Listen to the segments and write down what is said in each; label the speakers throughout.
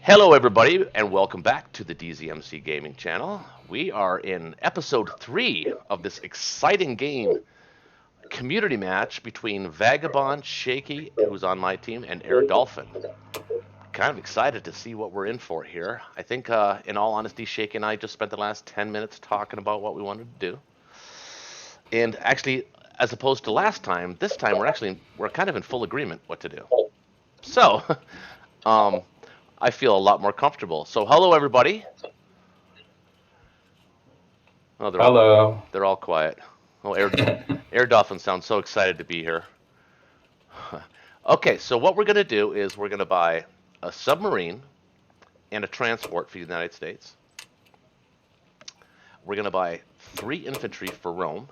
Speaker 1: Hello, everybody, and welcome back to the DZMC Gaming Channel. We are in episode 3 of this exciting game community match between Vagabond, Shaky, who's on my team, and Air Dolphin. Kind of excited to see what we're in for here. I think, in all honesty, Shaky and I just spent the last 10 minutes talking about what we wanted to do. And actually, as opposed to last time, this time we're kind of in full agreement what to do. So, um, I feel a lot more comfortable. So, hello, everybody. Oh,
Speaker 2: Hello.
Speaker 1: they're all quiet. Oh, Air Dolphin sounds so excited to be here. Okay, so what we're going to do is we're going to buy a submarine and a transport for the United States. We're going to buy 3 infantry for Rome,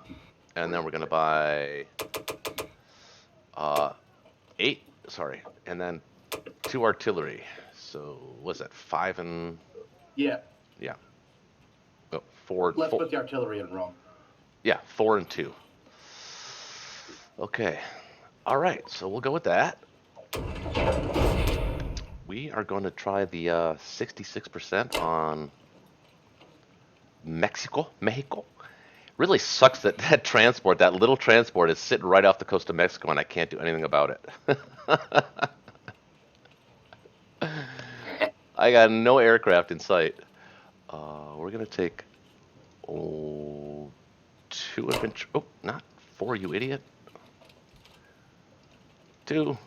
Speaker 1: and then we're going to buy uh, eight. Sorry, and then 2 artillery. So what's that? Five and
Speaker 3: Yeah,
Speaker 1: yeah, oh, four.
Speaker 3: let's
Speaker 1: Four.
Speaker 3: put the artillery in Rome.
Speaker 1: Yeah, 4 and 2. Okay. All right, so we'll go with that. We are going to try the 66% on Mexico. Really sucks that that little transport, is sitting right off the coast of Mexico, and I can't do anything about it. I got no aircraft in sight. We're gonna take oh, 2 infantry. Oh, not 4, you idiot. 2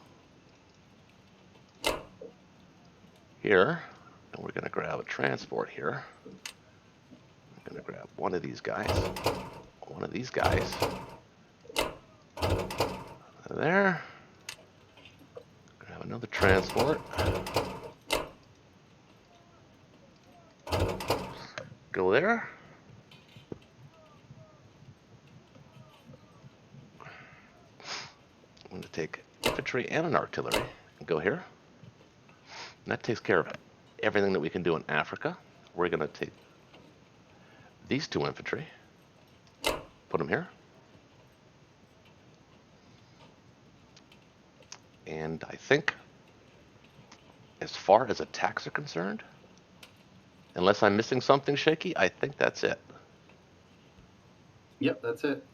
Speaker 1: here, and we're gonna grab a transport here. I'm gonna grab one of these guys. One of these guys. There. Grab another transport. Go there. I'm going to take infantry and an artillery and go here. And that takes care of everything that we can do in Africa. We're going to take these 2 infantry, put them here. And I think, as far as attacks are concerned, unless I'm missing something, Shaky, I think that's it.
Speaker 3: Yep, that's it.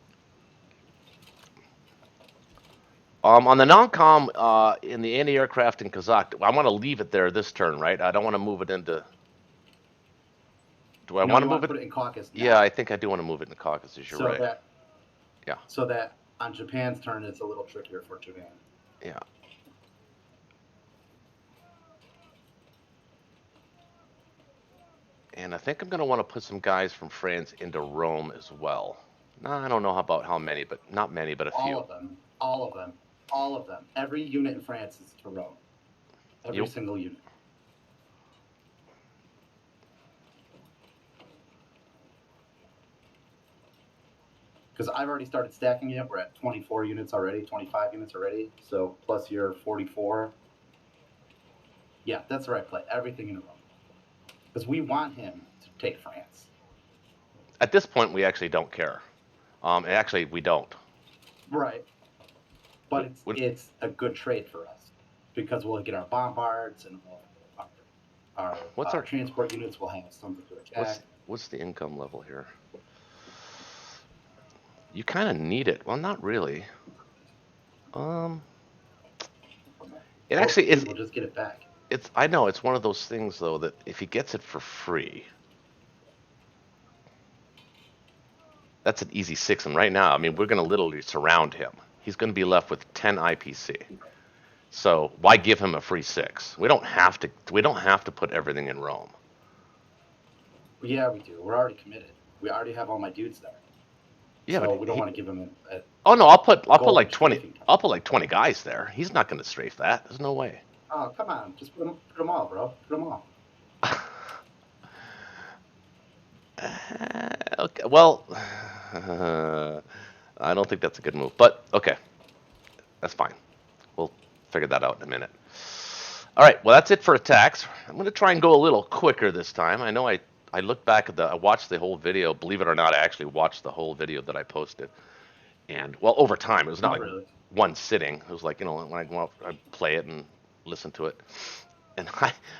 Speaker 1: On the non-com, in the anti-aircraft in Kazakh, I want to leave it there this turn, right? I don't want to move it into. Do I
Speaker 3: No,
Speaker 1: want
Speaker 3: you
Speaker 1: to
Speaker 3: want
Speaker 1: move
Speaker 3: to
Speaker 1: it?
Speaker 3: put it in Caucasus now.
Speaker 1: Yeah, I think I do want to move it in the Caucasus. You're
Speaker 3: so
Speaker 1: right.
Speaker 3: that
Speaker 1: Yeah.
Speaker 3: so that on Japan's turn it's a little trickier for Japan.
Speaker 1: Yeah. And I think I'm going to want to put some guys from France into Rome as well. No, I don't know about how many, but not many, but a few.
Speaker 3: All of them. All of them. All of them. Every unit in France is to Rome. Every single unit. Because I've already started stacking it. We're at 24 units already, 25 units already. So plus your 44. Yeah, that's the right play. Everything in Rome. Because we want him to take France.
Speaker 1: At this point, we actually don't care. Actually, we don't.
Speaker 3: Right. But it's a good trade for us because we'll get our bombards and our transport units will have something to attack.
Speaker 1: What's the income level here? You kind of need it. Well, not really. It actually is.
Speaker 3: We'll just get it back.
Speaker 1: I know it's one of those things though that if he gets it for free, that's an easy 6. And right now, I mean, we're going to literally surround him. He's going to be left with 10 IPC. So why give him a free 6? We don't have to. We don't have to put everything in Rome.
Speaker 3: Yeah, we do. We're already committed. We already have all my dudes there.
Speaker 1: Yeah,
Speaker 3: so
Speaker 1: but
Speaker 3: we don't want to give him a.
Speaker 1: Oh no, I'll put like 20. I'll put like 20 guys there. He's not going to strafe that. There's no way.
Speaker 3: Oh come on, just put them all, bro. Put them all.
Speaker 1: Okay. Well, I don't think that's a good move, but okay, that's fine. We'll figure that out in a minute. All right. Well, that's it for attacks. I'm going to try and go a little quicker this time. I know I looked back at I watched the whole video. Believe it or not, I actually watched the whole video that I posted. And well, over time, it was not like
Speaker 3: really.
Speaker 1: one sitting. It was like, when I go out, I play it and listen to it. And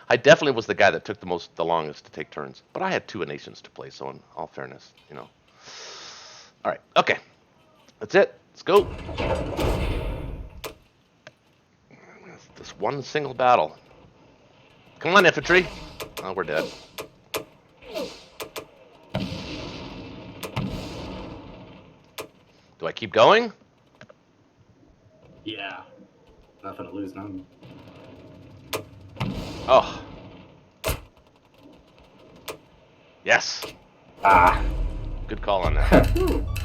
Speaker 1: I definitely was the guy that took the longest to take turns. But I had two nations to play, so in all fairness, you know. All right, okay, that's it. Let's go. This one single battle. Come on, infantry. Oh, we're dead. Do I keep going?
Speaker 3: Yeah, nothing to lose, none.
Speaker 1: Oh, yes.
Speaker 3: Ah.
Speaker 1: Good call on that.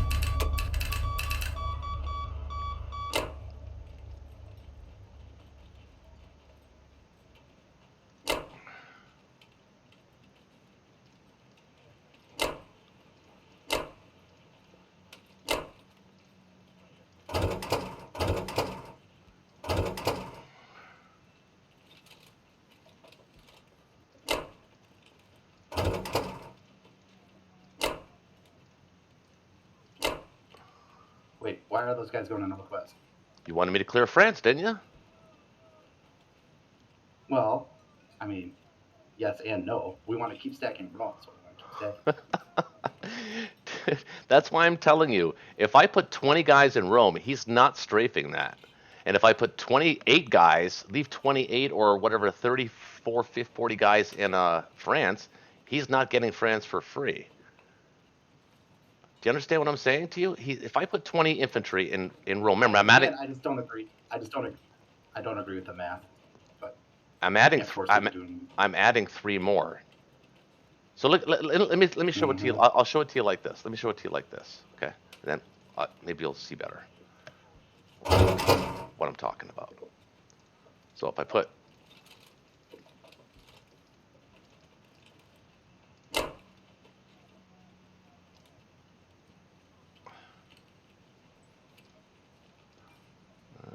Speaker 3: Wait, why are those guys going to Northwest?
Speaker 1: You wanted me to clear France, didn't you?
Speaker 3: Well, I mean, yes and no. We want to keep stacking Rome, so we want to keep stacking.
Speaker 1: That's why I'm telling you. If I put 20 guys in Rome, he's not strafing that. And if I put 28 guys, leave 28 or whatever, 34, 50, 40 guys in France, he's not getting France for free. Do you understand what I'm saying to you? If I put 20 infantry in Rome, remember
Speaker 3: Again, I just don't agree. I just don't. I don't agree with the math, but
Speaker 1: I'm
Speaker 3: I
Speaker 1: adding,
Speaker 3: can't force you
Speaker 1: I'm,
Speaker 3: to do anything.
Speaker 1: I'm adding three more. So look, let me show it to you. I'll show it to you like this. Let me show it to you like this. Okay, and then maybe you'll see better what I'm talking about. So if I put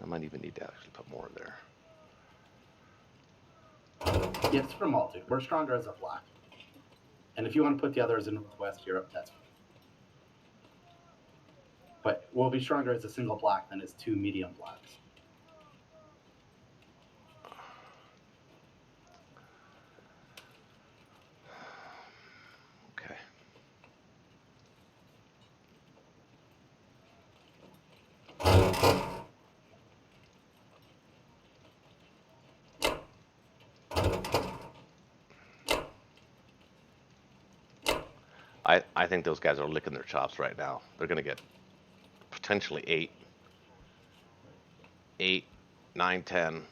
Speaker 1: I might even need to actually put more there.
Speaker 3: Yeah, it's from all, dude. We're stronger as a block. And if you want to put the others in Northwest Europe, that's fine. But we'll be stronger as a single block than as two medium blocks.
Speaker 1: Okay. I think those guys are licking their chops right now. They're gonna get potentially 8, 9, 10,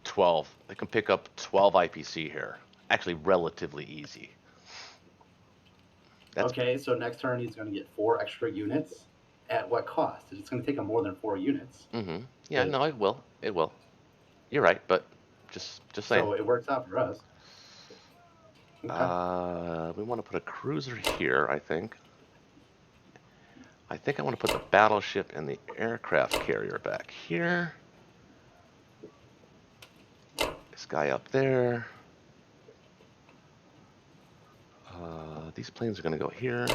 Speaker 1: 12. They can pick up 12 IPC here. Actually, relatively easy. That's
Speaker 3: Okay, so next turn he's going to get 4 extra units. At what cost? It's going to take him more than 4 units.
Speaker 1: Yeah, no, it will. It will. You're right, but just saying.
Speaker 3: So it works out for us. Okay.
Speaker 1: We want to put a cruiser here, I think. I think I want to put the battleship and the aircraft carrier back here. This guy up there. These planes are going to go here.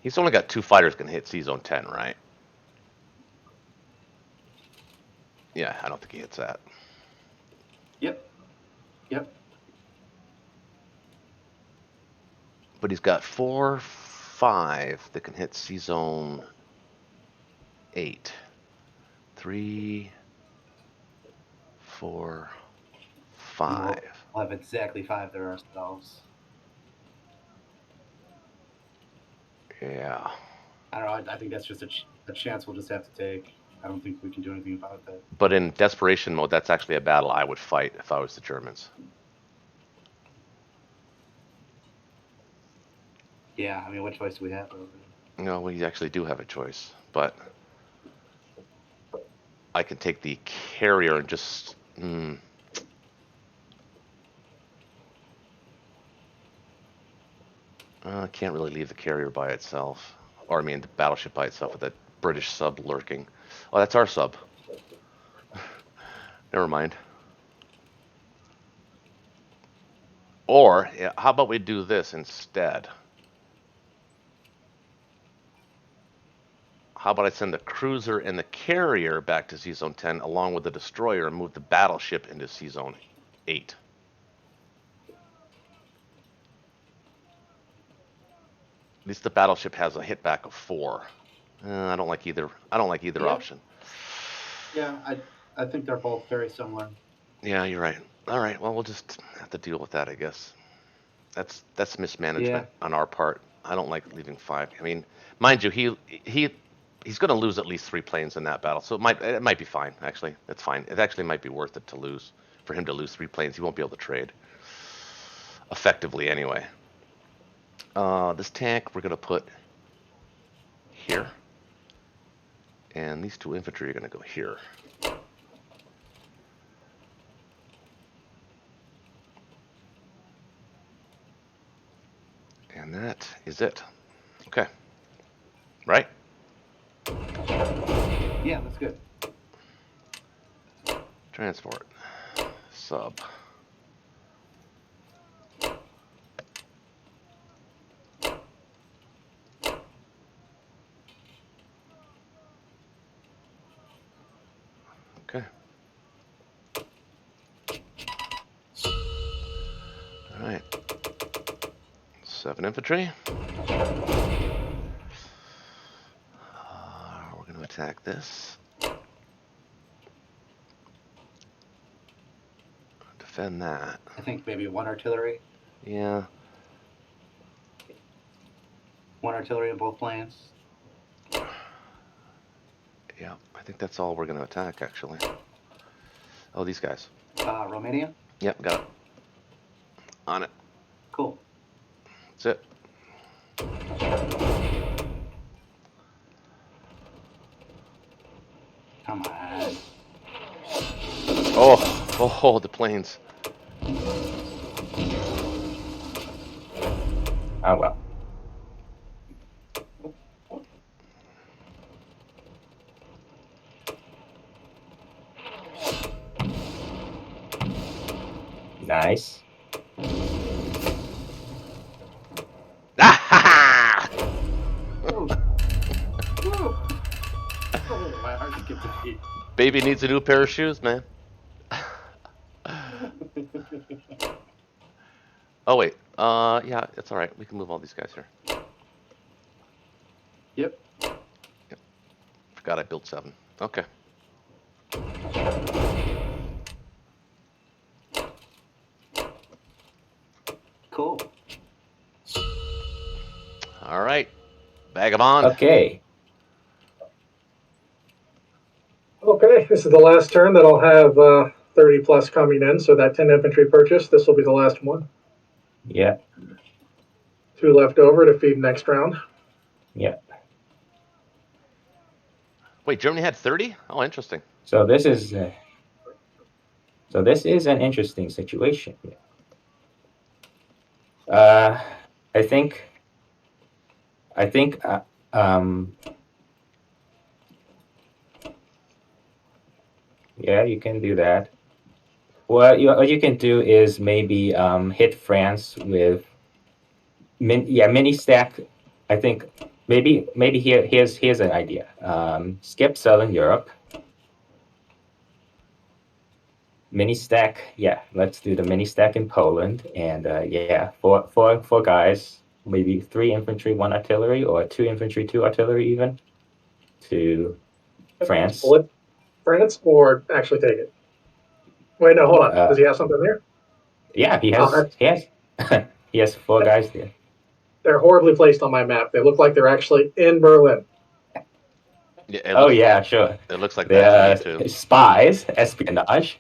Speaker 1: He's only got 2 fighters can hit C-Zone 10, right? Yeah, I don't think he hits that.
Speaker 3: Yep. Yep.
Speaker 1: But he's got 4, 5 that can hit C-Zone 8. 3, 4, 5.
Speaker 3: We'll have exactly 5 there ourselves.
Speaker 1: Yeah.
Speaker 3: I don't know. I think that's just a chance we'll just have to take. I don't think we can do anything about that.
Speaker 1: But in desperation mode, that's actually a battle I would fight if I was the Germans.
Speaker 3: Yeah, I mean, what choice do we have?
Speaker 1: No, we actually do have a choice, but I can take the carrier and just. I can't really leave the carrier by itself. Or, I mean, the battleship by itself with that British sub lurking. Oh, that's our sub. Never mind. Or how about we do this instead? How about I send the cruiser and the carrier back to Z Zone 10 along with the destroyer and move the battleship into Z Zone 8? At least the battleship has a hit back of 4. I don't like either. I don't like either option.
Speaker 3: Yeah, I think they're both very similar.
Speaker 1: Yeah, you're right. All right. Well, we'll just have to deal with that, I guess. That's mismanagement on our part. I don't like leaving 5. I mean, mind you, he's going to lose at least 3 planes in that battle, so it might be fine. Actually, it's fine. It actually might be worth it for him to lose 3 planes. He won't be able to trade effectively anyway. This tank we're going to put here, and these 2 infantry are going to go here. And that is it. Okay. Right?
Speaker 3: Yeah, that's good.
Speaker 1: Transport. Sub. Okay. All right. 7 infantry. We're going to attack this. Defend that.
Speaker 3: I think maybe 1 artillery.
Speaker 1: Yeah.
Speaker 3: 1 artillery in both planes.
Speaker 1: Yeah, I think that's all we're going to attack, actually. Oh, these guys.
Speaker 3: Romania?
Speaker 1: Yep, got it. On it.
Speaker 3: Cool.
Speaker 1: That's it.
Speaker 3: Come on.
Speaker 1: Oh, the planes.
Speaker 2: Oh, well. Nice.
Speaker 1: Ah!
Speaker 3: Whoa. Whoa. Oh, my heart skipped a beat.
Speaker 1: Baby needs a new pair of shoes, man. Oh, wait. Yeah, it's all right. We can move all these guys here.
Speaker 3: Yep.
Speaker 1: Forgot I built 7. Okay.
Speaker 3: Cool.
Speaker 1: All right. Vagabond.
Speaker 2: Okay.
Speaker 4: Okay, this is the last turn that I'll have 30 plus coming in, so that 10 infantry purchase, this will be the last one.
Speaker 2: Yeah.
Speaker 4: 2 left over to feed next round.
Speaker 2: Yeah.
Speaker 1: Wait, Germany had 30? Oh, interesting.
Speaker 2: So this is an interesting situation. I think yeah, you can do that. What you can do is maybe hit France with mini stack. I think maybe here's an idea. Skip Southern Europe. Mini stack, yeah. Let's do the mini stack in Poland, and yeah, four guys, maybe 3 infantry, 1 artillery, or 2 infantry, 2 artillery, even to France.
Speaker 4: Bullet France, or actually take it. Wait, no, hold on. Does he have something there?
Speaker 2: Yeah, he has. He has 4 guys there.
Speaker 4: They're horribly placed on my map. They look like they're actually in Berlin.
Speaker 1: Yeah,
Speaker 2: yeah, sure.
Speaker 1: It looks like that to me too.
Speaker 2: Spies, espionage.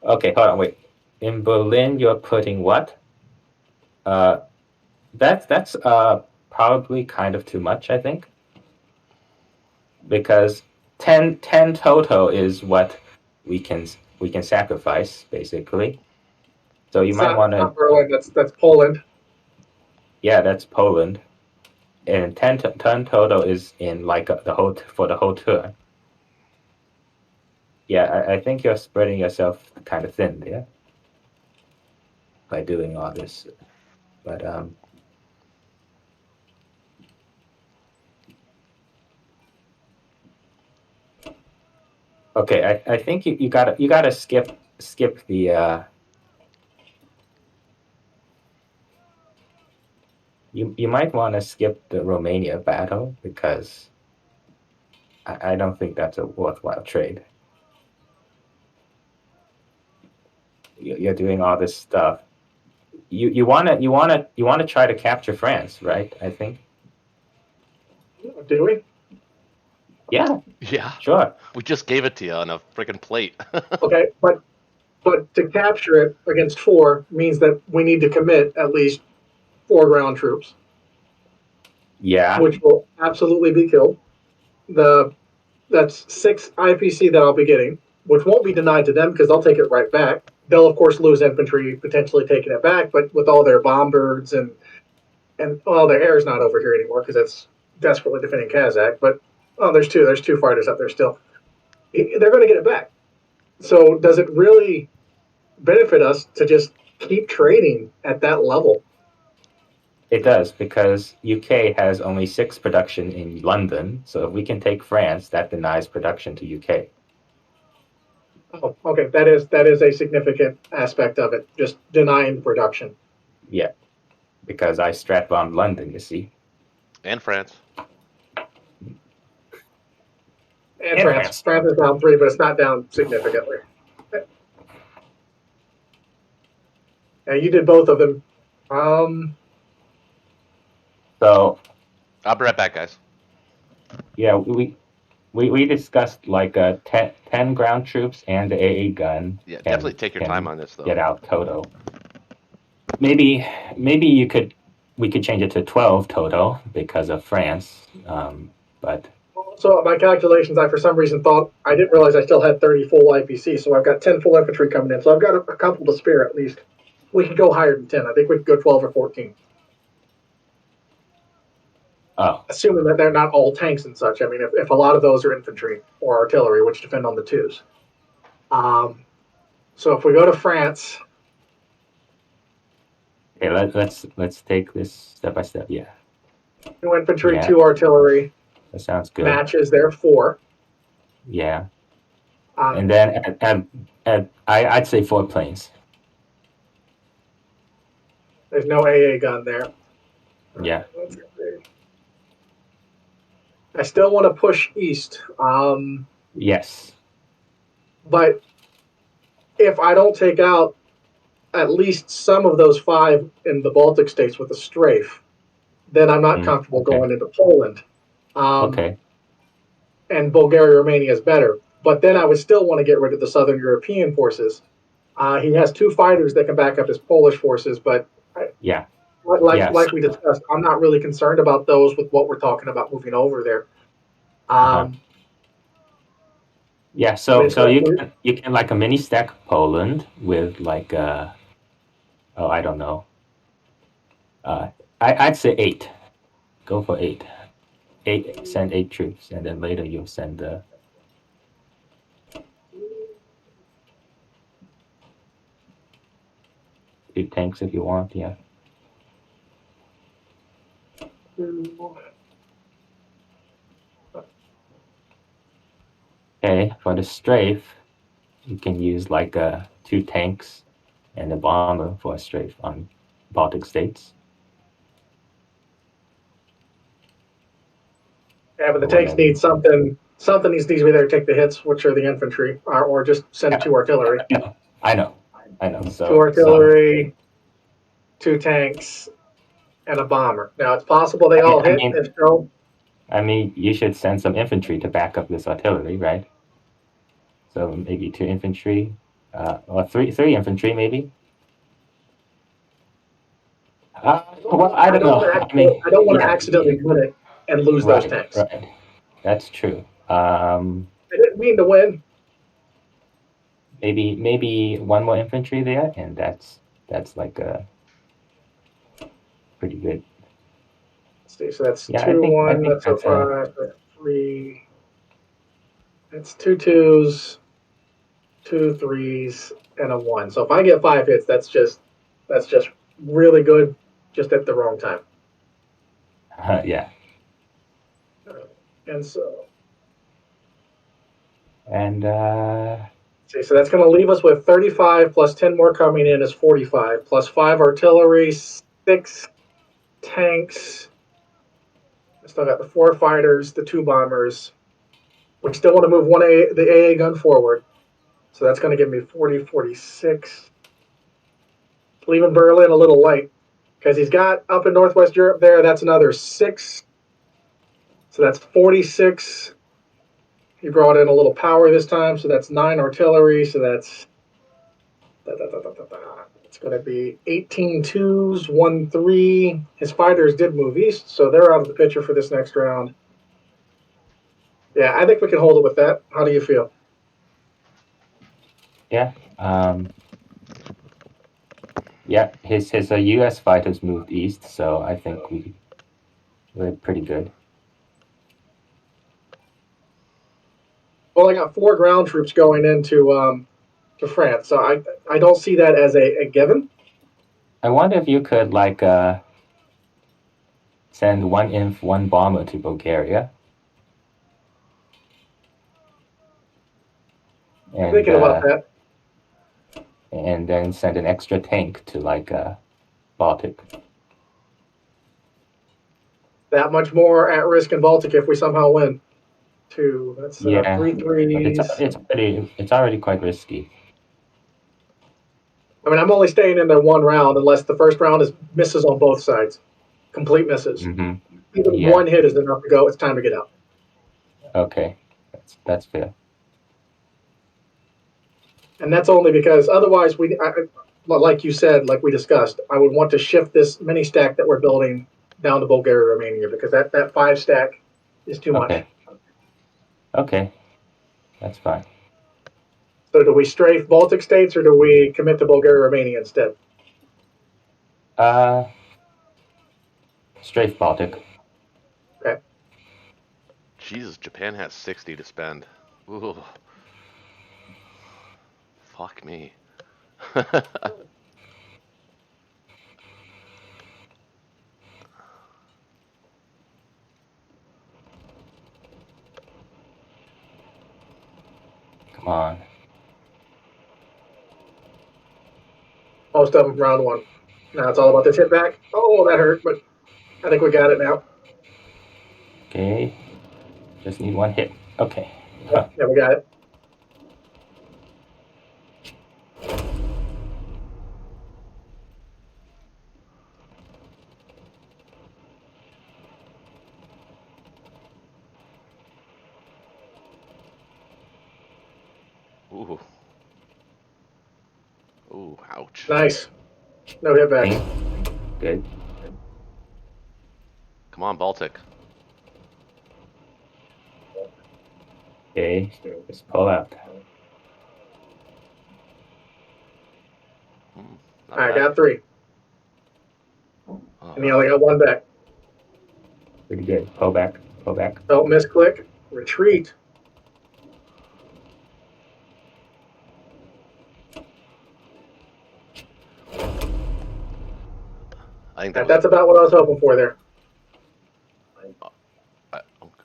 Speaker 2: Okay, hold on, wait. In Berlin, you're putting what? That's probably kind of too much, I think, because 10 total is what we can sacrifice, basically. So you might want to.
Speaker 4: Not Berlin. That's Poland.
Speaker 2: Yeah, that's Poland, and 10 total is in like for the whole tour. Yeah, I think you're spreading yourself kind of thin there by doing all this. But okay, I think you gotta skip the you might want to skip the Romania battle because I don't think that's a worthwhile trade. You're doing all this stuff. You wanna try to capture France, right? I think.
Speaker 4: Do we?
Speaker 2: Yeah,
Speaker 1: Yeah,
Speaker 2: sure.
Speaker 1: we just gave it to you on a freaking plate.
Speaker 4: Okay, but to capture it against 4 means that we need to commit at least 4 ground troops,
Speaker 2: Yeah,
Speaker 4: which will absolutely be killed. The That's 6 IPC that I'll be getting, which won't be denied to them because they'll take it right back. They'll of course lose infantry, potentially taking it back, but with all their bomb birds and well, their air's not over here anymore because it's desperately defending Kazakh. But oh, there's two fighters up there still. They're going to get it back. So does it really benefit us to just keep trading at that level?
Speaker 2: it does because UK has only 6 production in London. So if we can take France, that denies production to UK.
Speaker 4: Oh, okay, that is a significant aspect of it. Just denying production.
Speaker 2: Yeah, because I strat bombed London. You see,
Speaker 1: And France.
Speaker 4: And
Speaker 2: and
Speaker 4: France.
Speaker 2: France.
Speaker 4: France is down 3, but it's not down significantly. And you did both of them. Um,
Speaker 2: So
Speaker 1: I'll be right back, guys.
Speaker 2: yeah, we discussed like 10 ground troops and the AA gun
Speaker 1: Yeah, definitely take your time
Speaker 2: can
Speaker 1: on this, though.
Speaker 2: get out total. Maybe we could change it to 12 total because of France. But
Speaker 4: so my calculations, I for some reason thought I didn't realize I still had 30 full IPC, so I've got 10 full infantry coming in. So I've got a couple to spare at least. We could go higher than 10. I think we could go 12 or 14,
Speaker 2: oh,
Speaker 4: assuming that they're not all tanks and such. I mean, if a lot of those are infantry or artillery, which depend on the twos. So if we go to France,
Speaker 2: okay, let's take this step by step. Yeah,
Speaker 4: 2 infantry,
Speaker 2: yeah,
Speaker 4: 2 artillery,
Speaker 2: that sounds good.
Speaker 4: matches there 4.
Speaker 2: Yeah,
Speaker 4: Um,
Speaker 2: and then I'd say 4 planes.
Speaker 4: there's no AA gun there.
Speaker 2: Yeah,
Speaker 4: I still want to push east.
Speaker 2: yes,
Speaker 4: But if I don't take out at least some of those 5 in the Baltic states with a strafe, then I'm not comfortable
Speaker 2: okay,
Speaker 4: going into Poland.
Speaker 2: okay,
Speaker 4: And Bulgaria, Romania is better. But then I would still want to get rid of the Southern European forces. He has 2 fighters that can back up his Polish forces, but
Speaker 2: yeah,
Speaker 4: like
Speaker 2: yes,
Speaker 4: we discussed, I'm not really concerned about those with what we're talking about moving over there.
Speaker 2: uh-huh. Yeah.
Speaker 4: I mean,
Speaker 2: So you can like a mini stack Poland with like oh, I don't know. I'd say 8. Go for 8. 8, send 8 troops, and then later you'll send 2 tanks if you want. Yeah. Okay. For the strafe, you can use like 2 tanks and a bomber for a strafe on Baltic states.
Speaker 4: Yeah, but the
Speaker 2: Or
Speaker 4: tanks
Speaker 2: whatever.
Speaker 4: need something. Something needs to be there to take the hits, which are the infantry, or just send 2 artillery.
Speaker 2: I know.
Speaker 4: 2
Speaker 2: So
Speaker 4: artillery, 2 tanks, and a bomber. Now it's possible they all hit. If so,
Speaker 2: I mean, you should send some infantry to back up this artillery, right? So maybe 2 infantry, or three infantry, maybe. Well, I don't know. I mean,
Speaker 4: I don't want to
Speaker 2: yeah,
Speaker 4: accidentally win it and lose those
Speaker 2: right,
Speaker 4: tanks.
Speaker 2: right. That's true.
Speaker 4: I didn't mean to win.
Speaker 2: Maybe 1 more infantry there, and that's like a pretty good.
Speaker 4: Let's see, so that's
Speaker 2: Yeah,
Speaker 4: 2
Speaker 2: I
Speaker 4: 1.
Speaker 2: think
Speaker 4: That's a
Speaker 2: that's a
Speaker 4: 5. That's 3. That's 2 twos. 2 threes, and a 1. So if I get 5 hits, that's just really good, just at the wrong time.
Speaker 2: Yeah.
Speaker 4: And so,
Speaker 2: And
Speaker 4: see, so that's going to leave us with 35 plus 10 more coming in is 45, plus 5 artillery, 6 tanks. I still got the 4 fighters, the 2 bombers. We still want to move the AA gun forward. So that's going to give me 40, 46. Leaving Berlin a little light because he's got up in Northwest Europe there. That's another 6. So that's 46. He brought in a little power this time. So that's 9 artillery. So that's it's going to be 18 twos, 1 3. His fighters did move east, so they're out of the picture for this next round. Yeah, I think we can hold it with that. How do you feel?
Speaker 2: yeah, yeah. His U.S. fighters moved east, so I think we're pretty good.
Speaker 4: Well, I got 4 ground troops going into to France, so I don't see that as a given.
Speaker 2: I wonder if you could like send 1 inf, 1 bomber to Bulgaria.
Speaker 4: I'm thinking about that.
Speaker 2: And then send an extra tank to like Baltic.
Speaker 4: That much more at risk in Baltic if we somehow win. 2. That's 3
Speaker 2: But
Speaker 4: threes.
Speaker 2: it's already quite risky.
Speaker 4: I mean, I'm only staying in there 1 round unless the first round is misses on both sides, complete misses.
Speaker 2: Mm-hmm.
Speaker 4: Even
Speaker 2: Yeah.
Speaker 4: 1 hit is enough to go. It's time to get out.
Speaker 2: Okay, that's fair.
Speaker 4: And that's only because otherwise like you said, like we discussed, I would want to shift this mini stack that we're building down to Bulgaria, Romania, because that 5 stack is too much.
Speaker 2: Okay, that's fine.
Speaker 4: So do we strafe Baltic states or do we commit to Bulgaria, Romania instead?
Speaker 2: Strafe Baltic.
Speaker 4: Okay.
Speaker 1: Jesus, Japan has 60 to spend. Ooh. Fuck me.
Speaker 2: Come on.
Speaker 4: Most of them round 1. Now it's all about this hit back. Oh, that hurt, but I think we got it now.
Speaker 2: Okay, just need 1 hit. Okay.
Speaker 4: Yeah, we got it.
Speaker 1: Ooh. Ooh, ouch.
Speaker 4: Nice. No hit back.
Speaker 2: Good.
Speaker 1: Come on, Baltic.
Speaker 2: Okay, just pull out.
Speaker 1: Not
Speaker 4: I
Speaker 1: bad.
Speaker 4: got 3.
Speaker 1: Oh,
Speaker 4: And he only got 1 back.
Speaker 2: Pretty good. Pull back. Pull back.
Speaker 4: Felt misclick. Retreat.
Speaker 1: I think that was,
Speaker 4: That's about what I was hoping for there.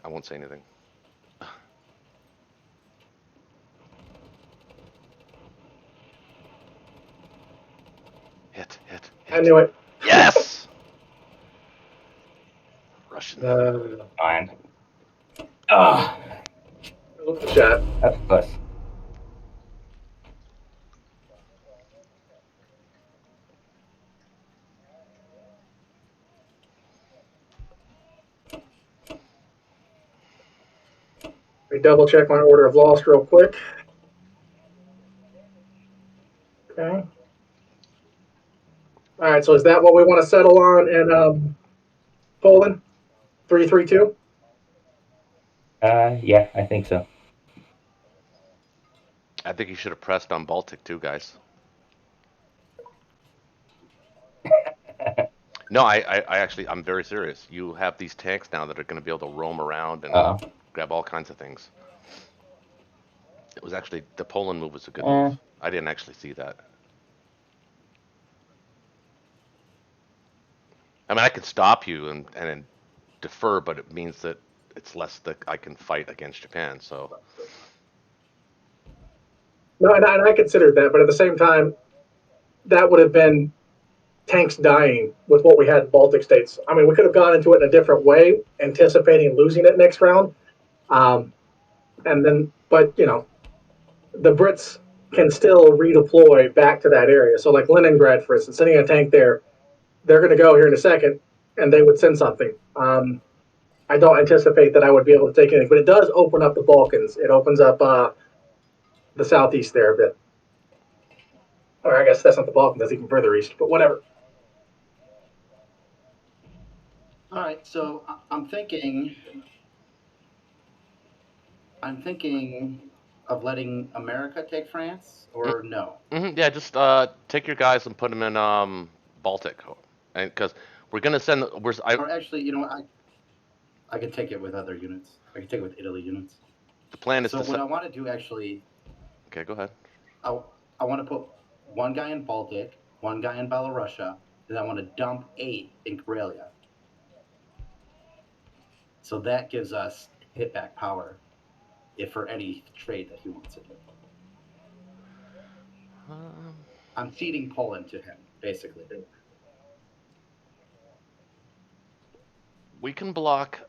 Speaker 1: I won't say anything. Hit.
Speaker 4: I knew it.
Speaker 1: Yes! Russian.
Speaker 2: Fine. Ah,
Speaker 4: Shot.
Speaker 2: that's plus.
Speaker 4: Let me double check my order of loss real quick. Okay. All right. So is that what we want to settle on in Poland? 3-3-2.
Speaker 2: Yeah, I think so.
Speaker 1: I think you should have pressed on Baltic too, guys. No, I actually, I'm very serious. You have these tanks now that are going to be able to roam around and grab all kinds of things. It was actually the Poland move was a good
Speaker 2: Eh,
Speaker 1: move. I didn't actually see that. I mean, I can stop you and then defer, but it means that it's less that I can fight against Japan. So
Speaker 4: No, and I considered that, but at the same time, that would have been tanks dying with what we had in Baltic states. I mean, we could have gone into it in a different way, anticipating losing it next round. Um, and then, but the Brits can still redeploy back to that area. So, like Leningrad, for instance, sending a tank there, they're going to go here in a second, and they would send something. I don't anticipate that I would be able to take anything, but it does open up the Balkans. It opens up the southeast there a bit. Or I guess that's not the Balkans; that's even further east. But whatever.
Speaker 3: All right, so I'm thinking. I'm thinking of letting America take France,
Speaker 1: mm,
Speaker 3: or no?
Speaker 1: yeah, just take your guys and put them in Baltic, and because we're gonna send
Speaker 3: Or actually, you know what? I could take it with other units. I could take it with Italy units.
Speaker 1: the plan is
Speaker 3: So
Speaker 1: to
Speaker 3: what
Speaker 1: send.
Speaker 3: I want to do actually,
Speaker 1: Okay, go ahead.
Speaker 3: I, I want to put one guy in Baltic, one guy in Belarusia, and I want to dump 8 in Karelia. So that gives us hit back power if for any trade that he wants to do.
Speaker 1: Um,
Speaker 3: I'm ceding Poland to him, basically.
Speaker 1: we can block.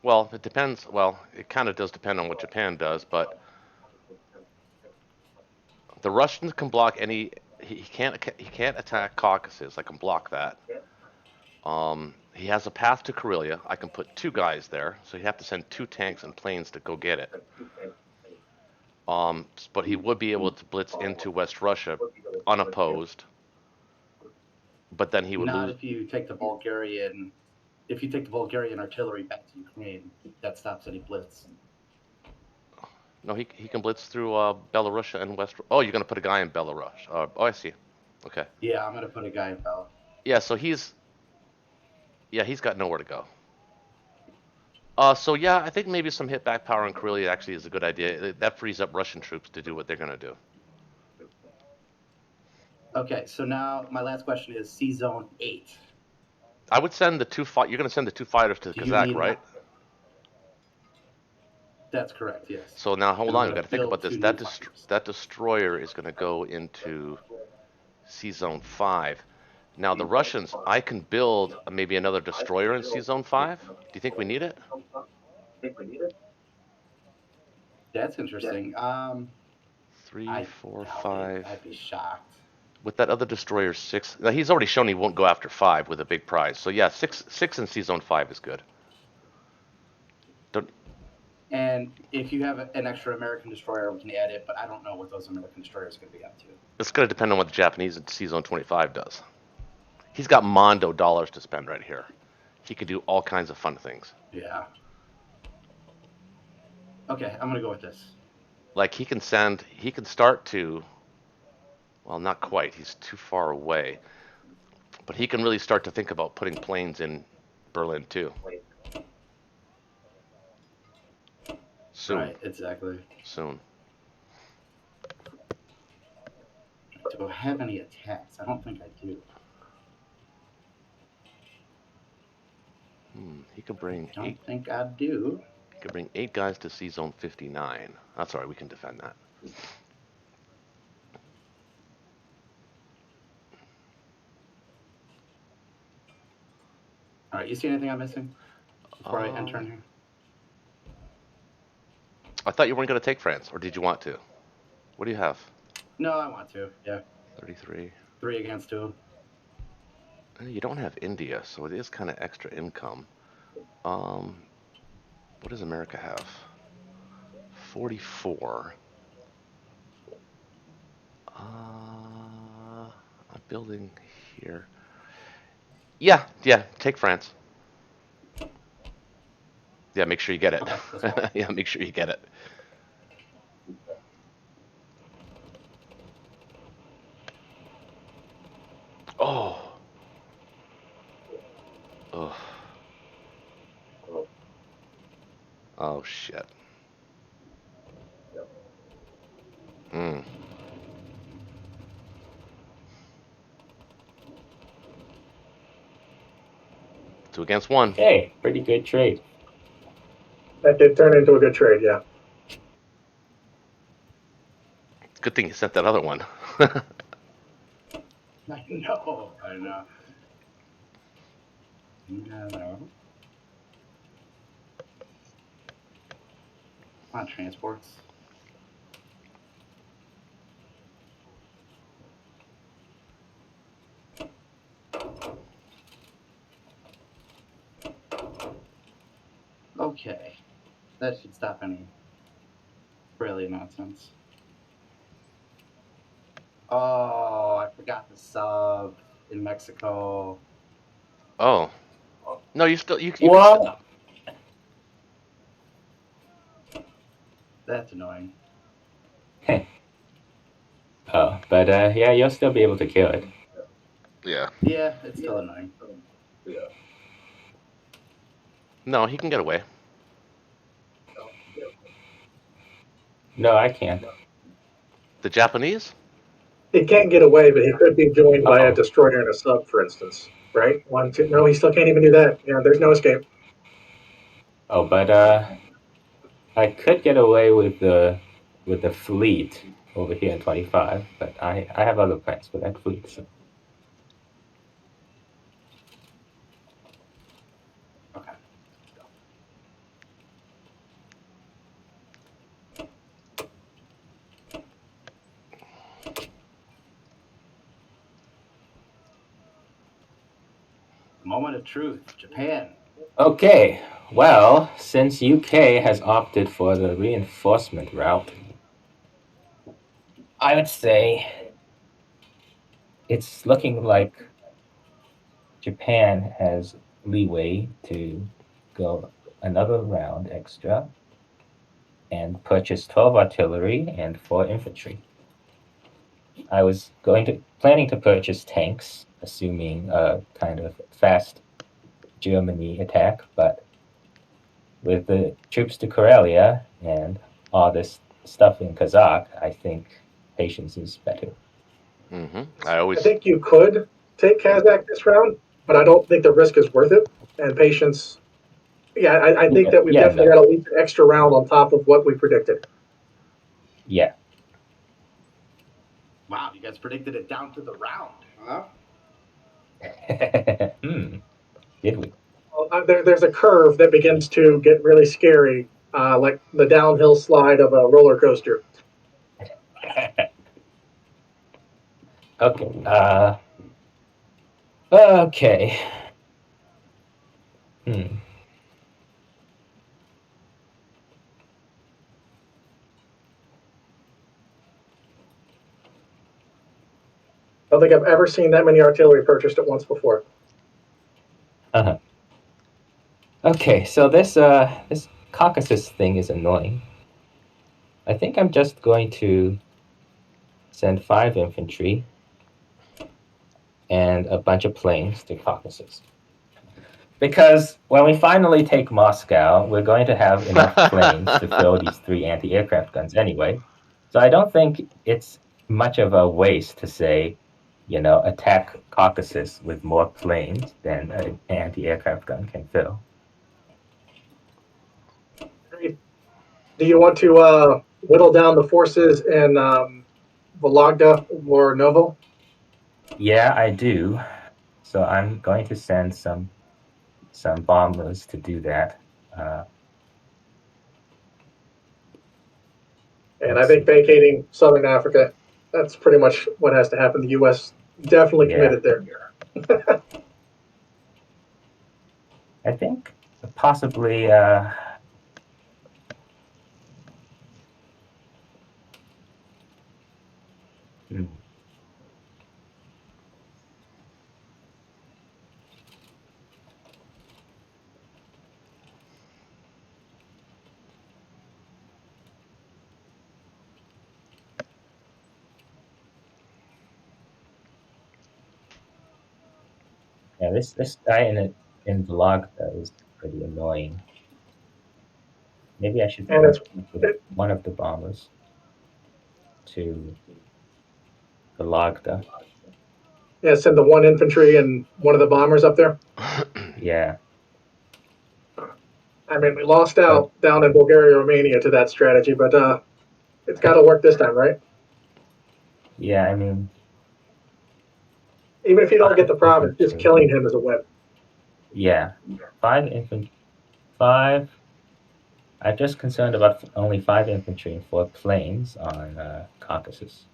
Speaker 1: Well, it depends. Well, it kind of does depend on what Japan does, but the Russians can block any. He can't attack Caucasus. I can block that. He has a path to Karelia. I can put 2 guys there, so you have to send 2 tanks and planes to go get it. But he would be able to blitz into West Russia unopposed, but then he would
Speaker 3: Not
Speaker 1: lose.
Speaker 3: if you take the Bulgarian. If you take the Bulgarian artillery back to Ukraine, that stops any blitz.
Speaker 1: No, he can blitz through Belarus and West. Oh, you're gonna put a guy in Belarus. Oh, I see. Okay.
Speaker 3: Yeah, I'm gonna put a guy in Bel.
Speaker 1: Yeah, so he's got nowhere to go. So yeah, I think maybe some hit back power in Karelia actually is a good idea. That frees up Russian troops to do what they're gonna do.
Speaker 3: Okay, so now my last question is C Zone 8.
Speaker 1: I would send the two fight. You're gonna send the 2 fighters to
Speaker 3: Do you
Speaker 1: Kazakh,
Speaker 3: need
Speaker 1: right?
Speaker 3: That's correct, yes.
Speaker 1: So now hold
Speaker 3: And I'm
Speaker 1: on, you
Speaker 3: gonna
Speaker 1: got to think about
Speaker 3: build
Speaker 1: this.
Speaker 3: 2 new fighters.
Speaker 1: That destroyer is gonna go into C Zone 5. Now the Russians, I can build maybe another destroyer in C Zone 5. Do you think we need it?
Speaker 3: That's interesting.
Speaker 1: Three,
Speaker 3: I
Speaker 1: four,
Speaker 3: doubt it.
Speaker 1: five.
Speaker 3: I'd be shocked.
Speaker 1: With that other destroyer 6, now he's already shown he won't go after 5 with a big prize. So yeah, six in C Zone 5 is good. Don't,
Speaker 3: And if you have an extra American destroyer, we can add it, but I don't know what those American destroyers are going to be up to.
Speaker 1: it's gonna depend on what the Japanese in C Zone 25 does. He's got Mondo dollars to spend right here. He could do all kinds of fun things.
Speaker 3: Yeah. Okay, I'm going to go with this.
Speaker 1: Like he can start to, well, not quite. He's too far away. But he can really start to think about putting planes in Berlin too. Soon.
Speaker 3: Right, exactly.
Speaker 1: Soon.
Speaker 3: Do I have any attacks? I don't think I do.
Speaker 1: He could bring
Speaker 3: I don't
Speaker 1: 8.
Speaker 3: think I do.
Speaker 1: He could bring 8 guys to C Zone 59. That's all right. We can defend that.
Speaker 3: All right, you see anything I'm missing before I enter in here?
Speaker 1: I thought you weren't going to take France, or did you want to? What do you have?
Speaker 3: No, I want to. Yeah,
Speaker 1: 33.
Speaker 3: 3 against 2.
Speaker 1: You don't have India, so it is kind of extra income. What does America have? 44. I'm building here. Yeah, take France. Yeah, make sure you get it.
Speaker 3: Okay, that's fine.
Speaker 1: Yeah, make sure you get it. Oh. Oh. Oh shit. Mm. 2 against 1.
Speaker 2: Okay, pretty good trade.
Speaker 4: That did turn into a good trade, yeah.
Speaker 1: Good thing you sent that other one.
Speaker 3: I know. Come on, transports. Okay, that should stop any brilliant nonsense. Oh, I forgot the sub in Mexico.
Speaker 1: Oh. No, you can still.
Speaker 2: What?
Speaker 3: That's annoying.
Speaker 2: Oh, but yeah, you'll still be able to kill it.
Speaker 1: Yeah.
Speaker 3: Yeah, it's still annoying.
Speaker 1: No, he can get away.
Speaker 2: No, I can't.
Speaker 1: The Japanese?
Speaker 4: He can't get away, but he could be joined by a
Speaker 2: Oh,
Speaker 4: destroyer and a sub, for instance. Right? One, two. No, he still can't even do that. Yeah, there's no escape.
Speaker 2: oh, but I could get away with the fleet over here in 25, but I have other plans for that fleet. So.
Speaker 3: Okay, let's go. Moment of truth, Japan.
Speaker 2: Okay, well, since UK has opted for the reinforcement route, I would say it's looking like Japan has leeway to go another round extra and purchase 12 artillery and 4 infantry. I was planning to purchase tanks, assuming a kind of fast Germany attack, but with the troops to Karelia and all this stuff in Kazakh, I think patience is better.
Speaker 1: Mm-hmm.
Speaker 4: I think you could take Kazakh this round, but I don't think the risk is worth it. And patience, yeah, I think that we've
Speaker 2: Yeah,
Speaker 4: definitely
Speaker 2: no,
Speaker 4: got at least an extra round on top of what we predicted.
Speaker 2: yeah.
Speaker 3: Wow, you guys predicted it down to the round, huh?
Speaker 2: Did we?
Speaker 4: Well, there's a curve that begins to get really scary, like the downhill slide of a roller coaster.
Speaker 2: Okay. Okay. Hmm.
Speaker 4: I don't think I've ever seen that many artillery purchased at once before.
Speaker 2: Uh-huh. Okay, so this Caucasus thing is annoying. I think I'm just going to send 5 infantry and a bunch of planes to Caucasus. Because when we finally take Moscow, we're going to have enough planes to fill these 3 anti-aircraft guns anyway. So I don't think it's much of a waste to say, attack Caucasus with more planes than an anti-aircraft gun can fill.
Speaker 4: Do you want to whittle down the forces in Vologda or Novo?
Speaker 2: Yeah, I do. So I'm going to send some bombers to do that.
Speaker 4: And I
Speaker 2: Let's
Speaker 4: think
Speaker 2: see.
Speaker 4: vacating Southern Africa, that's pretty much what has to happen. The U.S. definitely
Speaker 2: Yeah,
Speaker 4: committed there.
Speaker 2: I think possibly. Hmm. Yeah, this guy in Vlog is pretty annoying. Maybe I should
Speaker 4: And
Speaker 2: move
Speaker 4: it,
Speaker 2: one of the bombers to the Lagda.
Speaker 4: yeah, send the one infantry and one of the bombers up there.
Speaker 2: Yeah.
Speaker 4: I mean, we lost
Speaker 2: But
Speaker 4: out down in Bulgaria, Romania to that strategy, but it's got to work this time, right?
Speaker 2: yeah, I mean,
Speaker 4: Even if you don't get
Speaker 2: 5
Speaker 4: the province, just
Speaker 2: infantry.
Speaker 4: killing him is a win.
Speaker 2: Yeah, 5 infantry. 5. I'm just concerned about only 5 infantry and 4 planes on Caucasus.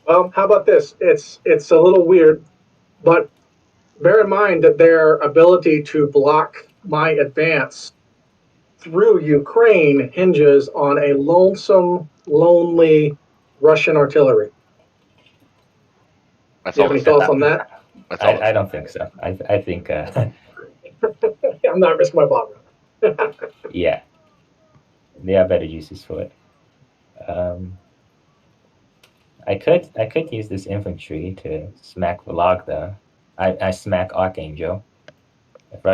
Speaker 4: Well, how about this? It's a little weird, but bear in mind that their ability to block my advance through Ukraine hinges on a lonesome, lonely Russian artillery.
Speaker 1: That's
Speaker 4: Do you
Speaker 1: all
Speaker 4: have any
Speaker 1: that's
Speaker 4: thoughts
Speaker 1: needed.
Speaker 4: on that?
Speaker 1: That's all
Speaker 2: I
Speaker 1: that's
Speaker 2: don't
Speaker 1: needed.
Speaker 2: think so. I think,
Speaker 4: I'm not risking my bomber.
Speaker 2: yeah, there are better uses for it. Um, I could use this infantry to smack Vologda. I smack Archangel. If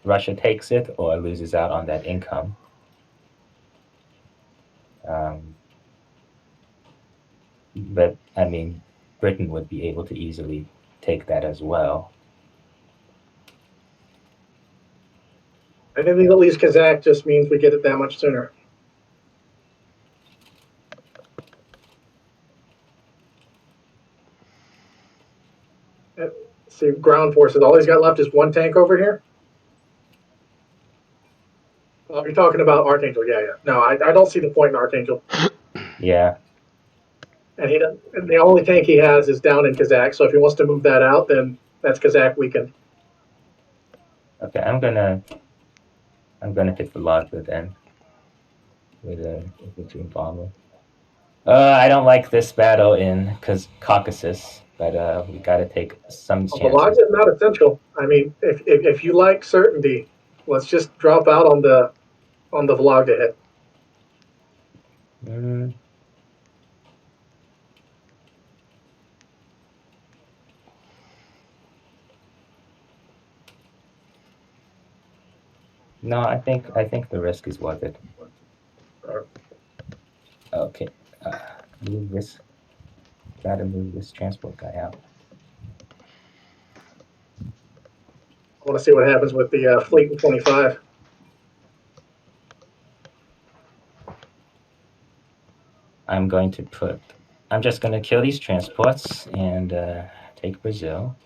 Speaker 2: Russia takes it or loses out on that income. Um, but I mean, Britain would be able to easily take that as well.
Speaker 4: Anything that leaves Kazakh just means we get it that much sooner. Let's see, ground forces. All he's got left is one tank over here. Oh, you're talking about Archangel. Yeah, yeah. No, I don't see the point in Archangel.
Speaker 2: Yeah.
Speaker 4: And and the only tank he has is down in Kazakh. So if he wants to move that out, then that's Kazakh weakened.
Speaker 2: Okay, I'm gonna hit Vologda then with a infantry bomber. I don't like this battle in Caucasus, but we got to take some
Speaker 4: Well, Balaj
Speaker 2: chances.
Speaker 4: is not essential. I mean, if you like certainty, let's just drop out on the Vologda hit.
Speaker 2: Mm, no, I think the risk is worth it. Okay, move this. Gotta move this transport guy out.
Speaker 4: I want to see what happens with the fleet in 25.
Speaker 2: I'm just gonna kill these transports and take Brazil.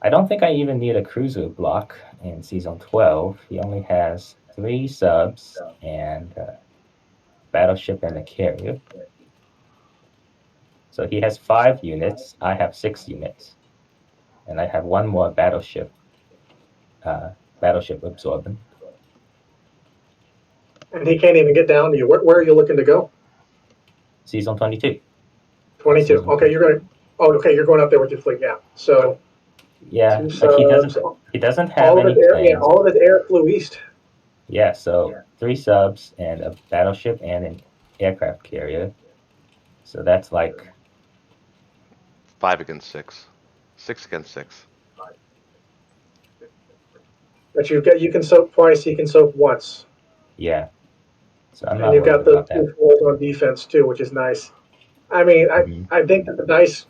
Speaker 2: I don't think I even need a cruiser block in season 12. He only has 3 subs and battleship and a carrier. So he has 5 units. I have 6 units, and I have 1 more battleship absorbent.
Speaker 4: And he can't even get down to you. Where are you looking to go?
Speaker 2: Season 22.
Speaker 4: 22.
Speaker 2: Season
Speaker 4: Okay,
Speaker 2: 22.
Speaker 4: you're going to. Oh, okay, you're going up there with your fleet. Yeah. So
Speaker 2: Yeah,
Speaker 4: two
Speaker 2: but he
Speaker 4: subs.
Speaker 2: doesn't. He doesn't have any
Speaker 4: Yeah,
Speaker 2: planes.
Speaker 4: all of his air flew east.
Speaker 2: Yeah, so 3 subs and a battleship and an aircraft carrier. So that's like
Speaker 1: 5 against 6. 6 against 6.
Speaker 4: But you can soak twice. He can soak once.
Speaker 2: yeah. So I'm
Speaker 4: And
Speaker 2: not
Speaker 4: you've
Speaker 2: worried
Speaker 4: got those
Speaker 2: about that.
Speaker 4: 2 fours on defense too, which is nice. I mean,
Speaker 2: Hmm.
Speaker 4: I think that the dice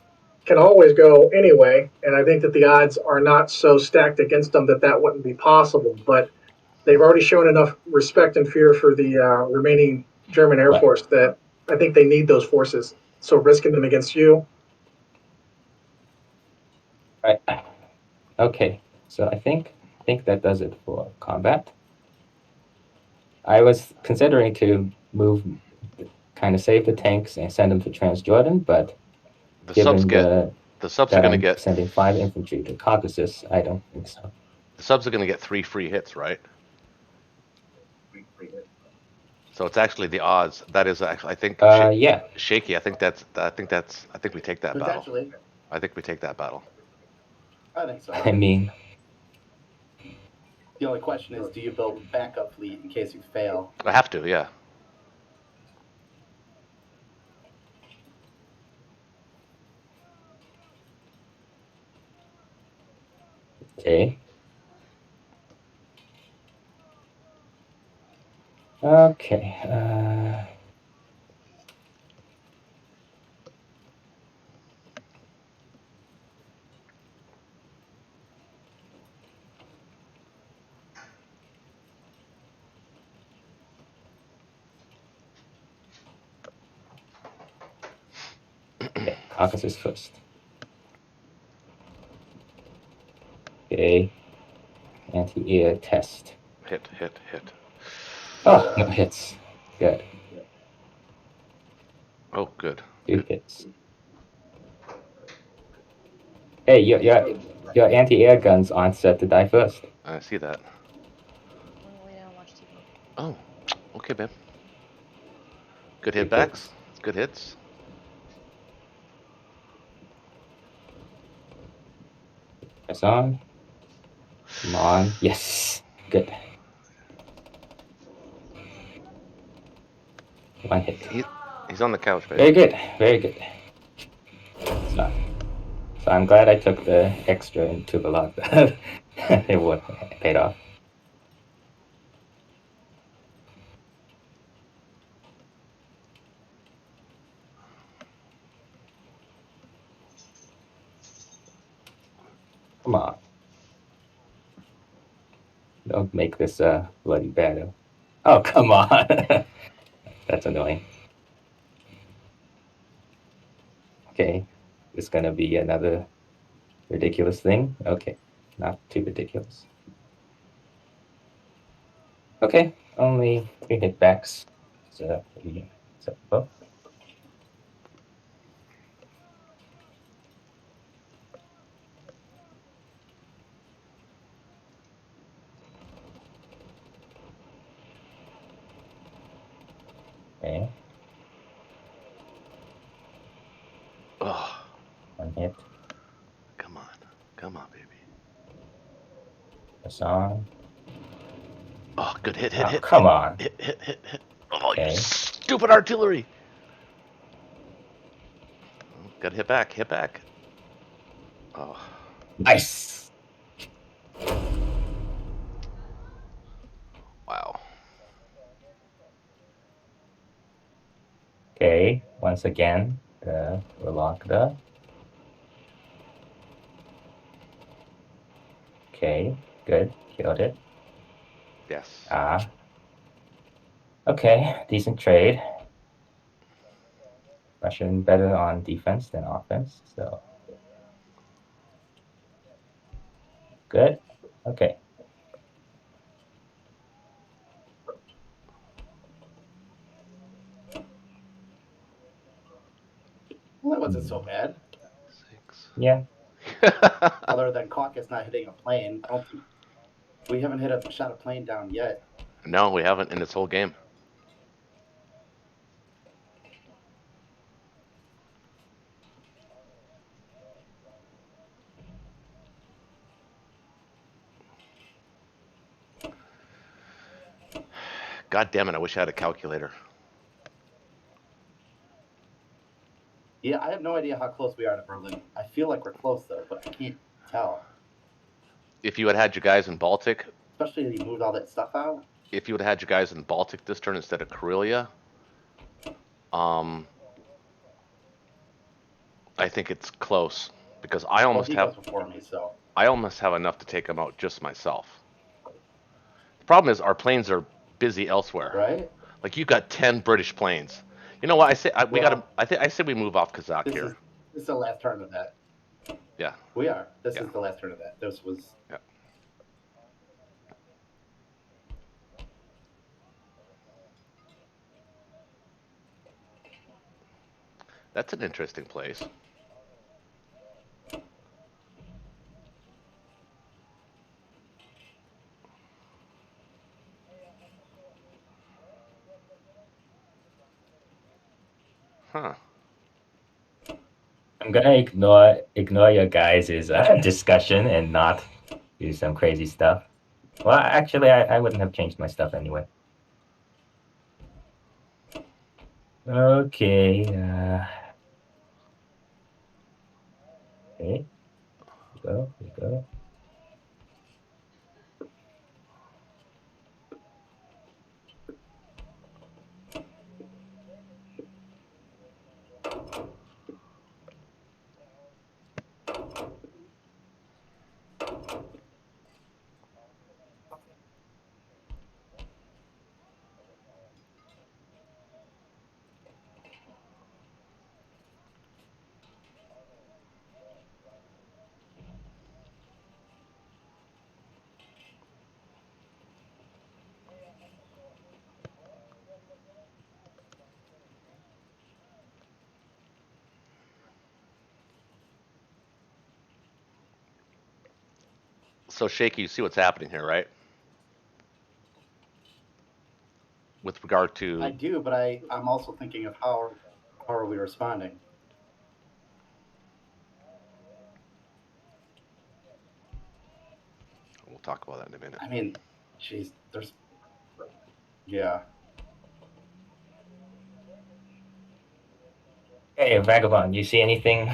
Speaker 4: can always go anyway, and I think that the odds are not so stacked against them that that wouldn't be possible. But they've already shown enough respect and fear for the remaining German Air
Speaker 2: Right.
Speaker 4: Force that I think they need those forces. So risking them against you,
Speaker 2: Right. Okay. So I think that does it for combat. I was considering to move, kind of save the tanks and send them to Transjordan, but
Speaker 1: The subs
Speaker 2: given
Speaker 1: get the subs are
Speaker 2: that
Speaker 1: going to
Speaker 2: I'm
Speaker 1: get
Speaker 2: sending 5 infantry to Caucasus, I don't think so.
Speaker 1: the subs are going to get 3 free hits, right? So it's actually the odds. That is actually I think
Speaker 2: Yeah.
Speaker 1: shaky. I think we take that battle.
Speaker 3: Potentially.
Speaker 1: I think we take that battle.
Speaker 3: I think so.
Speaker 2: I mean,
Speaker 3: The only question is, do you build a backup fleet in case you fail?
Speaker 1: I have to, yeah.
Speaker 2: Okay. Okay. Okay. Caucasus first. Okay. Anti-air test.
Speaker 1: Hit, hit, hit.
Speaker 2: Oh, no hits. Good.
Speaker 1: Oh, good.
Speaker 2: 2 hits. Hey, your anti-air guns aren't set to die first.
Speaker 1: I see that.
Speaker 5: I'm gonna lay down and watch TV.
Speaker 1: Oh, okay, babe. Good
Speaker 2: 2
Speaker 1: hit backs.
Speaker 2: hits.
Speaker 1: Good hits.
Speaker 2: Press on. Come on. Yes. Good. 1 hit.
Speaker 1: He's on the couch, babe.
Speaker 2: Very good. Very good. So, so I'm glad I took the extra into the lot. It would paid off. Come on. Don't make this a bloody battle. Oh, come on. That's annoying. Okay. It's gonna be another ridiculous thing. Okay. Not too ridiculous. Okay. Only 3 hit backs. So, acceptable. Okay.
Speaker 1: Oh,
Speaker 2: 1 hit.
Speaker 1: come on. Come on, baby.
Speaker 2: Press on.
Speaker 1: Oh, good hit, hit,
Speaker 2: Oh,
Speaker 1: hit,
Speaker 2: come
Speaker 1: hit,
Speaker 2: on.
Speaker 1: hit, hit, hit, hit. Oh, you
Speaker 2: Okay.
Speaker 1: stupid artillery. Oh, got hit back, hit back. Oh,
Speaker 2: Nice.
Speaker 1: wow.
Speaker 2: Okay. Once again, the Rolakda. Okay. Good. Killed it.
Speaker 1: Yes.
Speaker 2: Ah. Okay. Decent trade. Russian better on defense than offense. So good. Okay.
Speaker 3: Well, that wasn't so bad.
Speaker 1: 6.
Speaker 2: Yeah.
Speaker 3: Other than Caucus not hitting a plane, I don't think we haven't hit a shot a plane down yet.
Speaker 1: No, we haven't in this whole game. God damn it, I wish I had a calculator.
Speaker 3: Yeah, I have no idea how close we are to Berlin. I feel like we're close though, but I can't tell.
Speaker 1: If you had had your guys in Baltic,
Speaker 3: Especially if you moved all that stuff out.
Speaker 1: if you would have had your guys in Baltic this turn instead of Karelia, um, I think it's close because
Speaker 3: Well, he goes before me, so
Speaker 1: I almost have enough to take them out just myself. The problem is our planes are busy elsewhere.
Speaker 3: right.
Speaker 1: Like you got 10 British planes. You know what? We got to.
Speaker 3: Well,
Speaker 1: I say we move off Kazakh
Speaker 3: this
Speaker 1: here.
Speaker 3: is the last turn of that.
Speaker 1: Yeah,
Speaker 3: We are. This
Speaker 1: Yeah.
Speaker 3: is the last turn of that. This was.
Speaker 1: Yeah. That's an interesting place. Huh.
Speaker 2: I'm gonna ignore your guys' discussion and not do some crazy stuff. Well, actually, I wouldn't have changed my stuff anyway. Okay. Okay. Here we go. Here we go.
Speaker 1: So Shaky, you see what's happening here, right? With regard
Speaker 3: I
Speaker 1: to
Speaker 3: do, but I'm also thinking of how are we responding?
Speaker 1: we'll talk about that in a minute.
Speaker 3: I mean, geez, yeah.
Speaker 2: Hey, Vagabond, you see anything?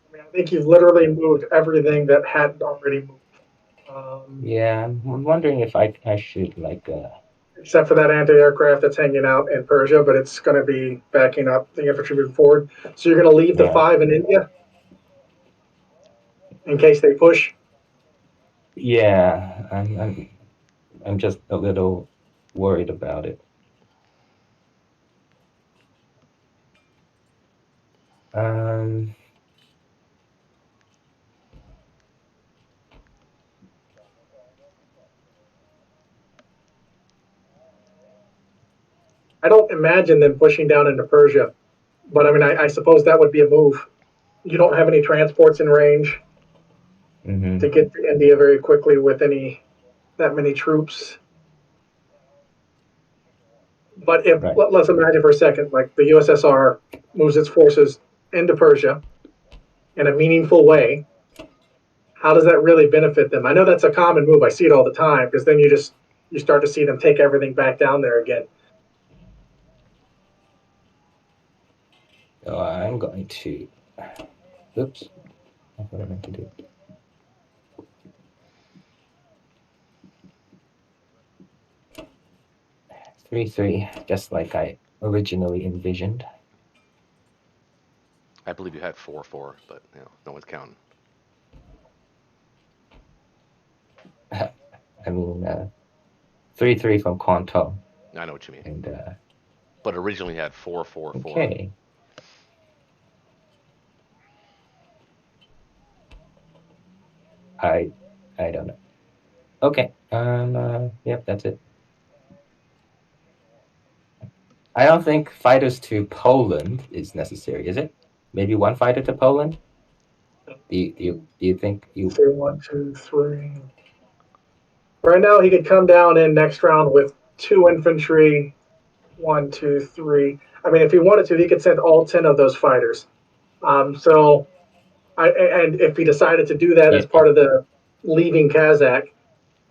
Speaker 4: I mean, I think you've literally moved everything that hadn't already moved.
Speaker 2: Yeah, I'm wondering if I should like
Speaker 4: Except for that anti-aircraft that's hanging out in Persia, but it's going to be backing up the infantry moving forward. So you're going to leave the
Speaker 2: yeah
Speaker 4: 5 in India in case they push.
Speaker 2: yeah I'm just a little worried about it. Um,
Speaker 4: I don't imagine them pushing down into Persia, but I mean, I suppose that would be a move. You don't have any transports in range to
Speaker 2: mhm,
Speaker 4: get to India very quickly with any that many troops. But if
Speaker 2: right.
Speaker 4: let's imagine for a second, like the USSR moves its forces into Persia in a meaningful way, how does that really benefit them? I know that's a common move. I see it all the time because then you start to see them take everything back down there again.
Speaker 2: So I'm going to. Oops, that's what I meant to do. 3-3, just like I originally envisioned.
Speaker 1: I believe you had 4-4, but no one's counting.
Speaker 2: I mean, 3-3 from Quantum,
Speaker 1: I know what you mean.
Speaker 2: and
Speaker 1: But originally you had 4-4-4.
Speaker 2: okay. I I don't know. Okay. Yep, that's it. I don't think fighters to Poland is necessary, is it? Maybe one fighter to Poland? Do you think you?
Speaker 4: Say 1, 2, 3. Right now, he could come down in next round with 2 infantry. 1, 2, 3. I mean, if he wanted to, he could send all 10 of those fighters. So, and if he decided to do that
Speaker 2: Yeah,
Speaker 4: as part of the leaving Kazakh,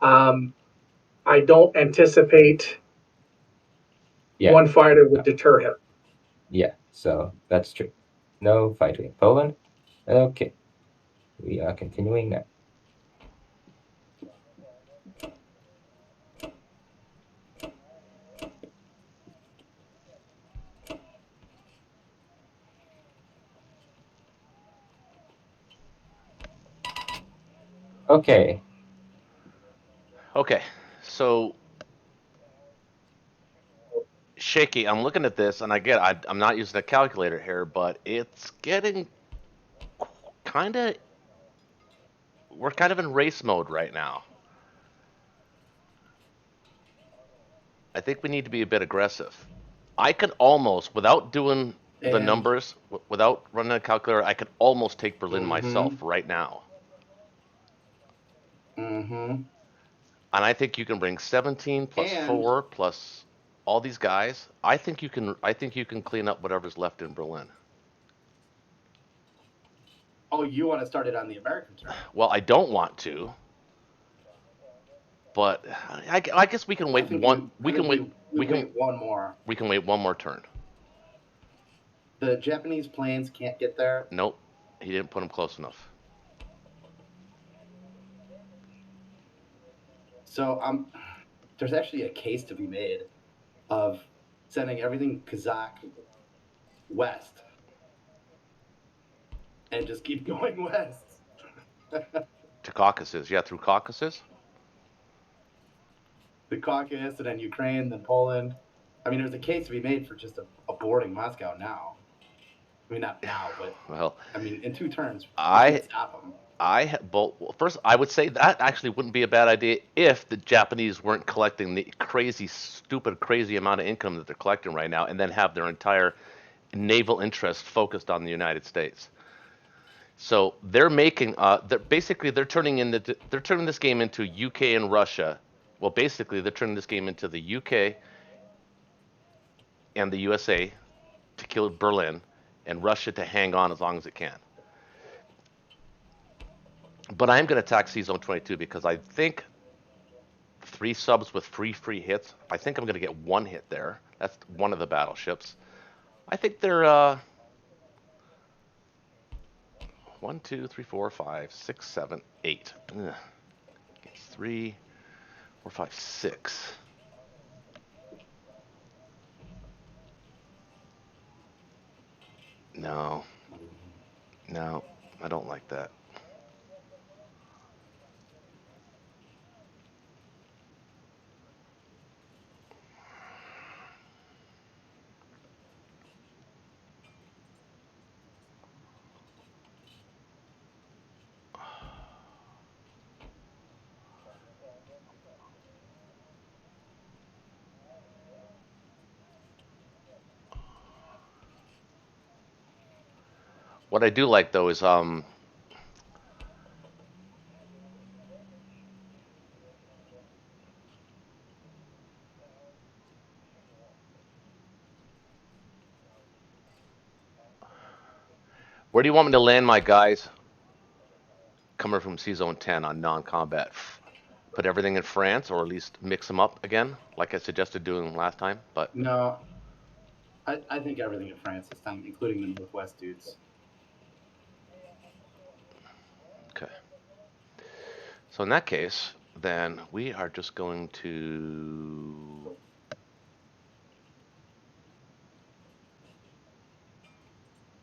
Speaker 4: um, I don't anticipate
Speaker 2: yeah,
Speaker 4: one fighter would deter him.
Speaker 2: yeah. So that's true. No fighter in Poland. Okay, we are continuing now. Okay.
Speaker 1: Okay, so Shaky, I'm looking at this, and I'm not using a calculator here, but it's getting kind of. We're kind of in race mode right now. I think we need to be a bit aggressive. I could almost, without doing the
Speaker 3: And
Speaker 1: numbers, without running a calculator, I could almost take Berlin
Speaker 3: mm-hmm.
Speaker 1: myself right now.
Speaker 3: Mm-hmm.
Speaker 1: And I think you can bring 17 plus
Speaker 3: And
Speaker 1: 4 plus all these guys. I think you can. I think you can clean up whatever's left in Berlin.
Speaker 3: oh, you want to start it on the American turn?
Speaker 1: Well, I don't want to, but I guess we can
Speaker 3: I
Speaker 1: wait
Speaker 3: think
Speaker 1: one.
Speaker 3: we I
Speaker 1: We can
Speaker 3: think
Speaker 1: wait.
Speaker 3: we
Speaker 1: We can.
Speaker 3: wait one more.
Speaker 1: We can wait one more turn.
Speaker 3: The Japanese planes can't get there.
Speaker 1: Nope, he didn't put him close enough.
Speaker 3: So there's actually a case to be made of sending everything Kazakh west and just keep going west.
Speaker 1: To Caucasus, yeah, through Caucasus.
Speaker 3: The Caucasus and then Ukraine, then Poland. I mean, there's a case to be made for just aborting Moscow now. I mean, not now, but
Speaker 1: Well,
Speaker 3: I mean, in 2 turns, we
Speaker 1: I
Speaker 3: can't stop them.
Speaker 1: Well, first, I would say that actually wouldn't be a bad idea if the Japanese weren't collecting the crazy, stupid, crazy amount of income that they're collecting right now, and then have their entire naval interest focused on the United States. So they're making, they're they're turning this game into UK and Russia. Well, basically, they're turning this game into the UK and the USA to kill Berlin, and Russia to hang on as long as it can. But I'm going to attack C Zone 22 because I think 3 subs with free hits. I think I'm going to get 1 hit there. That's one of the battleships. I think they're 1, 2, 3, 4, 5, 6, 7, 8. Ugh. 3, 4, 5, 6. No, no, I don't like that. What I do like though is where do you want me to land my guys coming from C Zone 10 on non-combat? Put everything in France, or at least mix them up again, like I suggested doing last time. But
Speaker 3: No, I think everything in France this time, including the Northwest dudes.
Speaker 1: okay. So in that case, then we are just going to.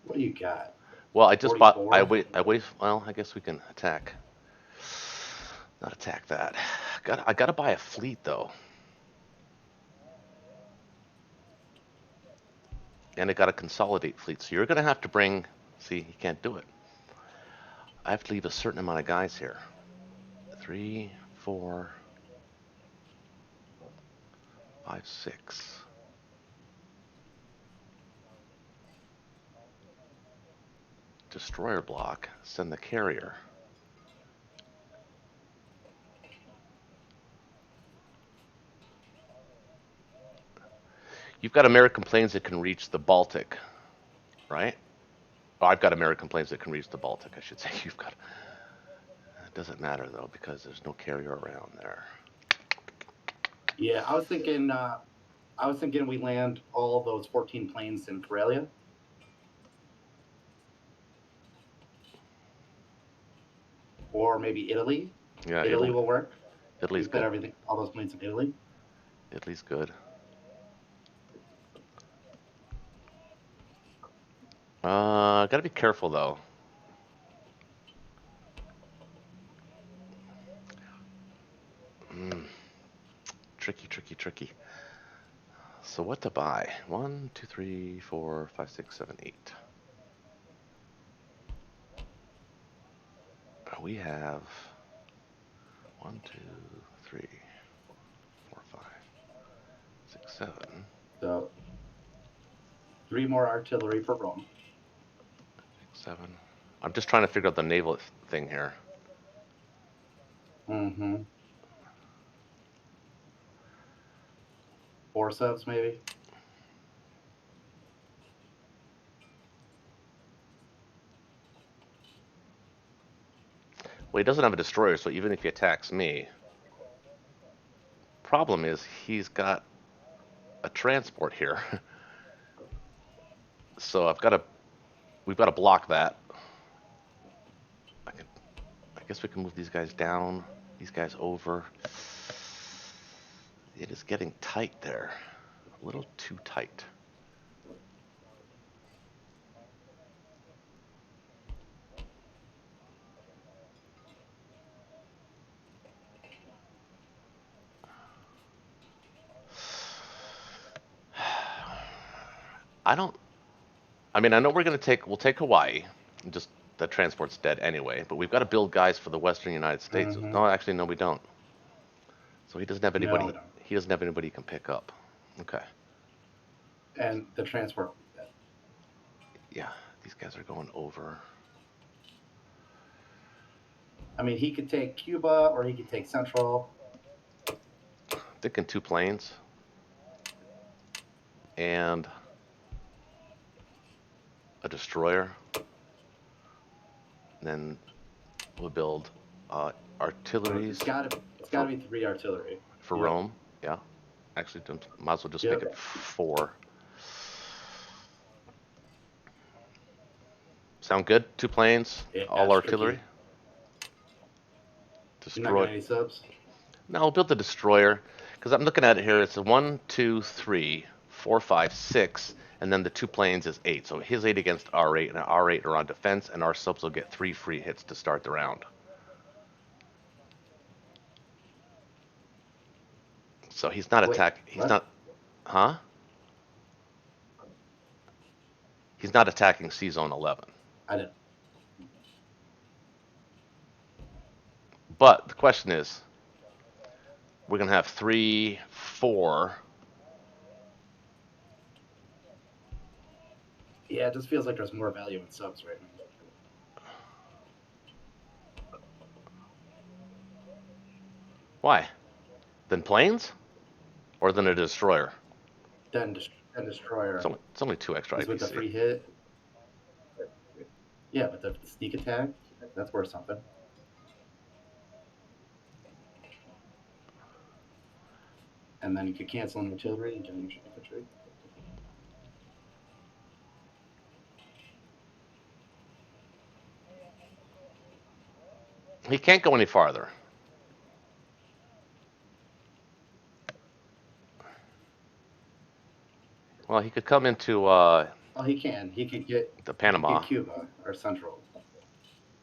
Speaker 3: What do you got?
Speaker 1: Well, I just bought.
Speaker 3: 44?
Speaker 1: I wait. Well, I guess we can attack. Not attack that. I gotta buy a fleet though, and I gotta consolidate fleets. So you're gonna have to bring. See, you can't do it. I have to leave a certain amount of guys here. 3, 4, 5, 6. Destroyer block. Send the carrier. You've got American planes that can reach the Baltic, right? Oh, I've got American planes that can reach the Baltic, I should say. You've got. It doesn't matter though because there's no carrier around there.
Speaker 3: Yeah, I was thinking. I was thinking we land all those 14 planes in Karelia. Or maybe Italy.
Speaker 1: Yeah,
Speaker 3: Italy will work.
Speaker 1: Italy's
Speaker 3: We put
Speaker 1: good.
Speaker 3: everything, all those planes in Italy.
Speaker 1: Italy's good. Gotta be careful though. Mm, tricky, tricky, tricky. So what to buy? 1, 2, 3, 4, 5, 6, 7, 8. We have 1, 2, 3, 4, 5, 6, 7,
Speaker 3: So 3 more artillery for Rome.
Speaker 1: 6, 7. I'm just trying to figure out the naval thing here.
Speaker 3: Mm-hmm. 4 subs maybe.
Speaker 1: Well, he doesn't have a destroyer, so even if he attacks me, problem is he's got a transport here. So we've got to block that. I can, I guess we can move these guys down, these guys over. It is getting tight there, a little too tight. I don't. I mean, I know we'll take Hawaii, and just the transport's dead anyway. But we've got to build guys for the Western United States.
Speaker 3: Mhm.
Speaker 1: No, actually, no, we don't. So he doesn't have
Speaker 3: No,
Speaker 1: anybody.
Speaker 3: we don't.
Speaker 1: He doesn't have anybody he can pick up. Okay.
Speaker 3: And the transport.
Speaker 1: Yeah, these guys are going over.
Speaker 3: I mean, he could take Cuba or he could take Central.
Speaker 1: Thinking 2 planes. And a destroyer. And then we'll build artilleries
Speaker 3: It's gotta be 3 artillery.
Speaker 1: for
Speaker 3: Yep.
Speaker 1: Rome. Yeah. Actually, might as well just
Speaker 3: Yep.
Speaker 1: make it 4. Sound good? 2 planes,
Speaker 3: Yeah,
Speaker 1: all
Speaker 3: it's
Speaker 1: artillery.
Speaker 3: tricky. You're not
Speaker 1: Destroy.
Speaker 3: getting any subs.
Speaker 1: No, we'll build the destroyer because I'm looking at it here. It's a 1, 2, 3, 4, 5, 6, and then the 2 planes is 8. So his 8 against our 8, and our 8 are on defense, and our subs will get 3 free hits to start the round. So he's not
Speaker 3: Wait,
Speaker 1: attack. He's
Speaker 3: what?
Speaker 1: not. Huh? He's not attacking C zone 11.
Speaker 3: I didn't.
Speaker 1: But the question is, we're gonna have 3, 4.
Speaker 3: Yeah, it just feels like there's more value in subs right now.
Speaker 1: Why? Than planes, or than a destroyer?
Speaker 3: Then destroyer.
Speaker 1: It's only 2 extra
Speaker 3: Because with the
Speaker 1: IPC.
Speaker 3: free hit. Yeah, but the sneak attack, that's worth something. And then you could cancel an artillery and generate infantry.
Speaker 1: He can't go any farther. Well, he could come into
Speaker 3: Well, he can. He could get
Speaker 1: Panama.
Speaker 3: Cuba or Central.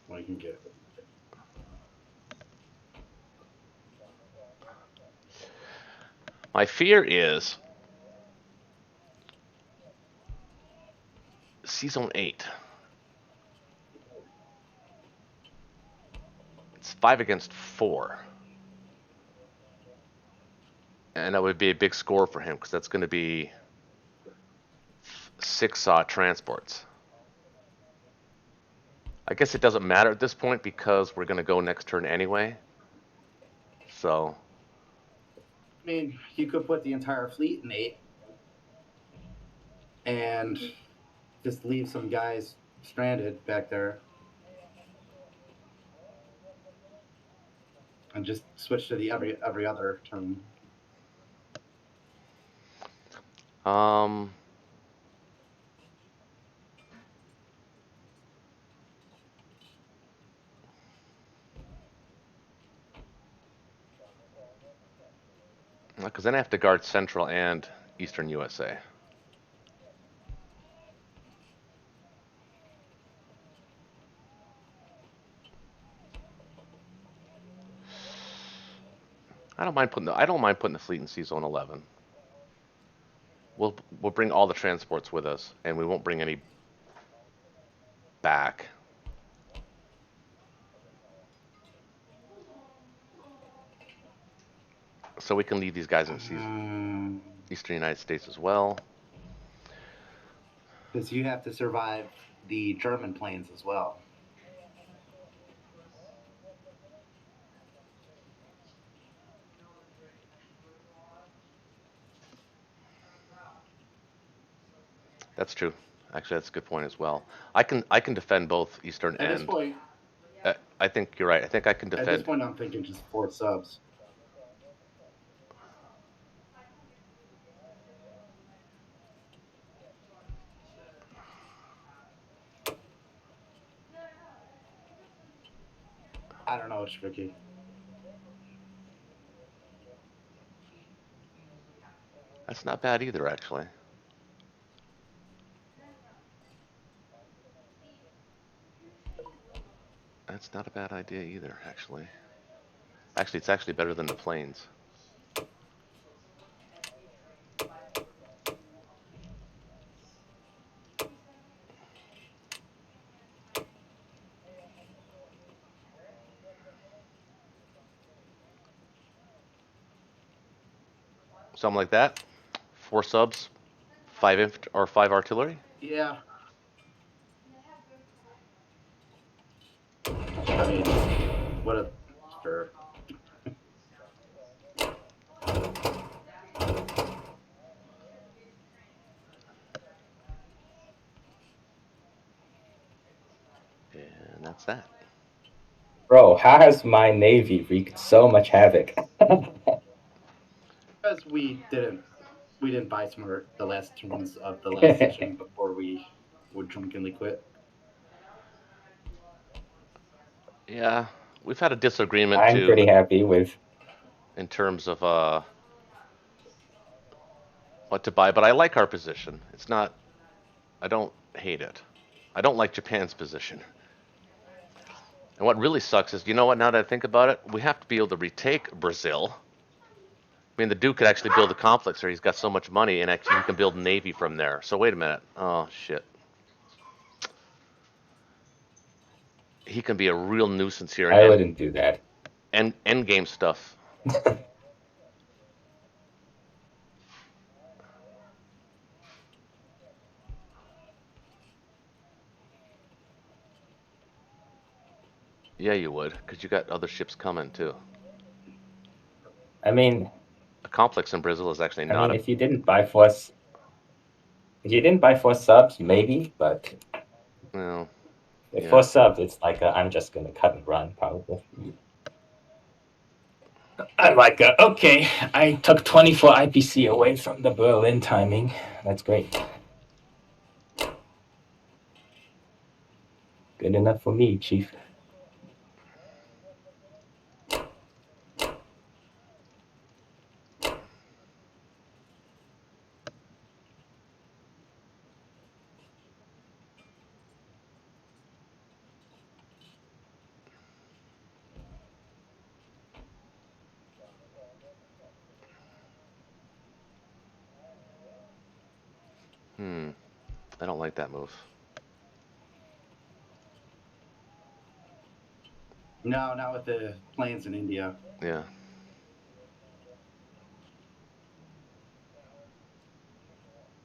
Speaker 3: What he can get.
Speaker 1: My fear is C zone 8. It's 5 against 4. And that would be a big score for him because that's going to be 6 transports. I guess it doesn't matter at this point because we're going to go next turn anyway. So,
Speaker 3: I mean, you could put the entire fleet in 8 and just leave some guys stranded back there and just switch to the every other turn.
Speaker 1: um, because then I have to guard Central and Eastern USA. I don't mind putting the fleet in C zone 11. We'll bring all the transports with us, and we won't bring any back. So we can leave these guys in Eastern United States as well.
Speaker 3: Because you have to survive the German planes as well.
Speaker 1: That's true. Actually, that's a good point as well. I can defend both Eastern
Speaker 3: At this
Speaker 1: and.
Speaker 3: point,
Speaker 1: I think you're right. I think I can
Speaker 3: at this
Speaker 1: defend.
Speaker 3: point, I'm thinking just 4 subs. I don't know. It's tricky.
Speaker 1: That's not bad either, actually. That's not a bad idea either, actually. Actually, it's actually better than the planes. something like that. 4 subs, 5 artillery.
Speaker 3: Yeah. I mean, what a sure.
Speaker 1: And that's that.
Speaker 2: Bro, how has my navy wreaked so much havoc?
Speaker 3: Because we didn't buy smart the last turns of the last session before we would drunkenly quit.
Speaker 1: Yeah, we've had a disagreement
Speaker 2: I'm
Speaker 1: too
Speaker 2: pretty happy with.
Speaker 1: in terms of what to buy, but I like our position. It's not. I don't hate it. I don't like Japan's position. And what really sucks is, you know what? Now that I think about it, we have to be able to retake Brazil. I mean, the Duke could actually build a complex there. He's got so much money, and actually he can build a navy from there. So wait a minute. Oh shit. He can be a real nuisance here
Speaker 2: I
Speaker 1: and
Speaker 2: wouldn't do that.
Speaker 1: end game stuff. Yeah, you would, because you got other ships coming too.
Speaker 2: I mean,
Speaker 1: A complex in Brazil is actually
Speaker 2: I
Speaker 1: not
Speaker 2: mean,
Speaker 1: a.
Speaker 2: if you didn't buy if you didn't buy 4 subs, maybe. But
Speaker 1: Well,
Speaker 2: with
Speaker 1: yeah.
Speaker 2: 4 subs, it's like I'm just gonna cut and run probably. I'm like, okay, I took 24 IPC away from the Berlin timing. That's great. Good enough for me, Chief.
Speaker 1: I don't like that move.
Speaker 3: No, not with the planes in India.
Speaker 1: Yeah.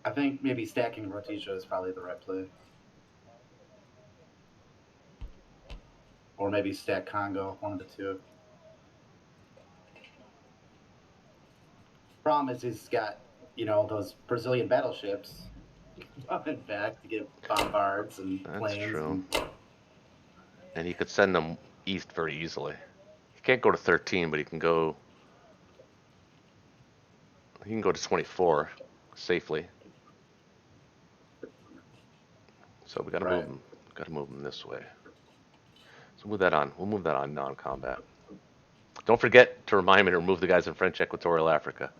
Speaker 3: I think maybe stacking Rhodesia is probably the right play. Or maybe stack Congo, one of the two. Problem is he's got, those Brazilian battleships coming back to get bombards and
Speaker 1: That's
Speaker 3: planes.
Speaker 1: true. And he could send them east very easily. He can't go to 13, but he can go. He can go to 24 safely. So we got to move
Speaker 3: Right.
Speaker 1: him. Got to move him this way. So move that on. We'll move that on non-combat. Don't forget to remind me to remove the guys in French Equatorial Africa.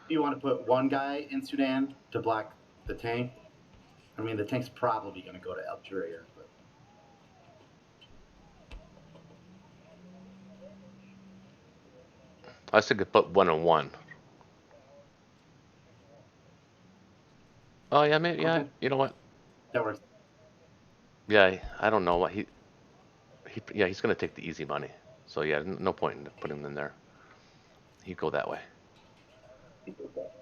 Speaker 3: You want to put one guy in Sudan to block the tank? I mean, the tank's probably going to go to Algeria. But
Speaker 1: I was thinking put 1 on 1. Oh yeah, maybe yeah.
Speaker 3: okay,
Speaker 1: You know what?
Speaker 3: that works.
Speaker 1: Yeah, I don't know what yeah, he's gonna take the easy money. So yeah, no point in putting him in there. He'd go that way.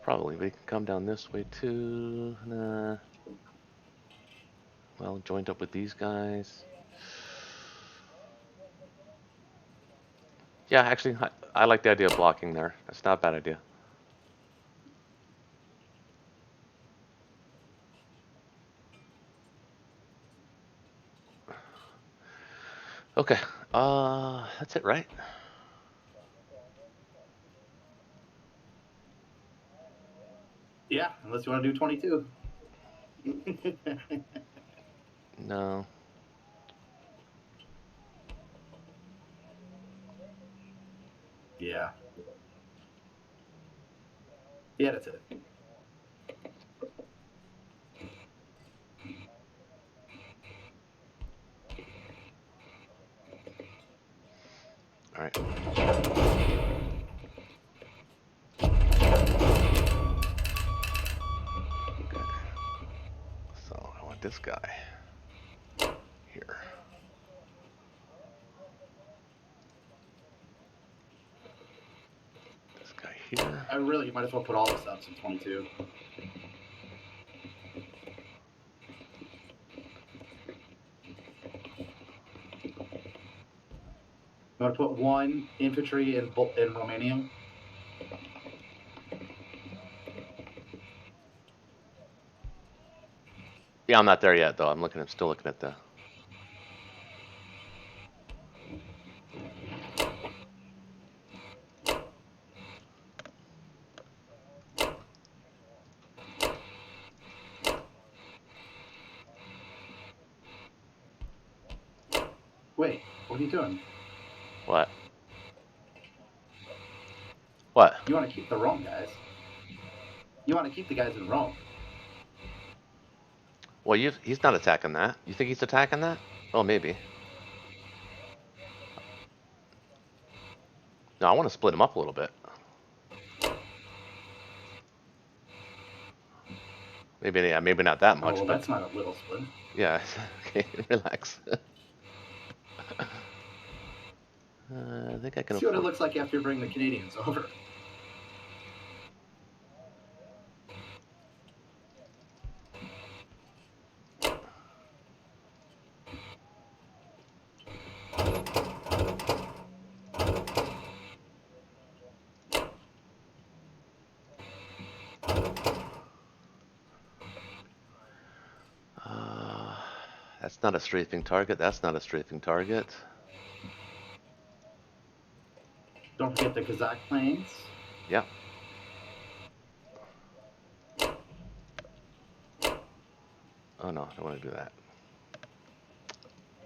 Speaker 1: Probably. We can come down this way too. Nah. Well, joined up with these guys. Yeah, actually, I like the idea of blocking there. That's not a bad idea. Okay. That's it, right?
Speaker 3: Yeah, unless you want to do 22.
Speaker 1: No.
Speaker 3: Yeah. Yeah, that's it.
Speaker 1: All right. Okay. So I want this guy here. This guy here.
Speaker 3: You might as well put all the subs in 22. You want to put 1 infantry in Romania?
Speaker 1: Yeah, I'm not there yet though. I'm still looking at the.
Speaker 3: Wait, what are you doing?
Speaker 1: What? What?
Speaker 3: You want to keep the Rome guys. You want to keep the guys in Rome.
Speaker 1: Well, he's not attacking that. You think he's attacking that? Well, maybe. No, I want to split him up a little bit. Maybe, yeah, maybe not that
Speaker 3: Oh,
Speaker 1: much,
Speaker 3: well,
Speaker 1: but
Speaker 3: that's not a little split.
Speaker 1: yeah. Okay, relax. I think I can
Speaker 3: See what it
Speaker 1: afford.
Speaker 3: looks like after you bring the Canadians over.
Speaker 1: That's not a strafing target. That's not a strafing target.
Speaker 3: Don't forget the Kazakh planes.
Speaker 1: Yeah. Oh no, I don't want to do that.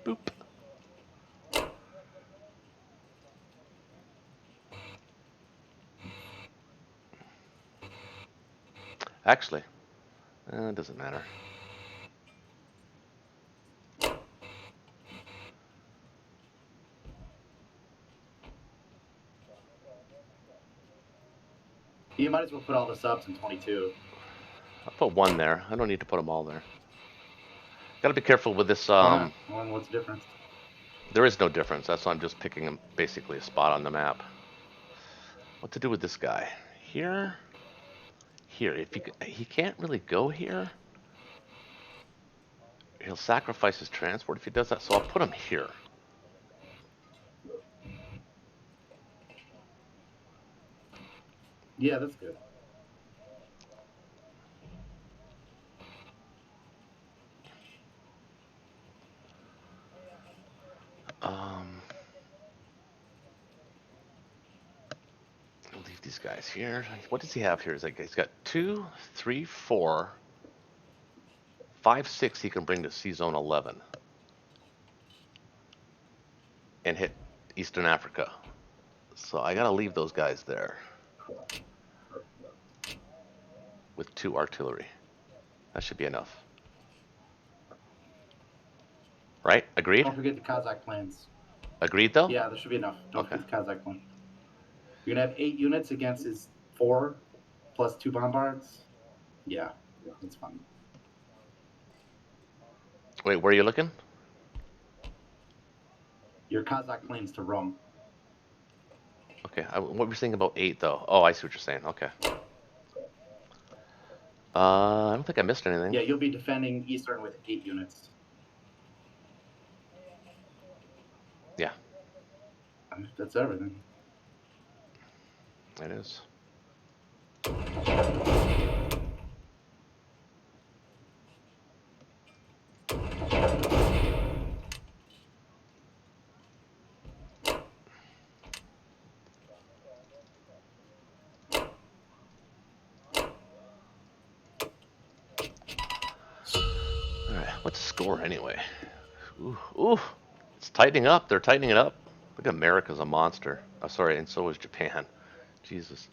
Speaker 1: Boop. Actually, it doesn't matter.
Speaker 3: You might as well put all the subs in 22.
Speaker 1: I'll put 1 there. I don't need to put them all there. Gotta be careful with this.
Speaker 3: Why not? Well, what's the difference?
Speaker 1: There is no difference. That's why I'm just picking basically a spot on the map. What to do with this guy? Here? Here. If he can't really go here. He'll sacrifice his transport if he does that, so I'll put him here.
Speaker 3: Yeah, that's good.
Speaker 1: I'll leave these guys here. What does he have here? He's got 2, 3, 4, 5, 6 he can bring to C Zone 11 and hit Eastern Africa. So I gotta leave those guys there with 2 artillery. That should be enough. Right? Agreed?
Speaker 3: Don't forget the Kazakh planes.
Speaker 1: Agreed though?
Speaker 3: Yeah, there should be enough. Don't
Speaker 1: Okay.
Speaker 3: forget the Kazakh plane. You're gonna have 8 units against his 4 plus 2 bombards. Yeah, that's fine.
Speaker 1: Wait, where are you looking?
Speaker 3: Your Kazakh planes to Rome.
Speaker 1: Okay, what were you saying about 8 though? Oh, I see what you're saying. Okay. I don't think I missed anything.
Speaker 3: Yeah, you'll be defending Eastern with 8 units.
Speaker 1: Yeah,
Speaker 3: That's everything.
Speaker 1: it is. Alright, what's the score anyway? Ooh, ooh, it's tightening up. They're tightening it up. Look, America's a monster. Oh, sorry, and so is Japan. Jesus.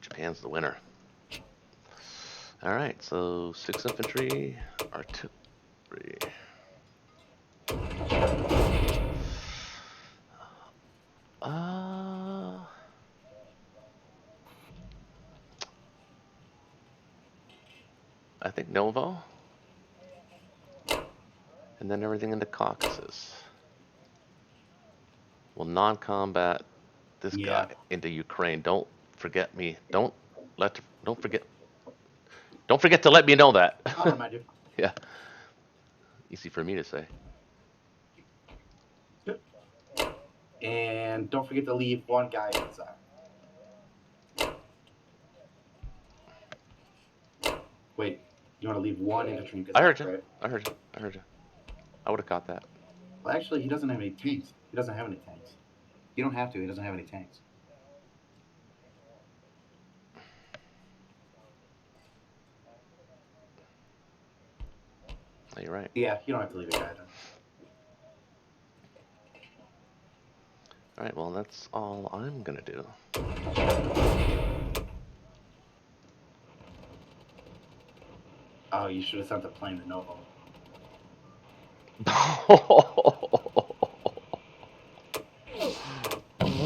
Speaker 1: Japan's the winner. Alright, so 6 infantry, artillery. Uh, I think Novo. And then everything in the Caucasus. Well, non-combat this
Speaker 3: Yeah.
Speaker 1: guy into Ukraine. Don't forget me. Don't forget. Don't forget to let me know that.
Speaker 3: I'll remind you.
Speaker 1: Yeah. Easy for me to say.
Speaker 3: And don't forget to leave one guy inside. Wait, you want to leave one infantry in
Speaker 1: I heard
Speaker 3: Kazakh,
Speaker 1: you.
Speaker 3: right?
Speaker 1: I heard you. I heard you. I would have caught that.
Speaker 3: Well, actually, he doesn't have any tanks. He doesn't have any tanks. You don't have to. He doesn't have any tanks.
Speaker 1: No, you're right.
Speaker 3: Yeah, you don't have to leave a guy then.
Speaker 1: All right. Well, that's all I'm gonna do.
Speaker 3: Oh, you should have sent the plane to Novo.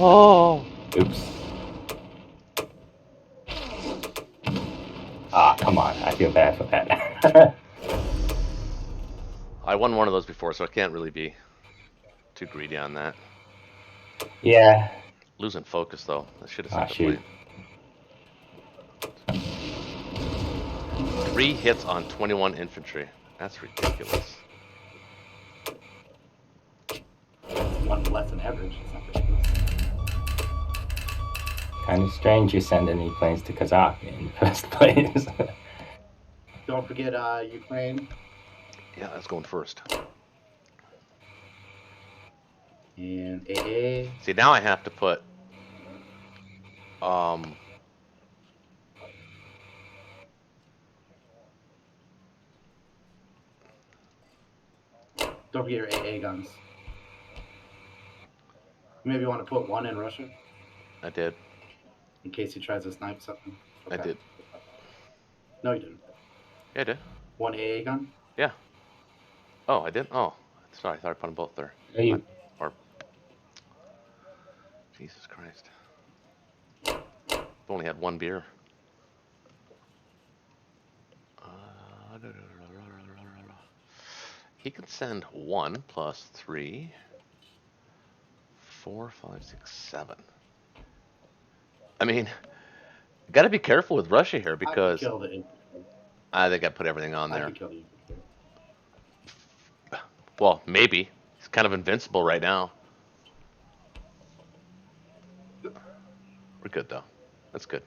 Speaker 1: Oh.
Speaker 2: Oops. Ah, come on. I feel bad for that.
Speaker 1: I won one of those before, so I can't really be too greedy on that.
Speaker 2: Yeah.
Speaker 1: Losing focus though. I should have
Speaker 2: Ah,
Speaker 1: sent the
Speaker 2: shoot.
Speaker 1: plane. 3 hits on 21 infantry. That's ridiculous.
Speaker 3: One less than average. It's not ridiculous.
Speaker 2: Kind of strange you send any planes to Kazakh in the first place.
Speaker 3: Don't forget Ukraine
Speaker 1: Yeah, that's going first.
Speaker 3: and AA.
Speaker 1: See, now I have to put um
Speaker 3: Don't forget your AA guns. Maybe you want to put one in Russia
Speaker 1: I did.
Speaker 3: in case he tries to snipe something.
Speaker 1: I did.
Speaker 3: No, you didn't.
Speaker 1: Yeah, I did.
Speaker 3: One AA gun.
Speaker 1: Yeah. Oh, I did? Oh, sorry. I thought I put them both there.
Speaker 2: Are you?
Speaker 1: Or Jesus Christ. I've only had one beer. He can send 1 plus 3, 4, 5, 6, 7. I mean, got to be careful with Russia here
Speaker 3: I could
Speaker 1: because
Speaker 3: kill the infantry.
Speaker 1: I think I put everything on
Speaker 3: I
Speaker 1: there.
Speaker 3: could kill the infantry.
Speaker 1: Well, maybe. He's kind of invincible right now. We're good though. That's good.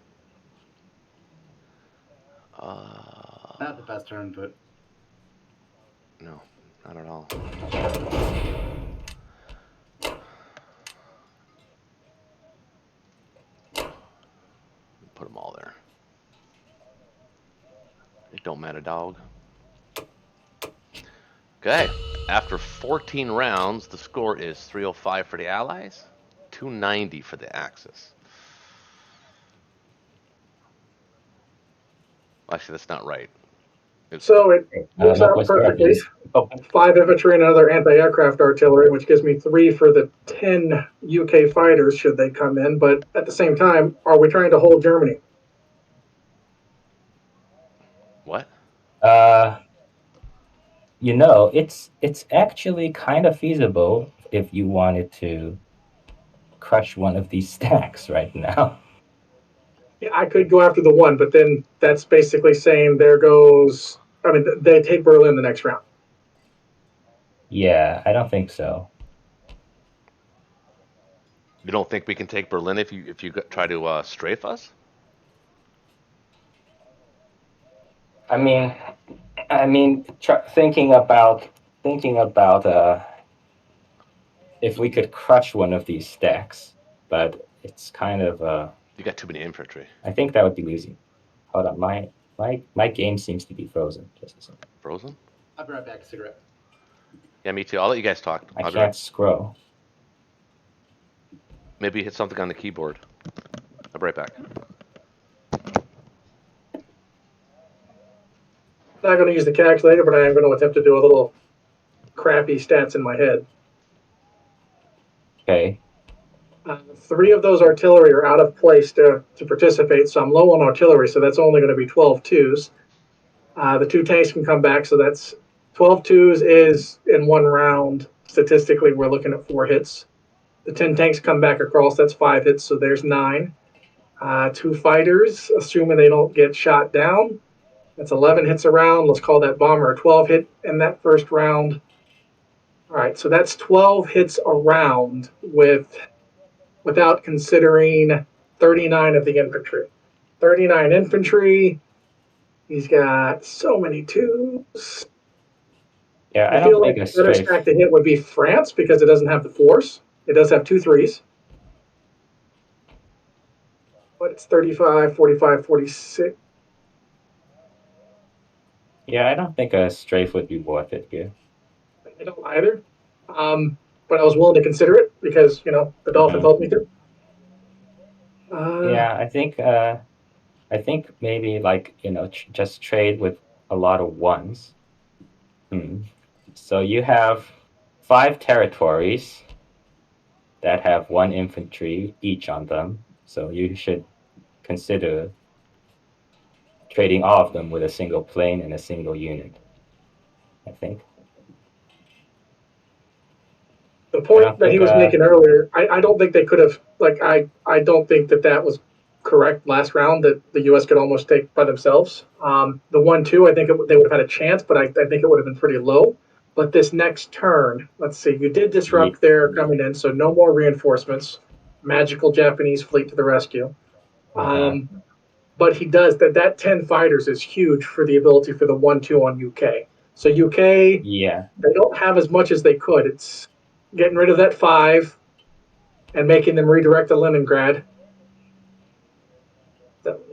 Speaker 3: Not the best turn, but
Speaker 1: No, not at all. Put them all there. It don't matter, dog. Okay. After 14 rounds, the score is 305 for the Allies, 290 for the Axis. Actually, that's not right.
Speaker 4: So it works out
Speaker 2: What's
Speaker 4: perfectly.
Speaker 2: Europeans? Oh,
Speaker 4: 5 infantry and another anti-aircraft artillery, which gives me 3 for the 10 UK fighters should they come in. But at the same time, are we trying to hold Germany?
Speaker 1: What?
Speaker 2: It's actually kind of feasible if you wanted to crush one of these stacks right now.
Speaker 4: Yeah, I could go after the one, but then that's basically saying there goes. I mean, they take Berlin the next round.
Speaker 2: Yeah, I don't think so.
Speaker 1: You don't think we can take Berlin if you try to strafe us?
Speaker 2: Thinking about if we could crush one of these stacks, but it's kind of
Speaker 1: You got too many infantry.
Speaker 2: I think that would be losing. Hold on, my game seems to be frozen. Just a second.
Speaker 1: Frozen?
Speaker 3: I'll be right back. Cigarette.
Speaker 1: Yeah, me too. I'll let you guys talk.
Speaker 2: I
Speaker 1: I'll be
Speaker 2: can't
Speaker 1: right.
Speaker 2: scroll.
Speaker 1: Maybe hit something on the keyboard. I'll be right back.
Speaker 4: Not going to use the calculator, but I am going to attempt to do a little crappy stats in my head.
Speaker 2: Okay.
Speaker 4: 3 of those artillery are out of place to participate, so I'm low on artillery, so that's only going to be 12 twos. The 2 tanks can come back, so that's 12 twos is in one round. Statistically, we're looking at 4 hits. The 10 tanks come back across. That's 5 hits, so there's 9. 2 fighters, assuming they don't get shot down. That's 11 hits a round. Let's call that bomber a 12 hit in that first round. All right, so that's 12 hits a round without considering 39 of the infantry. 39 infantry. He's got so many twos.
Speaker 2: Yeah, I
Speaker 4: I
Speaker 2: don't
Speaker 4: feel like
Speaker 2: think a
Speaker 4: the better
Speaker 2: strafe.
Speaker 4: stack to hit would be France because it doesn't have the force. It does have 2 threes, but it's 35, 45, 46.
Speaker 2: Yeah, I don't think a strafe would be worth it here.
Speaker 4: I don't either. But I was willing to consider it because, the Dolphin
Speaker 2: Mhm.
Speaker 4: told me to.
Speaker 2: Yeah, I think maybe like just trade with a lot of ones. So you have 5 territories that have 1 infantry each on them. So you should consider trading all of them with a single plane and a single unit, I think.
Speaker 4: The
Speaker 2: I
Speaker 4: point
Speaker 2: don't
Speaker 4: that he
Speaker 2: think,
Speaker 4: was making earlier, I don't think they could have, I don't think that was correct last round that the U.S. could almost take by themselves. The 1-2, I think they would have had a chance, but I think it would have been pretty low. But this next turn, let's see, you did disrupt their coming in, so no more reinforcements. Magical Japanese fleet to the rescue.
Speaker 2: uh-huh.
Speaker 4: But he does that 10 fighters is huge for the ability for the 1-2 on UK. So UK,
Speaker 2: Yeah,
Speaker 4: they don't have as much as they could. It's getting rid of that 5 and making them redirect to Leningrad.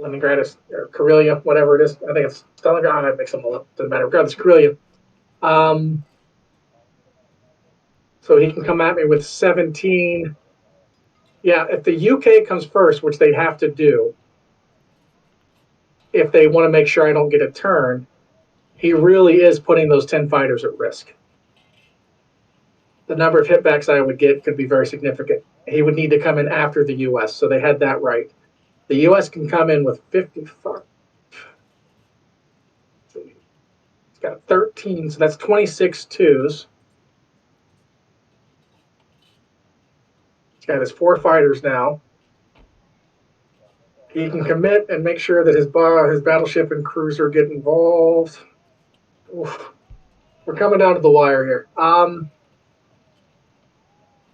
Speaker 4: Leningrad is or Karelia, whatever it is. I think it's Stalingrad. I mix them all up. Doesn't matter. Regardless, Karelia. Um, so he can come at me with 17. Yeah, if the UK comes first, which they have to do, if they want to make sure I don't get a turn, he really is putting those 10 fighters at risk. The number of hitbacks I would get could be very significant. He would need to come in after the US, so they had that right. The US can come in with 55. It's got 13, so that's 26 twos. He's got his 4 fighters now. He can commit and make sure that his battleship and cruiser get involved. Oof. We're coming down to the wire here. All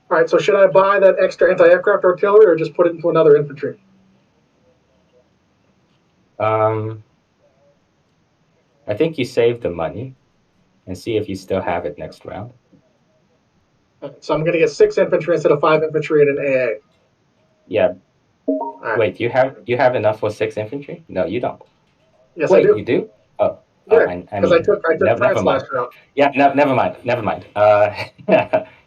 Speaker 4: right, so should I buy that extra anti-aircraft artillery or just put it into another infantry?
Speaker 2: I think you save the money and see if you still have it next round.
Speaker 4: So I'm going to get 6 infantry instead of 5 infantry and an AA.
Speaker 2: Yeah.
Speaker 4: Right.
Speaker 2: Wait, you have enough for 6 infantry? No, you don't.
Speaker 4: Yes,
Speaker 2: Wait,
Speaker 4: I do.
Speaker 2: you do? Oh,
Speaker 4: Yeah,
Speaker 2: I
Speaker 4: because I
Speaker 2: mean,
Speaker 4: took
Speaker 2: never
Speaker 4: France
Speaker 2: mind.
Speaker 4: last round.
Speaker 2: Yeah, never mind. Never mind.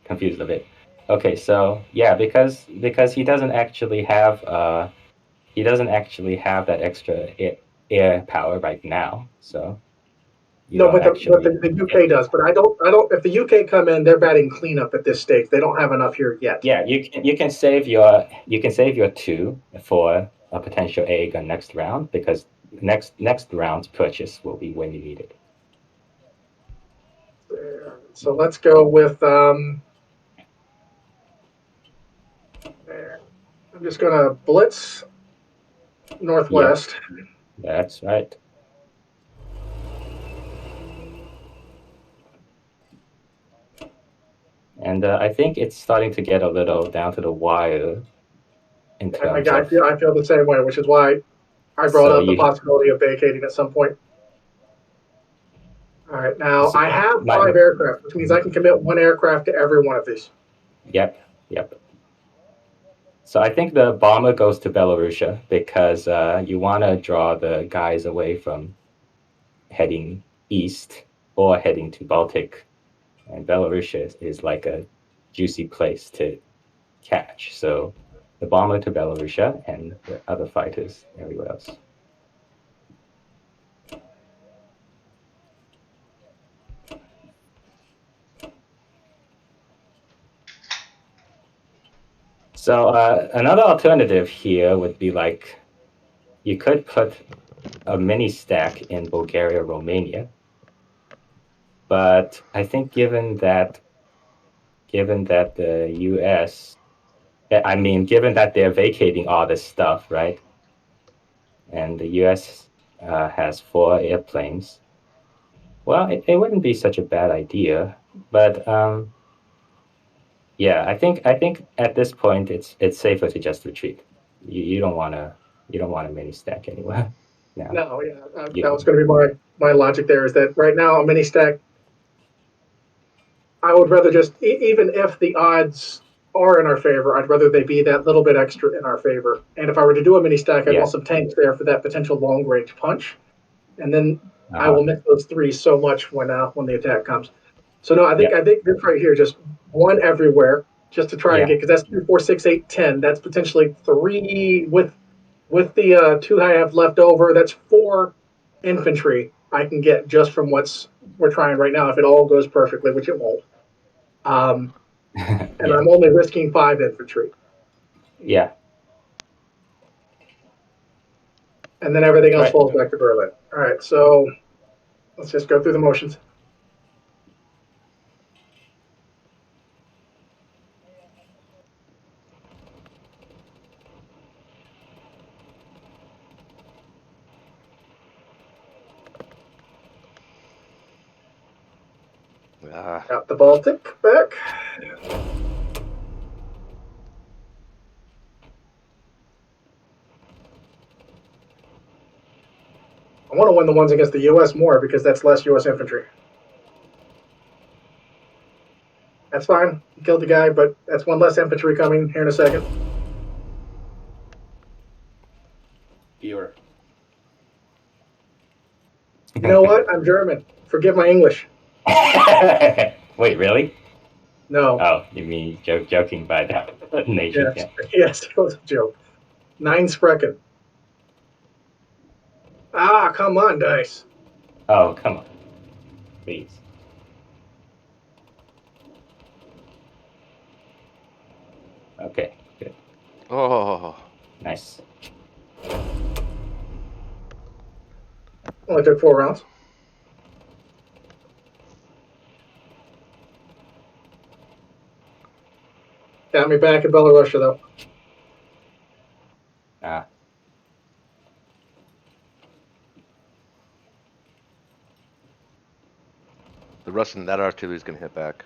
Speaker 2: Confused a bit. Okay, so yeah, because he doesn't actually have that extra air power right now, so you
Speaker 4: No,
Speaker 2: don't
Speaker 4: but
Speaker 2: actually
Speaker 4: the
Speaker 2: get.
Speaker 4: UK does. But I don't. If the UK come in, they're batting cleanup at this stage. They don't have enough here yet.
Speaker 2: Yeah, you can save your 2 for a potential air gun next round because next round's purchase will be when you need it.
Speaker 4: So let's go with. I'm just gonna blitz
Speaker 2: Yep,
Speaker 4: northwest.
Speaker 2: that's right. And I think it's starting to get a little down to the wire in terms of.
Speaker 4: I feel the same way, which is why I brought
Speaker 2: So
Speaker 4: up the
Speaker 2: you
Speaker 4: possibility of vacating at some point. All right, now
Speaker 2: so
Speaker 4: I have
Speaker 2: my
Speaker 4: 5 aircraft, which means I can commit 1 aircraft to every one of these.
Speaker 2: Yep. So I think the bomber goes to Belarusia because you want to draw the guys away from heading east or heading to Baltic, and Belarusia is like a juicy place to catch. So the bomber to Belarusia and the other fighters everywhere else. So another alternative here would be like you could put a mini stack in Bulgaria, Romania, but I think given that the U.S. I mean, given that they're vacating all this stuff, right? And the U.S. Has 4 airplanes. Well, it wouldn't be such a bad idea, but yeah, I think at this point it's safer to just retreat. You don't want to mini stack anywhere. No,
Speaker 4: No, yeah, that was
Speaker 2: you,
Speaker 4: going to be my logic there. Is that right now a mini stack? I would rather just even if the odds are in our favor, I'd rather they be that little bit extra in our favor. And if I were to do a mini stack, I'd
Speaker 2: yeah.
Speaker 4: want some tanks there for that potential long range punch. And then I
Speaker 2: Uh-huh.
Speaker 4: will miss those threes so much when the attack comes. So no,
Speaker 2: Yeah,
Speaker 4: I think this right here, just one everywhere, just to try and
Speaker 2: yeah,
Speaker 4: get because that's 3, 4, 6, 8, 10. That's potentially three with the two I have left over. That's 4 infantry I can get just from what's we're trying right now. If it all goes perfectly, which it won't, and
Speaker 2: yeah,
Speaker 4: I'm only risking 5 infantry,
Speaker 2: yeah.
Speaker 4: and then everything else
Speaker 2: Right.
Speaker 4: falls back to Berlin. All right, so let's just go through the motions.
Speaker 1: Uh,
Speaker 4: Got the Baltic back. I want to win the ones against the U.S. more because that's less U.S. infantry. That's fine. You killed the guy, but that's one less infantry coming here in a second.
Speaker 3: Viewer.
Speaker 4: You know what? I'm German. Forgive my English.
Speaker 2: Wait, really?
Speaker 4: No.
Speaker 2: Oh, you mean joking by the nation?
Speaker 4: Yes.
Speaker 2: Yeah.
Speaker 4: Yes, it was a joke. 9 Sprechen. Ah, come on, dice.
Speaker 2: Oh, come on, please. Okay, good,
Speaker 1: oh,
Speaker 2: nice.
Speaker 4: Only took 4 rounds. Got me back in Belarusia, though.
Speaker 2: Ah,
Speaker 1: the Russian that artillery is gonna hit back.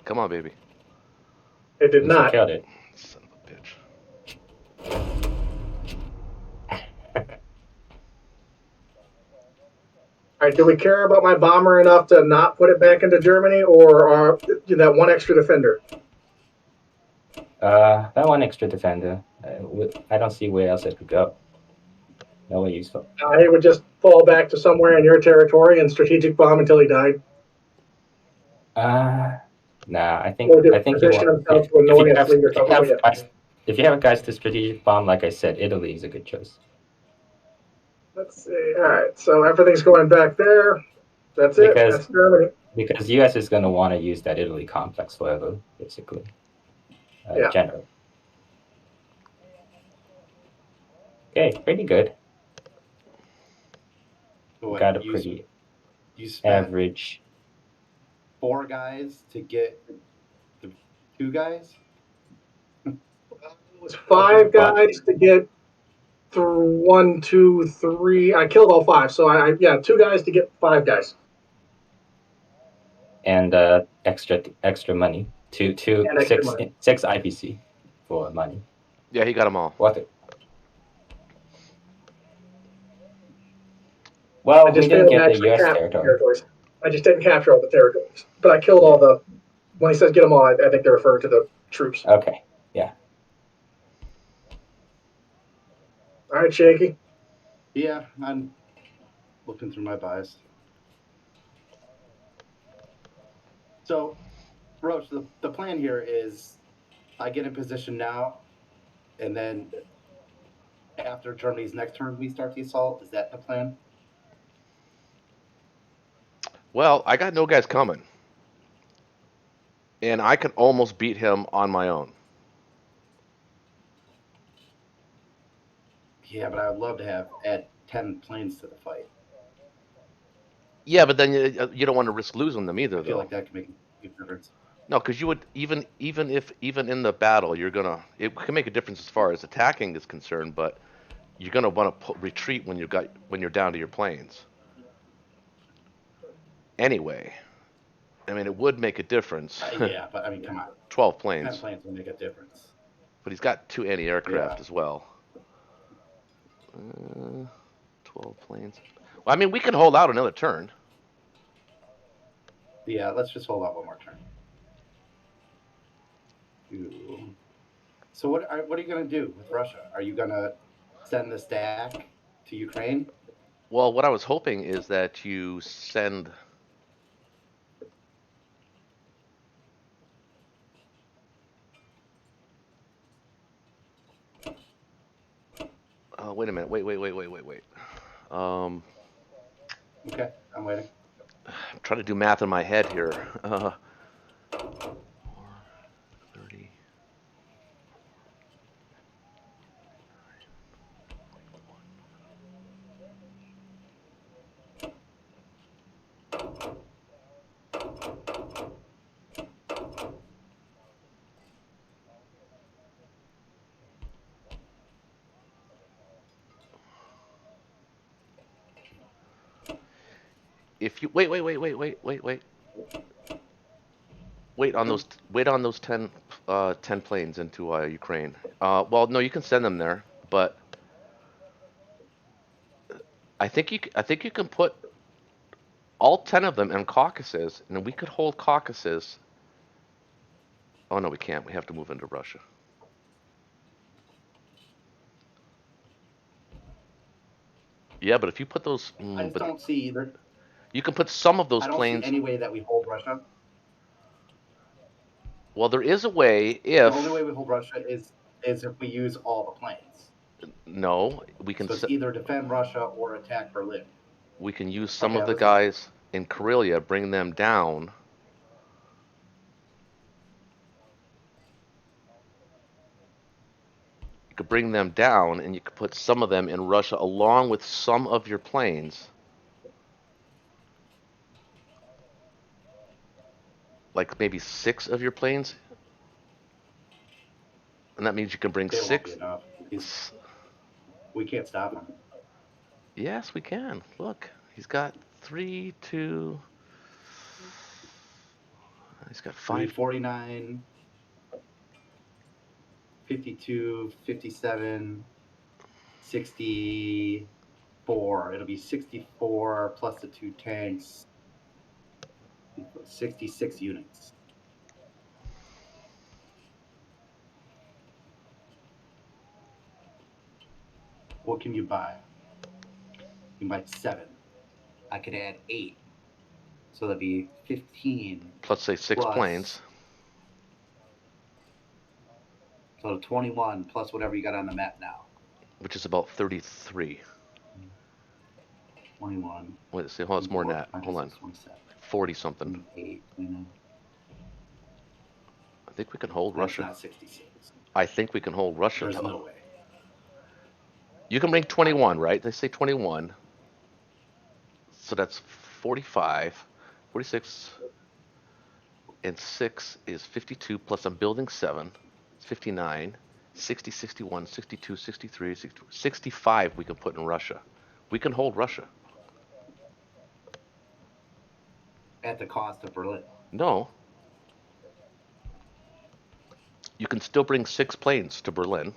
Speaker 1: Come on, baby.
Speaker 4: It
Speaker 2: at
Speaker 4: did
Speaker 2: least you
Speaker 4: not.
Speaker 2: killed it.
Speaker 1: Son of a bitch.
Speaker 4: All right, do we care about my bomber enough to not put it back into Germany, or that one extra defender?
Speaker 2: That one extra defender. I don't see where else it could go. Nowhere useful.
Speaker 4: He would just fall back to somewhere in your territory and strategic bomb until he died,
Speaker 2: Uh, nah.
Speaker 4: or
Speaker 2: I
Speaker 4: just
Speaker 2: think you
Speaker 4: position
Speaker 2: want
Speaker 4: himself to annoyancely or something. But yeah,
Speaker 2: if you have guys to strategic bomb, like I said, Italy is a good choice
Speaker 4: let's see. All right, so everything's going back there. That's it.
Speaker 2: because
Speaker 4: That's Germany.
Speaker 2: US is going to want to use that Italy complex forever, basically.
Speaker 4: Yeah.
Speaker 2: Generally. Okay, pretty good.
Speaker 3: So
Speaker 2: Got a
Speaker 3: you
Speaker 2: pretty
Speaker 3: you spent
Speaker 2: average.
Speaker 3: 4 guys to get the 2 guys.
Speaker 4: It was 5
Speaker 2: What?
Speaker 4: guys to get through 1, 2, 3. I killed all 5, so I yeah, 2 guys to get 5 guys
Speaker 2: And extra money.
Speaker 4: and extra money.
Speaker 2: Six IPC for money.
Speaker 1: Yeah, he got them all.
Speaker 2: What?
Speaker 4: I
Speaker 2: Well, we
Speaker 4: just
Speaker 2: didn't
Speaker 4: failed to
Speaker 2: get the
Speaker 4: actually
Speaker 2: US
Speaker 4: capture
Speaker 2: territory.
Speaker 4: territories. I just didn't capture all the territories, but I killed
Speaker 2: Yeah.
Speaker 4: all the. When he says get them all, I think they're referring to the troops.
Speaker 2: Okay. Yeah.
Speaker 4: All right, Shaky.
Speaker 3: Yeah, I'm looking through my buys. So, Roach, the plan here is I get in position now, and then after Germany's next turn, we start the assault. Is that the plan?
Speaker 1: Well, I got no guys coming, and I can almost beat him on my own.
Speaker 3: Yeah, but I would love to add 10 planes to the fight.
Speaker 1: Yeah, but then you don't want to risk losing them either,
Speaker 3: I feel
Speaker 1: though.
Speaker 3: like that could make a big difference.
Speaker 1: No, because you would even in the battle, it can make a difference as far as attacking is concerned, but you're gonna want to retreat when you're down to your planes. Anyway, I mean, it would make a difference.
Speaker 3: Yeah, but I mean, come on,
Speaker 1: 12
Speaker 3: 10
Speaker 1: planes,
Speaker 3: planes will make a difference.
Speaker 1: but he's got 2
Speaker 3: Yeah,
Speaker 1: anti-aircraft as well. 12 planes. Well, I mean, we can hold out another turn.
Speaker 3: yeah. Let's just hold out one more turn. Ooh. So what are you gonna do with Russia? Are you gonna send the stack to Ukraine?
Speaker 1: Well, what I was hoping is that you send. Wait a minute. Wait. Um,
Speaker 3: Okay, I'm waiting.
Speaker 1: I'm trying to do math in my head here. 30. If you wait on those 10 planes into Ukraine. Well, no, you can send them there, but I think you can put all 10 of them in Caucasus, and we could hold Caucasus. Oh no, we can't. We have to move into Russia. Yeah, but if you put those,
Speaker 3: I just
Speaker 1: but
Speaker 3: don't see either.
Speaker 1: you can put some of those
Speaker 3: I don't see
Speaker 1: planes.
Speaker 3: any way that we hold Russia.
Speaker 1: Well, there is a way
Speaker 3: The only way
Speaker 1: if
Speaker 3: we hold Russia is if we use all the planes.
Speaker 1: no, we can
Speaker 3: So it's either defend Russia or attack Berlin.
Speaker 1: we can use some
Speaker 3: Okay,
Speaker 1: of the
Speaker 3: listen.
Speaker 1: guys in Karelia, bring them down. You could bring them down, and you could put some of them in Russia along with some of your planes, like maybe 6 of your planes, and that means you can bring
Speaker 3: It won't be
Speaker 1: six.
Speaker 3: enough. We can't stop him.
Speaker 1: Yes, we can. Look, he's got 3, 2. He's got 5.
Speaker 3: 349, 52, 57, 64. It'll be 64 plus the 2 tanks, 66 units. What can you buy? You can buy 7. I could add 8. So that'd be 15
Speaker 1: Let's say 6
Speaker 3: plus.
Speaker 1: planes.
Speaker 3: So 21 plus whatever you got on the map now.
Speaker 1: Which is about 33.
Speaker 3: 21.
Speaker 1: Wait, see, hold on, it's more than that. Hold on.
Speaker 3: 27,
Speaker 1: 40 something.
Speaker 3: 28, 29.
Speaker 1: I think we can hold
Speaker 3: That's
Speaker 1: Russia.
Speaker 3: not 66.
Speaker 1: I think we can hold Russia.
Speaker 3: There's no way.
Speaker 1: You can bring 21, right? They say 21. So that's 45, 46, and 6 is 52, plus I'm building 7. It's 59, 60, 61, 62, 63, 65 we can put in Russia. We can hold Russia.
Speaker 3: At the cost of Berlin.
Speaker 1: No. You can still bring 6 planes to Berlin.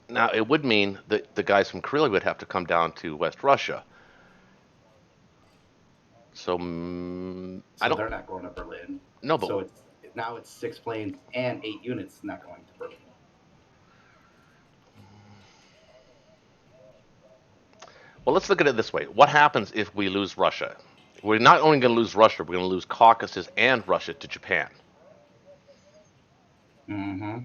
Speaker 1: Now, it would mean that the guys from Karelia would have to come down to West Russia. So, I
Speaker 3: So
Speaker 1: don't.
Speaker 3: they're not going to Berlin.
Speaker 1: No, but
Speaker 3: So it's 6 planes and 8 units not going to Berlin.
Speaker 1: well, let's look at it this way. What happens if we lose Russia? We're not only going to lose Russia, we're going to lose Caucasus and Russia to Japan.
Speaker 3: Mm-hmm.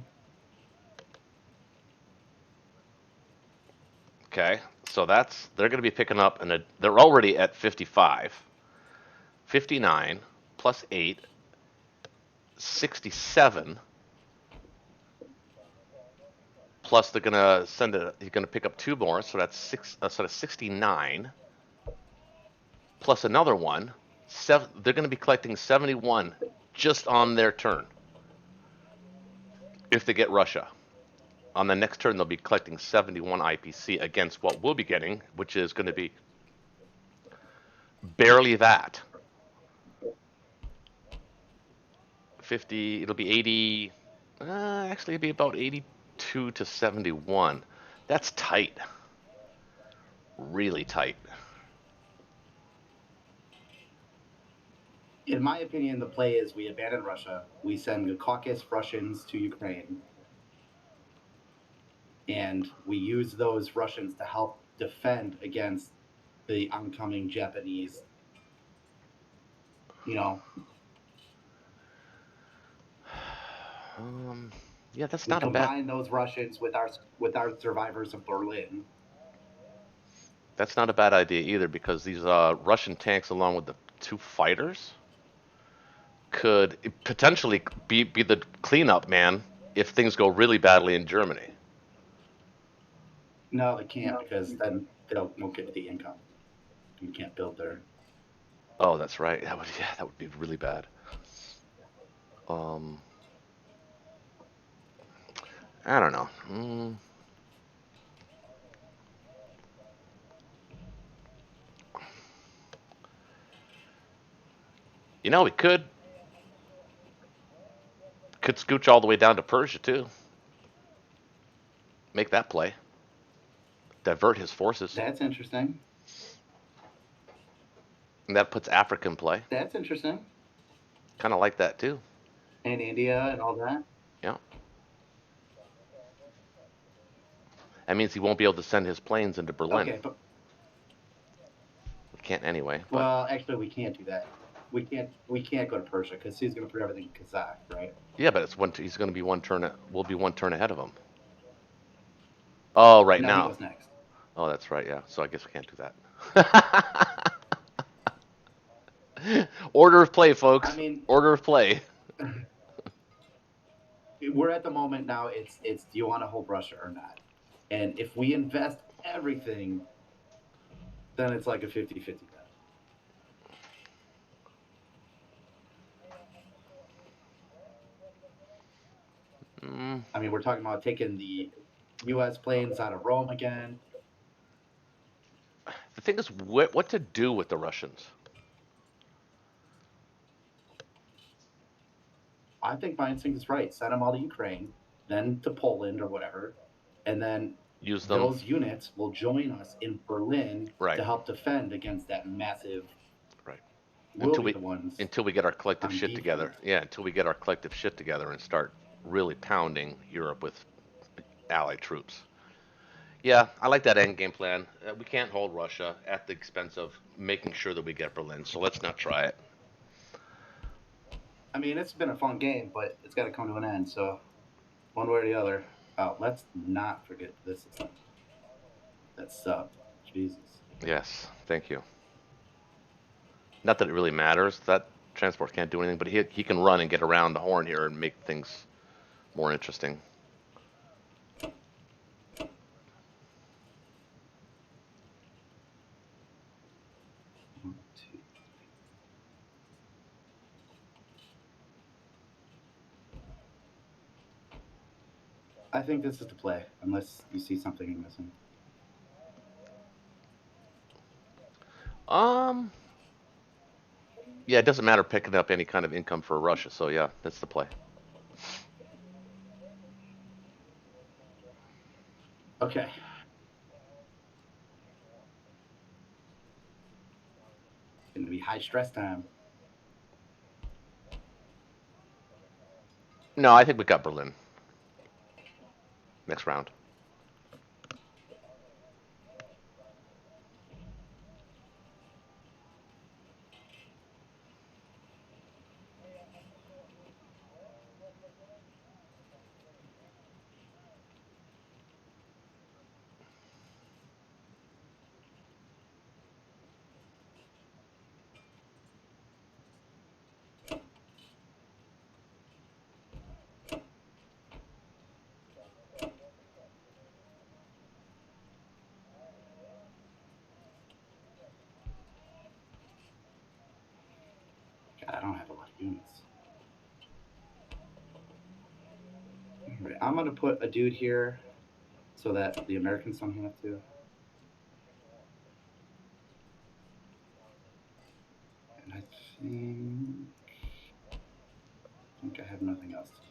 Speaker 1: Okay, so they're going to be picking up, and they're already at 55, 59 plus 8, 67 plus they're gonna send a. He's gonna pick up 2 more, so that's 69. Plus another one. They're gonna be collecting 71 just on their turn. If they get Russia, on the next turn they'll be collecting 71 IPC against what we'll be getting, which is going to be barely that. 50. It'll be 80. Actually, it'll be about 82 to 71. That's tight. Really tight.
Speaker 3: In my opinion, the play is we abandon Russia, we send the Caucasus Russians to Ukraine, and we use those Russians to help defend against the oncoming Japanese. You know,
Speaker 1: Yeah, that's
Speaker 3: we
Speaker 1: not a bad.
Speaker 3: combine those Russians with our survivors of Berlin.
Speaker 1: That's not a bad idea either, because these Russian tanks, along with the 2 fighters, could potentially be the cleanup man if things go really badly in Germany.
Speaker 3: No, they can't, because then they won't get the income. You can't build there.
Speaker 1: Oh, that's right. That would be really bad. I don't know. We could scooch all the way down to Persia too. Make that play. Divert his forces.
Speaker 3: That's interesting.
Speaker 1: And that puts Africa in play.
Speaker 3: That's interesting.
Speaker 1: Kind of like that too.
Speaker 3: And India and all that.
Speaker 1: Yeah. That means he won't be able to send his planes into Berlin.
Speaker 3: Okay, but
Speaker 1: We can't anyway. But
Speaker 3: well, actually, we can't do that. We can't go to Persia because he's going to put everything in Kazakh, right?
Speaker 1: yeah, but he's going to be one turn. We'll be one turn ahead of him. Oh, right
Speaker 3: No,
Speaker 1: now.
Speaker 3: he goes next.
Speaker 1: Oh, that's right. Yeah. So I guess we can't do that. Order of play, folks.
Speaker 3: I mean,
Speaker 1: order of play.
Speaker 3: We're at the moment now. It's do you want to hold Russia or not? And if we invest everything, then it's like a 50-50 bet. I mean, we're talking about taking the U.S. planes out of Rome again.
Speaker 1: The thing is, what to do with the Russians?
Speaker 3: I think my instinct is right. Send them all to Ukraine, then to Poland or whatever, and then
Speaker 1: Use them.
Speaker 3: those units will join us in Berlin
Speaker 1: Right.
Speaker 3: to help defend against that massive.
Speaker 1: Right.
Speaker 3: We'll be the ones
Speaker 1: Until we get our collective
Speaker 3: on
Speaker 1: shit
Speaker 3: defense.
Speaker 1: together. Yeah, until we get our collective shit together and start really pounding Europe with allied troops. Yeah, I like that end game plan. We can't hold Russia at the expense of making sure that we get Berlin, so let's not try it.
Speaker 3: I mean, it's been a fun game, but it's got to come to an end. So, one way or the other. Oh, let's not forget this system. That subbed. Jesus.
Speaker 1: Yes, thank you. Not that it really matters. That transport can't do anything, but he can run and get around the horn here and make things more interesting.
Speaker 3: One, two. I think this is the play, unless you see something you're missing.
Speaker 1: Yeah, it doesn't matter picking up any kind of income for Russia, so yeah, that's the play.
Speaker 3: Okay. Going to be high stress time.
Speaker 1: No, I think we got Berlin. Next round.
Speaker 3: units. All right, I'm gonna put a dude here so that the Americans don't have to. And I think I have nothing else to do.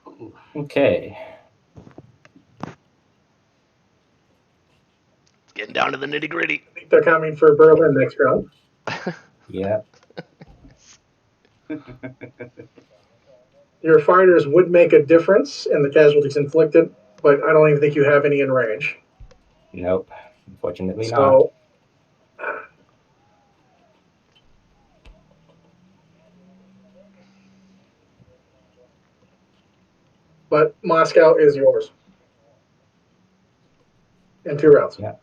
Speaker 3: Ooh.
Speaker 2: Okay.
Speaker 1: It's getting down to the nitty gritty.
Speaker 4: I think they're coming for Berlin next round.
Speaker 2: Yeah.
Speaker 4: Your fighters would make a difference in the casualties inflicted, but I don't even think you have any in range.
Speaker 2: Nope. Unfortunately not.
Speaker 4: So, but Moscow is yours in 2 rounds.
Speaker 2: Yeah.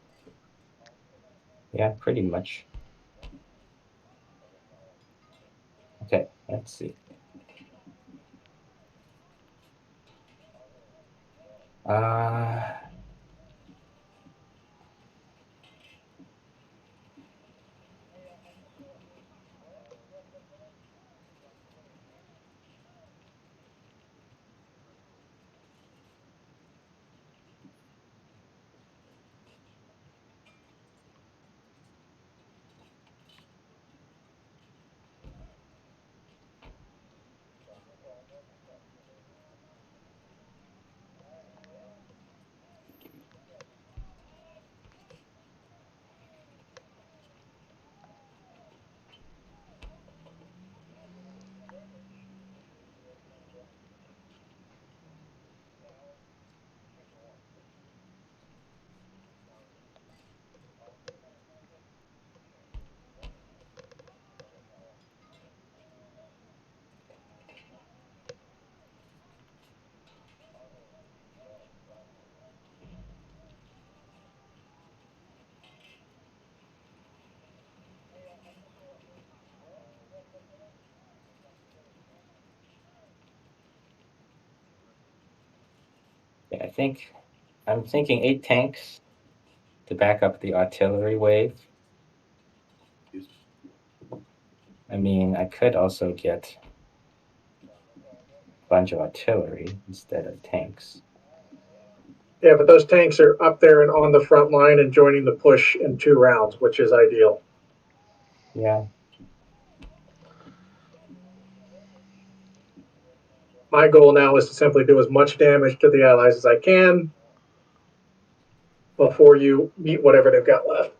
Speaker 2: Yeah, pretty much. Okay, let's see. Uh, yeah, I'm thinking 8 tanks to back up the artillery wave. I mean, I could also get a bunch of artillery instead of tanks.
Speaker 4: Yeah, but those tanks are up there and on the front line and joining the push in 2 rounds, which is ideal.
Speaker 2: Yeah.
Speaker 4: My goal now is to simply do as much damage to the Allies as I can before you meet whatever they've got left.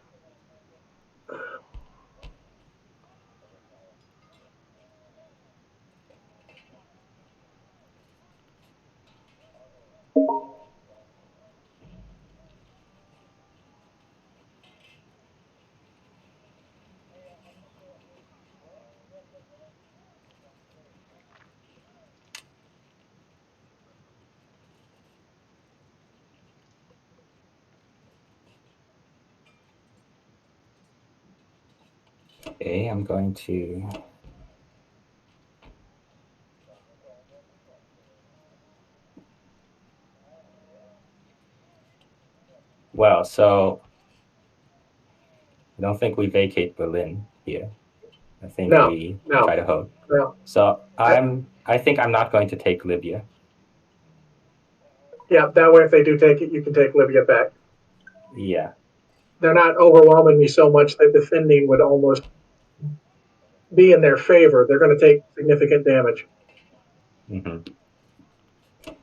Speaker 2: Okay, I'm going to. Well, so I don't think we vacate Berlin here. I think
Speaker 4: No,
Speaker 2: we
Speaker 4: no,
Speaker 2: try to hold.
Speaker 4: no.
Speaker 2: So I think I'm not going to take Libya.
Speaker 4: Yeah, that way if they do take it, you can take Libya back.
Speaker 2: Yeah.
Speaker 4: They're not overwhelming me so much that defending would almost be in their favor. They're going to take significant damage.
Speaker 2: Mm-hmm.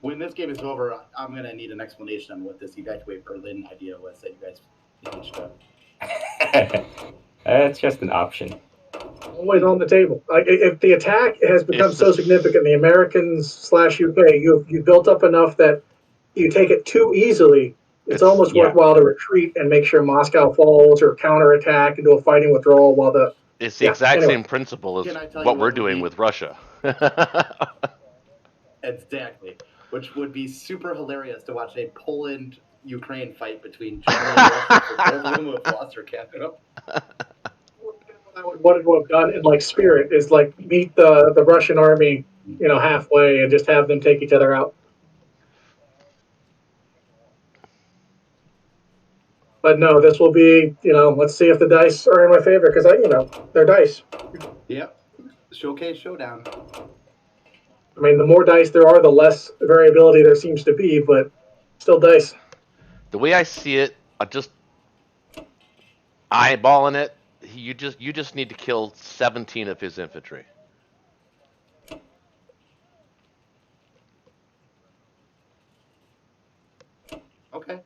Speaker 3: When this game is over, I'm gonna need an explanation on what this evacuate Berlin idea was that you guys pitched up.
Speaker 2: It's just an option.
Speaker 4: Always on the table. Like if the attack has become
Speaker 1: It's
Speaker 4: so
Speaker 1: just-
Speaker 4: significant, the Americans / UK, you built up enough that you take it too easily. It's almost
Speaker 2: Yeah.
Speaker 4: worthwhile to retreat and make sure Moscow falls or counterattack and do a fighting withdrawal while the
Speaker 1: It's the
Speaker 4: yeah.
Speaker 1: exact
Speaker 4: Anyway,
Speaker 1: same principle as
Speaker 3: Can I tell
Speaker 1: what
Speaker 3: you
Speaker 1: we're
Speaker 3: what would
Speaker 1: doing
Speaker 3: be-
Speaker 1: with Russia.
Speaker 3: Exactly, which would be super hilarious to watch a Poland-Ukraine fight between Germany and Russia for both of them who have lost their capital.
Speaker 4: I would wanted to have done in like Spirit is like meet the Russian army, halfway and just have them take each other out. But no, this will be, let's see if the dice are in my favor because they're dice.
Speaker 3: Yep. Showcase showdown.
Speaker 4: I mean, the more dice there are, the less variability there seems to be, but still dice.
Speaker 1: The way I see it, just eyeballing it, you just need to kill 17 of his infantry.
Speaker 3: Okay.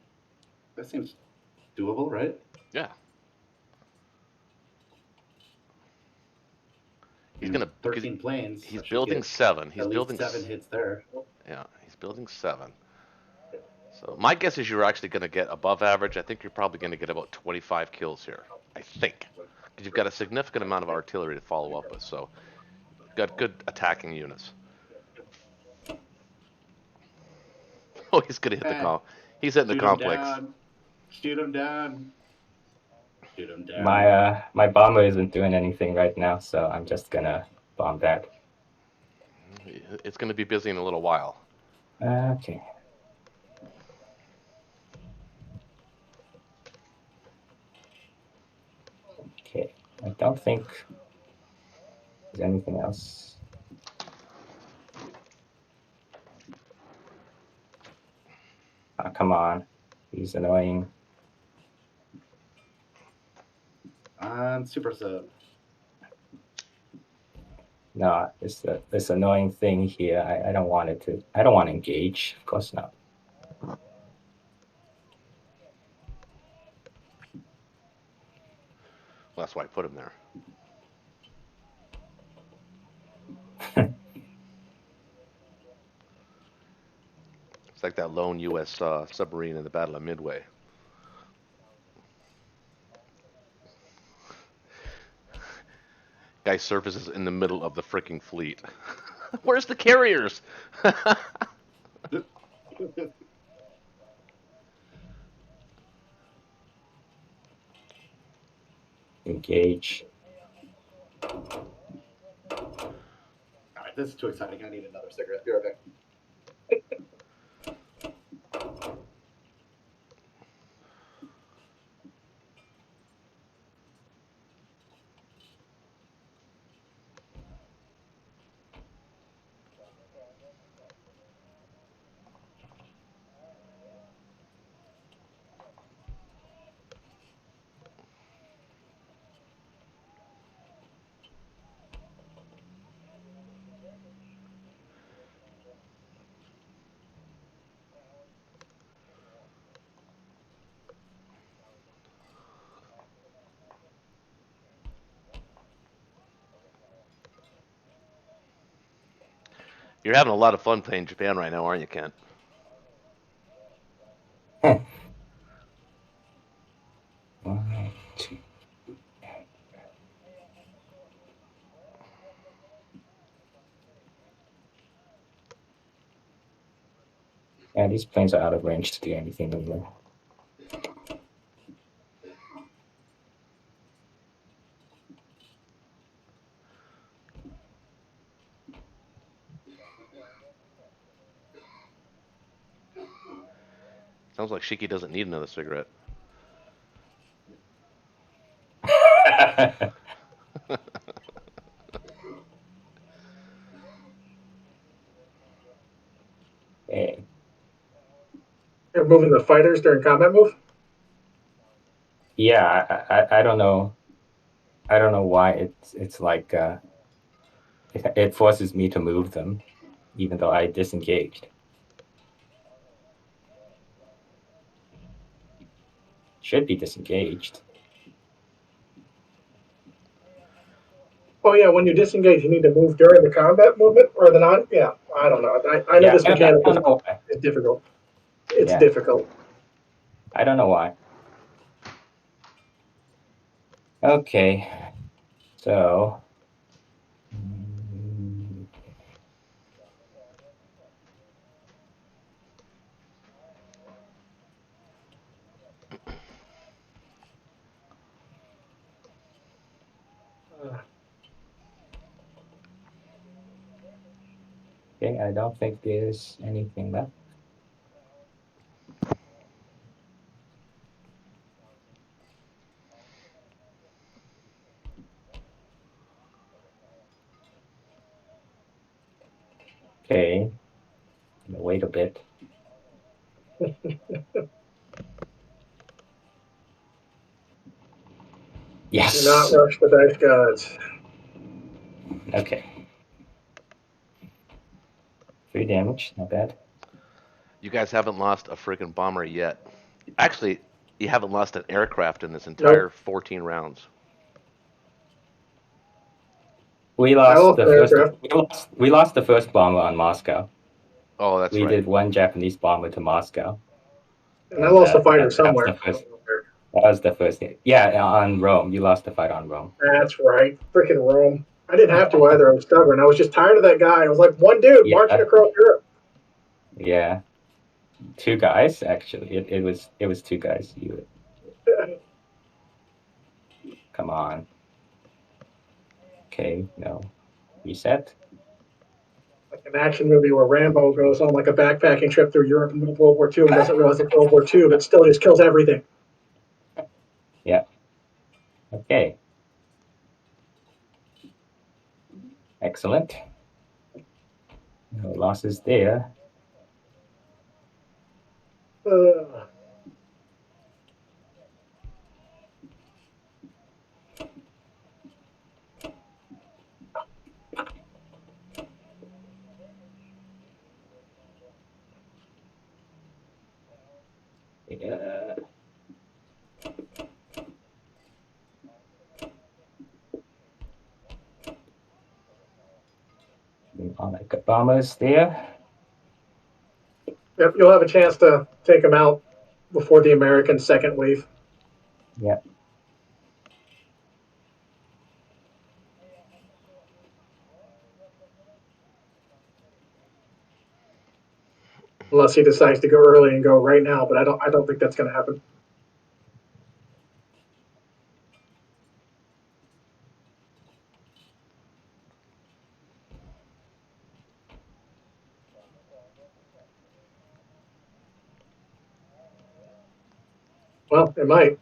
Speaker 3: That seems doable, right?
Speaker 1: Yeah. He's gonna
Speaker 3: 13 planes.
Speaker 1: he's
Speaker 3: I should
Speaker 1: building
Speaker 3: get
Speaker 1: 7. He's
Speaker 3: at
Speaker 1: building
Speaker 3: least 7 hits there.
Speaker 1: Yeah, he's building 7. So my guess is you're actually gonna get above average. I think you're probably gonna get about 25 kills here. I think. Because you've got a significant amount of artillery to follow up with, so you've got good attacking units. Oh, he's gonna hit the
Speaker 3: Eh,
Speaker 1: He's hitting the
Speaker 3: shoot him
Speaker 1: complex.
Speaker 3: down. Shoot him down. Shoot him
Speaker 2: My
Speaker 3: down.
Speaker 2: my bomber isn't doing anything right now, so I'm just gonna bomb that.
Speaker 1: It's gonna be busy in a little while.
Speaker 2: Okay. Okay. I don't think there's anything else. Oh, come on. He's annoying.
Speaker 3: Super sub.
Speaker 2: No, it's this annoying thing here. I don't want it to. I don't want to engage. Of course not.
Speaker 1: Well, that's why I put him there. It's like that lone U.S. Submarine in the Battle of Midway. Guy surfaces in the middle of the freaking fleet. Where's the carriers?
Speaker 2: Engage.
Speaker 3: All right, this is too exciting. I need another cigarette. Be right back.
Speaker 1: You're having a lot of fun playing Japan right now, aren't you, Kent?
Speaker 2: One, two. Yeah, these planes are out of range to do anything with them.
Speaker 1: Sounds like Shiki doesn't need another cigarette.
Speaker 2: Hey,
Speaker 4: They're moving the fighters during combat move.
Speaker 2: yeah, I don't know. I don't know why it's like it forces me to move them, even though I disengaged. Should be disengaged.
Speaker 4: Oh yeah, when you disengage, you need to move during the combat movement or the non. Yeah, I don't know. I know
Speaker 2: Yeah,
Speaker 4: this
Speaker 2: I
Speaker 4: mechanic
Speaker 2: don't know why.
Speaker 4: is difficult. It's
Speaker 2: Yeah,
Speaker 4: difficult.
Speaker 2: I don't know why. Okay, so Okay, I don't think there's anything left. Okay, wait a bit. Yes.
Speaker 4: Do not rush the dice gods.
Speaker 2: Okay. 3 damage, not bad.
Speaker 1: You guys haven't lost a freaking bomber yet. Actually, you haven't lost an aircraft in this entire
Speaker 4: Nope.
Speaker 1: 14 rounds.
Speaker 2: We
Speaker 4: I
Speaker 2: lost
Speaker 4: lost
Speaker 2: the
Speaker 4: an
Speaker 2: first.
Speaker 4: aircraft.
Speaker 2: We lost the first bomber on Moscow.
Speaker 1: Oh, that's
Speaker 2: We
Speaker 1: right.
Speaker 2: did 1 Japanese bomber to Moscow,
Speaker 4: And I lost a fighter
Speaker 2: that was
Speaker 4: somewhere.
Speaker 2: the first. That was the first. Yeah, on Rome. You lost the fight on Rome.
Speaker 4: That's right. Freaking Rome. I didn't have to either. I was stubborn. I was just tired of that guy. I was like, one dude marching
Speaker 2: Yeah,
Speaker 4: across Europe.
Speaker 2: yeah. 2 guys actually. It was 2 guys. You come on. Okay, no. Reset.
Speaker 4: Like an action movie where Rambo goes on like a backpacking trip through Europe in the middle of World War II and doesn't realize it's World War II, but still just kills everything.
Speaker 2: Yeah. Okay. Excellent. No losses there.
Speaker 4: Uh,
Speaker 2: Yeah. Like bombers there.
Speaker 4: yep, you'll have a chance to take him out before the American second wave.
Speaker 2: Yeah.
Speaker 4: Unless he decides to go early and go right now, but I don't think that's going to happen. Well, it might,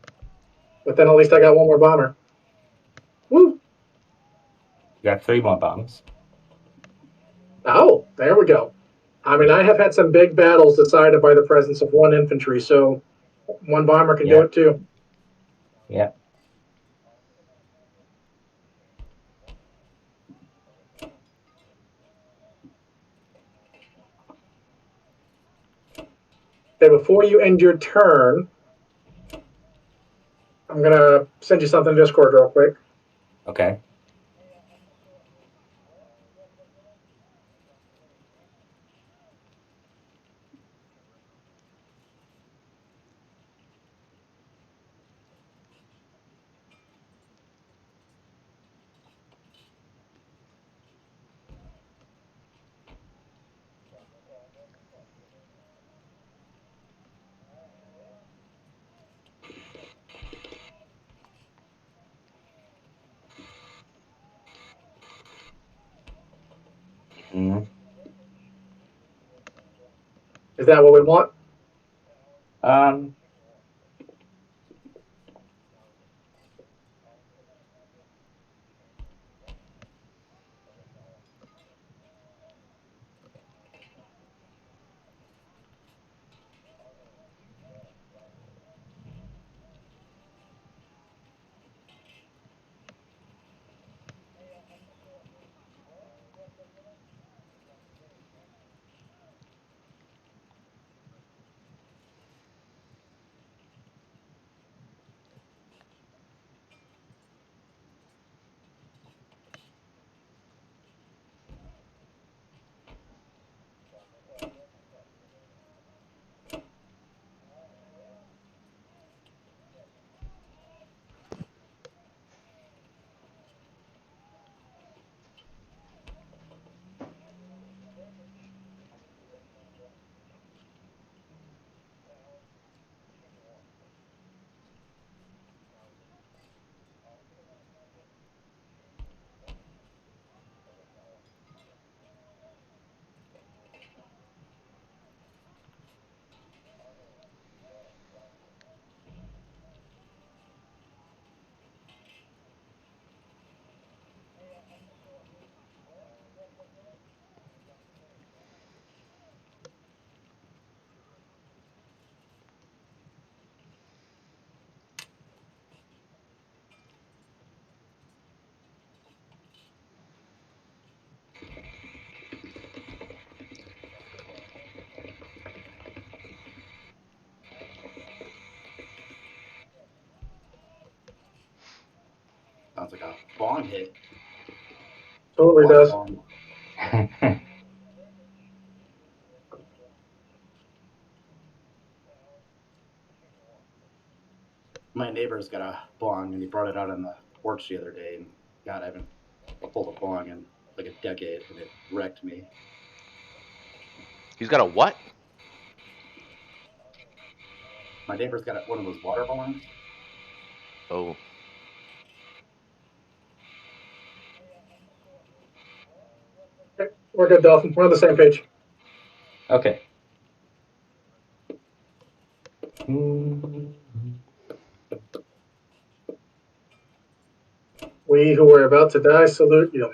Speaker 4: but then at least I got one more bomber. Woo!
Speaker 2: You got 3 more bombs.
Speaker 4: Oh, there we go. I mean, I have had some big battles decided by the presence of one infantry, so one bomber can do
Speaker 2: Yeah.
Speaker 4: it too.
Speaker 2: Yeah.
Speaker 4: Okay, before you end your turn, I'm gonna send you something in Discord real quick.
Speaker 2: Okay. Mm.
Speaker 4: Is that what we want?
Speaker 2: Um.
Speaker 3: bong hit.
Speaker 4: Totally
Speaker 3: Water
Speaker 4: does.
Speaker 3: bong. My neighbor's got a bong, and he brought it out on the porch the other day. And God, I haven't pulled a bong in like a decade, and it wrecked me.
Speaker 1: He's got a what?
Speaker 3: My neighbor's got one of those water bongs.
Speaker 1: Oh,
Speaker 4: Okay, we're good, Dolphin. We're on the same page.
Speaker 2: Okay. Mm,
Speaker 4: We who are about to die salute you.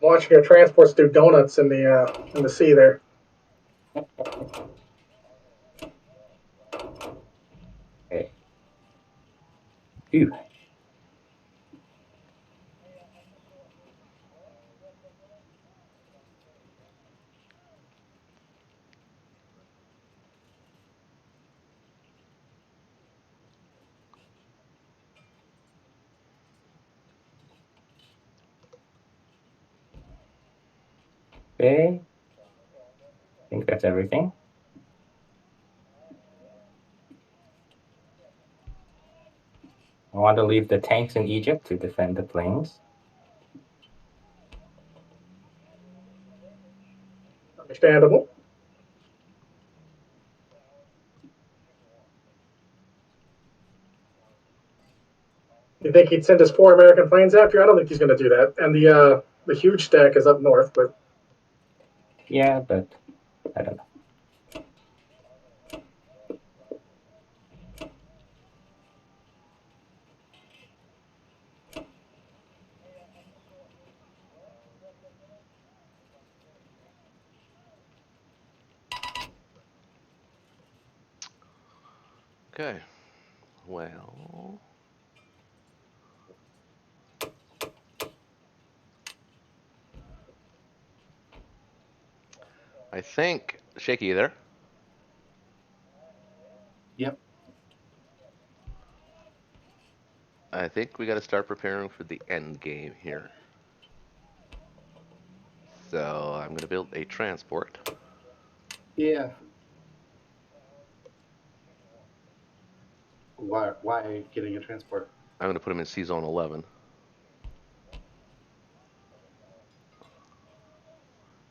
Speaker 4: Watching your transports do donuts in the sea there.
Speaker 2: okay. Phew. Okay. I think that's everything. I want to leave the tanks in Egypt to defend the plains.
Speaker 4: Understandable. You think he'd send his 4 American planes after you? I don't think he's going to do that. And the huge stack is up north, but
Speaker 2: Yeah, but I don't know.
Speaker 1: okay. Well, I think Shaky, you there?
Speaker 3: Yep.
Speaker 1: I think we got to start preparing for the end game here. So I'm going to build a transport.
Speaker 3: Yeah. Why getting a transport?
Speaker 1: I'm going to put him in C Zone 11.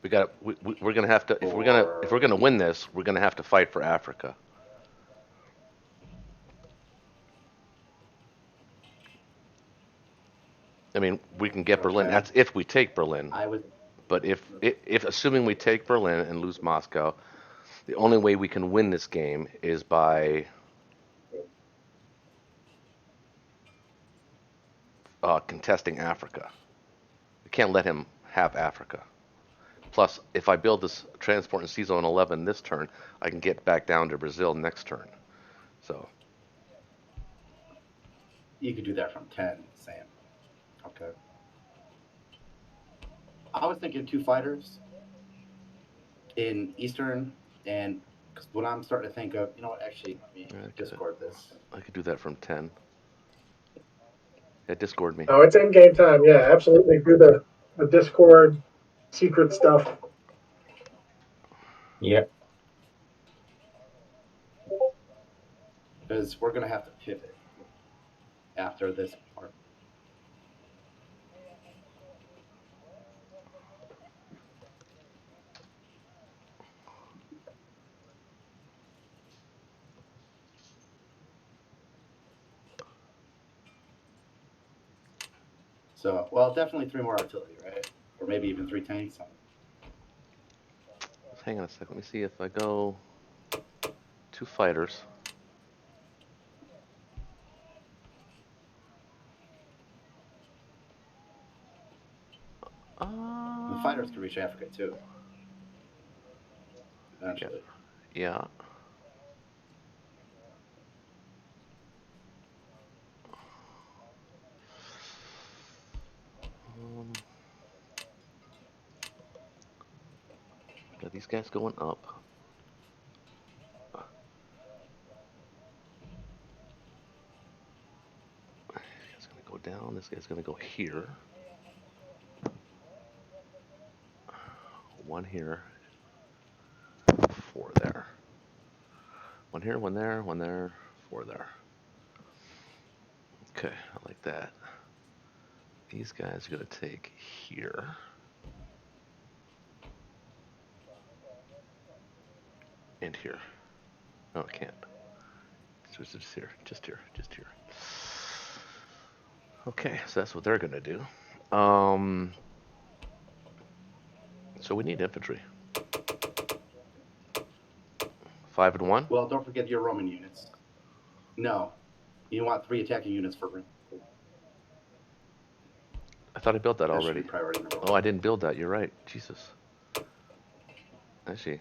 Speaker 1: We got. We're going to have to if we're gonna win this, we're going to have to fight for Africa. I mean, we can get Berlin.
Speaker 3: Okay.
Speaker 1: That's if we take Berlin.
Speaker 3: I would.
Speaker 1: But if assuming we take Berlin and lose Moscow, the only way we can win this game is by contesting Africa. We can't let him have Africa. Plus, if I build this transport in C Zone 11 this turn, I can get back down to Brazil next turn. So,
Speaker 3: You could do that from 10, Sam. Okay. I was thinking 2 fighters in Eastern, and because what I'm starting to think of, you know what? Actually, let me Discord this.
Speaker 1: I could do that from 10. Yeah, Discord me.
Speaker 4: no, it's in game time. Yeah, absolutely. Do the Discord secret stuff.
Speaker 2: Yep.
Speaker 3: Because we're gonna have to pivot after this part. So, well, definitely 3 more artillery, right? Or maybe even 3 tanks.
Speaker 1: Hang on a second. Let me see if I go 2 fighters.
Speaker 3: fighters can reach Africa too. Eventually.
Speaker 1: Yeah. Got these guys going up. This guy's gonna go down. This guy's gonna go here. One here. 4 there. One here, one there, 4 there. Okay, I like that. These guys are gonna take here. And here. No, I can't. Just here, just here, just here. Okay, so that's what they're gonna do. So we need infantry. 5 and 1.
Speaker 3: Well, don't forget your Roman units. No, you want 3 attacking units for
Speaker 1: I thought I built that
Speaker 3: that should
Speaker 1: already.
Speaker 3: be priority number 1.
Speaker 1: Oh, I didn't build that. You're right. Jesus. I see.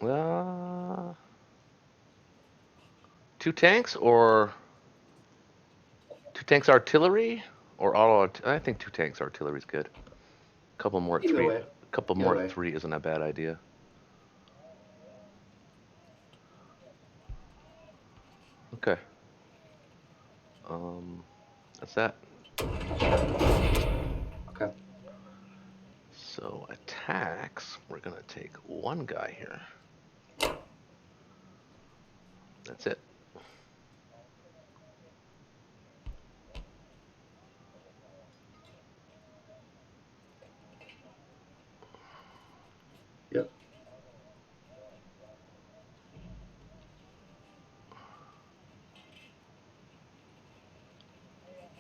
Speaker 1: Uh, 2 tanks or 2 tanks artillery or auto? I think 2 tanks artillery is good. A couple more
Speaker 3: Either
Speaker 1: 3.
Speaker 3: way.
Speaker 1: A couple
Speaker 3: Either
Speaker 1: more
Speaker 3: way.
Speaker 1: 3 isn't a bad idea. Okay. That's that.
Speaker 3: Okay.
Speaker 1: So attacks, we're gonna take 1 guy here. That's it.
Speaker 3: Yep.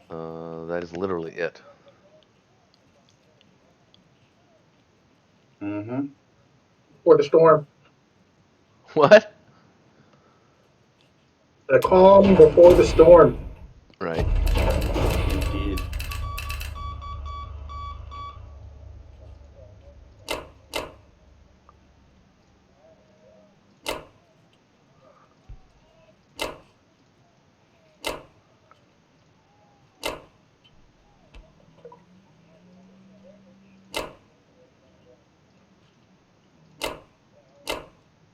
Speaker 1: That is literally it.
Speaker 3: Mm-hmm.
Speaker 4: For the storm.
Speaker 1: What?
Speaker 4: The calm before the storm.
Speaker 1: Right.
Speaker 3: Indeed.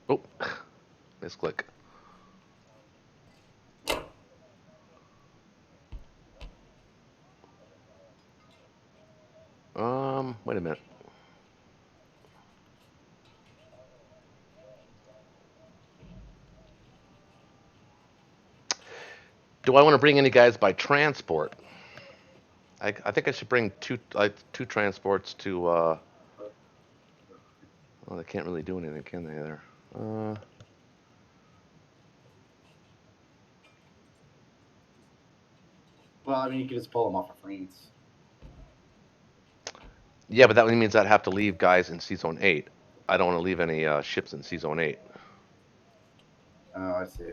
Speaker 1: Oh, misclick. Wait a minute. Do I want to bring any guys by transport? I think I should bring 2 transports to. Well, they can't really do anything, can they? There.
Speaker 3: Well, I mean, you can just pull them off of France.
Speaker 1: Yeah, but that means I'd have to leave guys in C Zone 8. I don't want to leave any ships in C Zone 8.
Speaker 3: Oh, I see.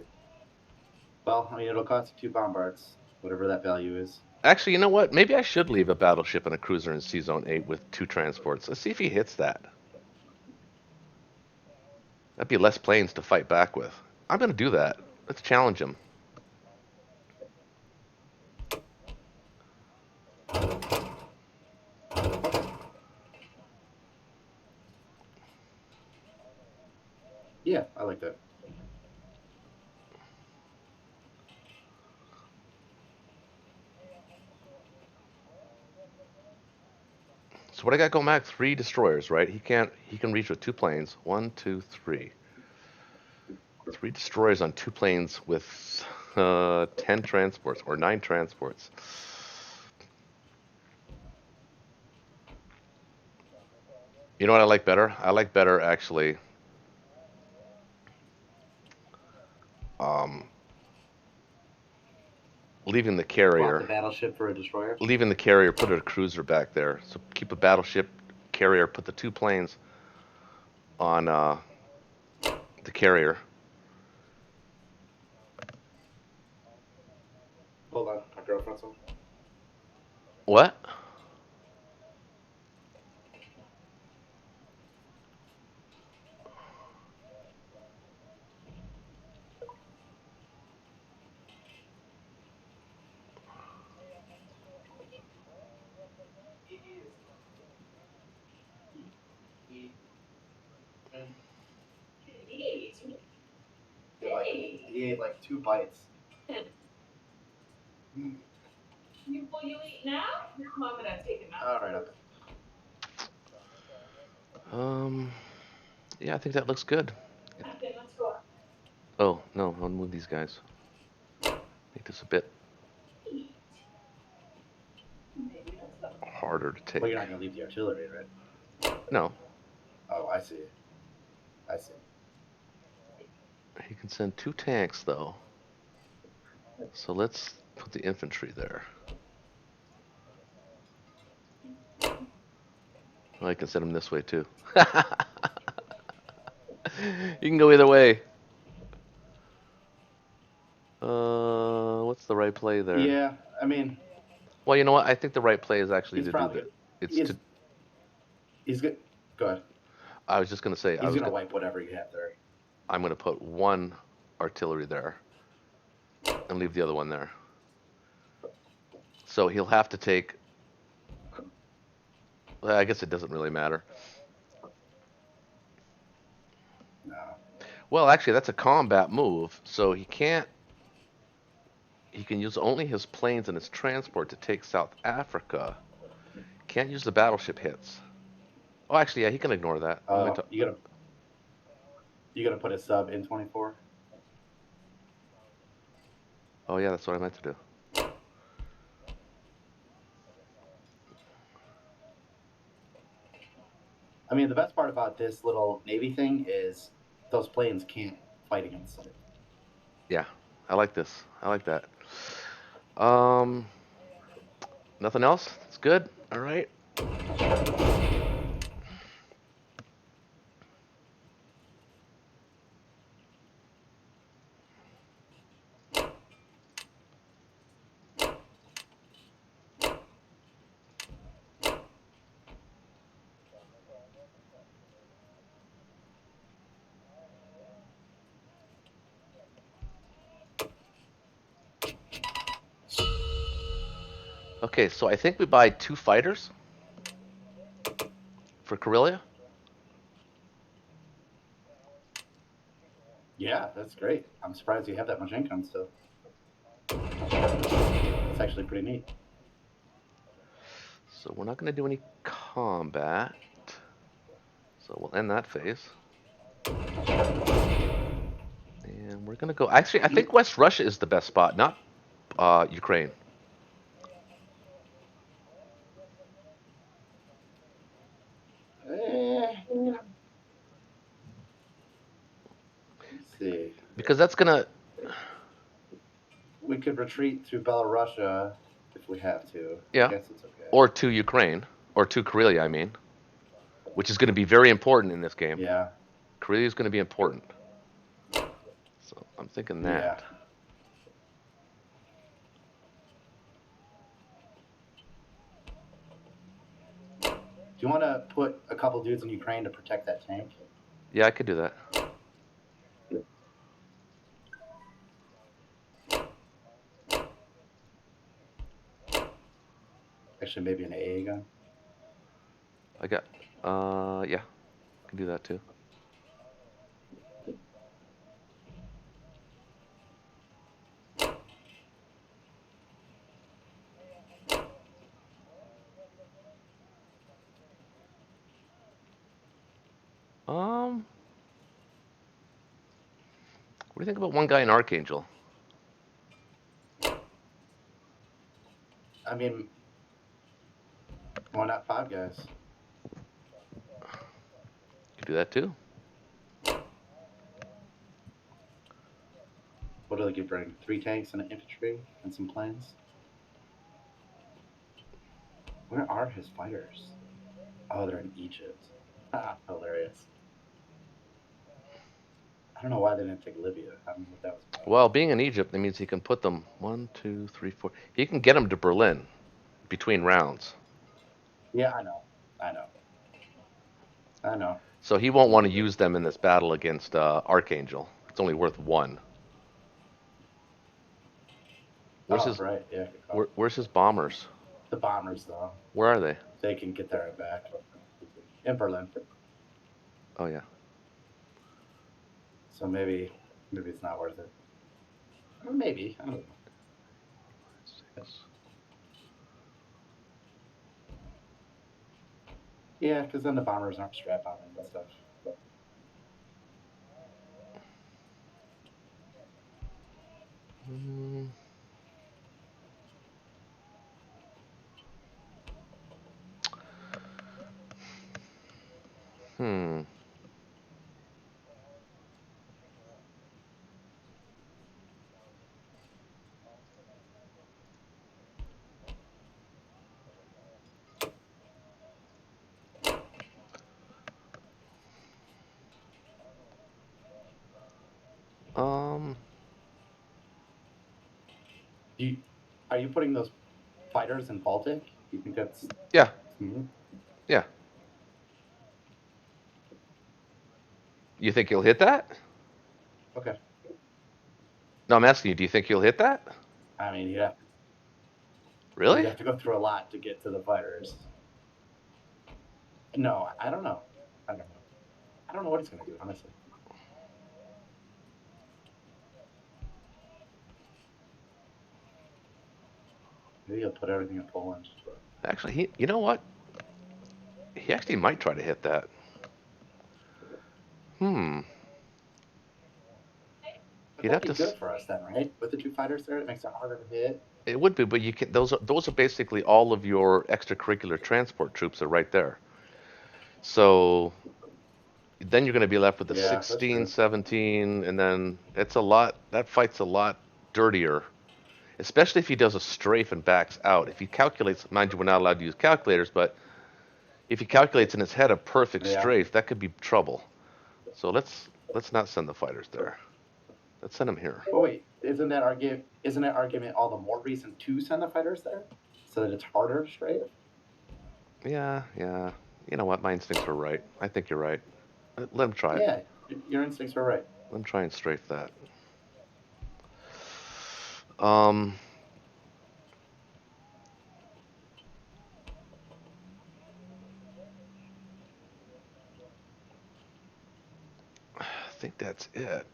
Speaker 3: Well, I mean, it'll cost you 2 bombards, whatever that value is.
Speaker 1: Actually, you know what? Maybe I should leave a battleship and a cruiser in C Zone 8 with 2 transports. Let's see if he hits that. That'd be less planes to fight back with. I'm going to do that. Let's challenge him.
Speaker 3: Yeah, I like that.
Speaker 1: So what I got going back, 3 destroyers, right? He can reach with 2 planes. 1, 2, 3. 3 destroyers on 2 planes with 10 transports or 9 transports. You know what I like better? I like better actually. Um, leaving the
Speaker 3: Swap the
Speaker 1: carrier.
Speaker 3: battleship for a destroyer.
Speaker 1: Leaving the carrier, put a cruiser back there. So keep a battleship carrier, put the 2 planes on the carrier.
Speaker 3: Hold on, my girlfriend's on.
Speaker 1: What?
Speaker 3: He ate like 2 bites.
Speaker 6: You will you eat now? I'm gonna take him out.
Speaker 3: All right, okay.
Speaker 1: Yeah, I think that looks good.
Speaker 6: Okay, let's go.
Speaker 1: Oh, no, I'll move these guys. Make this a bit
Speaker 6: Maybe let's go.
Speaker 1: harder to take.
Speaker 3: Well, you're not gonna leave the artillery, right?
Speaker 1: No,
Speaker 3: Oh, I see. I see.
Speaker 1: he can send 2 tanks, though. So let's put the infantry there. Well, I can send them this way, too. You can go either way. What's the right play there?
Speaker 3: Yeah, I mean,
Speaker 1: Well, you know what? I think the right play is actually
Speaker 3: he's
Speaker 1: to do
Speaker 3: probably
Speaker 1: that. It's
Speaker 3: he's
Speaker 1: to.
Speaker 3: he's good. Go ahead.
Speaker 1: I was just gonna say
Speaker 3: He's gonna wipe whatever you have there.
Speaker 1: I'm gonna put 1 artillery there and leave the other one there. So he'll have to take. Well, I guess it doesn't really matter.
Speaker 3: No.
Speaker 1: Well, actually, that's a combat move, so he can't. He can use only his planes and his transport to take South Africa. Can't use the battleship hits. Oh, actually, yeah, he can ignore that.
Speaker 3: You gonna put a sub in 24?
Speaker 1: Oh, yeah, that's what I meant to do.
Speaker 3: I mean, the best part about this little Navy thing is those planes can't fight against it.
Speaker 1: Yeah, I like this. I like that. Um, Nothing else? That's good. All right. Okay, so I think we buy 2 fighters for Karelia.
Speaker 3: Yeah, that's great. I'm surprised you have that much income still. It's actually pretty neat.
Speaker 1: So we're not going to do any combat. So we'll end that phase. And we're going to go. Actually, I think West Russia is the best spot, not Ukraine.
Speaker 3: Let's see.
Speaker 1: Because that's going to.
Speaker 3: We could retreat through Belarusia if we have to.
Speaker 1: Yeah.
Speaker 3: I guess it's okay.
Speaker 1: Or to Ukraine. Or to Karelia, I mean. Which is going to be very important in this game.
Speaker 3: Yeah.
Speaker 1: Karelia is going to be important. So I'm thinking that.
Speaker 3: Yeah. Do you want to put a couple dudes in Ukraine to protect that tank?
Speaker 1: Yeah, I could do that.
Speaker 3: Actually, maybe an AA gun.
Speaker 1: I got. Yeah. I can do that too. What do you think about one guy in Archangel?
Speaker 3: I mean, why not 5 guys?
Speaker 1: You can do that too.
Speaker 3: What do they bring? 3 tanks and an infantry and some planes. Where are his fighters? Oh, they're in Egypt. Ah, hilarious. I don't know why they didn't take Libya. I don't know what that was about.
Speaker 1: Well, being in Egypt, that means he can put them 1, 2, 3, 4. He can get them to Berlin between rounds.
Speaker 3: Yeah, I know. I know. I know.
Speaker 1: So he won't want to use them in this battle against Archangel. It's only worth 1. Where's
Speaker 3: Oh,
Speaker 1: his
Speaker 3: right. Yeah, good call.
Speaker 1: where's his bombers?
Speaker 3: The bombers, though,
Speaker 1: Where are they?
Speaker 3: they can get there and back. In Berlin.
Speaker 1: Oh yeah.
Speaker 3: So maybe it's not worth it. Or maybe. I don't know.
Speaker 1: 6.
Speaker 3: Yeah, because then the bombers aren't strap on and stuff.
Speaker 1: Hmm. Hmm. Um.
Speaker 3: Are you putting those fighters in Baltic? You think that's
Speaker 1: Yeah.
Speaker 3: smooth?
Speaker 1: Yeah. You think he'll hit that?
Speaker 3: Okay.
Speaker 1: No, I'm asking you. Do you think he'll hit that?
Speaker 3: I mean, you'd
Speaker 1: Really?
Speaker 3: have to go through a lot to get to the fighters. No, I don't know. I don't know. I don't know what he's going to do, honestly. Maybe he'll put everything in Poland.
Speaker 1: Actually, he. You know what? He actually might try to hit that. Hmm.
Speaker 3: But
Speaker 1: He'd
Speaker 3: that'd
Speaker 1: have
Speaker 3: be
Speaker 1: to.
Speaker 3: good for us then, right? With the 2 fighters there, it makes it harder to hit.
Speaker 1: It would be, but you can. Those are basically all of your extracurricular transport troops are right there. So then you're going to be left with the
Speaker 3: Yeah, that's
Speaker 1: 16,
Speaker 3: true.
Speaker 1: 17, and then it's a lot. That fight's a lot dirtier, especially if he does a strafe and backs out. If he calculates, mind you, we're not allowed to use calculators, but if he calculates in his head a perfect
Speaker 3: Yeah.
Speaker 1: strafe, that could be trouble. So let's not send the fighters there. Let's send them here.
Speaker 3: But wait, isn't that argument all the more reason to send the fighters there? So that it's harder to strafe?
Speaker 1: Yeah, yeah. You know what? My instincts were right. I think you're right. Let him try it.
Speaker 3: Yeah, your instincts are right.
Speaker 1: Let him try and strafe that. Um, I think that's it.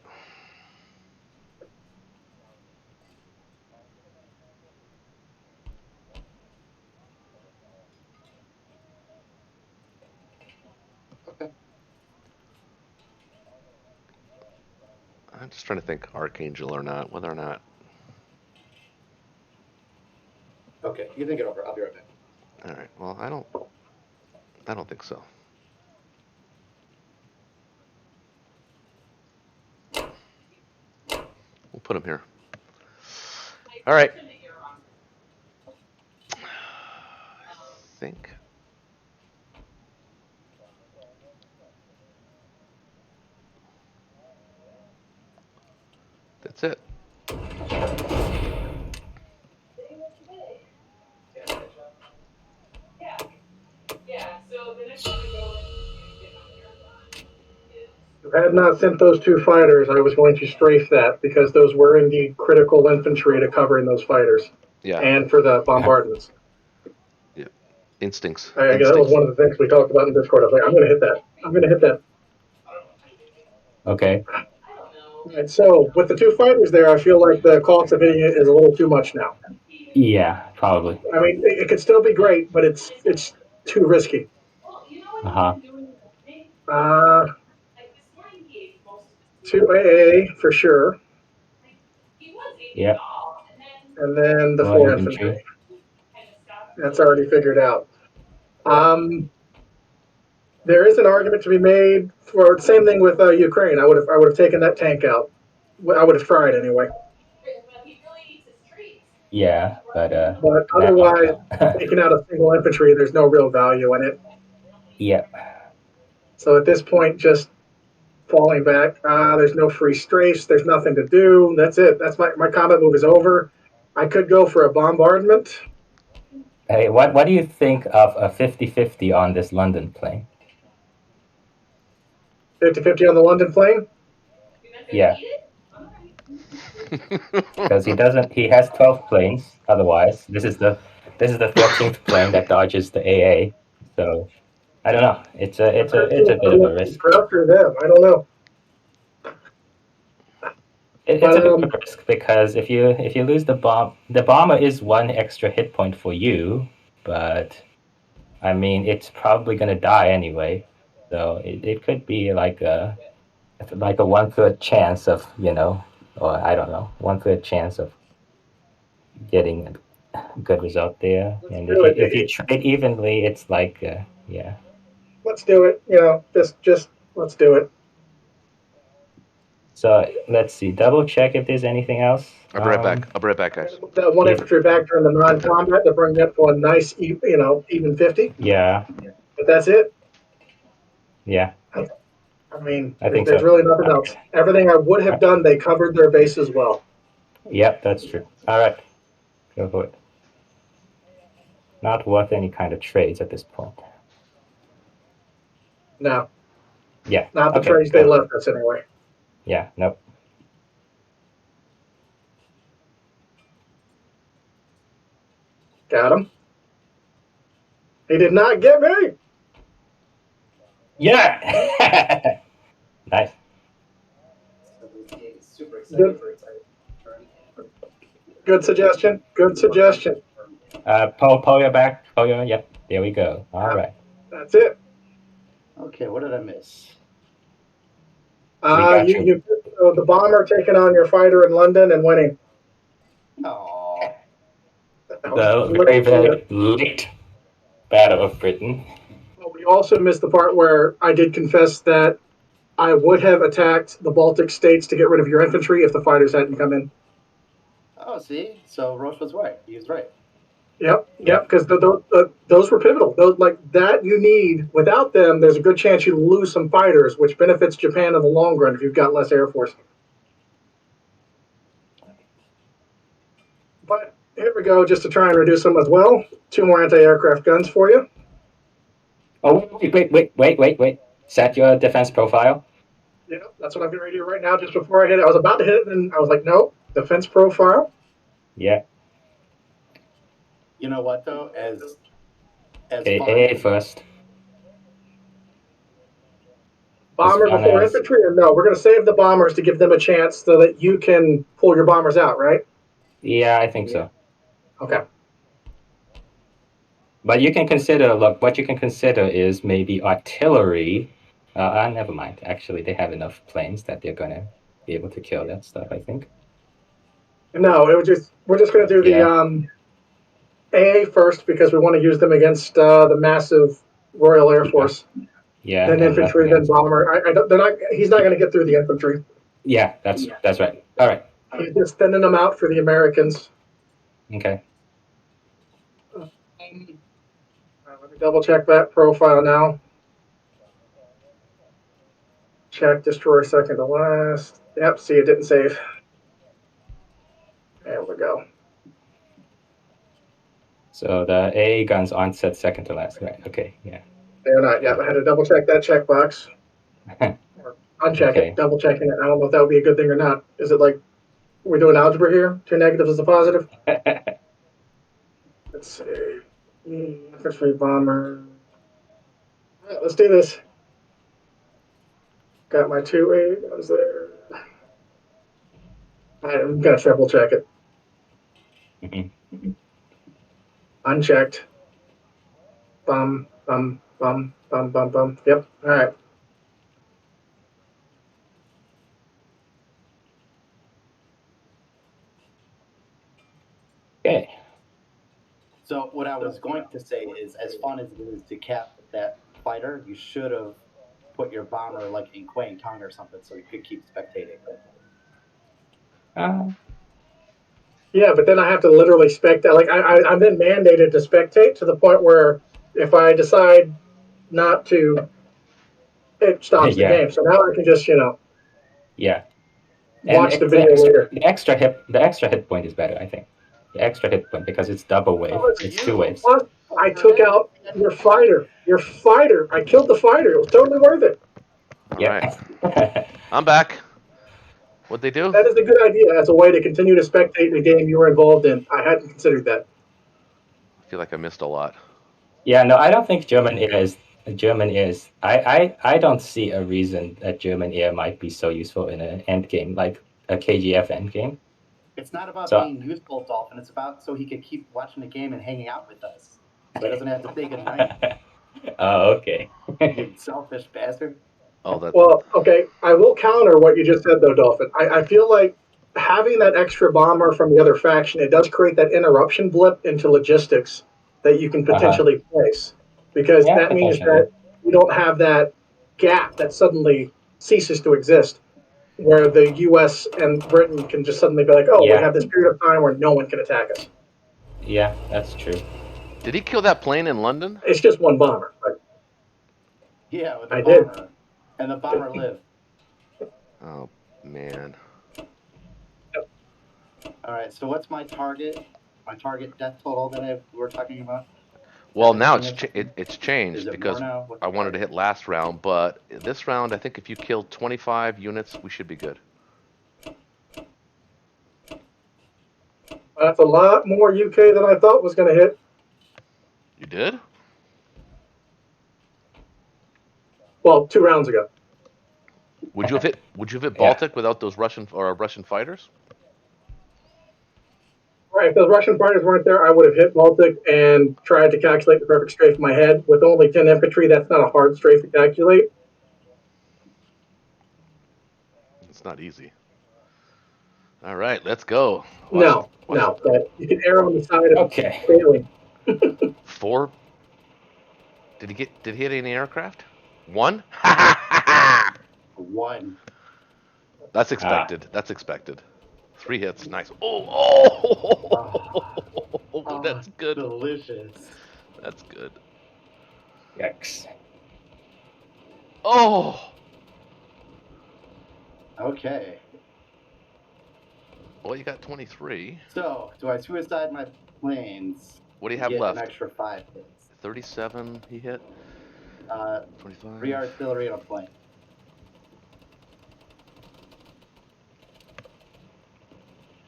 Speaker 3: Okay.
Speaker 1: I'm just trying to think Archangel or not, whether or not.
Speaker 3: Okay, you can think it over. I'll be right back.
Speaker 1: All right. Well, I don't think so. We'll put him here. All right. I think that's it.
Speaker 6: Yeah. Yeah. So the next time we go and get my hair done is
Speaker 4: If I had not sent those 2 fighters, I was going to strafe that because those were indeed critical infantry to covering those fighters
Speaker 1: Yeah.
Speaker 4: and for the bombardments.
Speaker 1: Yeah. Instincts.
Speaker 4: That was
Speaker 1: Instincts.
Speaker 4: one of the things we talked about in Discord. I was like, I'm going to hit that. I'm going to hit that.
Speaker 2: Okay.
Speaker 6: I don't know.
Speaker 4: And so with the 2 fighters there, I feel like the cost of hitting it is a little too much now.
Speaker 2: Yeah, probably.
Speaker 4: I mean, it could still be great, but it's too risky.
Speaker 6: Well, you know what he's
Speaker 2: Uh-huh.
Speaker 6: been doing in the morning?
Speaker 4: Uh,
Speaker 6: Like this morning he ate most of his
Speaker 4: 2 AA for sure,
Speaker 6: like he was eating
Speaker 2: Yeah.
Speaker 6: it all and then
Speaker 4: and then the
Speaker 2: Well,
Speaker 4: 4 infantry.
Speaker 2: infantry.
Speaker 6: kind of stopped.
Speaker 4: That's already figured out. There is an argument to be made for the same thing with Ukraine. I would have taken that tank out. I would have tried anyway.
Speaker 2: Yeah, but
Speaker 4: But otherwise, taking out a single infantry, there's no real value in it.
Speaker 2: yeah.
Speaker 4: So at this point, just falling back. There's no free strafe. There's nothing to do. That's it. That's my combat move is over. I could go for a bombardment.
Speaker 2: Hey, what do you think of a 50-50 on this London plane?
Speaker 4: 50-50 on the London plane.
Speaker 6: You're not gonna
Speaker 2: Yeah.
Speaker 6: eat it?
Speaker 2: Because he has 12 planes. Otherwise, this is the 13th plane that dodges the AA. So I don't know. It's a bit of a risk.
Speaker 4: For us or them, I don't know.
Speaker 2: It's a bit of a risk because if you lose the bomber is one extra hit point for you, but I mean it's probably gonna die anyway. So it could be like a 1/3 chance of or I don't know 1/3 chance of getting a good result there.
Speaker 4: Let's
Speaker 2: And
Speaker 4: do it.
Speaker 2: if you trade evenly, it's like yeah.
Speaker 4: Let's do it. Just let's do it.
Speaker 2: So let's see. Double check if there's anything else.
Speaker 1: I'll be right back. I'll be right back, guys.
Speaker 4: That one
Speaker 2: Yeah.
Speaker 4: infantry back during the non-combat to bring it to a nice, even 50.
Speaker 2: Yeah.
Speaker 4: But that's it.
Speaker 2: Yeah.
Speaker 4: I mean,
Speaker 2: I think
Speaker 4: there's
Speaker 2: so.
Speaker 4: really nothing else. Everything I would have done, they covered their bases well.
Speaker 2: Yep, that's true. All right. Go for it. Not worth any kind of trades at this point.
Speaker 4: No,
Speaker 2: Yeah.
Speaker 4: not the
Speaker 2: Okay,
Speaker 4: trades they
Speaker 2: cool.
Speaker 4: left us anyway.
Speaker 2: Yeah. Nope.
Speaker 4: Got him. He did not get me.
Speaker 2: Yeah. Nice.
Speaker 3: Super
Speaker 4: Good, good suggestion. Good suggestion.
Speaker 2: Pull your back. Pull your. Yep. There we go. All right.
Speaker 4: That's it.
Speaker 3: Okay, what did I miss?
Speaker 2: We got
Speaker 4: The bomber taking on your fighter in London and winning.
Speaker 3: Oh,
Speaker 2: the very very late Battle of Britain.
Speaker 4: We also missed the part where I did confess that I would have attacked the Baltic states to get rid of your infantry if the fighters hadn't come in.
Speaker 3: oh, see, so Roche was right. He was right.
Speaker 4: Yep, because those were pivotal. Those like that you need. Without them, there's a good chance you lose some fighters, which benefits Japan in the long run if you've got less air force. But here we go, just to try and reduce them as well. 2 more anti-aircraft guns for you.
Speaker 2: Oh wait. Set your defense profile.
Speaker 4: Yeah, that's what I'm getting ready to do right now. Just before I hit it, I was about to hit it, and I was like, no, defense profile.
Speaker 2: Yeah.
Speaker 3: You know what though? As
Speaker 2: Okay,
Speaker 3: fun,
Speaker 2: AA first.
Speaker 4: Bomber
Speaker 2: fun
Speaker 4: before
Speaker 2: as-
Speaker 4: infantry, or no? We're going to save the bombers to give them a chance so that you can pull your bombers out, right?
Speaker 2: Yeah, I think so.
Speaker 4: Okay.
Speaker 2: But you can consider, look, what you can consider is maybe artillery. Never mind. Actually, they have enough planes that they're going to be able to kill that stuff, I think.
Speaker 4: No, we're just going to do the AA first because we want to use them against the massive Royal Air Force.
Speaker 2: Yeah.
Speaker 4: Then infantry, then bomber. He's not going to get through the infantry.
Speaker 2: Yeah, that's right. All right.
Speaker 4: He's just thinning them out for the Americans.
Speaker 2: Okay.
Speaker 4: Let me double check that profile now. Check destroy second to last. Yep, see it didn't save. There we go.
Speaker 2: So the AA guns aren't set second to last, right? Okay, yeah.
Speaker 4: They're not yet. I had to double check that checkbox. Or uncheck
Speaker 2: Okay.
Speaker 4: it, double checking it. I don't know if that would be a good thing or not. Is it like we're doing algebra here? 2 negatives is a positive? Let's see. Infantry bomber. All right, let's do this. Got my 2 guns there. All right, I'm gonna triple check it. Unchecked. Bum, bum, bum, bum, bum, bum. Yep. All right.
Speaker 2: Okay.
Speaker 3: So what I was going to say is, as fun as it is to cap that fighter, you should have put your bomber like in Quang Tong or something, so you could keep spectating.
Speaker 4: Yeah, but then I have to literally spectate. Like I'm then mandated to spectate to the point where if I decide not to, it stops the
Speaker 2: Yeah,
Speaker 4: game. So now I can just
Speaker 2: yeah. And
Speaker 4: watch the video later.
Speaker 2: the extra hit point is better, I think. The extra hit point because it's double wave.
Speaker 4: Oh,
Speaker 3: For
Speaker 2: It's two
Speaker 3: you.
Speaker 2: waves.
Speaker 4: plus, I
Speaker 5: For
Speaker 4: took
Speaker 5: me,
Speaker 4: out your fighter. Your fighter. I killed the fighter. It was totally worth it.
Speaker 1: All
Speaker 2: Yeah.
Speaker 1: right, I'm back. What'd they do?
Speaker 4: That is a good idea as a way to continue to spectate the game you were involved in. I hadn't considered that.
Speaker 1: I feel like I missed a lot.
Speaker 2: Yeah, no, I don't think German is I don't see a reason that German air might be so useful in an end game like a KGF end game.
Speaker 3: It's not about
Speaker 2: So
Speaker 3: being useful, Dolphin. It's about so he can keep watching the game and hanging out with us. So he doesn't have to say goodnight.
Speaker 2: Oh, okay.
Speaker 3: You selfish bastard.
Speaker 1: Oh, that.
Speaker 4: Well, okay, I will counter what you just said, though, Dolphin. I feel like having that extra bomber from the other faction, it does create that interruption blip into logistics that you can
Speaker 2: Uh-huh.
Speaker 4: potentially place, because
Speaker 2: Yeah,
Speaker 4: that means
Speaker 2: potentially.
Speaker 4: that you don't have that gap that suddenly ceases to exist, where the U.S. and Britain can just suddenly be like, "Oh, we
Speaker 2: Yeah,
Speaker 4: have this period of time where no one can attack us."
Speaker 2: yeah, that's true.
Speaker 1: Did he kill that plane in London?
Speaker 4: It's just one bomber, but
Speaker 3: Yeah, with the
Speaker 4: I did.
Speaker 3: bomber. And the bomber lived.
Speaker 1: Oh man.
Speaker 3: Alright, so what's my target? My target death total that we were talking about?
Speaker 1: Well, now
Speaker 3: 17 or something?
Speaker 1: it's
Speaker 3: Is
Speaker 1: changed
Speaker 3: it more
Speaker 1: because
Speaker 3: now? What's
Speaker 1: I
Speaker 3: the
Speaker 1: wanted to
Speaker 3: target?
Speaker 1: hit last round, but this round I think if you kill 25 units, we should be good.
Speaker 4: That's a lot more UK than I thought was going to hit.
Speaker 1: You did?
Speaker 4: Well, 2 rounds ago.
Speaker 1: Would you have hit? Would you have hit
Speaker 2: Yeah.
Speaker 1: Baltic without those Russian fighters?
Speaker 4: Right, if those Russian fighters weren't there, I would have hit Baltic and tried to calculate the perfect strafe in my head. With only 10 infantry, that's not a hard strafe to calculate.
Speaker 1: It's not easy. All right, let's go.
Speaker 4: No,
Speaker 1: Watch
Speaker 4: no, but you can err on the side of
Speaker 2: Okay.
Speaker 4: failing.
Speaker 1: four. Did he hit any aircraft? One.
Speaker 3: One.
Speaker 1: That's
Speaker 2: Ah,
Speaker 1: expected. That's expected. 3 hits. Nice. Oh,
Speaker 3: Oh,
Speaker 1: that's good.
Speaker 3: delicious.
Speaker 1: That's good.
Speaker 2: yikes.
Speaker 1: Oh,
Speaker 3: Okay.
Speaker 1: well, you got 23.
Speaker 3: So, do I suicide my planes
Speaker 1: What do you
Speaker 3: to
Speaker 1: have
Speaker 3: get an
Speaker 1: left?
Speaker 3: extra 5 hits?
Speaker 1: 37 he hit.
Speaker 3: 3
Speaker 1: 25.
Speaker 3: artillery on a plane.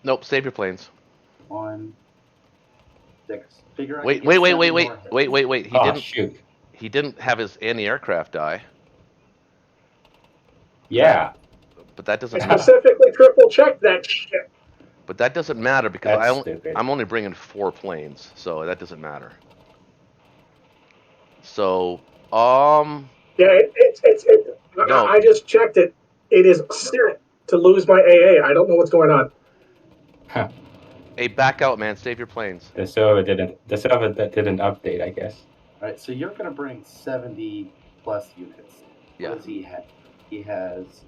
Speaker 1: Nope, save your planes.
Speaker 3: 1, 6. Figure I
Speaker 1: Wait,
Speaker 3: could
Speaker 1: wait,
Speaker 3: get
Speaker 1: wait,
Speaker 3: 7
Speaker 1: wait, wait,
Speaker 3: more hits.
Speaker 1: wait, wait, wait.
Speaker 2: Oh, shoot.
Speaker 1: He didn't have his anti-aircraft die,
Speaker 2: Yeah,
Speaker 1: but that
Speaker 4: I
Speaker 1: doesn't matter.
Speaker 4: specifically triple checked that shit.
Speaker 1: But that doesn't matter because
Speaker 2: that's stupid.
Speaker 1: I'm only bringing 4 planes, so that doesn't matter. So,
Speaker 4: Yeah,
Speaker 1: no,
Speaker 4: I just checked it. It is set to lose my AA. I don't know what's going on.
Speaker 2: Huh.
Speaker 1: hey, back out, man. Save your planes.
Speaker 2: The server didn't update, I guess.
Speaker 3: Alright, so you're going to bring 70 plus units.
Speaker 1: Yeah.
Speaker 3: What does he have? He has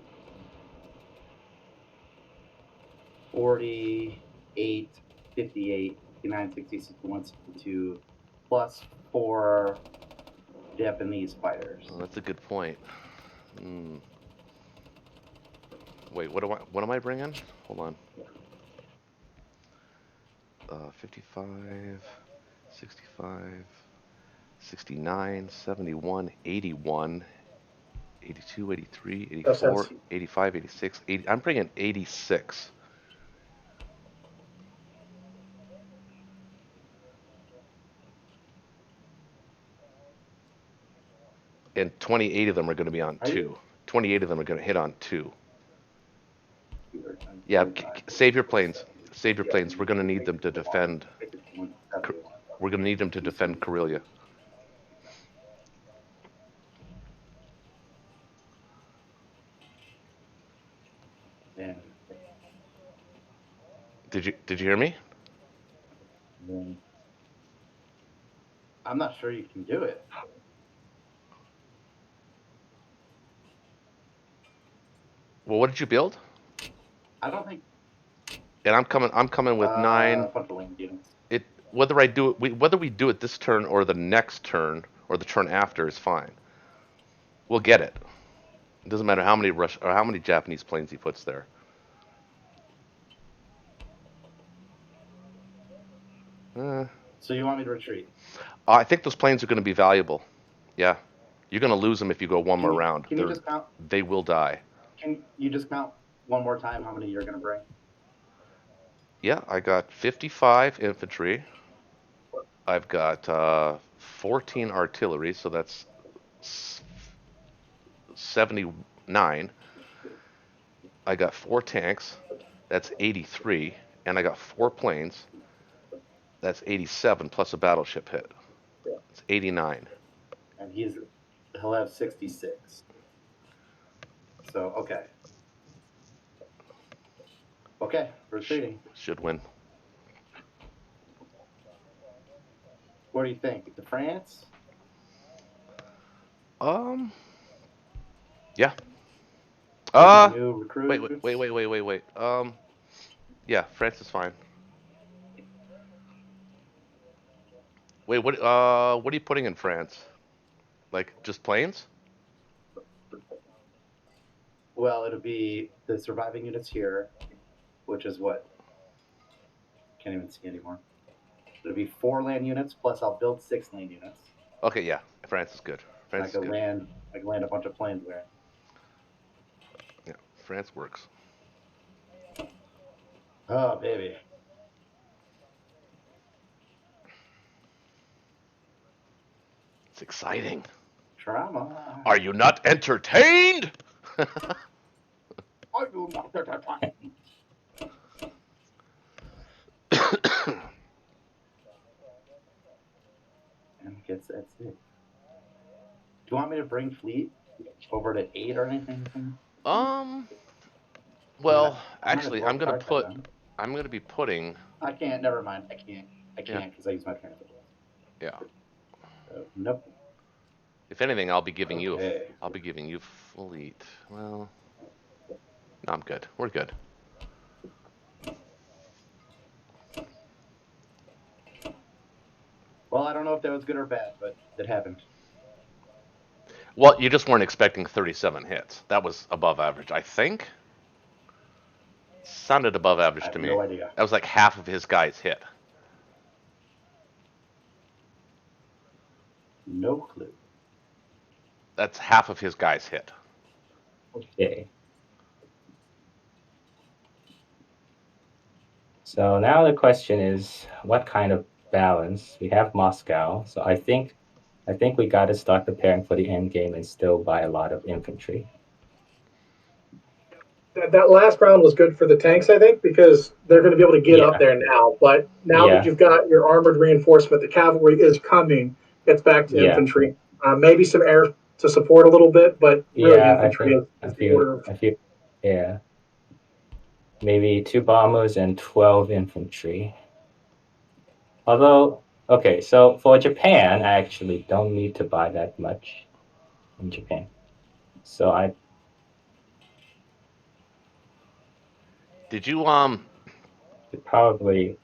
Speaker 3: 48, 58, 59, 60, 61, 62, plus 4 Japanese fighters.
Speaker 1: Oh, that's a good point. Hmm. Wait, what am I bringing? Hold on. 55, 65, 69, 71, 81, 82, 83,
Speaker 4: No
Speaker 1: 84,
Speaker 4: sense.
Speaker 1: 85, 86, 80. I'm bringing 86. And 28 of them are going to be on
Speaker 3: Are you?
Speaker 1: 2. 28 of them are going to hit on 2. Yeah, save your planes. Save your planes. We're going to need them to defend. We're going to need them to defend Karelia.
Speaker 3: Yeah.
Speaker 1: Did you hear me?
Speaker 3: I'm not sure you can do it.
Speaker 1: Well, what did you build?
Speaker 3: I don't think
Speaker 1: and I'm coming with 9.
Speaker 3: A bunch of land units.
Speaker 1: It whether I do it whether we do it this turn or the next turn or the turn after is fine. We'll get it. It doesn't matter how many Rush or how many Japanese planes he puts there. Uh,
Speaker 3: So you want me to retreat?
Speaker 1: I think those planes are going to be valuable. Yeah, you're going to lose them if you go one more round.
Speaker 3: Can you just count?
Speaker 1: They will die.
Speaker 3: Can you just count one more time how many you're going to bring?
Speaker 1: Yeah, I got 55 infantry. I've got 14 artillery, so that's 79. I got 4 tanks, that's 83, and I got 4 planes, that's 87 plus a battleship hit. It's 89.
Speaker 3: And he'll have 66. So okay, retreating.
Speaker 1: Should win.
Speaker 3: What do you think? To France?
Speaker 1: Um, yeah.
Speaker 3: Maybe
Speaker 1: Uh,
Speaker 3: new
Speaker 1: wait,
Speaker 3: recruits?
Speaker 1: wait. Yeah, France is fine. Wait, what are you putting in France? Like just planes?
Speaker 3: Well, it'll be the surviving units here, which is what? Can't even see anymore. It'll be 4 land units plus I'll build 6 land units.
Speaker 1: Okay, yeah, France is good.
Speaker 3: And
Speaker 1: France is good.
Speaker 3: I can land a bunch of planes there.
Speaker 1: Yeah, France works.
Speaker 3: Oh baby.
Speaker 1: It's exciting.
Speaker 3: Trauma.
Speaker 1: Are you not entertained?
Speaker 3: I do not get that time. And I guess that's it. Do you want me to bring fleet over to 8 or anything?
Speaker 1: um, well,
Speaker 3: I might as
Speaker 1: actually,
Speaker 3: well start that then.
Speaker 1: I'm gonna be putting,
Speaker 3: I can't. Never mind. I
Speaker 1: yeah,
Speaker 3: can't because I use my transit.
Speaker 1: yeah.
Speaker 3: Nope.
Speaker 1: If anything,
Speaker 3: Okay.
Speaker 1: I'll be giving you fleet. Well, no, I'm good. We're good.
Speaker 3: Well, I don't know if that was good or bad, but it happened.
Speaker 1: Well, you just weren't expecting 37 hits. That was above average, I think. Sounded above
Speaker 3: I
Speaker 1: average
Speaker 3: have
Speaker 1: to me.
Speaker 3: no idea.
Speaker 1: That was like half of his guys hit.
Speaker 3: No clue.
Speaker 1: That's half of his guys hit.
Speaker 2: Okay. So now the question is, what kind of balance? We have Moscow, so I think we got to start preparing for the end game and still buy a lot of infantry.
Speaker 4: That last round was good for the tanks, I think, because they're going to be able to get up
Speaker 2: Yeah,
Speaker 4: there now. But now that
Speaker 2: yeah,
Speaker 4: you've got your armored reinforcement, the cavalry is coming. It's back to
Speaker 2: yeah,
Speaker 4: infantry. Maybe some air to support a little bit, but really
Speaker 2: yeah.
Speaker 4: infantry is the order of.
Speaker 2: I feel, yeah. Maybe 2 bombers and 12 infantry. Although, okay, so for Japan, I actually don't need to buy that much in Japan. So I
Speaker 1: Did you
Speaker 2: could probably,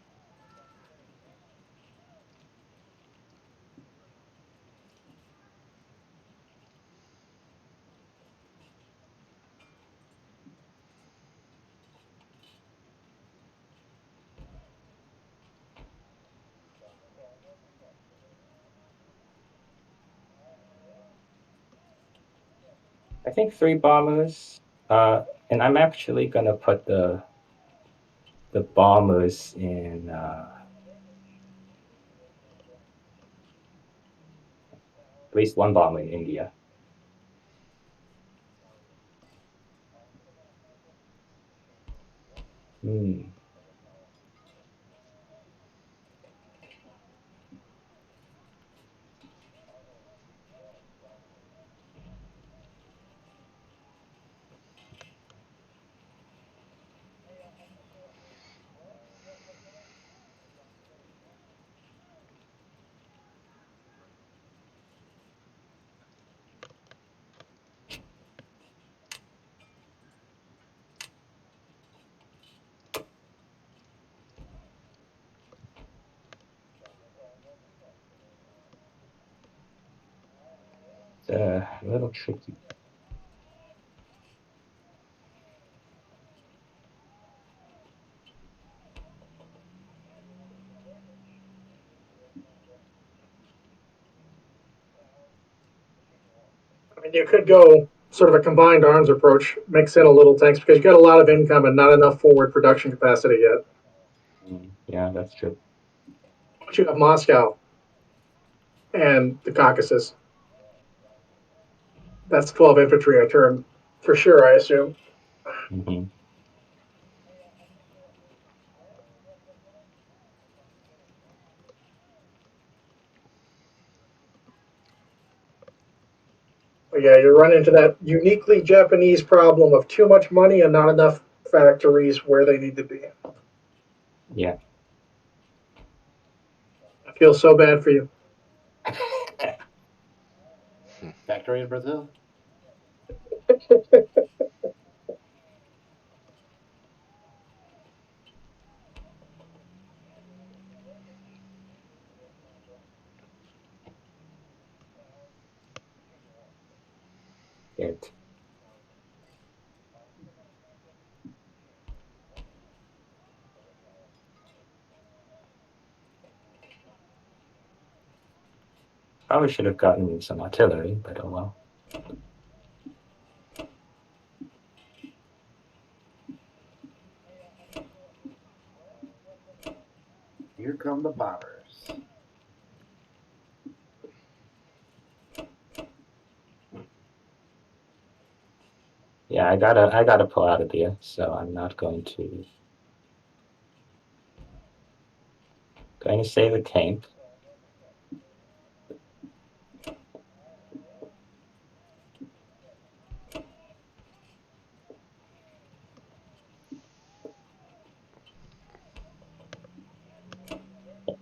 Speaker 2: I think 3 bombers. And I'm actually gonna put the bombers in. At least 1 bomber in India. Hmm. A little tricky.
Speaker 4: I mean, you could go sort of a combined arms approach, mix in a little tanks because you got a lot of income and not enough forward production capacity yet.
Speaker 2: Yeah, that's true.
Speaker 4: But you have Moscow and the Caucasus. That's 12 infantry I turn for sure, I assume.
Speaker 2: Mm-hmm.
Speaker 4: But yeah, you run into that uniquely Japanese problem of too much money and not enough factories where they need to be.
Speaker 2: Yeah.
Speaker 4: I feel so bad for you.
Speaker 3: Factory in Brazil.
Speaker 2: It. Probably should have gotten some artillery, but oh well.
Speaker 3: Here come the bombers.
Speaker 2: Yeah, I gotta pull out of here, so I'm not going to save a tank.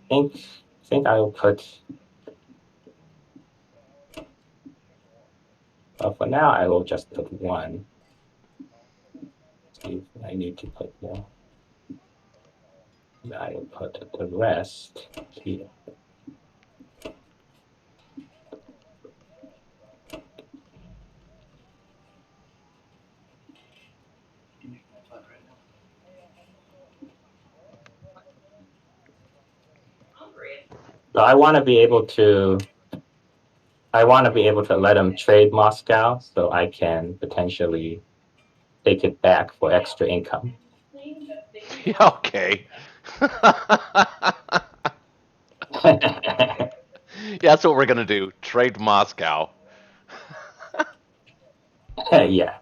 Speaker 2: I think I will put. Well, for now, I will just put one. See if I need to put more. I will put the rest here. So I want to be able to. I want to be able to let them trade Moscow, so I can potentially take it back for extra income.
Speaker 1: Yeah, okay. Yeah, that's what we're gonna do. Trade Moscow.
Speaker 2: Yeah.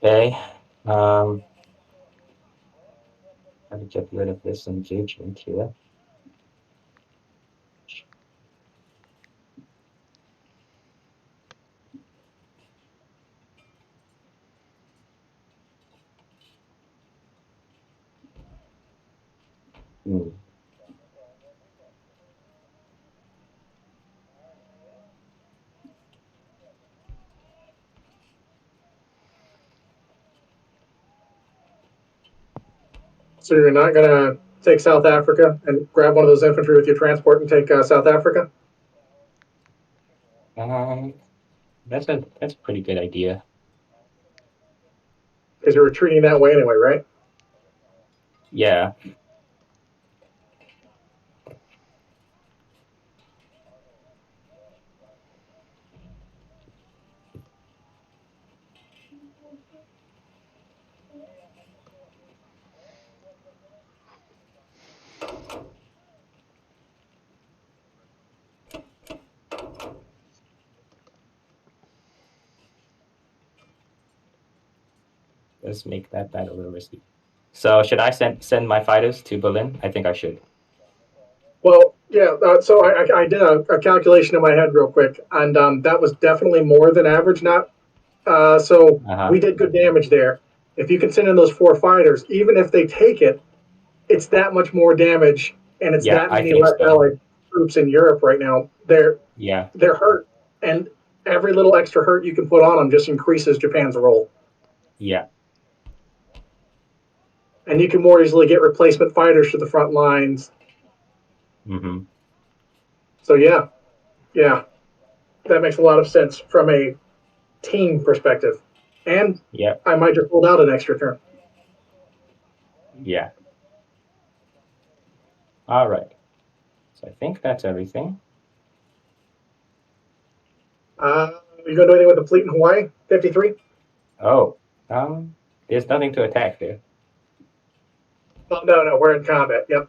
Speaker 2: Okay. How to get rid of this engagement here. Hmm.
Speaker 4: So you're not going to take South Africa and grab one of those infantry with your transport and take South Africa?
Speaker 2: Um, that's a pretty good idea.
Speaker 4: Because you're retreating that way anyway, right?
Speaker 2: Yeah. Let's make that a little risky. So should I send my fighters to Berlin? I think I should.
Speaker 4: Well, Yeah, so I did a calculation in my head real quick, and that was definitely more than average. Not so
Speaker 2: Uh-huh.
Speaker 4: we did good damage there. If you can send in those 4 fighters, even if they take it, it's that much more damage, and it's
Speaker 2: Yeah,
Speaker 4: that
Speaker 2: I
Speaker 4: many
Speaker 2: think
Speaker 4: less
Speaker 2: so.
Speaker 4: allied troops in Europe right now.
Speaker 2: Yeah,
Speaker 4: They're hurt, and every little extra hurt you can put on them just increases Japan's roll,
Speaker 2: yeah.
Speaker 4: and you can more easily get replacement fighters to the front lines.
Speaker 2: Mm-hmm.
Speaker 4: So yeah, that makes a lot of sense from a team perspective, and
Speaker 2: Yeah,
Speaker 4: I might just hold out an extra turn.
Speaker 2: yeah. All right. So I think that's everything.
Speaker 4: You gonna do anything with the fleet in Hawaii? 53?
Speaker 2: Oh, there's nothing to attack there.
Speaker 4: Oh no, we're in combat. Yep.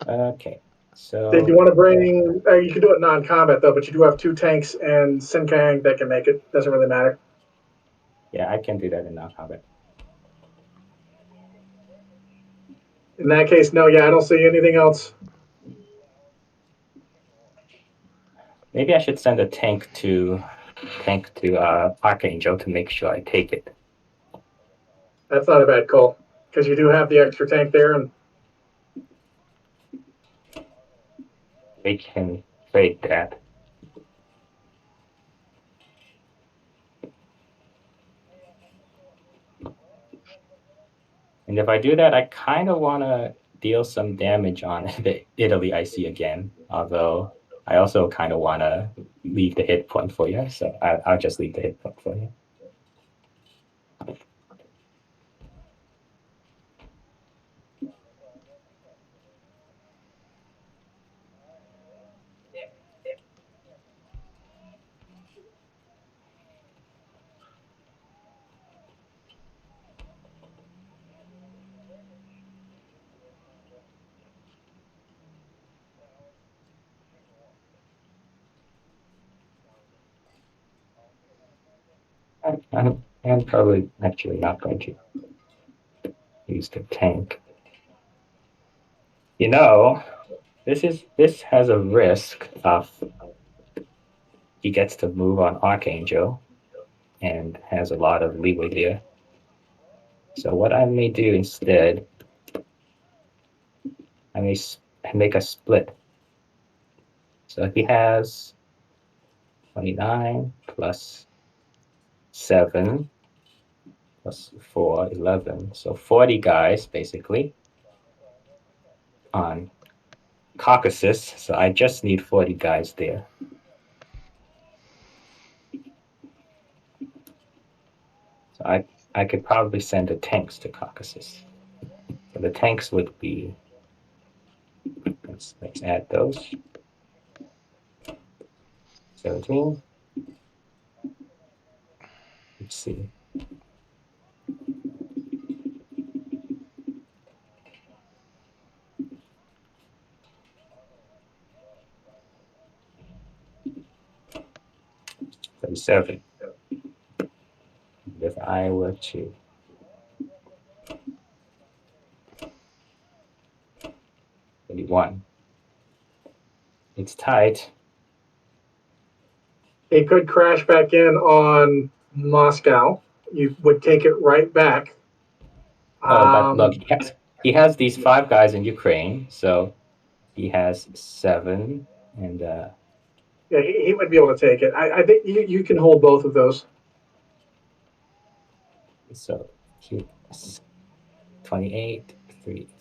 Speaker 2: Okay.
Speaker 4: Did you
Speaker 2: So
Speaker 4: want to bring? You can do it non-combat though, but you do have 2 tanks and Sinkang that can make it. Doesn't really matter.
Speaker 2: yeah, I can do that in non-combat.
Speaker 4: In that case, no. Yeah, I don't see anything else.
Speaker 2: Maybe I should send a tank to Archangel to make sure I take it.
Speaker 4: That's not a bad call because you do have the extra tank there, and
Speaker 2: They can trade that. And if I do that, I kind of want to deal some damage on the Italy I see again. Although I also kind of want to leave the hit point for you. So I'll just leave the hit point for you. I'm probably actually not going to use the tank. You know, this has a risk of he gets to move on Archangel and has a lot of leeway there. So what I may do instead, I may make a split. So he has 29 plus 7 plus 4, 11. So 40 guys basically on Caucasus. So I just need 40 guys there. So I could probably send the tanks to Caucasus. So the tanks would be, let's add those. 17. Let's see. Seven. If I were to 31. It's tight.
Speaker 4: it could crash back in on Moscow. You would take it right back.
Speaker 2: Oh, but look,
Speaker 4: Um,
Speaker 2: he has these 5 guys in Ukraine, so he has 7, and
Speaker 4: yeah, he would be able to take it. I think you can hold both of those.
Speaker 2: so he 28,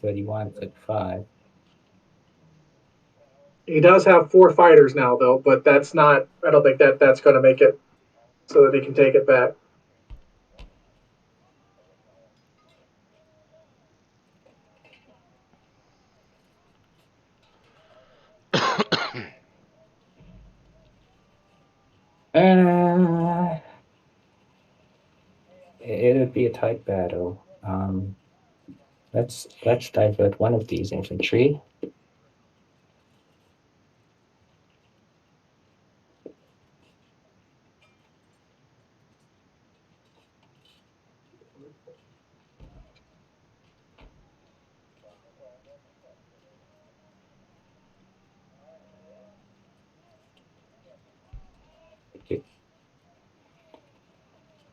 Speaker 2: 31, 35.
Speaker 4: He does have 4 fighters now, though, but that's not. I don't think that's going to make it so that he can take it back.
Speaker 2: Uh, it'd be a tight battle. Let's divert one of these infantry.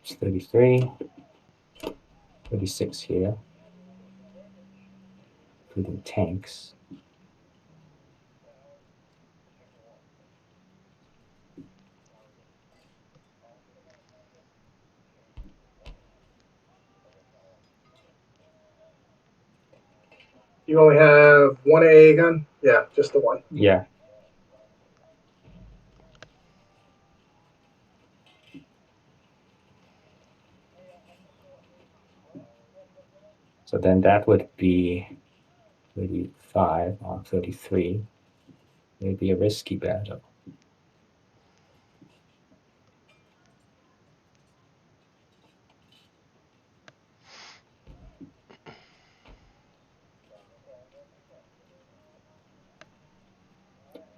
Speaker 2: It's 33. 36 here. Including tanks.
Speaker 4: You only have one AA gun? Yeah, just the one.
Speaker 2: Yeah. So then that would be 35 on 33. Maybe a risky battle.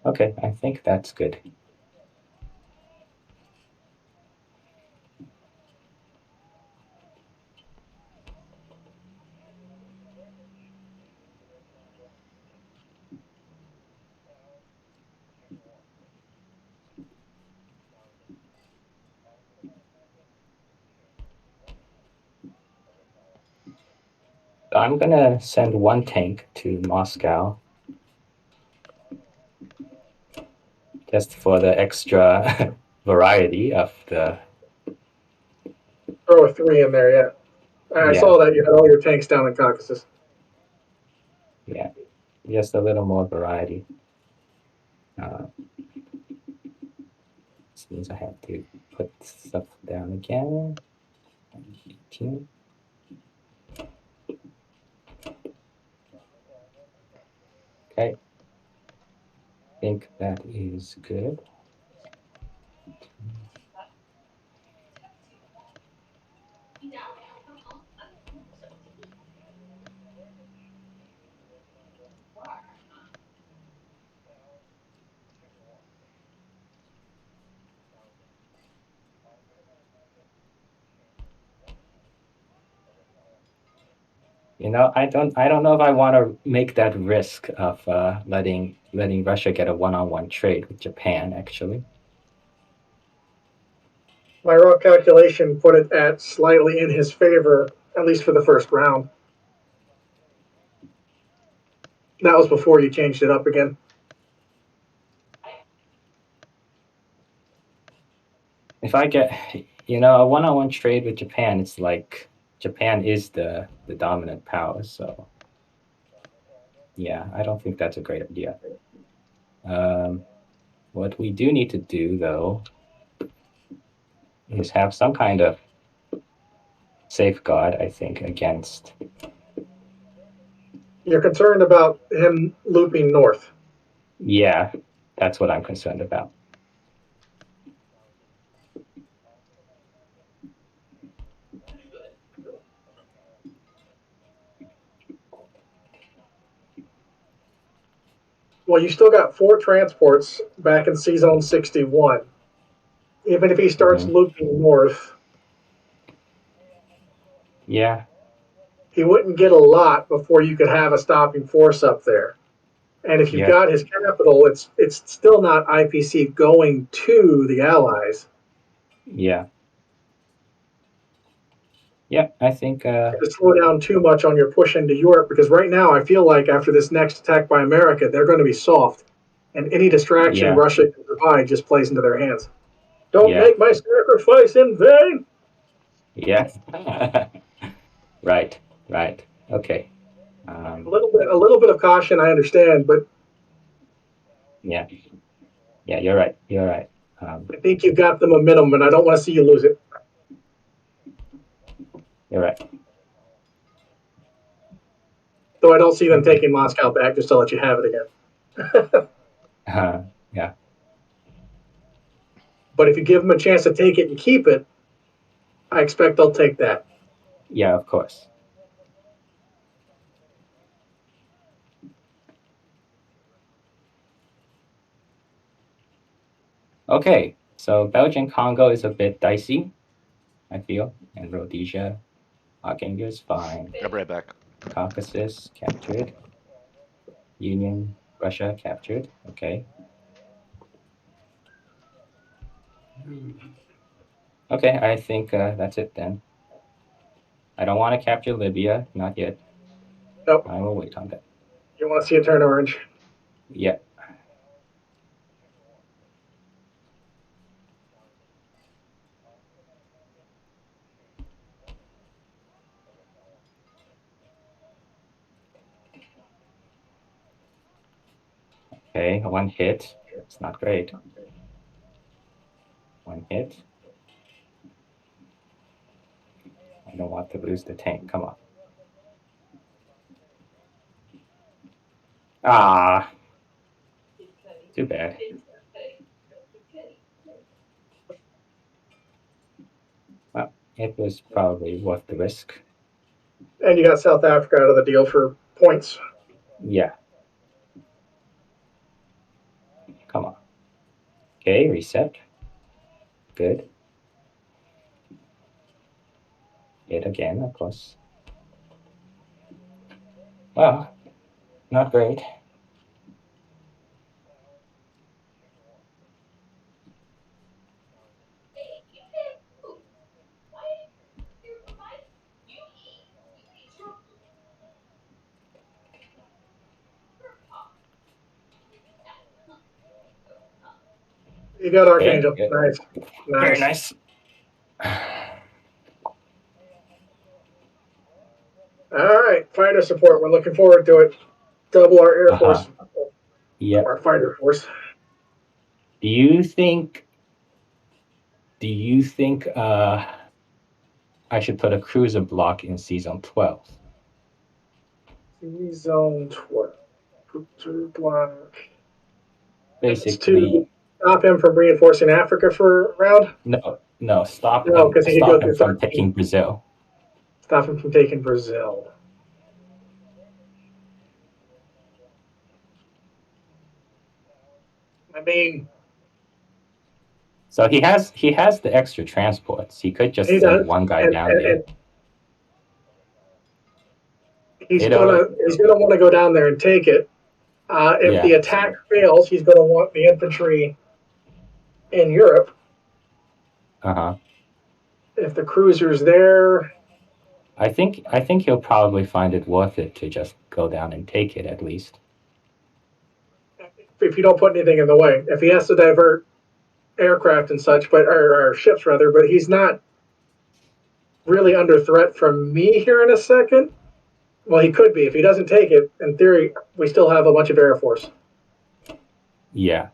Speaker 2: Okay, I think that's good. I'm gonna send one tank to Moscow just for the extra variety of the.
Speaker 4: Throw a 3 in there, yeah. I
Speaker 2: Yeah.
Speaker 4: saw that you had all your tanks down in Caucasus.
Speaker 2: Yeah, just a little more variety. This means I have to put stuff down again. 18. Okay. I think that is good. You know, I don't know if I want to make that risk of letting Russia get a one-on-one trade with Japan. Actually,
Speaker 4: My raw calculation put it at slightly in his favor, at least for the first round. That was before you changed it up again.
Speaker 2: if I get, a one-on-one trade with Japan, it's like Japan is the dominant power. So, yeah, I don't think that's a great idea. What we do need to do, though, is have some kind of safeguard, I think, against.
Speaker 4: You're concerned about him looping north.
Speaker 2: Yeah, that's what I'm concerned about.
Speaker 4: Well, you still got 4 transports back in C Zone 61. Even if he starts looping north,
Speaker 2: Yeah,
Speaker 4: he wouldn't get a lot before you could have a stopping force up there. And if you've
Speaker 2: yeah,
Speaker 4: got his capital, it's still not IPC going to the Allies.
Speaker 2: yeah. Yeah, I think.
Speaker 4: To slow down too much on your push into Europe, because right now I feel like after this next attack by America, they're going to be soft, and any distraction
Speaker 2: Yeah,
Speaker 4: Russia can provide just plays into their hands. Don't
Speaker 2: yeah,
Speaker 4: make my sacrifice in vain.
Speaker 2: yeah. Right, right. Okay.
Speaker 4: A little bit of caution, I understand, but
Speaker 2: Yeah, yeah. You're right. You're right.
Speaker 4: I think you've got the momentum, and I don't want to see you lose it.
Speaker 2: You're right.
Speaker 4: Though I don't see them
Speaker 2: Okay.
Speaker 4: taking Moscow back just to let you have it again.
Speaker 2: Yeah,
Speaker 4: But if you give them a chance to take it and keep it, I expect they'll take that.
Speaker 2: yeah. Of course. Okay. So Belgian Congo is a bit dicey, I feel, and Rhodesia, Archangel is fine.
Speaker 1: I'll be right back.
Speaker 2: Caucasus captured. Union, Russia captured. Okay. Okay, I think that's it then. I don't want to capture Libya, not yet.
Speaker 4: Nope.
Speaker 2: I will wait on that.
Speaker 4: You want to see it turn orange?
Speaker 2: Yeah. Okay, one hit. It's not great. One hit. I don't want to lose the tank. Come on. Ah, too bad. Well, it was probably worth the risk.
Speaker 4: And you got South Africa out of the deal for points.
Speaker 2: Yeah. Come on. Okay, reset. Good. Hit again, of course. Well, not great.
Speaker 4: You got
Speaker 2: Okay,
Speaker 4: Archangel.
Speaker 2: good.
Speaker 4: Nice.
Speaker 2: Very
Speaker 4: Nice.
Speaker 2: nice.
Speaker 4: All right. Fighter support. We're looking forward to it. Double our Air
Speaker 2: Uh-huh.
Speaker 4: Force,
Speaker 2: Yep.
Speaker 4: our fighter force.
Speaker 2: Do you think I should put a cruiser block in Season 12?
Speaker 4: Zone 12. Cruiser block. That's
Speaker 2: Basically,
Speaker 4: to stop him from reinforcing Africa for a round?
Speaker 2: no, stop
Speaker 4: No, because he could go
Speaker 2: him
Speaker 4: through
Speaker 2: from
Speaker 4: 13.
Speaker 2: taking Brazil.
Speaker 4: Stop him from taking Brazil. I mean,
Speaker 2: So he has the extra transports. He could just
Speaker 4: he
Speaker 2: send
Speaker 4: does,
Speaker 2: one guy
Speaker 4: and,
Speaker 2: down
Speaker 4: and,
Speaker 2: there.
Speaker 4: and he's
Speaker 2: It
Speaker 4: gonna
Speaker 2: only
Speaker 4: he's gonna want to go down there and take it. If the
Speaker 2: yeah.
Speaker 4: attack fails, he's gonna want the infantry in Europe.
Speaker 2: Uh-huh.
Speaker 4: If the cruiser's there,
Speaker 2: I think he'll probably find it worth it to just go down and take it at least.
Speaker 4: if you don't put anything in the way, if he has to divert aircraft and such, or ships rather, but he's not really under threat from me here in a second. Well, he could be if he doesn't take it. In theory, we still have a bunch of air force.
Speaker 2: Yeah.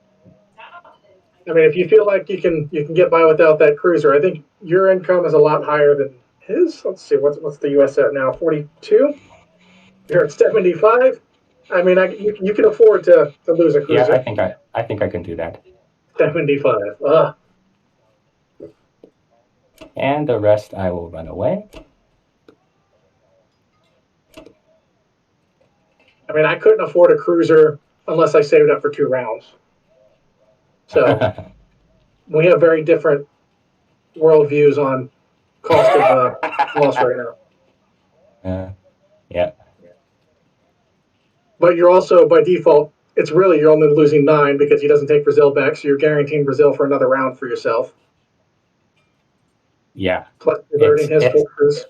Speaker 4: I mean, if you feel like you can get by without that cruiser, I think your income is a lot higher than his. Let's see, what's the U.S. at now? 42. You're at 75. I mean, you can afford to lose a
Speaker 2: Yeah,
Speaker 4: cruiser.
Speaker 2: I think I can do that.
Speaker 4: 75. Ugh.
Speaker 2: And the rest I will run away.
Speaker 4: I mean, I couldn't afford a cruiser unless I saved up for 2 rounds. So we have very different worldviews on cost of loss right now.
Speaker 2: Yeah.
Speaker 4: But you're also by default, it's really you're only losing 9 because he doesn't take Brazil back, so you're guaranteeing Brazil for another round for yourself.
Speaker 2: Yeah.
Speaker 4: Plus diverting his
Speaker 2: It's
Speaker 4: forces.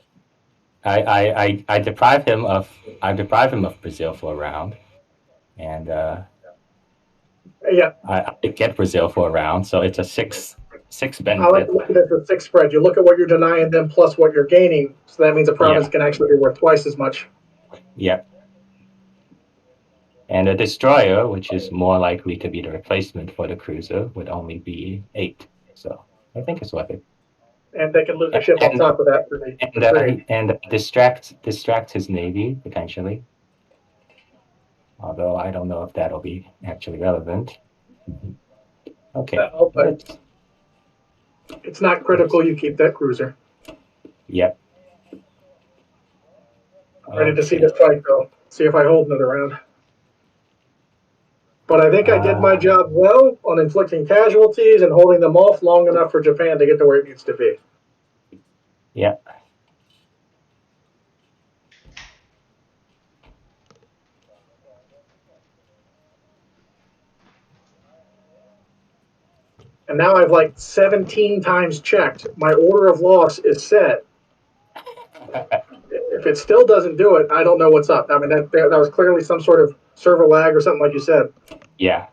Speaker 2: I deprive him of Brazil for a round, and
Speaker 4: Yeah,
Speaker 2: I get Brazil for a round, so it's a six
Speaker 4: I like
Speaker 2: benefit.
Speaker 4: to look at it as a 6 spread. You look at what you're denying them plus what you're gaining, so that means a province
Speaker 2: Yeah.
Speaker 4: can actually be worth twice as much.
Speaker 2: Yeah. And a destroyer, which is more likely to be the replacement for the cruiser, would only be 8. So I think it's worth it.
Speaker 4: And they can lose a ship on top of that for free.
Speaker 2: And distract his navy potentially. Although I don't know if that'll be actually relevant. Okay,
Speaker 4: But it's not critical you keep that cruiser.
Speaker 2: Yep.
Speaker 4: I'm ready to see
Speaker 2: Okay.
Speaker 4: this fight go. See if I hold another round. But I think I did my job well on inflicting casualties and holding them off long enough for Japan to get to where it needs to be.
Speaker 2: Yeah.
Speaker 4: And now I've like 17 times checked. My order of loss is set. If it still doesn't do it, I don't know what's up. I mean, that was clearly some sort of server lag or something like you said.
Speaker 2: Yeah.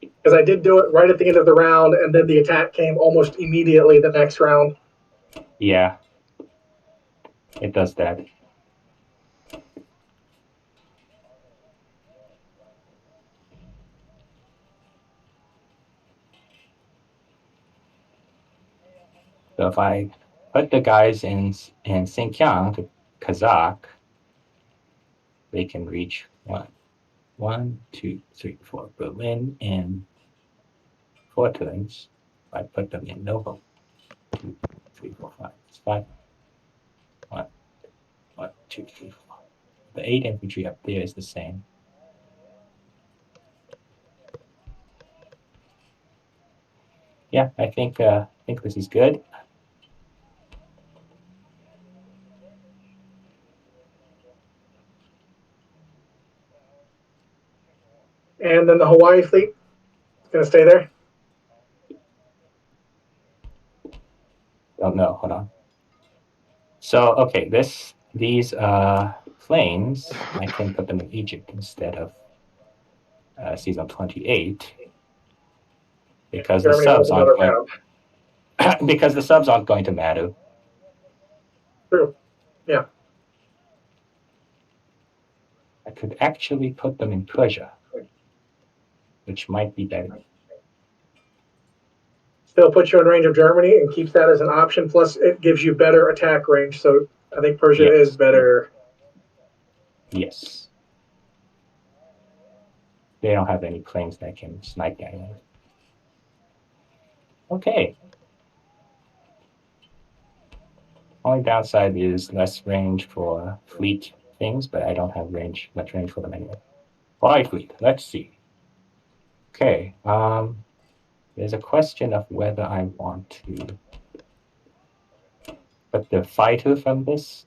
Speaker 4: Because I did do it right at the end of the round, and then the attack came almost immediately the next round.
Speaker 2: Yeah. It does that. So if I put the guys in Xinjiang, the Kazakh, they can reach one, two, three, four, Berlin in 4 turns. If I put them in Novo, 2, 3, 4, 5. It's 5. 1, 1, 2, 3, 4. The 8 infantry up there is the same. Yeah, I think this is good.
Speaker 4: And then the Hawaii fleet is going to stay there.
Speaker 2: Don't know. Hold on. So okay, these planes, I can put them in Egypt instead of season 28 because the
Speaker 4: Germany holds
Speaker 2: subs aren't
Speaker 4: another
Speaker 2: going
Speaker 4: round.
Speaker 2: because the subs aren't going to matter.
Speaker 4: True. Yeah.
Speaker 2: I could actually put them in Persia, which might be better.
Speaker 4: Still puts you in range of Germany and keeps that as an option. Plus, it gives you better attack range. So I think Persia is
Speaker 2: Yes.
Speaker 4: better.
Speaker 2: Yes. They don't have any planes that can snipe that. Okay. Only downside is less range for fleet things, but I don't have much range for them anyway. Fly fleet. Let's see. Okay. There's a question of whether I want to put the fighter from this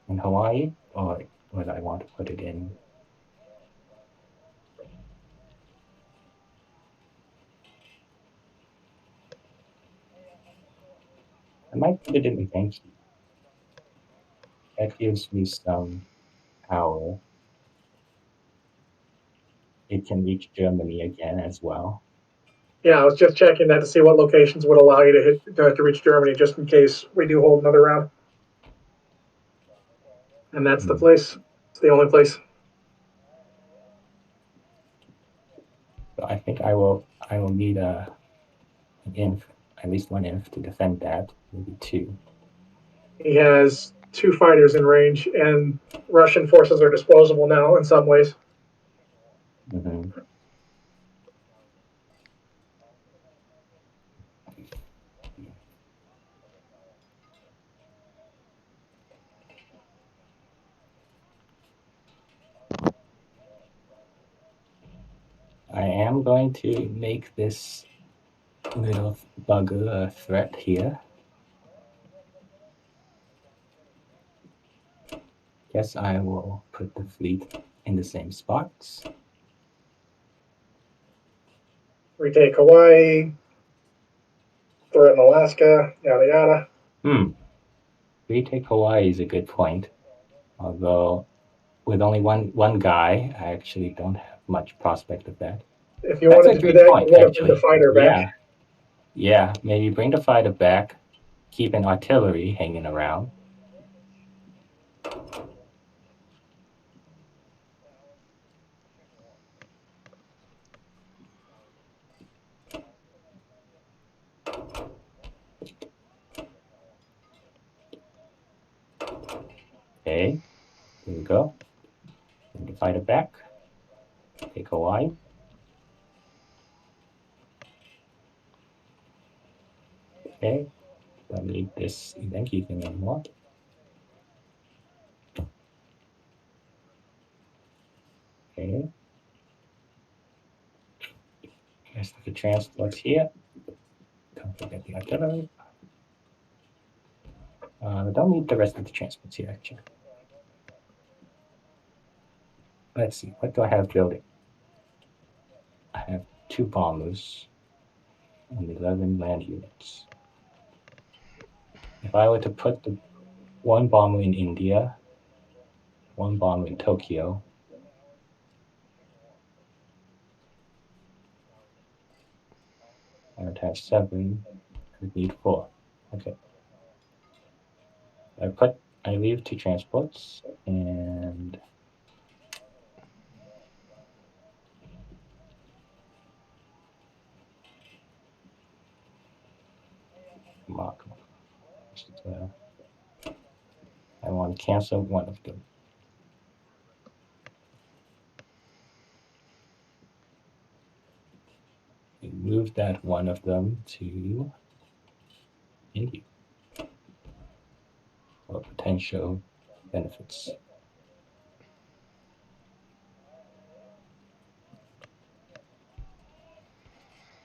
Speaker 2: in Hawaii, or whether I want to put it in. I might put it in Yankee. That gives me some power. It can reach Germany again as well.
Speaker 4: Yeah, I was just checking that to see what locations would allow you to reach Germany, just in case we do hold another round. And that's the place. It's the only place.
Speaker 2: So I think I will need an inf, at least one inf to defend that, maybe 2.
Speaker 4: He has 2 fighters in range, and Russian forces are disposable now in some ways.
Speaker 2: Mm-hmm. I am going to make this little bugger a threat here. Guess I will put the fleet in the same spots.
Speaker 4: Retake Hawaii, threaten Alaska, yada yada.
Speaker 2: Retake Hawaii is a good point. Although with only one guy, I actually don't have much prospect of that.
Speaker 4: If you
Speaker 2: That's
Speaker 4: wanted
Speaker 2: a
Speaker 4: to do
Speaker 2: good
Speaker 4: that, you
Speaker 2: point,
Speaker 4: want to bring the
Speaker 2: actually.
Speaker 4: fighter back.
Speaker 2: Yeah, maybe bring the fighter back, keep an artillery hanging around. Okay, here we go. Bring the fighter back. Take Hawaii. Okay, don't need this Yankee thing anymore. Okay. Rest of the transports here. Don't forget the artillery. Don't need the rest of the transports here, actually. Let's see, what do I have building? I have 2 bombers and 11 land units. If I were to put the 1 bomber in India, 1 bomber in Tokyo, I would have 7. I would need 4. Okay. I leave 2 transports and mark. I want to cancel one of them. And move that one of them to India for potential benefits.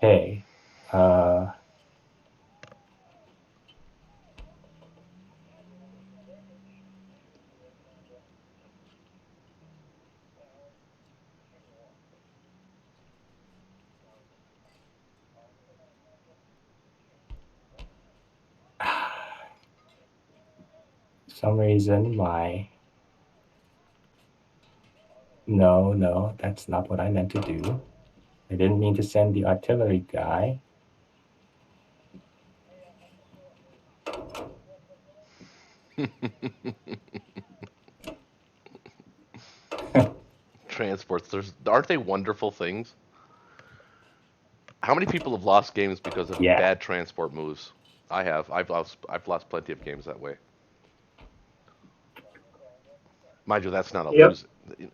Speaker 2: Hey, for some reason no, that's not what I meant to do. I didn't mean to send the artillery guy.
Speaker 1: Transports. Aren't they wonderful things? How many people have lost games because of
Speaker 2: Yeah.
Speaker 1: bad transport moves? I have. I've lost plenty of games that way. Mind you, that's not a
Speaker 4: Yep.
Speaker 1: lose.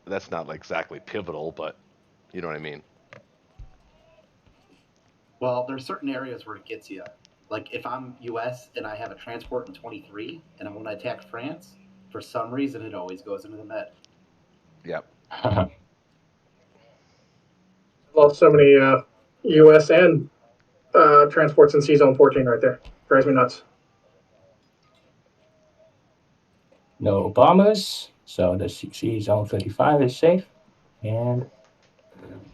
Speaker 1: That's not like exactly pivotal, but you know what I mean.
Speaker 3: Well, there's certain areas where it gets you. Like if I'm U.S. and I have a transport in 23 and I want to attack France, for some reason it always goes into the med.
Speaker 1: Yep.
Speaker 4: Lost so many U.S. and transports in C Zone 14 right there. Drives me nuts.
Speaker 2: No bombers, so the CC zone 35 is safe. And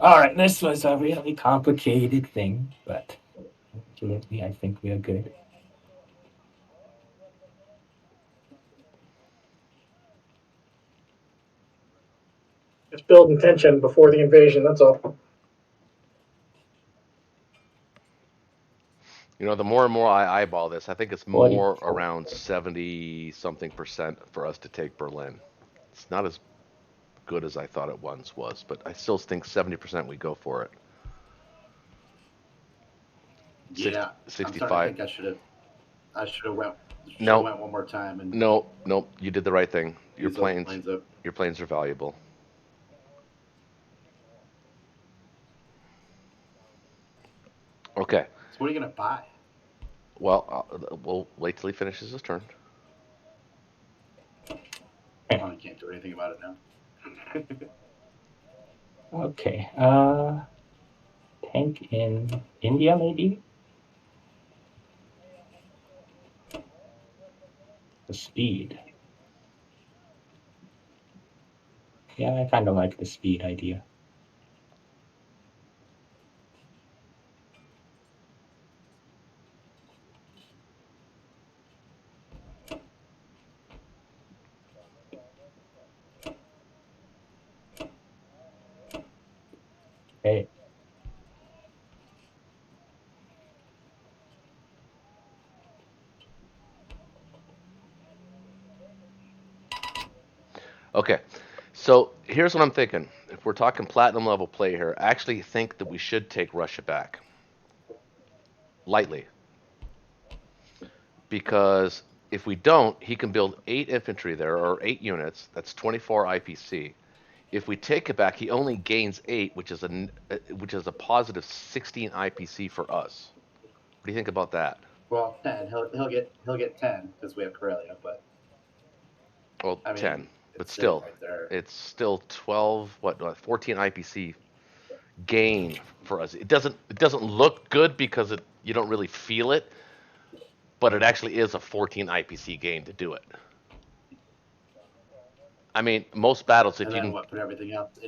Speaker 2: all right, this was a really complicated thing, but fortunately, I think we are good.
Speaker 4: Just building tension before the invasion. That's all.
Speaker 1: You know, the more and more I eyeball this, I think it's more
Speaker 2: 44.
Speaker 1: around 70 something percent for us to take Berlin. It's not as good as I thought it once was, but I still think 70% we go for it.
Speaker 3: Yeah, I'm starting to
Speaker 1: 65.
Speaker 3: think I should have
Speaker 1: No,
Speaker 3: went one more time and
Speaker 1: no. You did the right thing. Your
Speaker 3: use those
Speaker 1: planes,
Speaker 3: planes up.
Speaker 1: your planes are valuable. Okay.
Speaker 3: So what are you gonna buy?
Speaker 1: Well, we'll wait till he finishes his turn.
Speaker 3: Oh, you can't do anything about it now.
Speaker 2: Okay, tank in India, maybe? The speed. Yeah, I kind of like the speed idea. Hey,
Speaker 1: Okay. So here's what I'm thinking. If we're talking platinum level play here, I actually think that we should take Russia back lightly because if we don't, he can build 8 infantry there or 8 units. That's 24 IPC. If we take it back, he only gains 8, which is a positive 16 IPC for us. What do you think about that?
Speaker 3: Well, 10. He'll get 10 because we have Karelia, but
Speaker 1: Well,
Speaker 3: I
Speaker 1: 10,
Speaker 3: mean
Speaker 1: but
Speaker 3: it's sitting
Speaker 1: still,
Speaker 3: right there.
Speaker 1: it's still 12, 14 IPC gain for us. It doesn't look good because you don't really feel it, but it actually is a 14 IPC gain to do it. I mean, most battles, if
Speaker 3: And
Speaker 1: you
Speaker 3: then
Speaker 1: can
Speaker 3: what?
Speaker 1: everything up to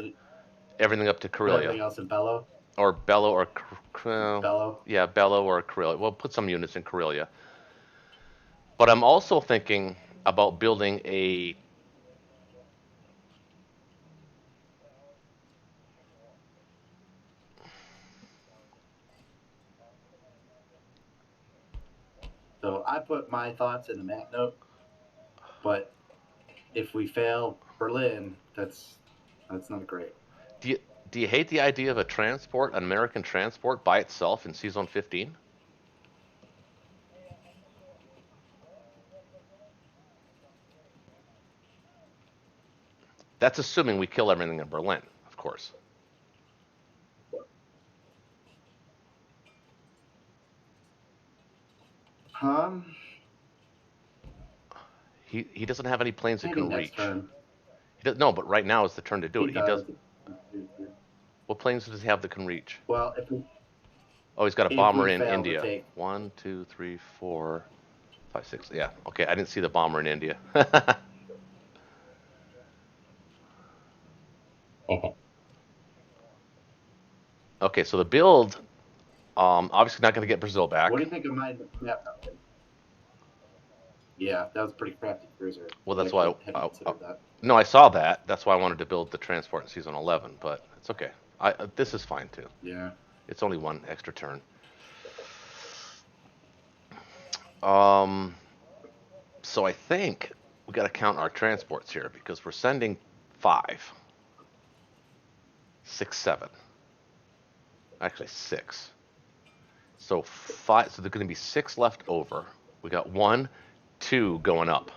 Speaker 3: Put
Speaker 1: Karelia.
Speaker 3: everything else in Bello.
Speaker 1: or Bello or
Speaker 3: Bello.
Speaker 1: yeah, Bello or Karelia. We'll put some units in Karelia. But I'm also thinking about building a.
Speaker 3: So I put my thoughts in the map note, but if we fail Berlin, that's not great.
Speaker 1: Do you do you hate the idea of a transport, an American transport by itself in Season 15? That's assuming we kill everything in Berlin, of course.
Speaker 3: Um,
Speaker 1: He doesn't have any planes that
Speaker 3: maybe
Speaker 1: can
Speaker 3: next
Speaker 1: reach.
Speaker 3: turn.
Speaker 1: He does no, but right now is the turn to do
Speaker 3: He
Speaker 1: it. He does.
Speaker 3: does.
Speaker 1: What planes does he have that can reach?
Speaker 3: Well,
Speaker 1: Oh, he's got a
Speaker 3: if
Speaker 1: bomber
Speaker 3: we
Speaker 1: in
Speaker 3: fail to
Speaker 1: India.
Speaker 3: take,
Speaker 1: One, two, three, four, five, six. Yeah. Okay, I didn't see the bomber in India.
Speaker 2: Mhm.
Speaker 1: Okay, so the build, obviously not going to get Brazil
Speaker 3: what
Speaker 1: back.
Speaker 3: do you think of my map note? Yeah, that was a pretty crafty cruiser.
Speaker 1: Well,
Speaker 3: I
Speaker 1: that's why.
Speaker 3: actually hadn't considered that.
Speaker 1: No, I saw that. That's why I wanted to build the transport in season 11. But it's okay. This is fine too.
Speaker 3: Yeah.
Speaker 1: It's only one extra turn. Um, so I think we got to count our transports here because we're sending five, six, seven. Actually, six. So five. So there's going to be six left over. We got one, two going up.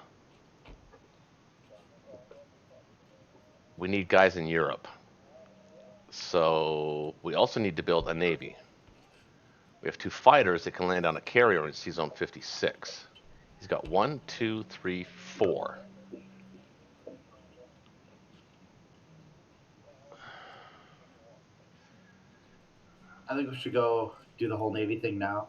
Speaker 1: We need guys in Europe. So we also need to build a navy. We have two fighters that can land on a carrier in Sea Zone 56. He's got one, two, three, four.
Speaker 3: I think we should go do the whole Navy thing now.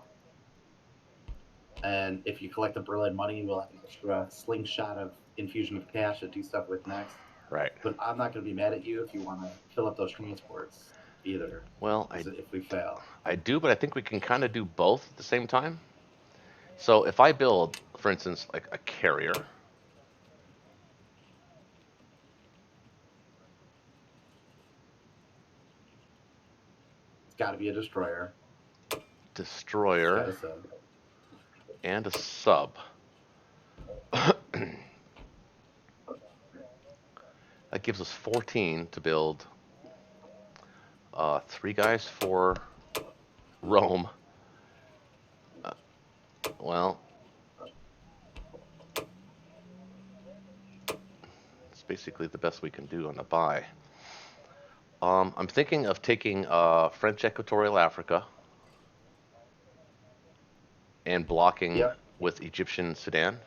Speaker 3: And if you collect the Berlin money, we'll have an extra slingshot of infusion of cash to do stuff with next.
Speaker 1: Right.
Speaker 3: But I'm not going to be mad at you if you want to fill up those transports either.
Speaker 1: Well,
Speaker 3: If we fail,
Speaker 1: I do, but I think we can kind of do both at the same time. So if I build, for instance, like a carrier,
Speaker 3: it's got to be a destroyer. It's got
Speaker 1: destroyer,
Speaker 3: a sub.
Speaker 1: and a sub, that gives us 14 to build three guys for Rome. Uh, well, it's basically the best we can do on the buy. I'm thinking of taking French Equatorial Africa and blocking
Speaker 3: Yep.
Speaker 1: with Egyptian Sudan.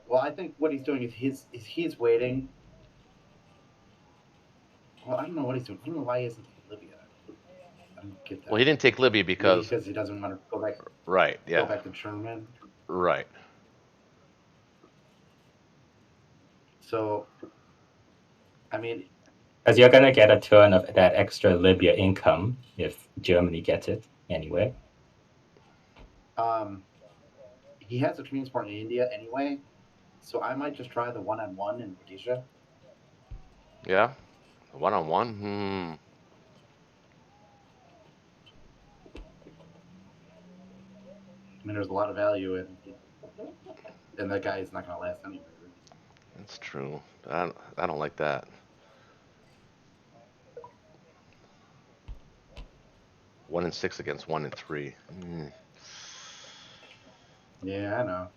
Speaker 3: Well, I think what he's doing is he's waiting. Well, I don't know what he's doing. I don't know why he isn't taking Libya. I don't get that.
Speaker 1: Well, he didn't take Libya
Speaker 3: Maybe
Speaker 1: because,
Speaker 3: because he doesn't want to
Speaker 1: right,
Speaker 3: go
Speaker 1: yeah,
Speaker 3: back to Sherman.
Speaker 1: right.
Speaker 3: So, I mean,
Speaker 2: Because you're gonna get a ton of that extra Libya income if Germany gets it anyway.
Speaker 3: he has a transport in India anyway, so I might just try the one-on-one in Rhodesia.
Speaker 1: Yeah, one on one. Hmm.
Speaker 3: I mean, there's a lot of value and that guy is not going to last anyway.
Speaker 1: That's true. I don't like that. One in six against one in three. Mm.
Speaker 3: Yeah, I know.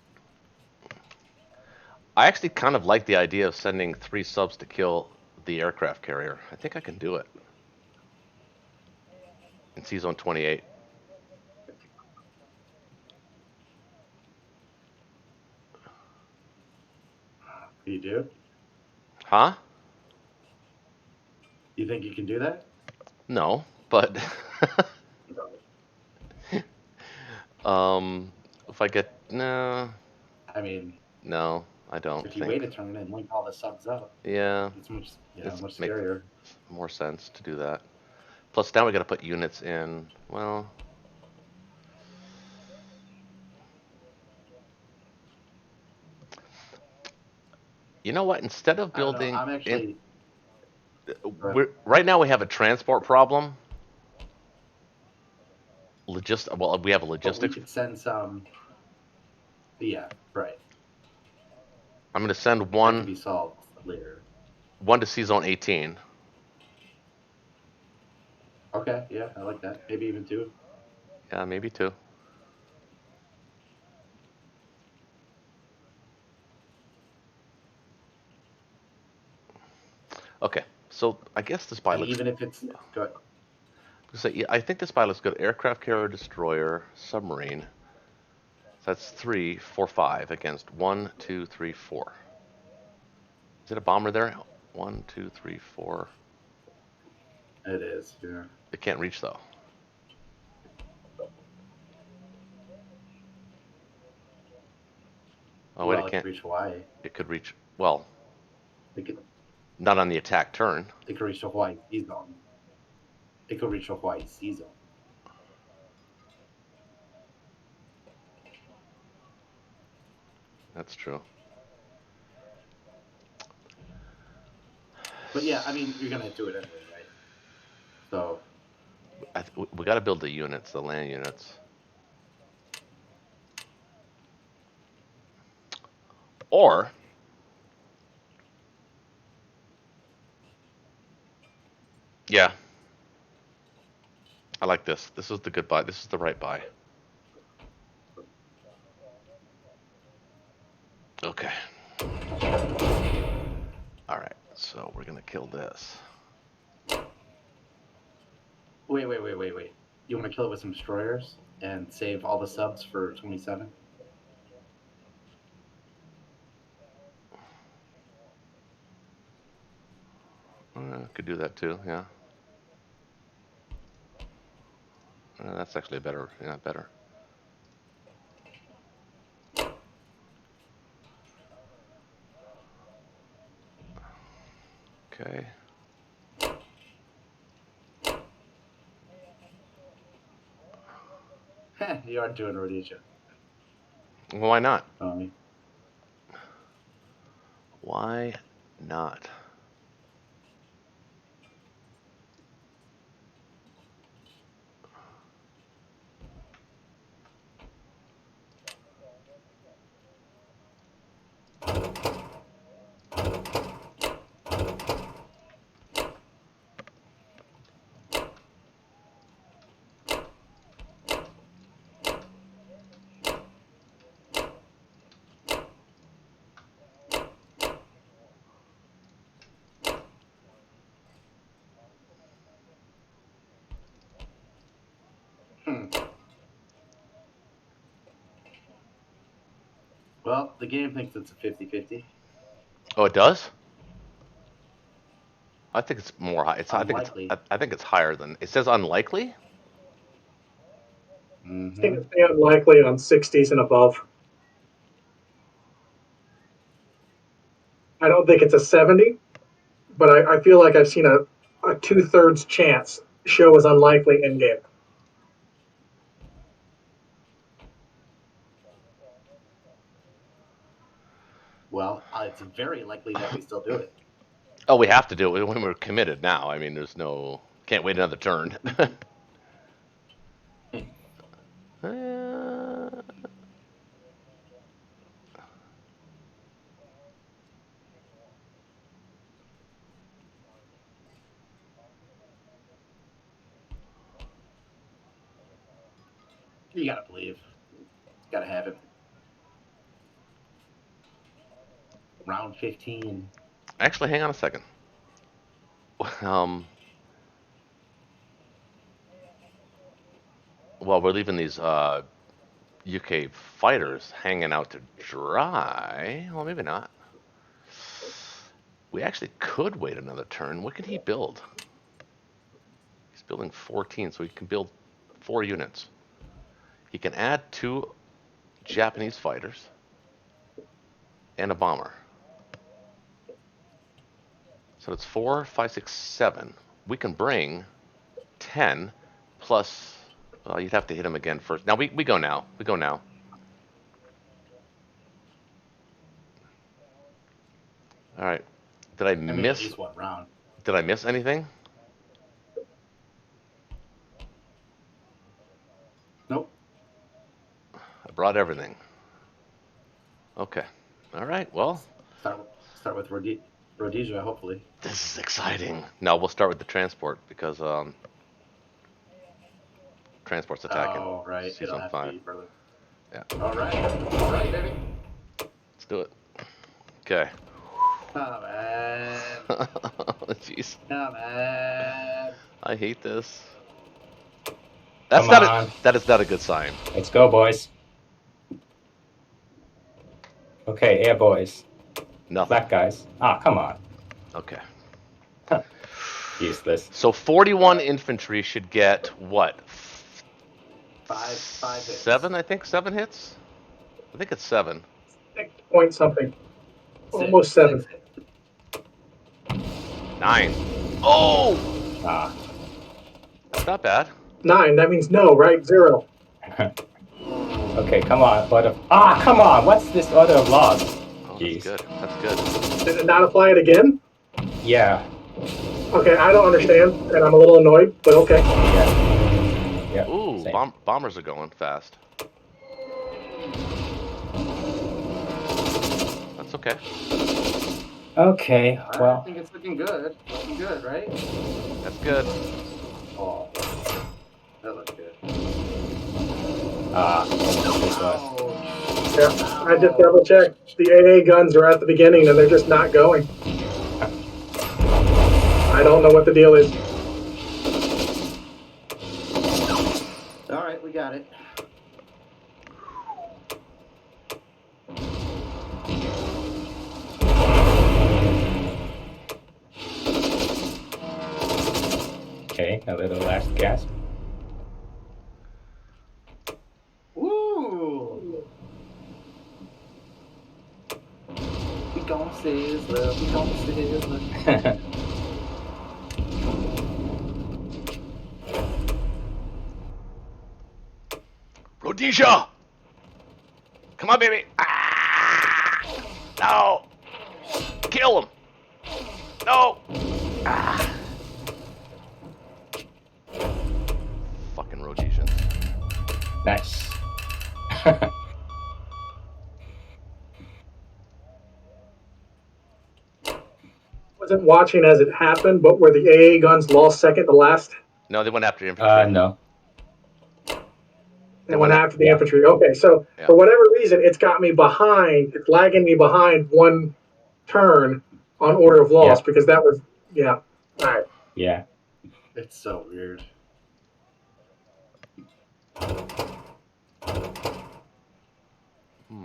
Speaker 1: I actually kind of like the idea of sending three subs to kill the aircraft carrier. I think I can do it in Sea Zone 28.
Speaker 3: You do?
Speaker 1: Huh?
Speaker 3: You think you can do that?
Speaker 1: No, but if I get no,
Speaker 3: I mean,
Speaker 1: no, I don't
Speaker 3: If you
Speaker 1: think.
Speaker 3: wait a turn and link all the subs up,
Speaker 1: Yeah,
Speaker 3: it's much
Speaker 1: it's
Speaker 3: much
Speaker 1: make
Speaker 3: scarier.
Speaker 1: more sense to do that. Plus, now we got to put units in. Well, you know what? Instead of
Speaker 3: I don't know.
Speaker 1: building
Speaker 3: I'm
Speaker 1: in,
Speaker 3: actually.
Speaker 1: right now we have a transport problem. Well, we have a
Speaker 3: But we
Speaker 1: logistics.
Speaker 3: could send some. Yeah, right.
Speaker 1: I'm going to send
Speaker 3: That can be solved later.
Speaker 1: one to C Zone 18.
Speaker 3: Okay, yeah, I like that. Maybe even two.
Speaker 1: Yeah, maybe two. Okay, so I guess this buy
Speaker 3: And
Speaker 1: looks.
Speaker 3: even if it's good.
Speaker 1: So yeah, I think this buy looks good. Aircraft carrier, destroyer, submarine. So that's 3, 4, 5 against 1, 2, 3, 4. Is it a bomber there? 1, 2, 3, 4.
Speaker 3: It is, yeah.
Speaker 1: It can't reach though. Oh wait, it
Speaker 3: Well, it could
Speaker 1: can't.
Speaker 3: reach Hawaii.
Speaker 1: It could reach. Well,
Speaker 3: It could,
Speaker 1: not on the attack turn.
Speaker 3: it could reach the Hawaii sea zone. It could reach the Hawaii sea zone.
Speaker 1: That's true.
Speaker 3: But yeah, I mean, you're gonna do it anyway, right? So
Speaker 1: We got to build the units, the land units. Or yeah, I like this. This is the good buy. This is the right buy. Okay. All right. So we're gonna kill this.
Speaker 3: wait. You want to kill it with some destroyers and save all the subs for 27?
Speaker 1: Could do that too. Yeah. That's actually a better. Yeah, better. Okay.
Speaker 3: You aren't doing Rhodesia.
Speaker 1: Well, why not?
Speaker 3: Um,
Speaker 1: Why not?
Speaker 3: hmm. Well, the game thinks it's a 50-50.
Speaker 1: Oh, it does. I think it's more high. It's. I think it's.
Speaker 3: Unlikely.
Speaker 1: I think it's higher than. It says unlikely.
Speaker 4: It's going
Speaker 3: Mm-hmm.
Speaker 4: to stay unlikely on 60s and above. I don't think it's a 70, but I feel like I've seen a 2/3 chance show as unlikely in game.
Speaker 3: Well, it's very likely that we still do it.
Speaker 1: Oh, we have to do it when we're committed now. I mean, there's no. Can't wait another turn. Uh,
Speaker 3: You gotta believe. Gotta have it. Round 15.
Speaker 1: Actually, hang on a second. Um. Well, we're leaving these UK fighters hanging out to dry. Well, maybe not. We actually could wait another turn. What can he build? He's building 14, so he can build 4 units. He can add 2 Japanese fighters and a bomber. So it's 4, 5, 6, 7. We can bring 10 plus. Well, you'd have to hit him again first. Now we go now. We go now. All right. Did I
Speaker 3: I mean, at
Speaker 1: miss?
Speaker 3: least one round.
Speaker 1: Did I miss anything?
Speaker 3: Nope.
Speaker 1: I brought everything. Okay. All right. Well,
Speaker 3: Start with Rhodesia, hopefully.
Speaker 1: this is exciting. No, we'll start with the transport because transport's attacking.
Speaker 3: Oh, right. It'll
Speaker 1: Season
Speaker 3: have
Speaker 1: 5.
Speaker 3: to be further.
Speaker 1: Yeah.
Speaker 3: All right, baby.
Speaker 1: Let's do it. Okay.
Speaker 3: Come on.
Speaker 1: Jeez.
Speaker 3: Come on.
Speaker 1: I hate this. That's
Speaker 2: Come
Speaker 1: not
Speaker 2: on.
Speaker 1: that is not a good sign.
Speaker 2: Let's go, boys. Okay, air boys.
Speaker 1: Nothing.
Speaker 2: Black guys. Ah, come on.
Speaker 1: Okay.
Speaker 2: Useless.
Speaker 1: So 41 infantry should get what?
Speaker 3: Five hits.
Speaker 1: 7, I think. 7 hits? I think it's 7.
Speaker 4: 6 point something. Almost 7.
Speaker 3: 6 hits.
Speaker 1: 9. Oh!
Speaker 2: Ah.
Speaker 1: That's not bad.
Speaker 4: 9. That means no, right? 0.
Speaker 2: Okay, come on. Come on. What's this order of laws?
Speaker 1: Oh,
Speaker 2: Jeez.
Speaker 1: that's good. That's good.
Speaker 4: Did it not apply it again?
Speaker 2: Yeah.
Speaker 4: Okay, I don't understand, and I'm a little annoyed, but okay.
Speaker 2: Yeah. Yeah.
Speaker 1: Ooh,
Speaker 2: Same.
Speaker 1: bombers are going fast. That's okay.
Speaker 2: Okay.
Speaker 3: I
Speaker 2: Well.
Speaker 3: think it's looking good. Looking good, right?
Speaker 1: That's good.
Speaker 3: Oh, that looks good.
Speaker 2: Ah. This was.
Speaker 3: Ouch.
Speaker 4: Yeah, I just double checked. The AA guns are at the beginning, and they're just not going. I don't know what the deal is.
Speaker 3: All right, we got it.
Speaker 2: Okay. A little last gasp.
Speaker 3: Woo! We gonna sizzle. We gonna sizzle.
Speaker 1: Rhodesia! Come on, baby! Ah! No! Kill him! No! Ah! Fucking Rhodesians.
Speaker 2: Nice.
Speaker 4: Wasn't watching as it happened, but where the AA guns lost second to last,
Speaker 1: No, they went after infantry.
Speaker 2: No.
Speaker 4: they went after the
Speaker 2: yeah.
Speaker 4: infantry. Okay, so
Speaker 1: Yeah.
Speaker 4: for whatever reason, it's got me behind. It's lagging me behind one turn on order of loss because that was, yeah. All right.
Speaker 2: Yeah.
Speaker 3: It's so weird.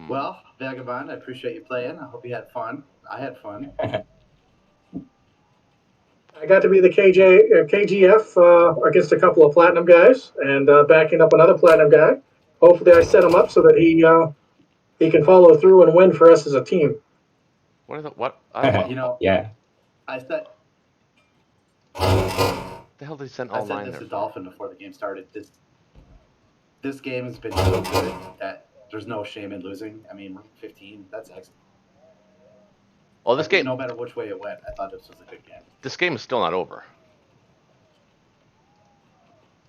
Speaker 3: Well, Vagabond, I appreciate you playing. I hope you had fun. I had fun.
Speaker 4: I got to be the KGF against a couple of platinum guys and backing up another platinum guy. Hopefully, I set him up so that he can follow through and win for us as a team.
Speaker 1: What is it? What? What
Speaker 3: You know,
Speaker 2: Yeah.
Speaker 3: I said
Speaker 1: the hell did he send
Speaker 3: I
Speaker 1: all
Speaker 3: said
Speaker 1: 9
Speaker 3: this
Speaker 1: there?
Speaker 3: to Dolphin before the game started. This game has been so good that there's no shame in losing. I mean, 15, that's excellent.
Speaker 1: Well, this game.
Speaker 3: No matter which way it went, I thought this was a good game.
Speaker 1: This game is still not over.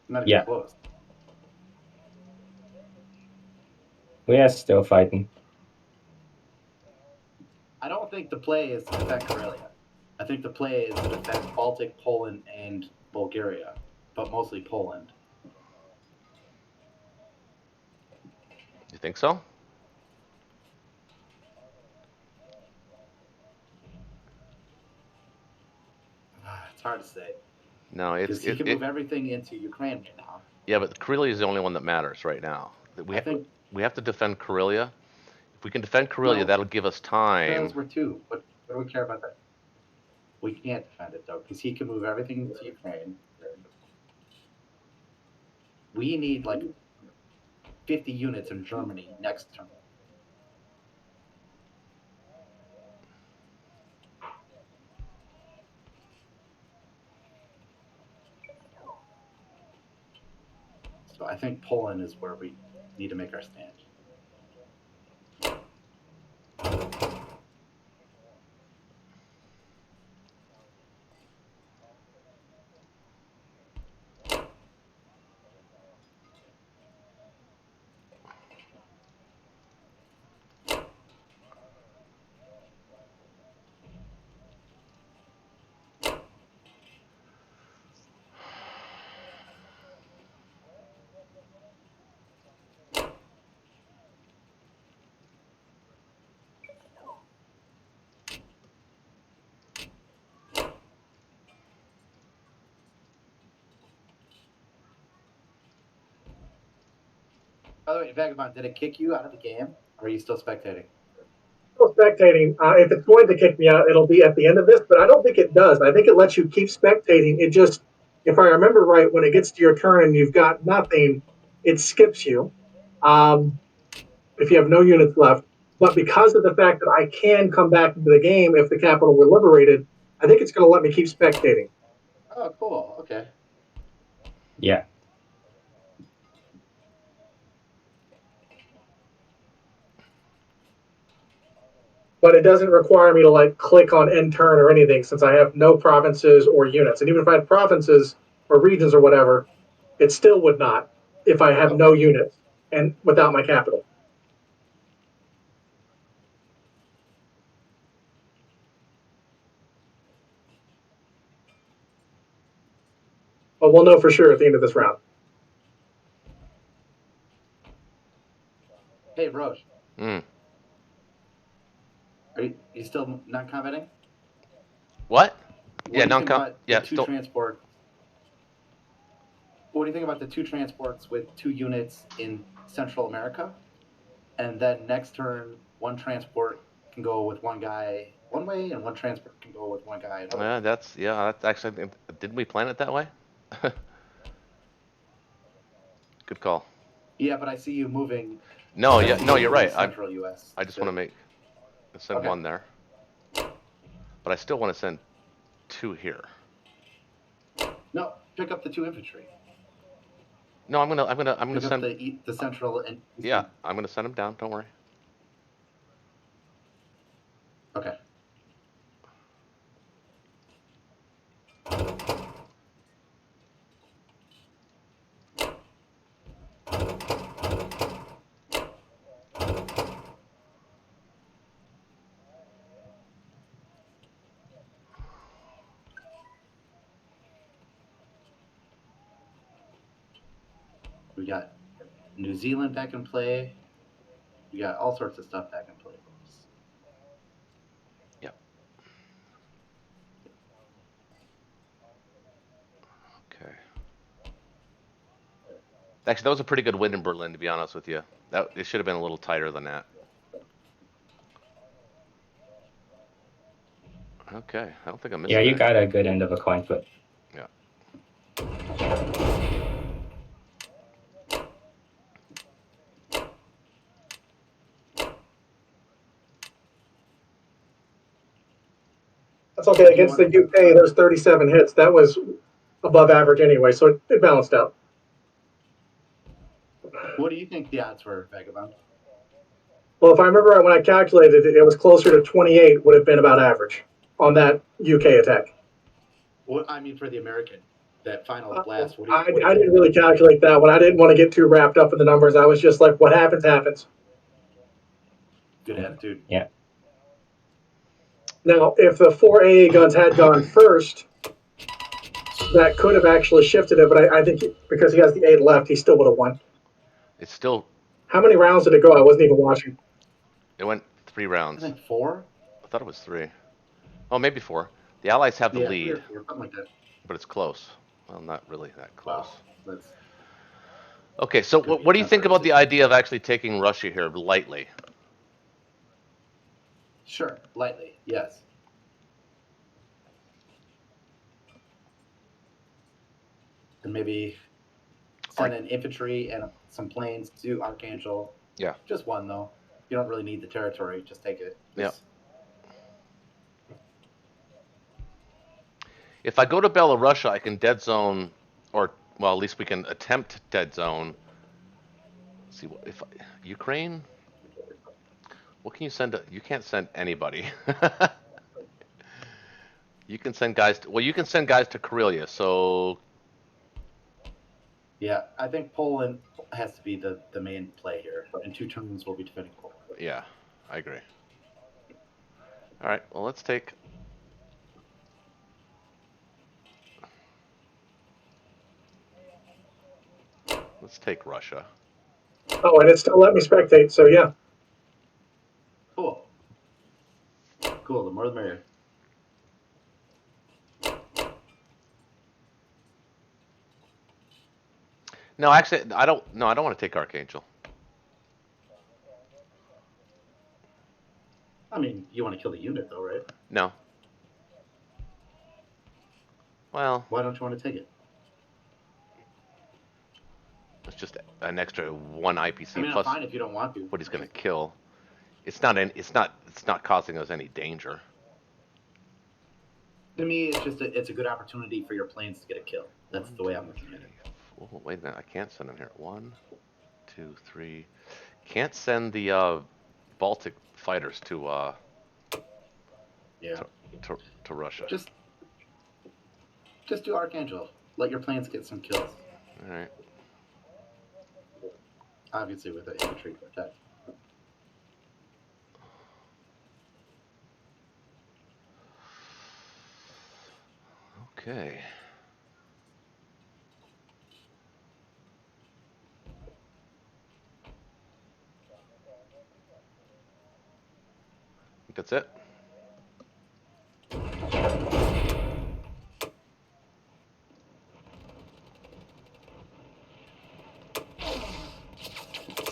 Speaker 3: Not even
Speaker 2: Yeah.
Speaker 3: close.
Speaker 2: We are still fighting.
Speaker 3: I don't think the play is to defend Karelia. I think the play is to defend Baltic, Poland, and Bulgaria, but mostly Poland.
Speaker 1: You think so?
Speaker 3: It's hard to say.
Speaker 1: No, it's
Speaker 3: Because he can move everything into Ukraine right now.
Speaker 1: yeah, but Karelia is the only one that matters right now. We have to defend Karelia. If we can defend Karelia, that'll give us time.
Speaker 3: Because we're two. What do we care about that? We can't defend it, though, because he can move everything into Ukraine. We need, like, 50 units in Germany next turn. So I think Poland is where we need to make our stand. By the way, Vagabond, did it kick you out of the game, or are you still spectating?
Speaker 4: Still spectating. If it's going to kick me out, it'll be at the end of this, but I don't think it does. I think it lets you keep spectating. It just, if I remember right, when it gets to your turn and you've got nothing, it skips you. If you have no units left. But because of the fact that I can come back into the game if the capital were liberated, I think it's going to let me keep spectating.
Speaker 3: Oh, cool. Okay.
Speaker 2: Yeah.
Speaker 4: But it doesn't require me to like click on end turn or anything since I have no provinces or units. And even if I had provinces or regions or whatever, it still would not if I have no units and without my capital. But we'll know for sure at the end of this round.
Speaker 3: Hey, Roche,
Speaker 1: Mm.
Speaker 3: are you still not commenting?
Speaker 1: What?
Speaker 3: What
Speaker 1: Yeah,
Speaker 3: do you think
Speaker 1: non-com.
Speaker 3: about
Speaker 1: Yeah,
Speaker 3: the two
Speaker 1: still.
Speaker 3: transports? What do you think about the two transports with 2 units in Central America? And then next turn, one transport can go with one guy one way, and one transport can go with one guy another way.
Speaker 1: That's actually. Didn't we plan it that way? Good call.
Speaker 3: Yeah, but I see you moving.
Speaker 1: No,
Speaker 3: I
Speaker 1: yeah,
Speaker 3: see
Speaker 1: no,
Speaker 3: you
Speaker 1: you're
Speaker 3: moving
Speaker 1: right.
Speaker 3: Central U.S.
Speaker 1: I just
Speaker 3: to-
Speaker 1: want to send
Speaker 3: Okay.
Speaker 1: one there, but I still want to send 2 here.
Speaker 3: No, pick up the 2 infantry.
Speaker 1: No, I'm gonna
Speaker 3: Pick up
Speaker 1: send.
Speaker 3: the central and
Speaker 1: Yeah, I'm gonna send them down. Don't worry.
Speaker 3: Okay. We got New Zealand back in play. We got all sorts of stuff back in play, folks.
Speaker 1: Yep. Okay. Actually, that was a pretty good win in Berlin, to be honest with you. That it should have been a little tighter than that. Okay, I don't think I'm
Speaker 2: Yeah,
Speaker 1: missing
Speaker 2: you
Speaker 1: anything.
Speaker 2: got a good end of a coin flip.
Speaker 1: Yeah.
Speaker 4: That's okay. Against the UK, there's 37 hits. That was above average anyway, so it balanced out.
Speaker 3: What do you think the odds were, Vagabond?
Speaker 4: Well, if I remember right, when I calculated it, it was closer to 28 would have been about average on that UK attack.
Speaker 3: What I mean for the American, that final blast. What do
Speaker 4: I
Speaker 3: you
Speaker 4: didn't
Speaker 3: think?
Speaker 4: really calculate that one. I didn't want to get too wrapped up in the numbers. I was just like, what happens, happens.
Speaker 3: Good attitude.
Speaker 2: Yeah.
Speaker 4: Now, if the 4 AA guns had gone first, that could have actually shifted it, but I think because he has the 8 left, he still would have won.
Speaker 1: It's still.
Speaker 4: How many rounds did it go? I wasn't even watching.
Speaker 1: It went 3
Speaker 3: I
Speaker 1: rounds.
Speaker 3: think 4.
Speaker 1: I thought it was 3. Oh, maybe 4. The Allies have the
Speaker 3: Yeah, 3
Speaker 1: lead,
Speaker 3: or 4, something like that.
Speaker 1: but it's close. Well, not really that close.
Speaker 3: Wow, that's
Speaker 1: Okay, so
Speaker 3: could be
Speaker 1: what
Speaker 3: a
Speaker 1: do you think
Speaker 3: temporary
Speaker 1: about the
Speaker 3: situation.
Speaker 1: idea of actually taking Russia here lightly?
Speaker 3: Sure, lightly, yes. And maybe send in infantry and some planes to Archangel.
Speaker 1: Yeah.
Speaker 3: Just one though. You don't really need the territory. Just take it.
Speaker 1: Yeah. If I go to Belarusia, I can dead zone, or Well, at least we can attempt dead zone. Let's see if Ukraine. What can you send? You can't send anybody. You can send guys. Well, you can send guys to Karelia. So
Speaker 3: Yeah, I think Poland has to be the main play here. In 2 turns, we'll be defending Poland.
Speaker 1: yeah, I agree. All right. Well, let's take. Let's take Russia.
Speaker 4: Oh, and it still let me spectate. So yeah.
Speaker 3: Cool. Cool. The more the merrier.
Speaker 1: No, actually, I don't. No, I don't want to take Archangel.
Speaker 3: I mean, you want to kill the unit, though, right?
Speaker 1: No. Well,
Speaker 3: Why don't you want to take it?
Speaker 1: it's just an extra 1 IPC
Speaker 3: I mean, I'm
Speaker 1: plus
Speaker 3: fine if you don't want to.
Speaker 1: what he's gonna kill. It's not. It's not causing us any danger.
Speaker 3: To me, it's a good opportunity for your planes to get a kill. That's the way I'm looking at it.
Speaker 1: Oh, wait a minute. I can't send him here. 1, 2, 3. Can't send the Baltic fighters to
Speaker 3: Yeah.
Speaker 1: to Russia.
Speaker 3: Just do Archangel. Let your planes get some kills.
Speaker 1: All right.
Speaker 3: Obviously, with the infantry protect.
Speaker 1: Okay. I think that's it.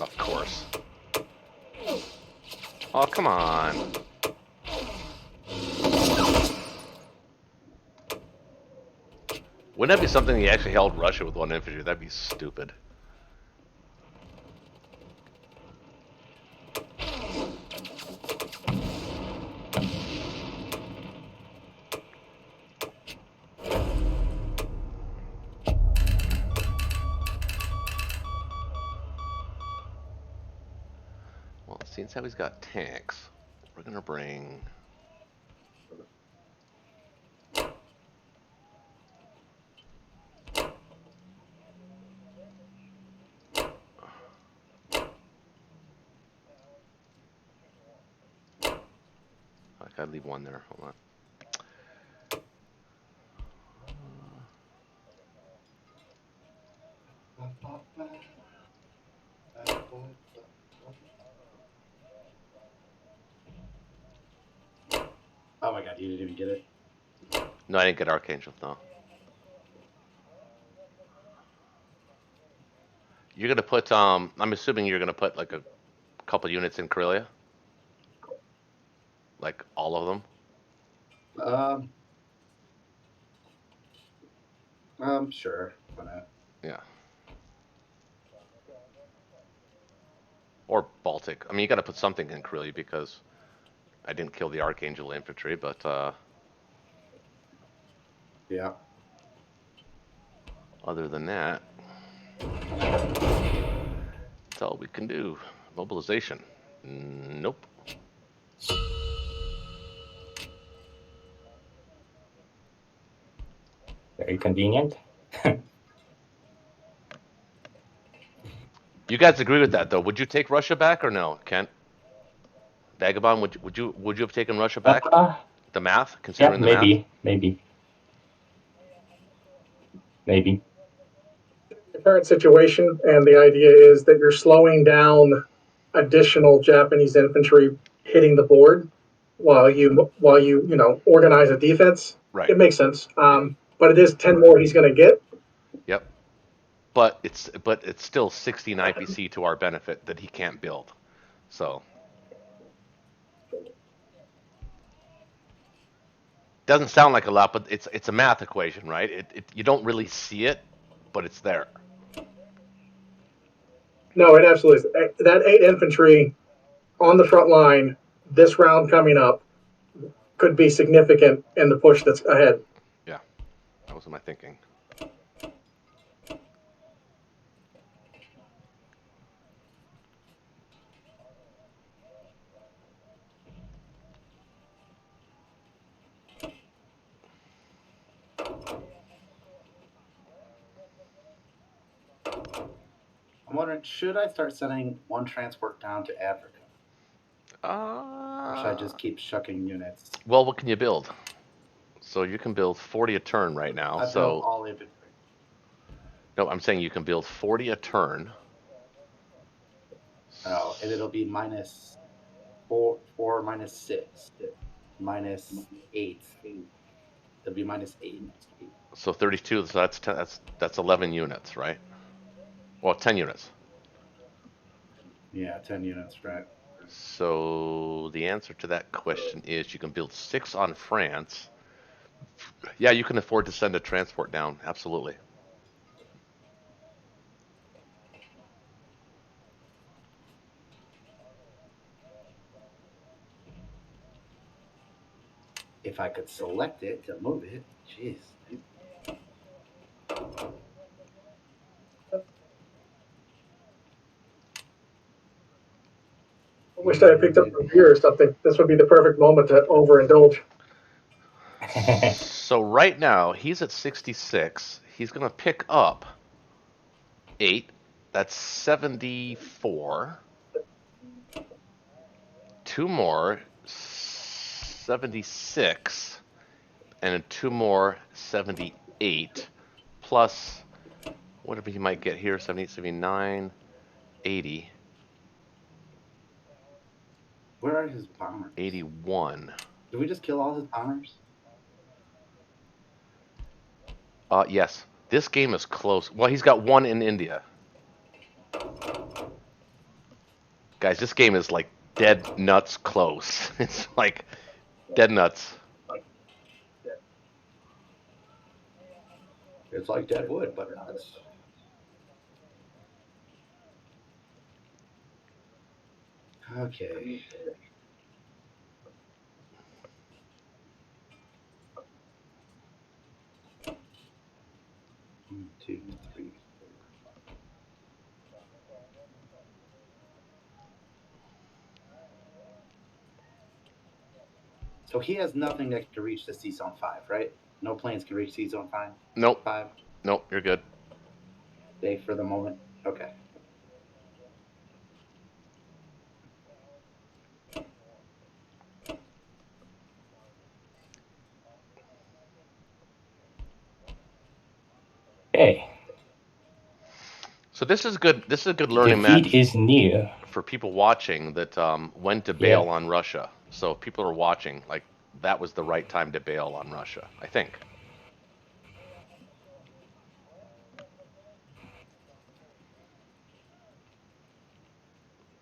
Speaker 1: Of course. Oh, come on. Wouldn't that be something he actually held Russia with 1 infantry? That'd be stupid. Well, since how he's got tanks, we're gonna bring. I gotta leave 1 there. Hold on.
Speaker 3: Oh my god, you didn't even get it?
Speaker 1: No, I didn't get Archangel. No. You're gonna put. I'm assuming you're gonna put like a couple units in Karelia. Like all of them.
Speaker 3: Sure. Why not?
Speaker 1: Yeah. Or Baltic. I mean, you got to put something in Karelia because I didn't kill the Archangel infantry, but
Speaker 3: Yeah.
Speaker 1: other than that, that's all we can do. Mobilization. Nope.
Speaker 2: Very convenient.
Speaker 1: You guys agree with that, though? Would you take Russia back or no, Kent? Vagabond, would you have taken Russia back?
Speaker 2: Uh,
Speaker 1: The math,
Speaker 2: yeah,
Speaker 1: considering the math.
Speaker 2: maybe.
Speaker 4: The current situation, and the idea is that you're slowing down additional Japanese infantry hitting the board while you organize a defense.
Speaker 1: Right.
Speaker 4: It makes sense. But it is 10 more he's going to get.
Speaker 1: Yep. But it's still 16 IPC to our benefit that he can't build. So doesn't sound like a lot, but it's a math equation, right? You don't really see it, but it's there.
Speaker 4: No, it absolutely is. That 8 infantry on the front line this round coming up could be significant in the push that's ahead.
Speaker 1: Yeah, that was my thinking.
Speaker 3: I'm wondering, should I start sending one transport down to Africa? Or should I just keep shucking units?
Speaker 1: Well, what can you build? So you can build 40 a turn right now.
Speaker 3: I built all infantry.
Speaker 1: No, I'm saying you can build 40 a turn.
Speaker 3: Oh, and it'll be minus 4, minus 6, minus 8. It'll be minus 8.
Speaker 1: So 32. So that's 10, that's 11 units, right? Well, 10 units.
Speaker 3: Yeah, 10 units, right?
Speaker 1: So the answer to that question is you can build 6 on France. Yeah, you can afford to send a transport down. Absolutely.
Speaker 3: If I could select it to move it, jeez.
Speaker 4: I wish I had picked up a beer or something. This would be the perfect moment to overindulge.
Speaker 1: So right now he's at 66. He's going to pick up 8. That's 74. 2 more, 76, and 2 more, 78, plus whatever he might get here, 78, 79, 80,
Speaker 3: Where are his bombers?
Speaker 1: 81.
Speaker 3: Did we just kill all his bombers?
Speaker 1: Yes, this game is close. Well, he's got 1 in India. Guys, this game is like dead nuts close. It's like dead nuts.
Speaker 3: It's like dead wood, but nuts. Okay. 1, 2, 3, 4. So he has nothing that can reach the sea zone 5, right? No planes can reach sea zone 5.
Speaker 1: Nope.
Speaker 3: 5.
Speaker 1: Nope, you're good.
Speaker 3: Safe for the moment. Okay.
Speaker 2: Okay.
Speaker 1: So this is good. This is a good learning
Speaker 2: Defeat
Speaker 1: match
Speaker 2: is near.
Speaker 1: for people watching that when to bail on Russia. So if people are watching, like that was the right time to bail on Russia, I think.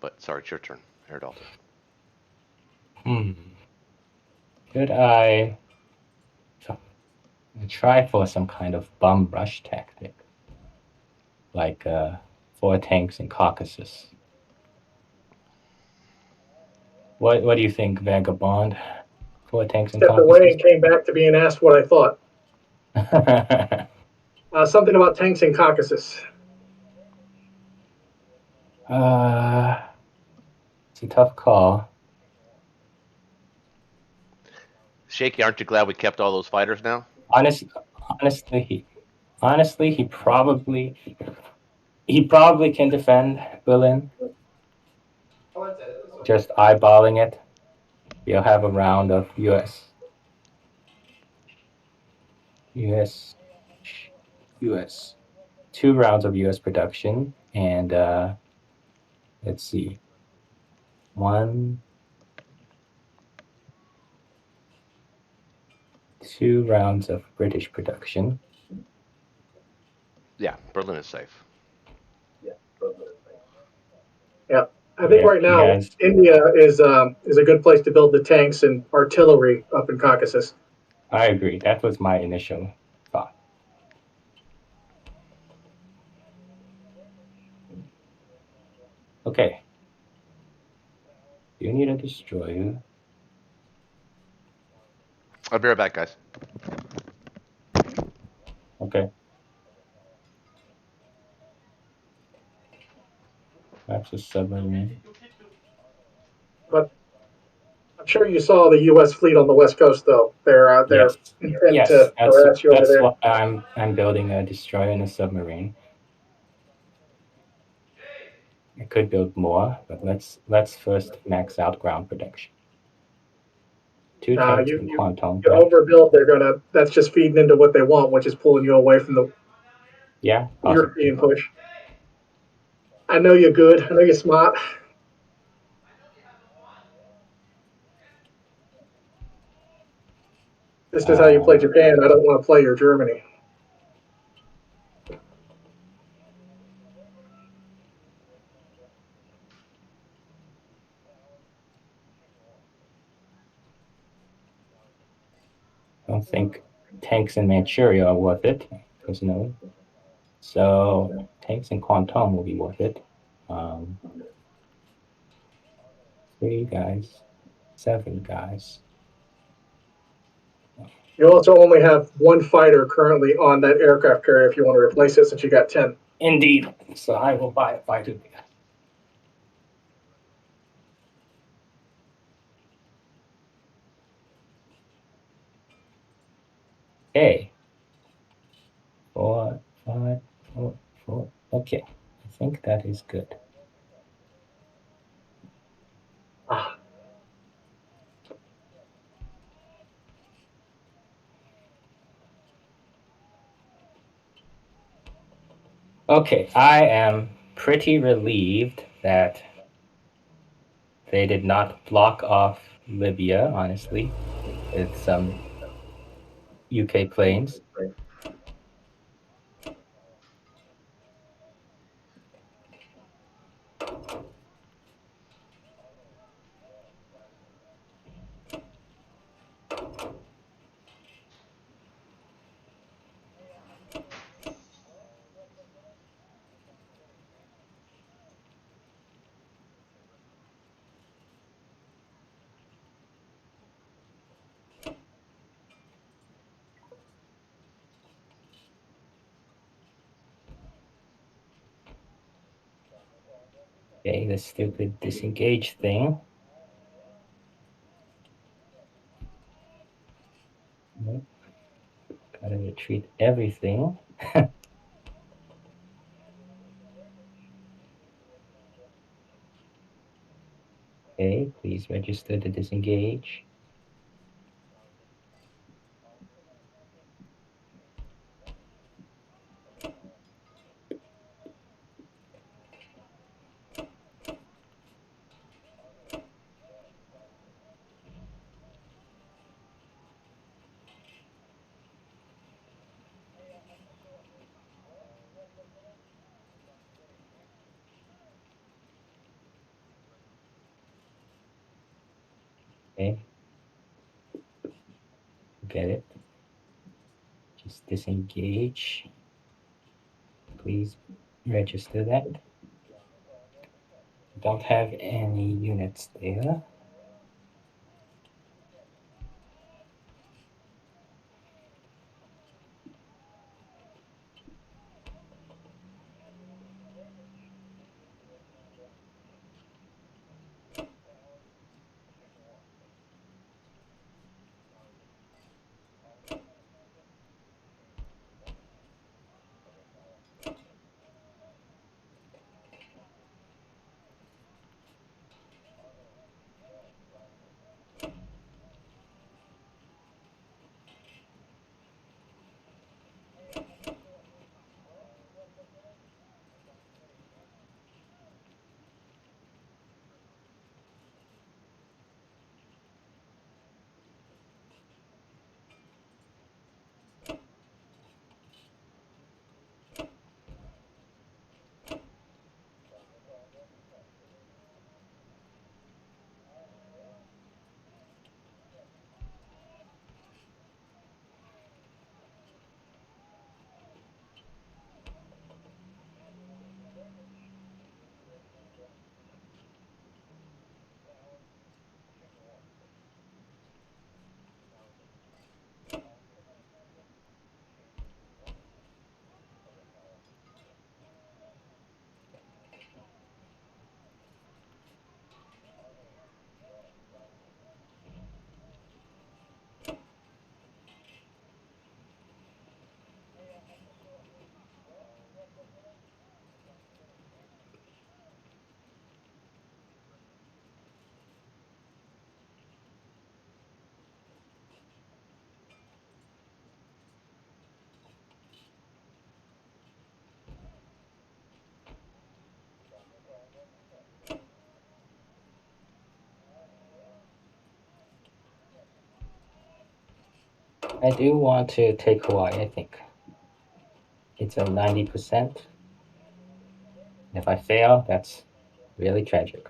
Speaker 1: But sorry, it's your turn, Air Delta.
Speaker 2: Could I try for some kind of bum rush tactic? Like 4 tanks in Caucasus. What do you think, Vagabond? 4 tanks in
Speaker 4: Stepped away
Speaker 2: Caucasus?
Speaker 4: and came back to being asked what I thought. Something about tanks in Caucasus.
Speaker 2: It's a tough call.
Speaker 1: Shaky, aren't you glad we kept all those fighters now?
Speaker 2: Honestly, he probably can defend Berlin. Just eyeballing it, you'll have a round of U.S. 2 rounds of U.S. production, and let's see, 2 rounds of British production.
Speaker 1: Yeah, Berlin is safe.
Speaker 4: Yeah, I think right now India is a good place to build the tanks and artillery up in Caucasus.
Speaker 2: I agree. That was my initial thought. Okay. You need a destroyer.
Speaker 1: I'll be right back, guys.
Speaker 2: Okay. That's a submarine.
Speaker 4: But I'm sure you saw the U.S. fleet on the West Coast, though. They're intent to harass you over there.
Speaker 2: That's why I'm building a destroyer and a submarine. I could build more, but let's first max out ground protection. Two tanks and quantum.
Speaker 4: You overbuild, that's just feeding into what they want, which is pulling you away from the
Speaker 2: Yeah, possibly.
Speaker 4: European push. I know you're good. I know you're smart. This is how you play Japan. I don't want to play your Germany.
Speaker 2: I don't think tanks in Manchuria are worth it, personally. So tanks in Kwantung will be worth it. 3 guys, 7 guys.
Speaker 4: You also only have one fighter currently on that aircraft carrier if you want to replace it, since you got 10.
Speaker 2: Indeed. So I will buy a fighter. Okay. 4, 5, 4, 4. Okay. I think that is good.
Speaker 4: Ah.
Speaker 2: Okay, I am pretty relieved that they did not block off Libya, honestly, with some UK planes. Okay, the stupid disengage thing. Nope. Gotta retreat everything. Okay, please register to disengage. Okay. Get it. Just disengage. Please register that. Don't have any units there. I do want to take Hawaii, I think. It's a 90%. If I fail, that's really tragic.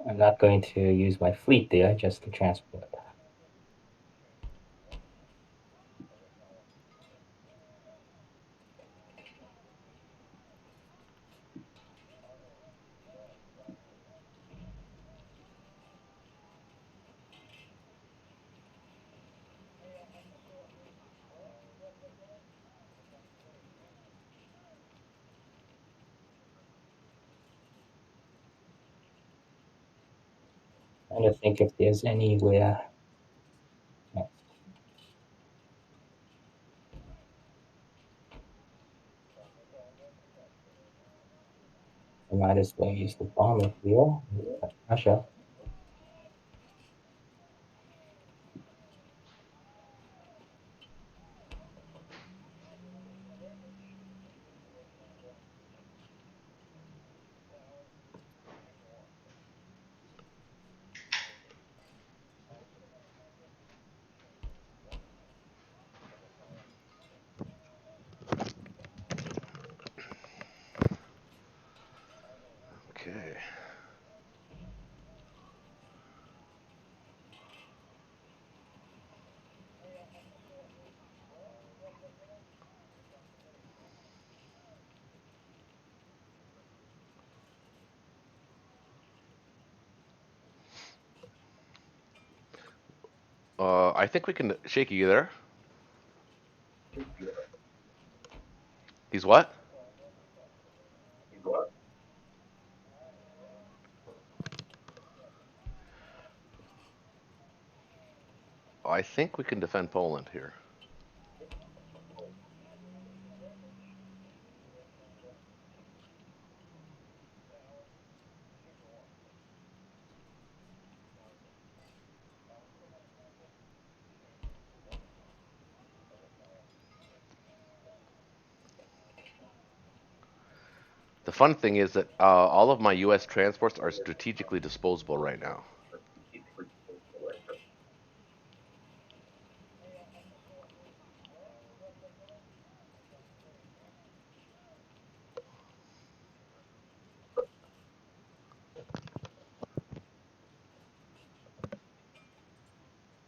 Speaker 2: I'm not going to use my fleet there just to transport. Trying to think if there's anywhere. No. I might as well use the bomber here. Russia.
Speaker 1: Okay. I think we can. Shaky, you there? He's what? I think we can defend Poland here. The fun thing is that all of my U.S. transports are strategically disposable right now.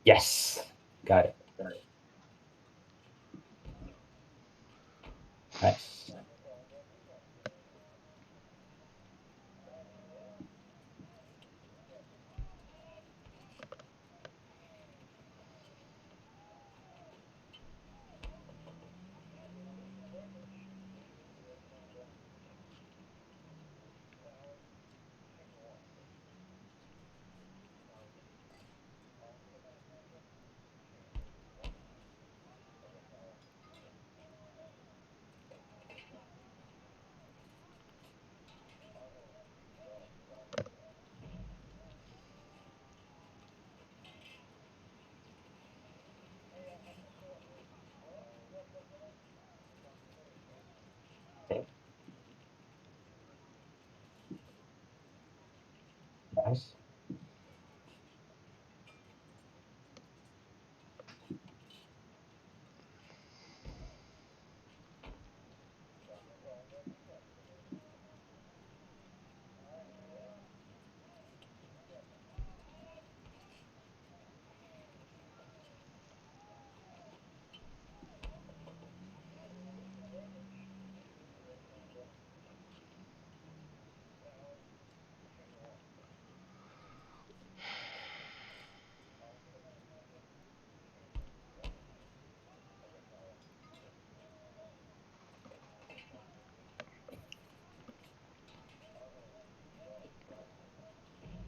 Speaker 2: Yes, got it. Nice. Okay. Nice.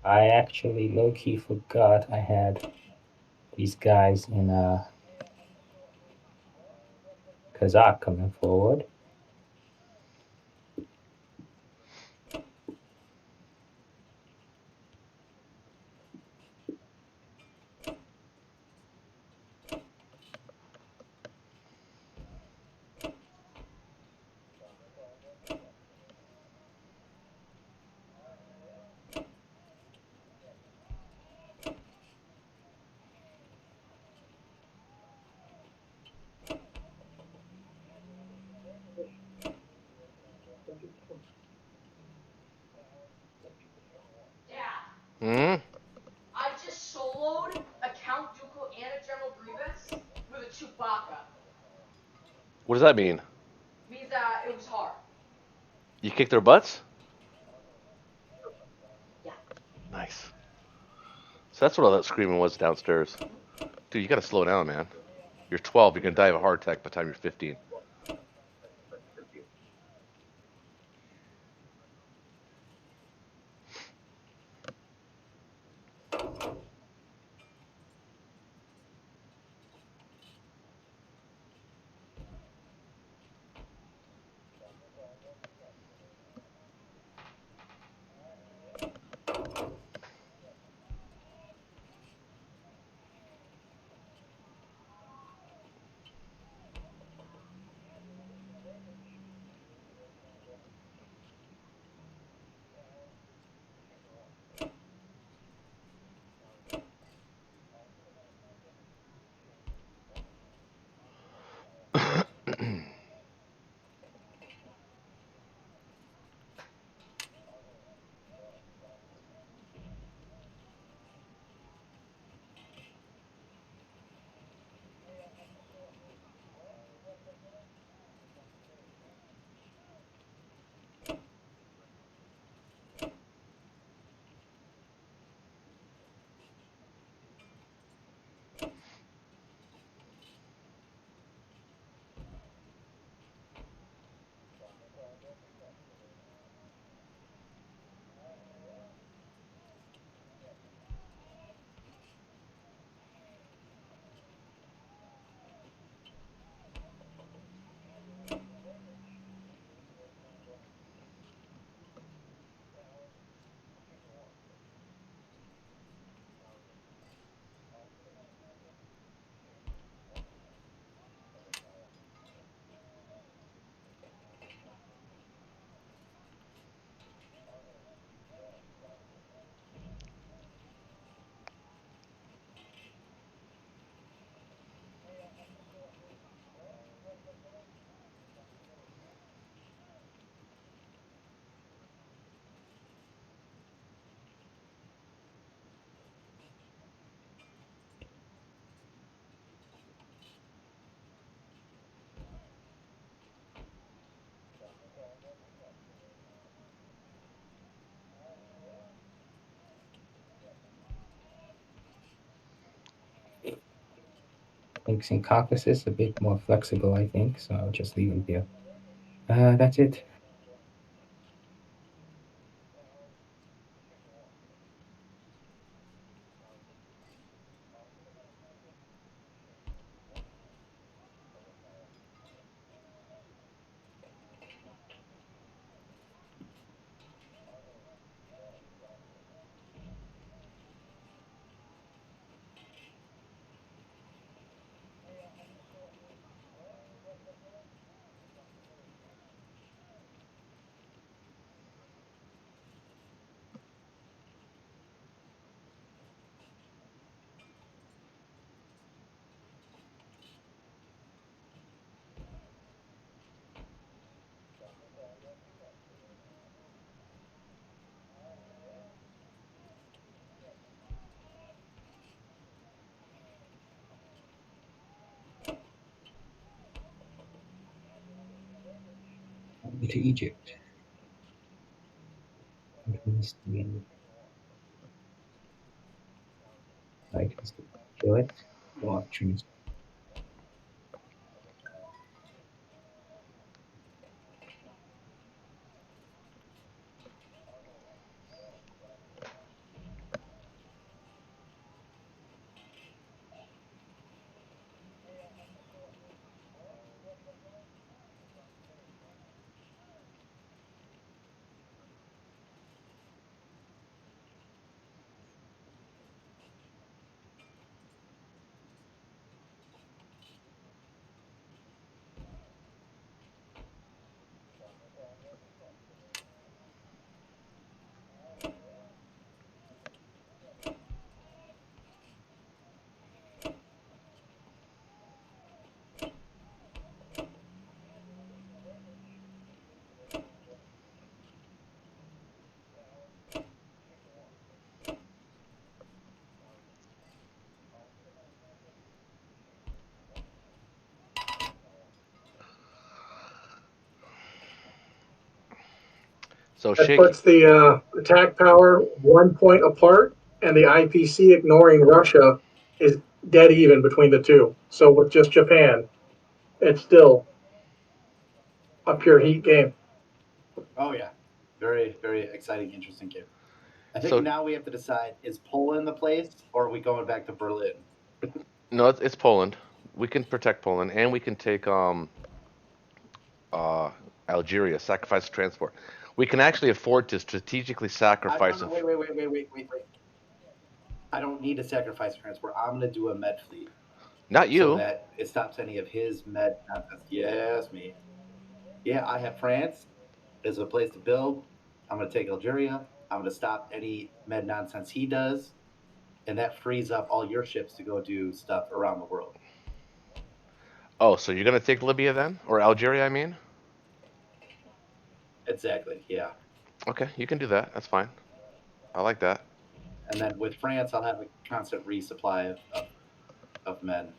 Speaker 2: I actually low-key forgot I had these guys in Kazakh coming forward.
Speaker 1: Hmm?
Speaker 6: I just soloed a Count Dooku and a General Grievous with a Chewbacca.
Speaker 1: What does that mean?
Speaker 6: Means that it was hard.
Speaker 1: You kicked their butts?
Speaker 6: Yeah.
Speaker 1: Nice. So that's what all that screaming was downstairs. Dude, you gotta slow down, man. You're 12. You're gonna die of a heart attack by the time you're 15.
Speaker 2: Links in Caucasus a bit more flexible, I think. So I'll just leave them here. That's it. To Egypt. I can still kill it. No options.
Speaker 1: So
Speaker 4: That
Speaker 1: shaky.
Speaker 4: puts the attack power 1 point apart, and the IPC ignoring Russia is dead even between the two. So with just Japan, it's still a pure heat game.
Speaker 3: Oh yeah, very very exciting, interesting game. I think
Speaker 1: So
Speaker 3: now we have to decide: is Poland the place, or are we going back to Berlin?
Speaker 1: no, it's Poland. We can protect Poland, and we can take uh, Algeria, sacrifice transport. We can actually afford to strategically
Speaker 3: No,
Speaker 1: sacrifice.
Speaker 3: no, wait. I don't need to sacrifice transport. I'm gonna do a med fleet
Speaker 1: Not
Speaker 3: so
Speaker 1: you.
Speaker 3: that it stops any of his med nonsense. Yes, me. Yeah, I have France as a place to build. I'm gonna take Algeria. I'm gonna stop any med nonsense he does, and that frees up all your ships to go do stuff around the world.
Speaker 1: Oh, so you're gonna take Libya then, or Algeria? I mean.
Speaker 3: Exactly. Yeah.
Speaker 1: Okay, you can do that. That's fine. I like that.
Speaker 3: And then with France, I'll have a constant resupply of men.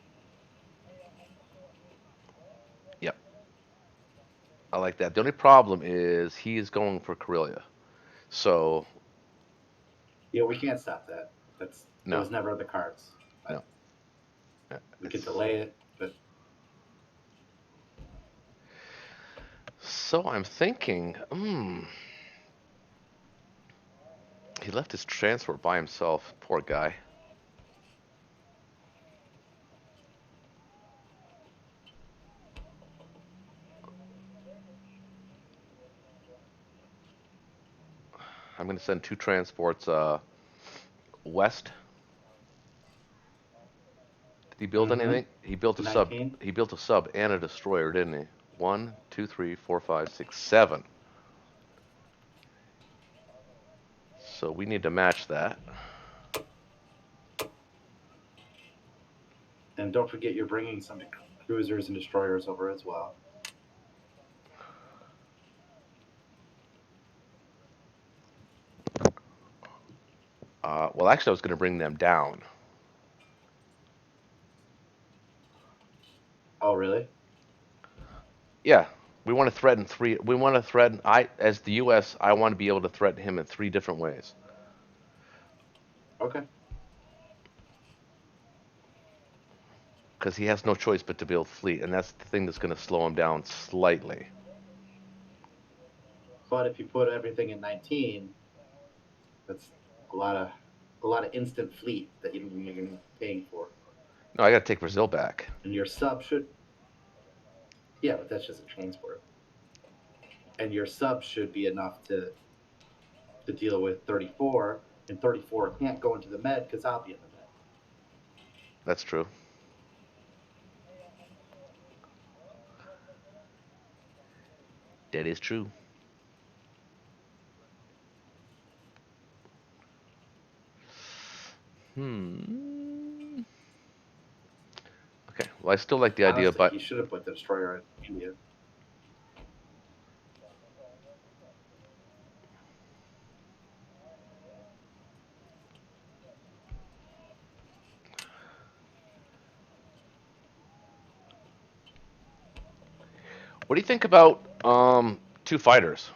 Speaker 1: Yep, I like that. The only problem is he is going for Karelia. So
Speaker 3: Yeah, we can't stop that. It
Speaker 1: no,
Speaker 3: was never the cards.
Speaker 1: no.
Speaker 3: We could
Speaker 1: It's,
Speaker 3: delay it, but
Speaker 1: so I'm thinking, he left his transport by himself. Poor guy. I'm gonna send two transports west. Did he build
Speaker 3: mm-hmm.
Speaker 1: anything? He built
Speaker 3: To
Speaker 1: a sub.
Speaker 3: 19.
Speaker 1: He built a sub and a destroyer, didn't he? One, two, three, four, five, six, seven. So we need to match that.
Speaker 3: And don't forget you're bringing some cruisers and destroyers over as well.
Speaker 1: Well, actually, I was gonna bring them down.
Speaker 3: Oh, really?
Speaker 1: Yeah, we want to threaten three. We want to threaten. As the U.S., I want to be able to threaten him in three different ways
Speaker 3: Okay.
Speaker 1: because he has no choice but to build fleet, and that's the thing that's going to slow him down slightly.
Speaker 3: But if you put everything in 19, that's a lot of a lot of instant fleet that you're paying for.
Speaker 1: No, I got to take Brazil back.
Speaker 3: And your sub should, yeah, but that's just a transport. And your sub should be enough to deal with 34, and 34 can't go into the med because I'll be in the med.
Speaker 1: That's true. That is true. Hmm. Okay. Well, I still like the idea,
Speaker 3: Honestly,
Speaker 1: but
Speaker 3: he should have put the destroyer in India.
Speaker 1: what do you think about two fighters?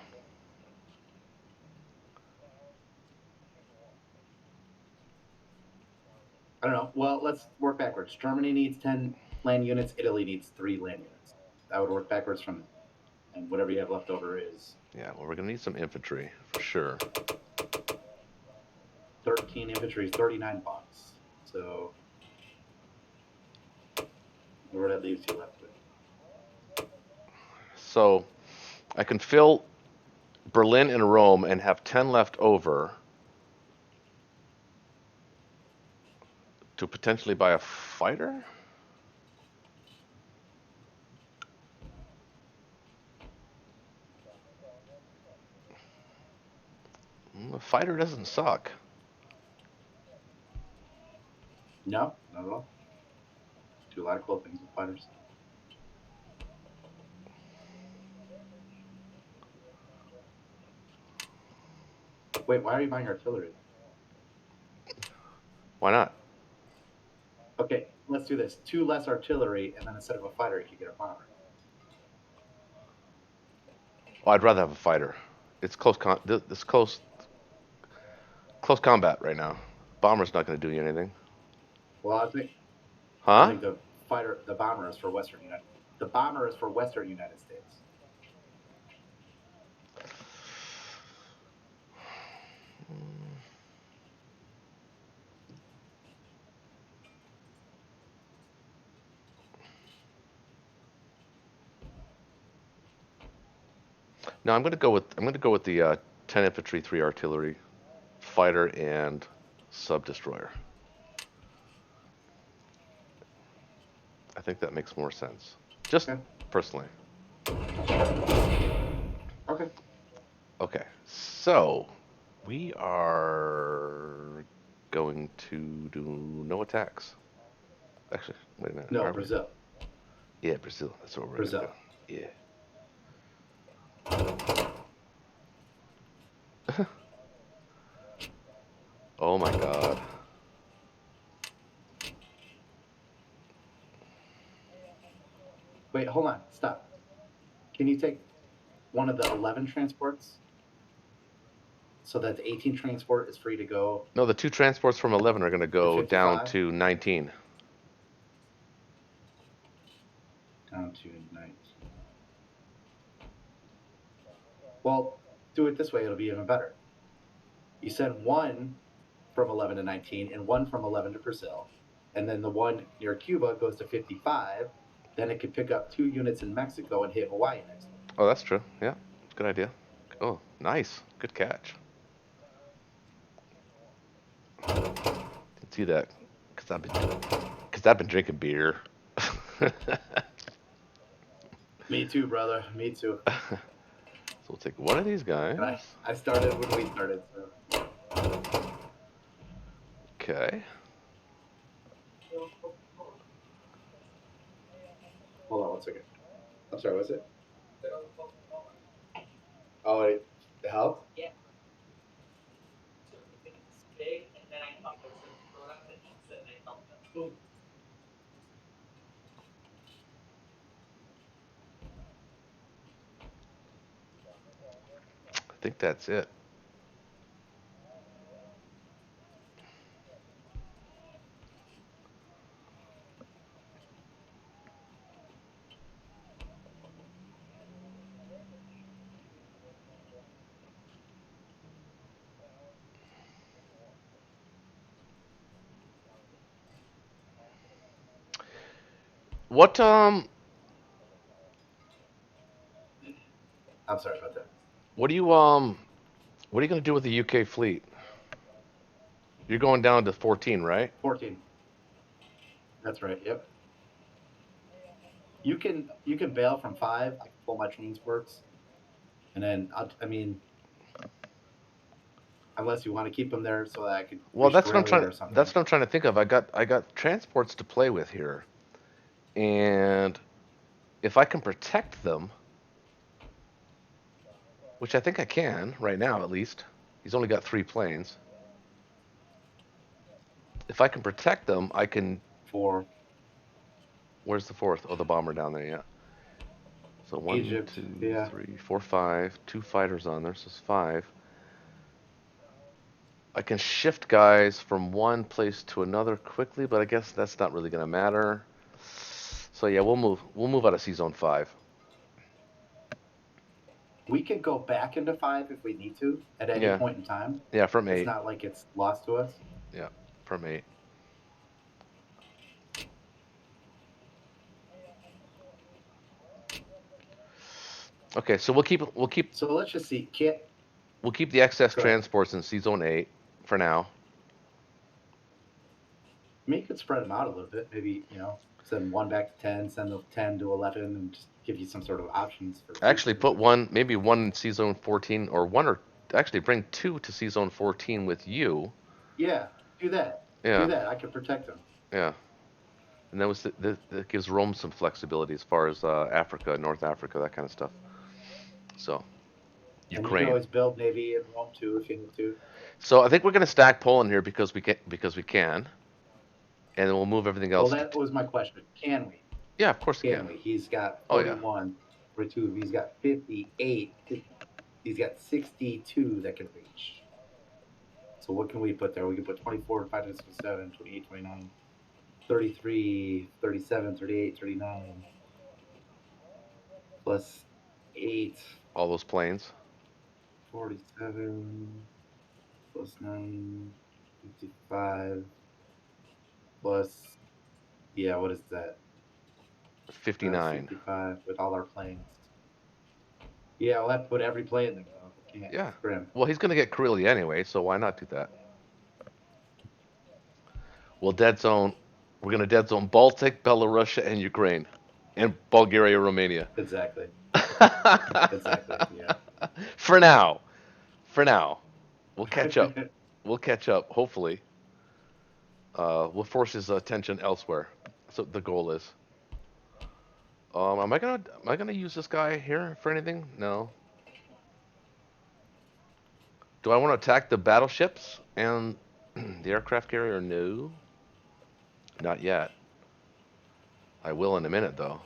Speaker 3: I don't know. Well, let's work backwards. Germany needs 10 land units. Italy needs 3 land units. I would work backwards from that. And whatever you have left over is
Speaker 1: Yeah. Well, we're gonna need some infantry for sure.
Speaker 3: 13 infantry, $39. So where that leaves you left with.
Speaker 1: So I can fill Berlin and Rome and have 10 left over to potentially buy a fighter. A fighter doesn't suck.
Speaker 3: No, not at all. Do a lot of cool things with fighters. Wait, why are you buying artillery?
Speaker 1: Why not?
Speaker 3: Okay, let's do this. 2 less artillery, and then instead of a fighter, you can get a bomber.
Speaker 1: Well, I'd rather have a fighter. It's this close combat right now. Bomber's not going to do you anything.
Speaker 3: Well, I
Speaker 1: Huh?
Speaker 3: think the bomber is for Western United. The bomber is for Western United States.
Speaker 1: No, I'm going to go with the 10 infantry, 3 artillery, fighter, and sub destroyer. I think that makes more sense. Just
Speaker 3: Okay.
Speaker 1: personally.
Speaker 3: Okay.
Speaker 1: Okay, so we are going to do no attacks. Actually, wait a minute.
Speaker 3: No,
Speaker 1: Are we?
Speaker 3: Brazil.
Speaker 1: Yeah, Brazil. That's where we're going to
Speaker 3: Brazil.
Speaker 1: go. Yeah. Oh my God.
Speaker 3: Wait, hold on. Stop. Can you take one of the 11 transports so that the 18 transport is free to go
Speaker 1: No, the 2 transports from 11 are going to
Speaker 3: to
Speaker 1: go down
Speaker 3: 55
Speaker 1: to 19.
Speaker 3: down to 19? Well, do it this way. It'll be even better. You send one from 11 to 19 and one from 11 to Brazil. And then the one near Cuba goes to 55. Then it could pick up 2 units in Mexico and hit Hawaii next.
Speaker 1: Oh, that's true. Yeah, good idea. Oh, nice. Good catch. Didn't see that because I've been drinking beer.
Speaker 3: Me too, brother. Me too.
Speaker 1: So we'll take one of these guys.
Speaker 3: And I started when we started. So.
Speaker 1: Okay.
Speaker 3: Hold on one second. I'm sorry, what's it? Oh, it helped?
Speaker 6: Yeah. It's big, and then I thought it was gonna throw it up, and she said I felt that. Boom.
Speaker 1: I think that's it. What
Speaker 3: I'm sorry about that.
Speaker 1: what do you what are you gonna do with the UK fleet? You're going down to 14, right?
Speaker 3: 14. That's right. Yep. You can bail from 5. I can pull my transports, and then I mean, unless you want to keep them there so that I could
Speaker 1: Well,
Speaker 3: reach
Speaker 1: that's what I'm
Speaker 3: Karelia
Speaker 1: trying.
Speaker 3: or something.
Speaker 1: That's what I'm trying to think of. I got transports to play with here, and if I can protect them, which I think I can right now at least. He's only got 3 planes. If I can protect them, I can.
Speaker 3: For
Speaker 1: Where's the 4th? Oh, the bomber down there. Yeah. So one,
Speaker 3: Egypt,
Speaker 1: two,
Speaker 3: yeah.
Speaker 1: 3, 4, 5. 2 fighters on there, so it's 5. I can shift guys from one place to another quickly, but I guess that's not really going to matter. So yeah, we'll move out of C Zone 5.
Speaker 3: We could go back into 5 if we need to at any
Speaker 1: Yeah,
Speaker 3: point in time.
Speaker 1: yeah, from
Speaker 3: It's
Speaker 1: 8.
Speaker 3: not like it's lost to us.
Speaker 1: Yeah, from 8. Okay, so
Speaker 3: So let's just see. Can't
Speaker 1: we'll keep the excess
Speaker 3: go ahead.
Speaker 1: transports in C Zone 8 for now.
Speaker 3: I mean, you could spread them out a little bit. Maybe send one back to 10, send the 10 to 11, and just give you some sort of options for
Speaker 1: Actually,
Speaker 3: future.
Speaker 1: put one, maybe one in C Zone 14, or one, or actually bring 2 to C Zone 14 with you.
Speaker 3: Yeah, do that. Do
Speaker 1: Yeah,
Speaker 3: that. I can protect them.
Speaker 1: yeah. And that gives Rome some flexibility as far as Africa, North Africa, that kind of stuff. So
Speaker 3: And you can
Speaker 1: Ukraine.
Speaker 3: always build Navy in Rome too if you need to.
Speaker 1: So I think we're gonna stack Poland here because we can, and then we'll move everything
Speaker 3: Well,
Speaker 1: else.
Speaker 3: that was my question. Can we?
Speaker 1: Yeah, of course we
Speaker 3: Can
Speaker 1: can.
Speaker 3: we? He's got
Speaker 1: Oh yeah.
Speaker 3: 41 for 2. He's got 58. He's got 62 that can reach. So what can we put there? We can put 24, 5, 6, 7, 28, 29, 33, 37, 38, 39, plus 8,
Speaker 1: All those planes.
Speaker 3: 47, plus 9, 55, plus, yeah, what is that?
Speaker 1: 59.
Speaker 3: 65 with all our planes. Yeah, we'll have to put every plane there, though. We can't.
Speaker 1: Yeah.
Speaker 3: It's grim.
Speaker 1: Well, he's going to get Karelia anyway, so why not do that? We'll dead zone. We're going to dead zone Baltic, Belarus, and Ukraine, and Bulgaria, Romania.
Speaker 3: Exactly. Exactly. Yeah.
Speaker 1: For now. For now. We'll catch up. We'll catch up, hopefully. We'll force his attention elsewhere. So the goal is. Am I gonna use this guy here for anything? No. Do I want to attack the battleships and the aircraft carrier? No. Not yet. I will in a minute though.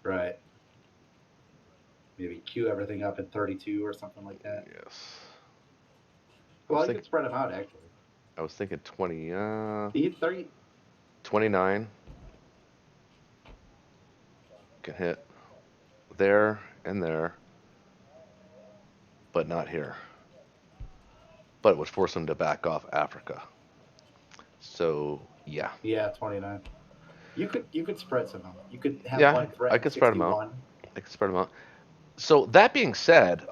Speaker 3: Right. Maybe queue everything up at 32 or something like that.
Speaker 1: Yes.
Speaker 3: Well, you
Speaker 1: thinking-
Speaker 3: could spread them out, actually.
Speaker 1: I was thinking 20,
Speaker 3: 30.
Speaker 1: 29 can hit there and there, but not here. But it would force them to back off Africa. So yeah.
Speaker 3: Yeah, 29. You could spread some out. You could have
Speaker 1: Yeah,
Speaker 3: one threat.
Speaker 1: I could spread 'em out.
Speaker 3: 61.
Speaker 1: I can spread them out. So that being said,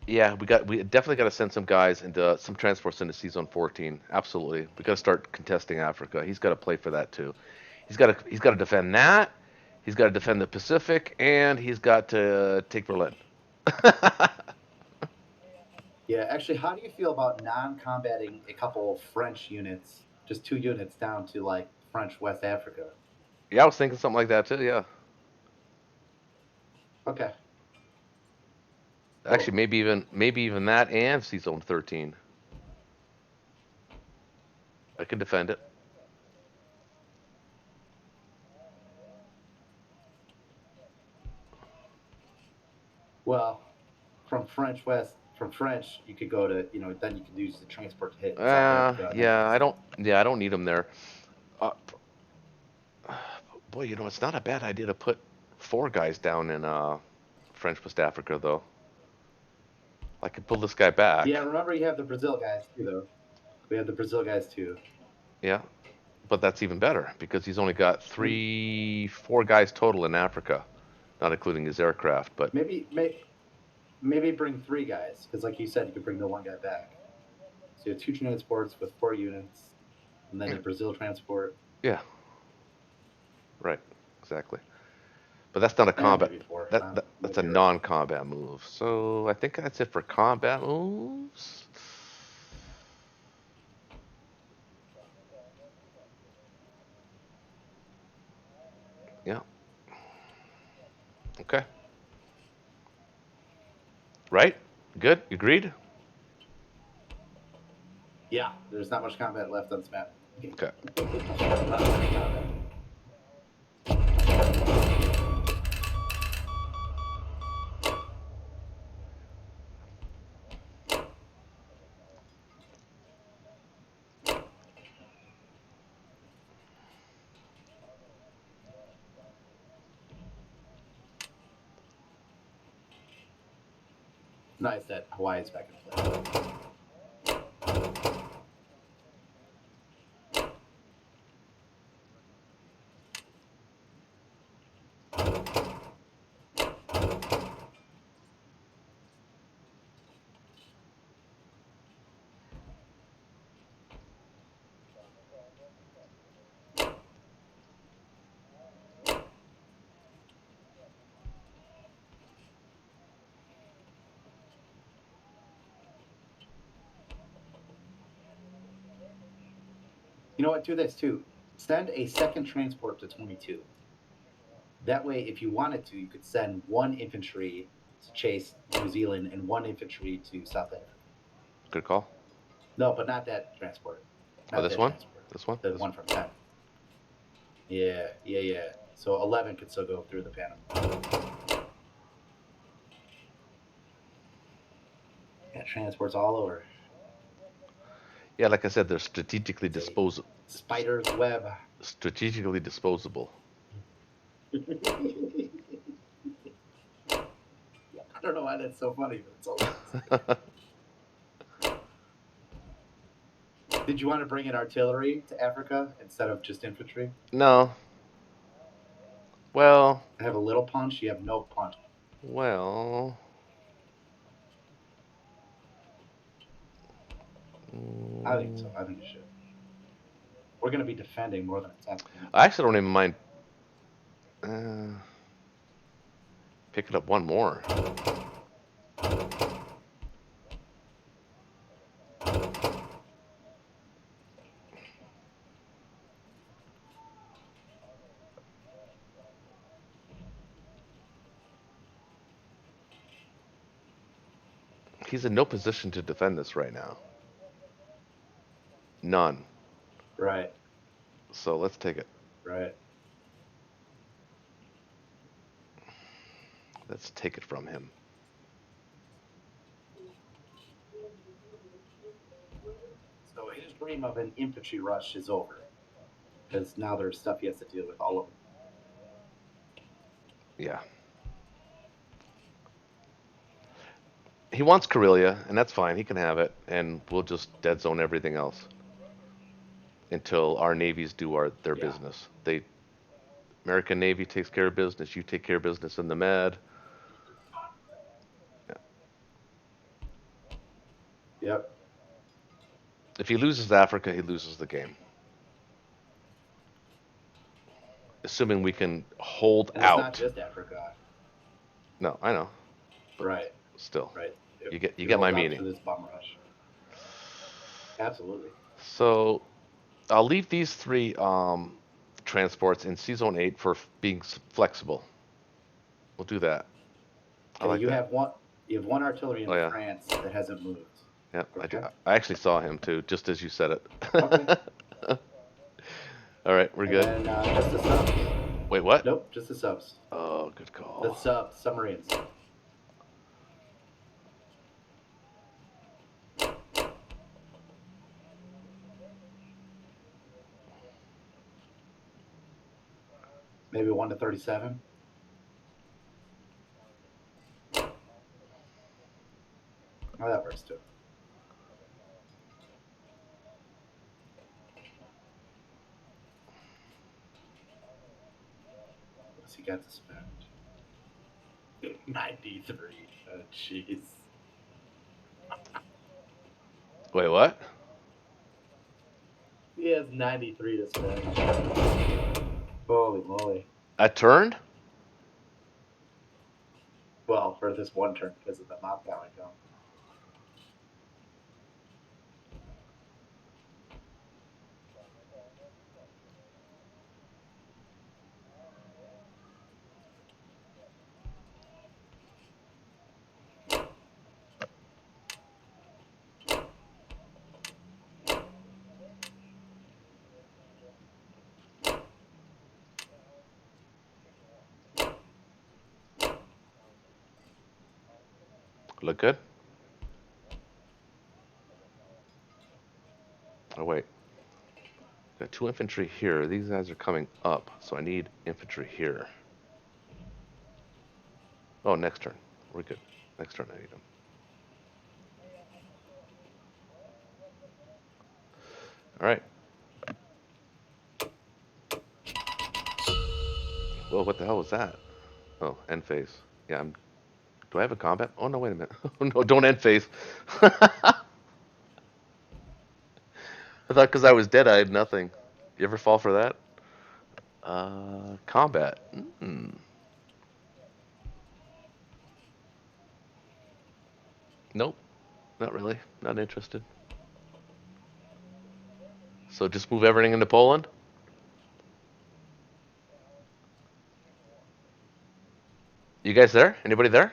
Speaker 1: yeah, we definitely got to send some guys into some transports into C Zone 14. Absolutely, we got to start contesting Africa. He's got to play for that too. He's got to defend that. He's got to defend the Pacific, and he's got to take Berlin.
Speaker 3: Yeah, actually, how do you feel about non-combating a couple French units, just 2 units down to like French West Africa?
Speaker 1: Yeah, I was thinking something like that too. Yeah,
Speaker 3: Okay.
Speaker 1: actually, maybe even that and C Zone 13. I can defend it.
Speaker 3: Well, from French, you could go to, then you could use the transport to hit South Africa.
Speaker 1: Yeah, I don't need him there. Uh, boy, it's not a bad idea to put 4 guys down in French West Africa though. I could pull this guy back.
Speaker 3: Yeah, remember you have the Brazil guys too, though. We have the Brazil guys too.
Speaker 1: Yeah, but that's even better because he's only got 4 guys total in Africa, not including his aircraft. But
Speaker 3: Maybe bring 3 guys, because like you said, you could bring the 1 guy back. So you have 2 transports with 4 units, and then a Brazil transport.
Speaker 1: yeah, right, exactly. But that's not a combat.
Speaker 3: Maybe 4.
Speaker 1: That's a non-combat move. So I think that's it for combat moves. Yeah. Okay. Right? Good? You agreed?
Speaker 3: Yeah, there's not much combat left on this map.
Speaker 1: Okay.
Speaker 3: Not much combat. Nice that Hawaii's back in play. You know what? Do this too. Send a second transport to 22. That way, if you wanted to, you could send 1 infantry to chase New Zealand and 1 infantry to South Africa.
Speaker 1: Good call.
Speaker 3: No, but not that transport.
Speaker 1: Oh, this one?
Speaker 3: Transport.
Speaker 1: This one?
Speaker 3: The
Speaker 1: This
Speaker 3: one from 10. Yeah. So 11 could still go through the Panama. Yeah, transports all over.
Speaker 1: Yeah, like I said, they're strategically
Speaker 3: It's a
Speaker 1: disposable.
Speaker 3: spider's web.
Speaker 1: Strategically disposable.
Speaker 3: I don't know why that's so funny, but it's all. Did you want to bring in artillery to Africa instead of just infantry?
Speaker 1: No. Well,
Speaker 3: I have a little punch. You have no punch.
Speaker 1: well.
Speaker 3: I think so. I think you should. We're going to be defending more than attacking.
Speaker 1: I actually don't even mind picking up one more. He's in no position to defend this right now. None.
Speaker 3: Right.
Speaker 1: So let's take it.
Speaker 3: Right.
Speaker 1: Let's take it from him.
Speaker 3: So his dream of an infantry rush is over. Because now there's stuff he has to deal with, all of them.
Speaker 1: Yeah. He wants Karelia, and that's fine. He can have it, and we'll just dead zone everything else until our navies do their
Speaker 3: Yeah.
Speaker 1: business. American Navy takes care of business. You take care of business in the Med. Yeah.
Speaker 3: Yep.
Speaker 1: If he loses Africa, he loses the game. Assuming we can hold
Speaker 3: And it's not
Speaker 1: out.
Speaker 3: just Africa.
Speaker 1: No, I know.
Speaker 3: Right.
Speaker 1: Still,
Speaker 3: Right.
Speaker 1: you get
Speaker 3: It
Speaker 1: my
Speaker 3: holds out
Speaker 1: meaning.
Speaker 3: through this bum rush. Absolutely.
Speaker 1: So I'll leave these three transports in C Zone 8 for being flexible. We'll do that. I
Speaker 3: Okay,
Speaker 1: like
Speaker 3: you
Speaker 1: that.
Speaker 3: have one. You have one artillery in
Speaker 1: Oh, yeah.
Speaker 3: France that hasn't moved.
Speaker 1: Yeah,
Speaker 3: Okay.
Speaker 1: I actually saw him too, just as you said it.
Speaker 3: Okay.
Speaker 1: All right, we're
Speaker 3: And
Speaker 1: good.
Speaker 3: then just the subs.
Speaker 1: Wait, what?
Speaker 3: Nope, just the subs.
Speaker 1: Oh, good
Speaker 3: The
Speaker 1: call.
Speaker 3: submarines. Maybe 1 to 37. Oh, that works too. What's he got to spend? 93. Oh, jeez.
Speaker 1: Wait, what?
Speaker 3: He has 93 to spend. Holy moly.
Speaker 1: I turned?
Speaker 3: Well, for this one turn because of the knockdown I go.
Speaker 1: Look good? Oh, wait. Got 2 infantry here. These guys are coming up, so I need infantry here. Oh, next turn. We're good. Next turn I need them. All right. Whoa, what the hell was that? Oh, end phase. Yeah, do I have a combat? Oh, no, wait a minute. Oh, no, don't end phase. I thought because I was dead, I had nothing. You ever fall for that? Combat. Nope, not really. Not interested. So just move everything into Poland? You guys there? Anybody there?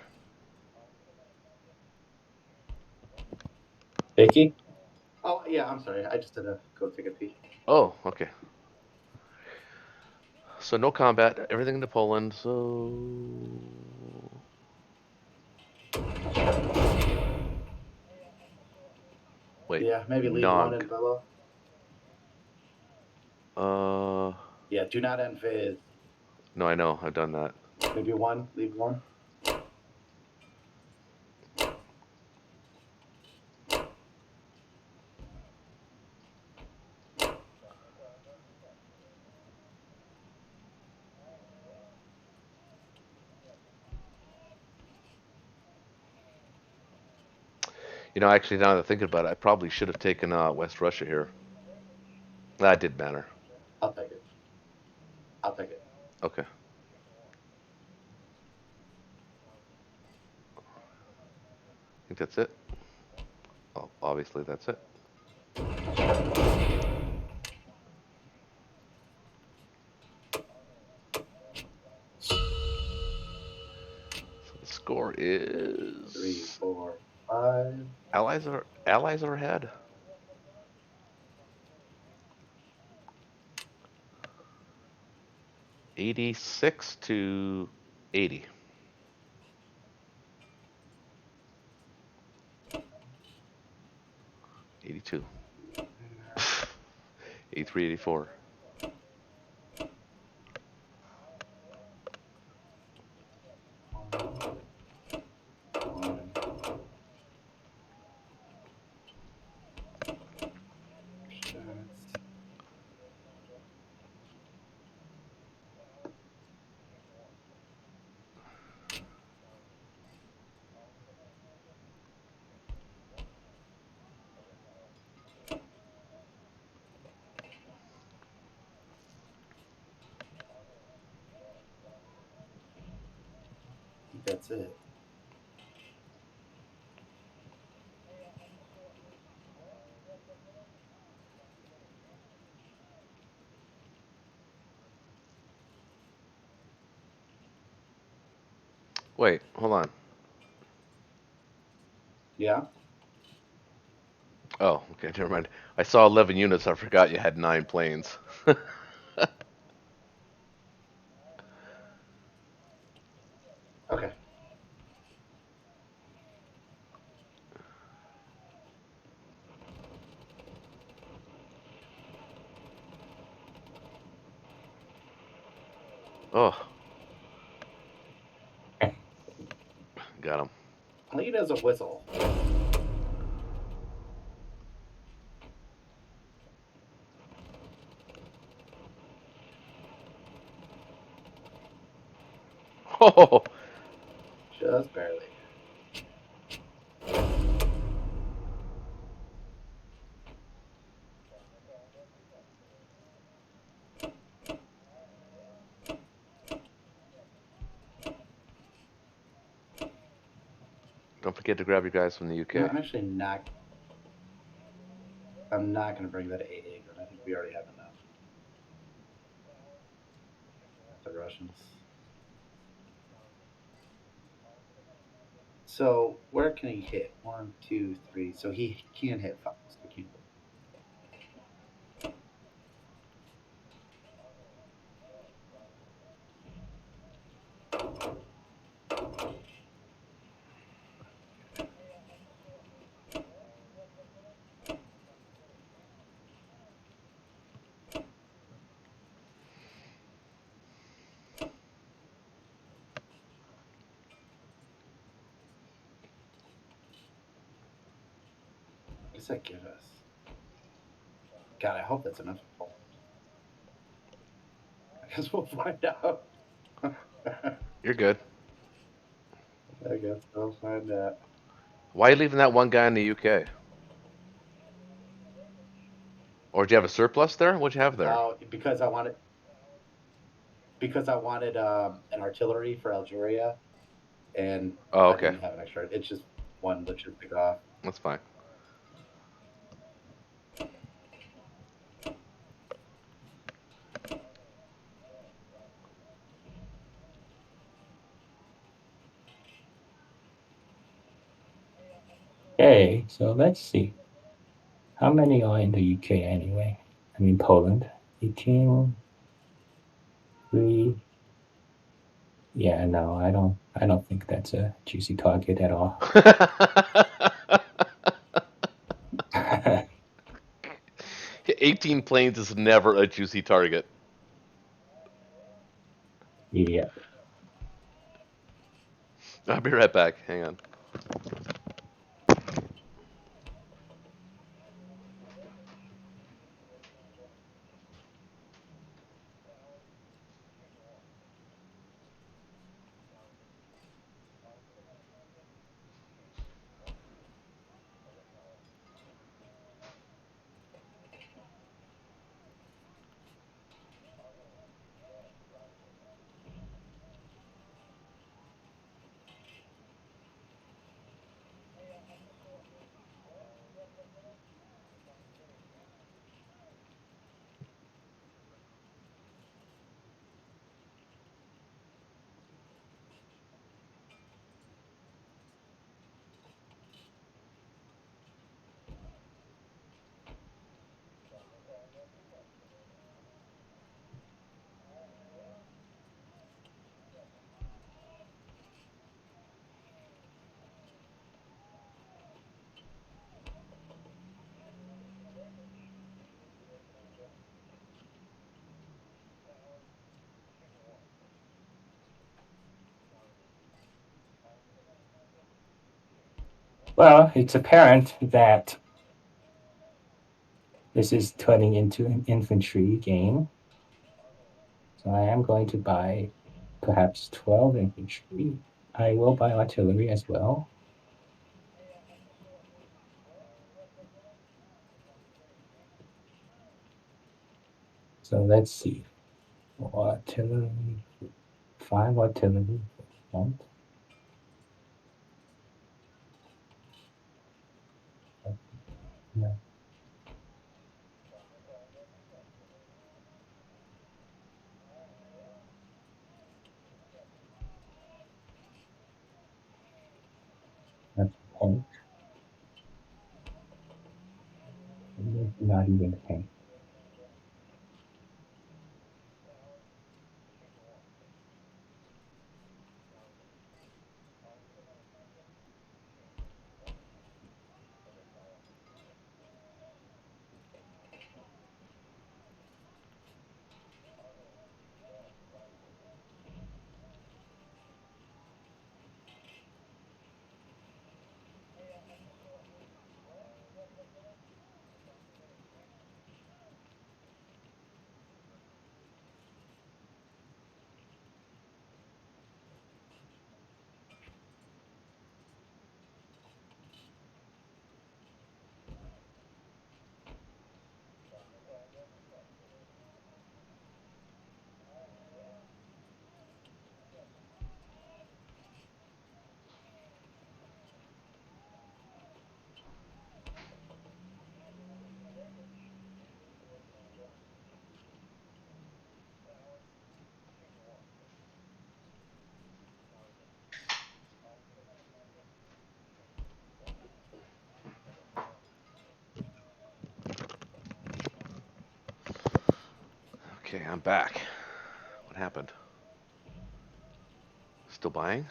Speaker 2: Vicky?
Speaker 3: Oh, yeah, I'm sorry. I just had to go take a pee.
Speaker 1: Oh, okay. So no combat, everything to Poland. So wait,
Speaker 3: Yeah, maybe leave one
Speaker 1: Nog.
Speaker 3: in Villa.
Speaker 1: Uh,
Speaker 3: Yeah, do not end phase.
Speaker 1: no, I know, I've done that.
Speaker 3: Maybe one, leave one.
Speaker 1: You know, actually, now that I'm thinking about it, I probably should have taken West Russia here. That didn't matter.
Speaker 3: I'll take it. I'll take it.
Speaker 1: Okay. I think that's it. Oh, obviously, that's it. So the score
Speaker 3: 3,
Speaker 1: is
Speaker 3: 4, 5.
Speaker 1: allies are ahead. 86 to 80. 82. 83, 84.
Speaker 3: One. Shots. I think that's it.
Speaker 1: Wait, hold on.
Speaker 3: Yeah?
Speaker 1: Oh, okay, never mind. I saw 11 units. I forgot you had 9 planes.
Speaker 3: Okay.
Speaker 1: Oh, got him.
Speaker 3: Clean as a whistle.
Speaker 1: Oh,
Speaker 3: Just barely.
Speaker 1: don't forget to grab your guys from the
Speaker 3: You know,
Speaker 1: UK.
Speaker 3: I'm actually not. I'm not going to bring that AA gun. I think we already have enough. The Russians. So where can he hit? 1, 2, 3. So he can hit 5. So he can. What does that give us? God, I hope that's enough for Poland. I guess we'll find out.
Speaker 1: You're good.
Speaker 3: I guess we'll find out.
Speaker 1: Why are you leaving that one guy in the UK? Or do you have a surplus there? What'd you have there?
Speaker 3: Because I wanted an artillery for Algeria, and
Speaker 1: Oh,
Speaker 3: I
Speaker 1: okay.
Speaker 3: didn't have an extra. It's just one logistic off.
Speaker 1: That's fine.
Speaker 2: Okay, so let's see. How many are in the UK anyway? I mean Poland. 18, 3. Yeah, no, I don't think that's a juicy target at all.
Speaker 1: 18 planes is never a juicy target.
Speaker 2: Yeah.
Speaker 1: I'll be right back. Hang on.
Speaker 2: Well, it's apparent that this is turning into an infantry game. So I am going to buy perhaps 12 infantry. I will buy artillery as well. So let's see. Artillery, 5 artillery for front. No, that's tank. Not even tank.
Speaker 1: Okay, I'm back. What happened? Still buying?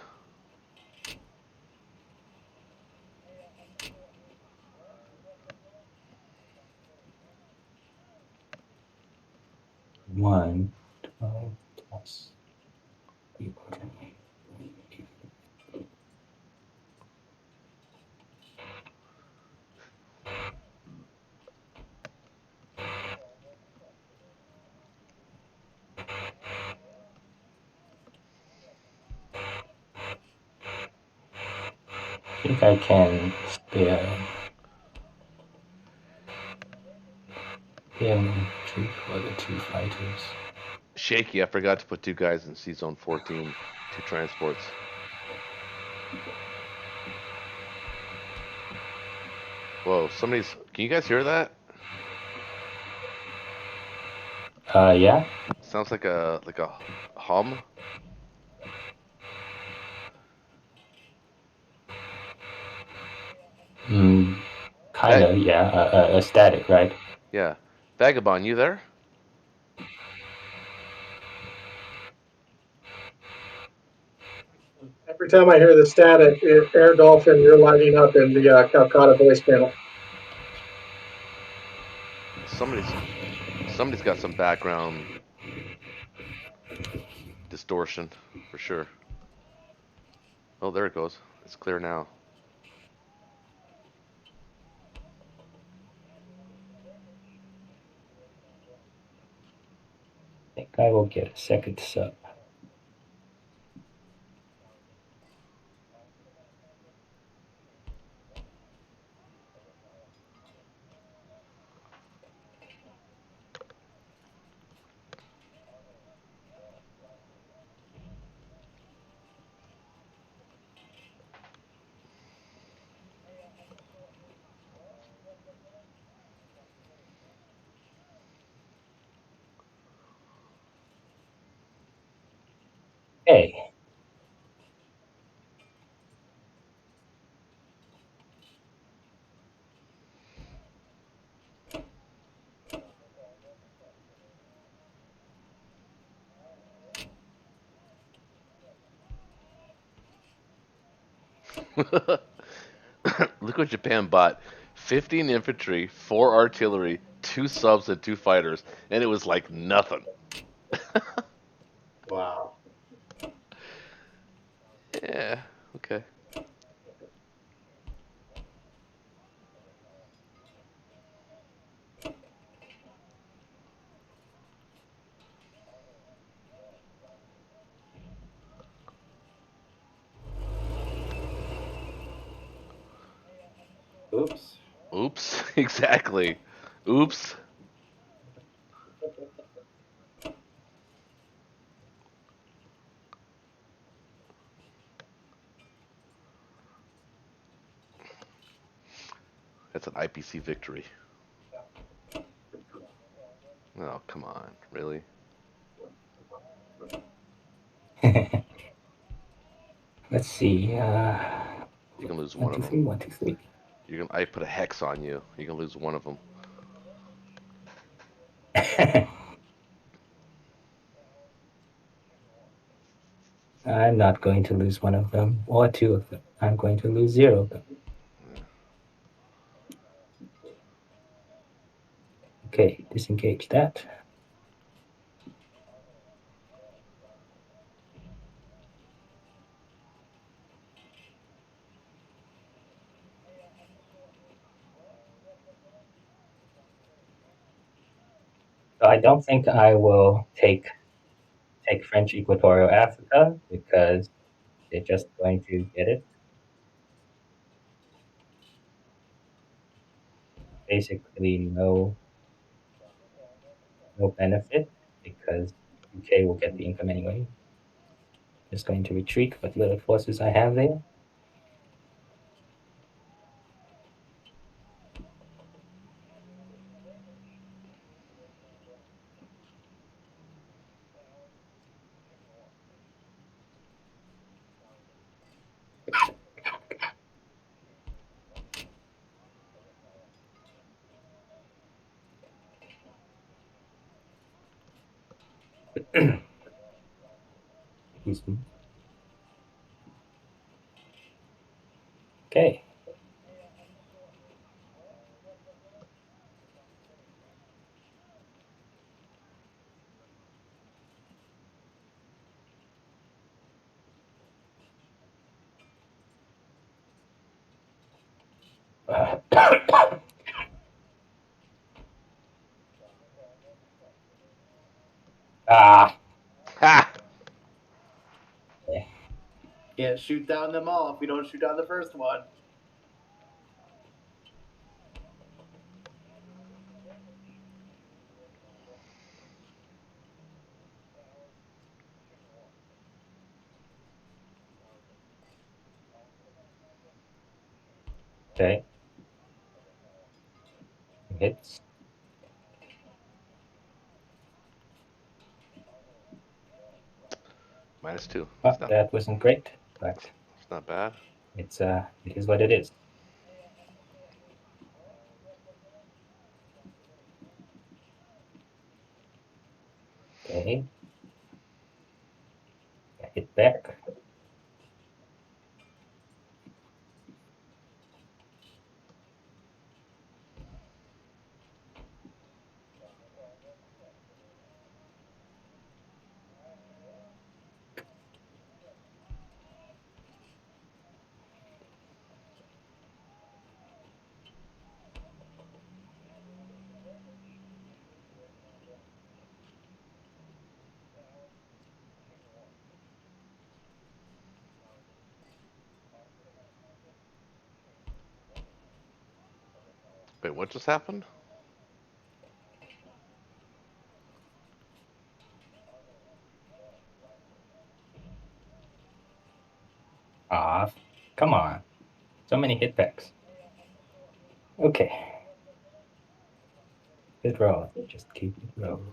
Speaker 2: One, 12 plus. I think I can spare infantry for the 2 fighters.
Speaker 1: Shaky, I forgot to put 2 guys in C Zone 14. 2 transports. Whoa, somebody's. Can you guys hear that?
Speaker 2: Yeah.
Speaker 1: Sounds like a hum.
Speaker 2: Kind of, yeah. A static, right?
Speaker 1: Yeah. Vagabond, you there?
Speaker 4: Every time I hear the static, Air Dolphin, you're lighting up in the Calcutta voice panel.
Speaker 1: Somebody's got some background distortion for sure. Oh, there it goes. It's clear now.
Speaker 2: I think I will get a second sub. Hey.
Speaker 1: Look what Japan bought. 15 infantry, 4 artillery, 2 subs, and 2 fighters. And it was like nothing.
Speaker 3: Wow.
Speaker 1: Yeah, okay.
Speaker 3: Oops.
Speaker 1: Oops. Exactly. Oops. That's an IPC victory. Oh, come on. Really?
Speaker 2: Let's see.
Speaker 1: You can lose
Speaker 2: 1,
Speaker 1: one
Speaker 2: 2,
Speaker 1: of
Speaker 2: 3,
Speaker 1: them.
Speaker 2: 1, 2, 3.
Speaker 1: I put a hex on you. You can lose one of them.
Speaker 2: I'm not going to lose one of them or 2 of them. I'm going to lose 0 of them. Okay, disengage that. So I don't think I will take French Equatorial Africa because they're just going to get it. Basically, no benefit because UK will get the income anyway. Just going to retreat what little forces I have there. Excuse me. Okay. Ah.
Speaker 1: Ha!
Speaker 3: Can't shoot down them all if we don't shoot down the first one.
Speaker 2: Okay. Hits.
Speaker 1: -2.
Speaker 2: Oh, that wasn't great, but
Speaker 1: It's not bad.
Speaker 2: it is what it is. Okay. Hit back.
Speaker 1: Wait, what just happened?
Speaker 2: Off. Come on. So many hit backs. Okay. Good roll. Just keep it rolling.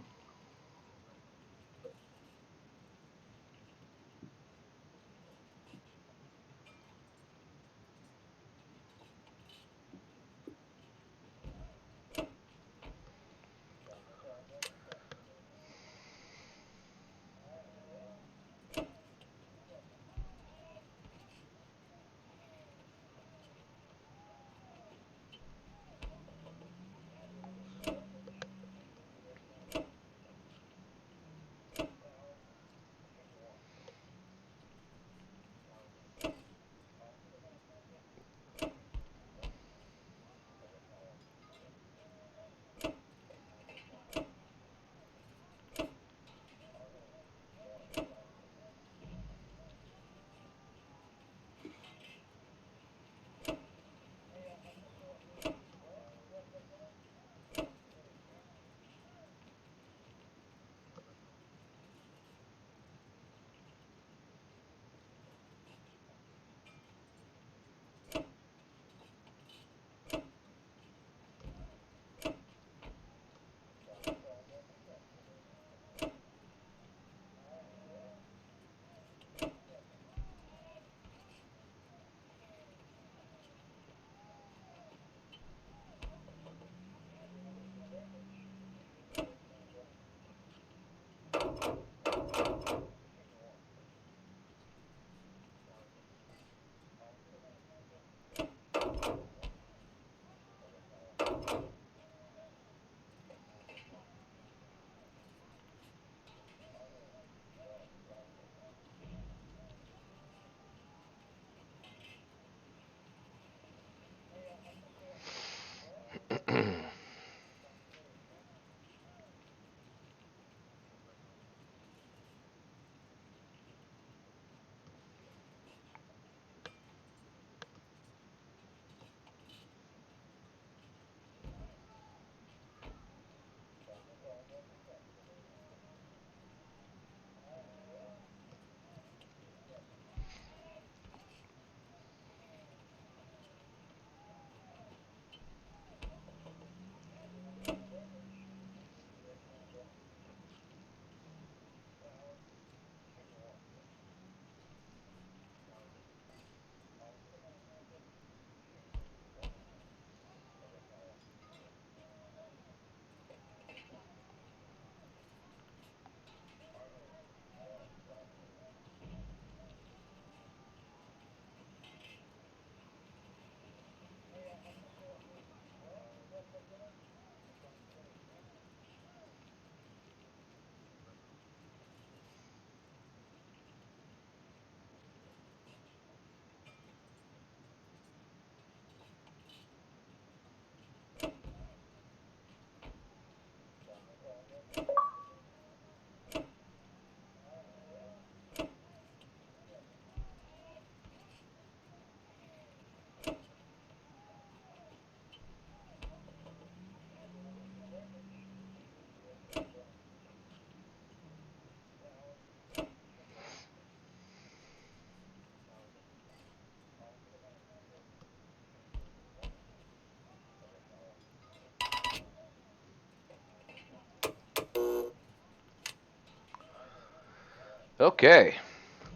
Speaker 1: Okay.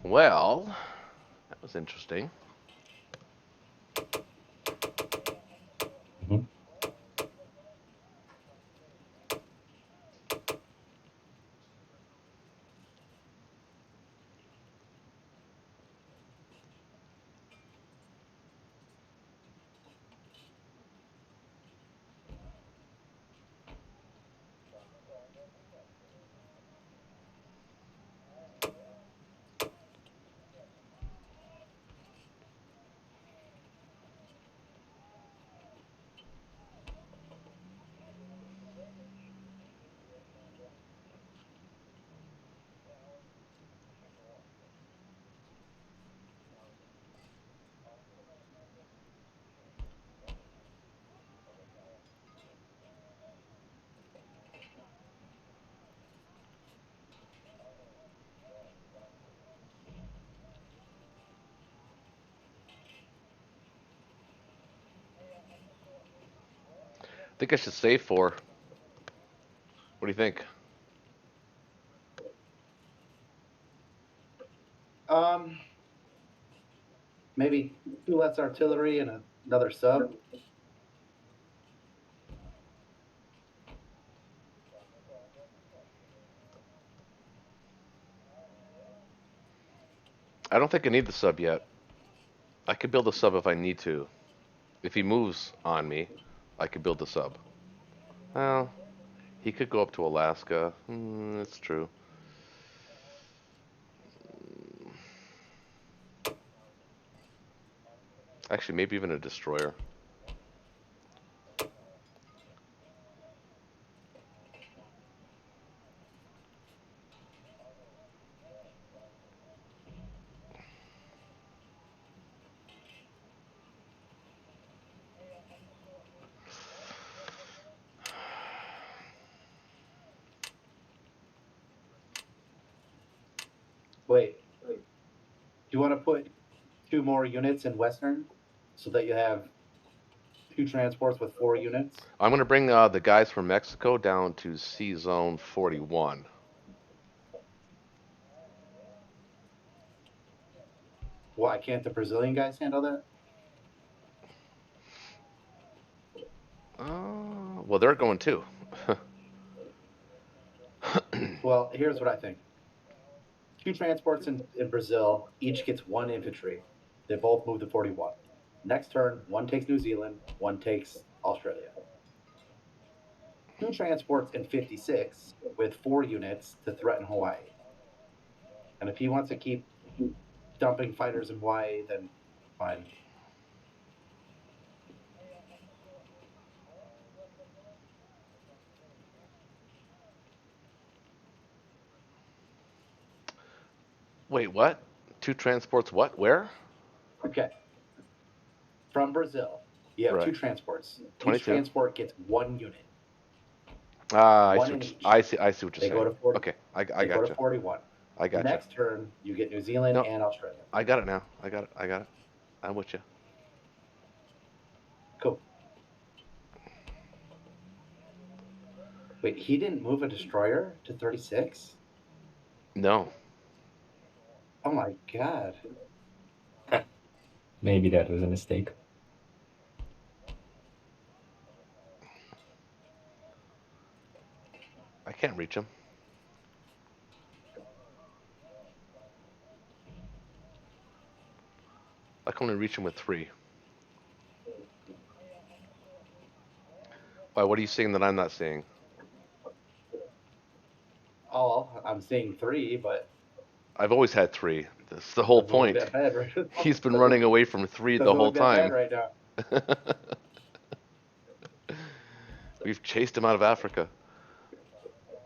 Speaker 1: Well, that was interesting.
Speaker 2: Mhm.
Speaker 1: think I should save 4. What do you think?
Speaker 3: Um, maybe 2 less artillery and another sub.
Speaker 1: I don't think I need the sub yet. I could build a sub if I need to. If he moves on me, I could build the sub. Well, he could go up to Alaska. That's true. Actually, maybe even a destroyer.
Speaker 3: Wait, do you want to put 2 more units in Western so that you have 2 transports with 4 units?
Speaker 1: I'm going to bring the guys from Mexico down to C Zone 41.
Speaker 3: Why can't the Brazilian guys handle that?
Speaker 1: Well, they're going too.
Speaker 3: Well, here's what I think. 2 transports in Brazil, each gets 1 infantry. They both move to 41. Next turn, 1 takes New Zealand, 1 takes Australia. 2 transports in 56 with 4 units to threaten Hawaii. And if he wants to keep dumping fighters in Hawaii, then fine.
Speaker 1: Wait, what? 2 transports what? Where?
Speaker 3: Okay. From Brazil, you have 2
Speaker 1: Right.
Speaker 3: transports. Each
Speaker 1: 22.
Speaker 3: transport gets 1 unit,
Speaker 1: I see
Speaker 3: 1 in
Speaker 1: what you,
Speaker 3: each.
Speaker 1: I see what you're
Speaker 3: They go
Speaker 1: saying.
Speaker 3: to 40.
Speaker 1: Okay, I
Speaker 3: They go to
Speaker 1: gotcha.
Speaker 3: 41.
Speaker 1: I gotcha.
Speaker 3: Next turn, you get New Zealand
Speaker 1: No,
Speaker 3: and Australia.
Speaker 1: I got it now. I got it. I got it. I'm with you.
Speaker 3: Cool. Wait, he didn't move a destroyer to 36?
Speaker 1: No.
Speaker 3: Oh my god.
Speaker 2: Maybe that was a mistake.
Speaker 1: I can't reach him. I can only reach him with 3. Why, what are you seeing that I'm not seeing?
Speaker 3: Oh, I'm seeing 3, but
Speaker 1: I've always had 3. That's the whole
Speaker 3: doesn't look
Speaker 1: point.
Speaker 3: that bad right now.
Speaker 1: He's been running away from 3 the
Speaker 3: Doesn't
Speaker 1: whole
Speaker 3: look that bad
Speaker 1: time.
Speaker 3: right now.
Speaker 1: We've chased him out of Africa.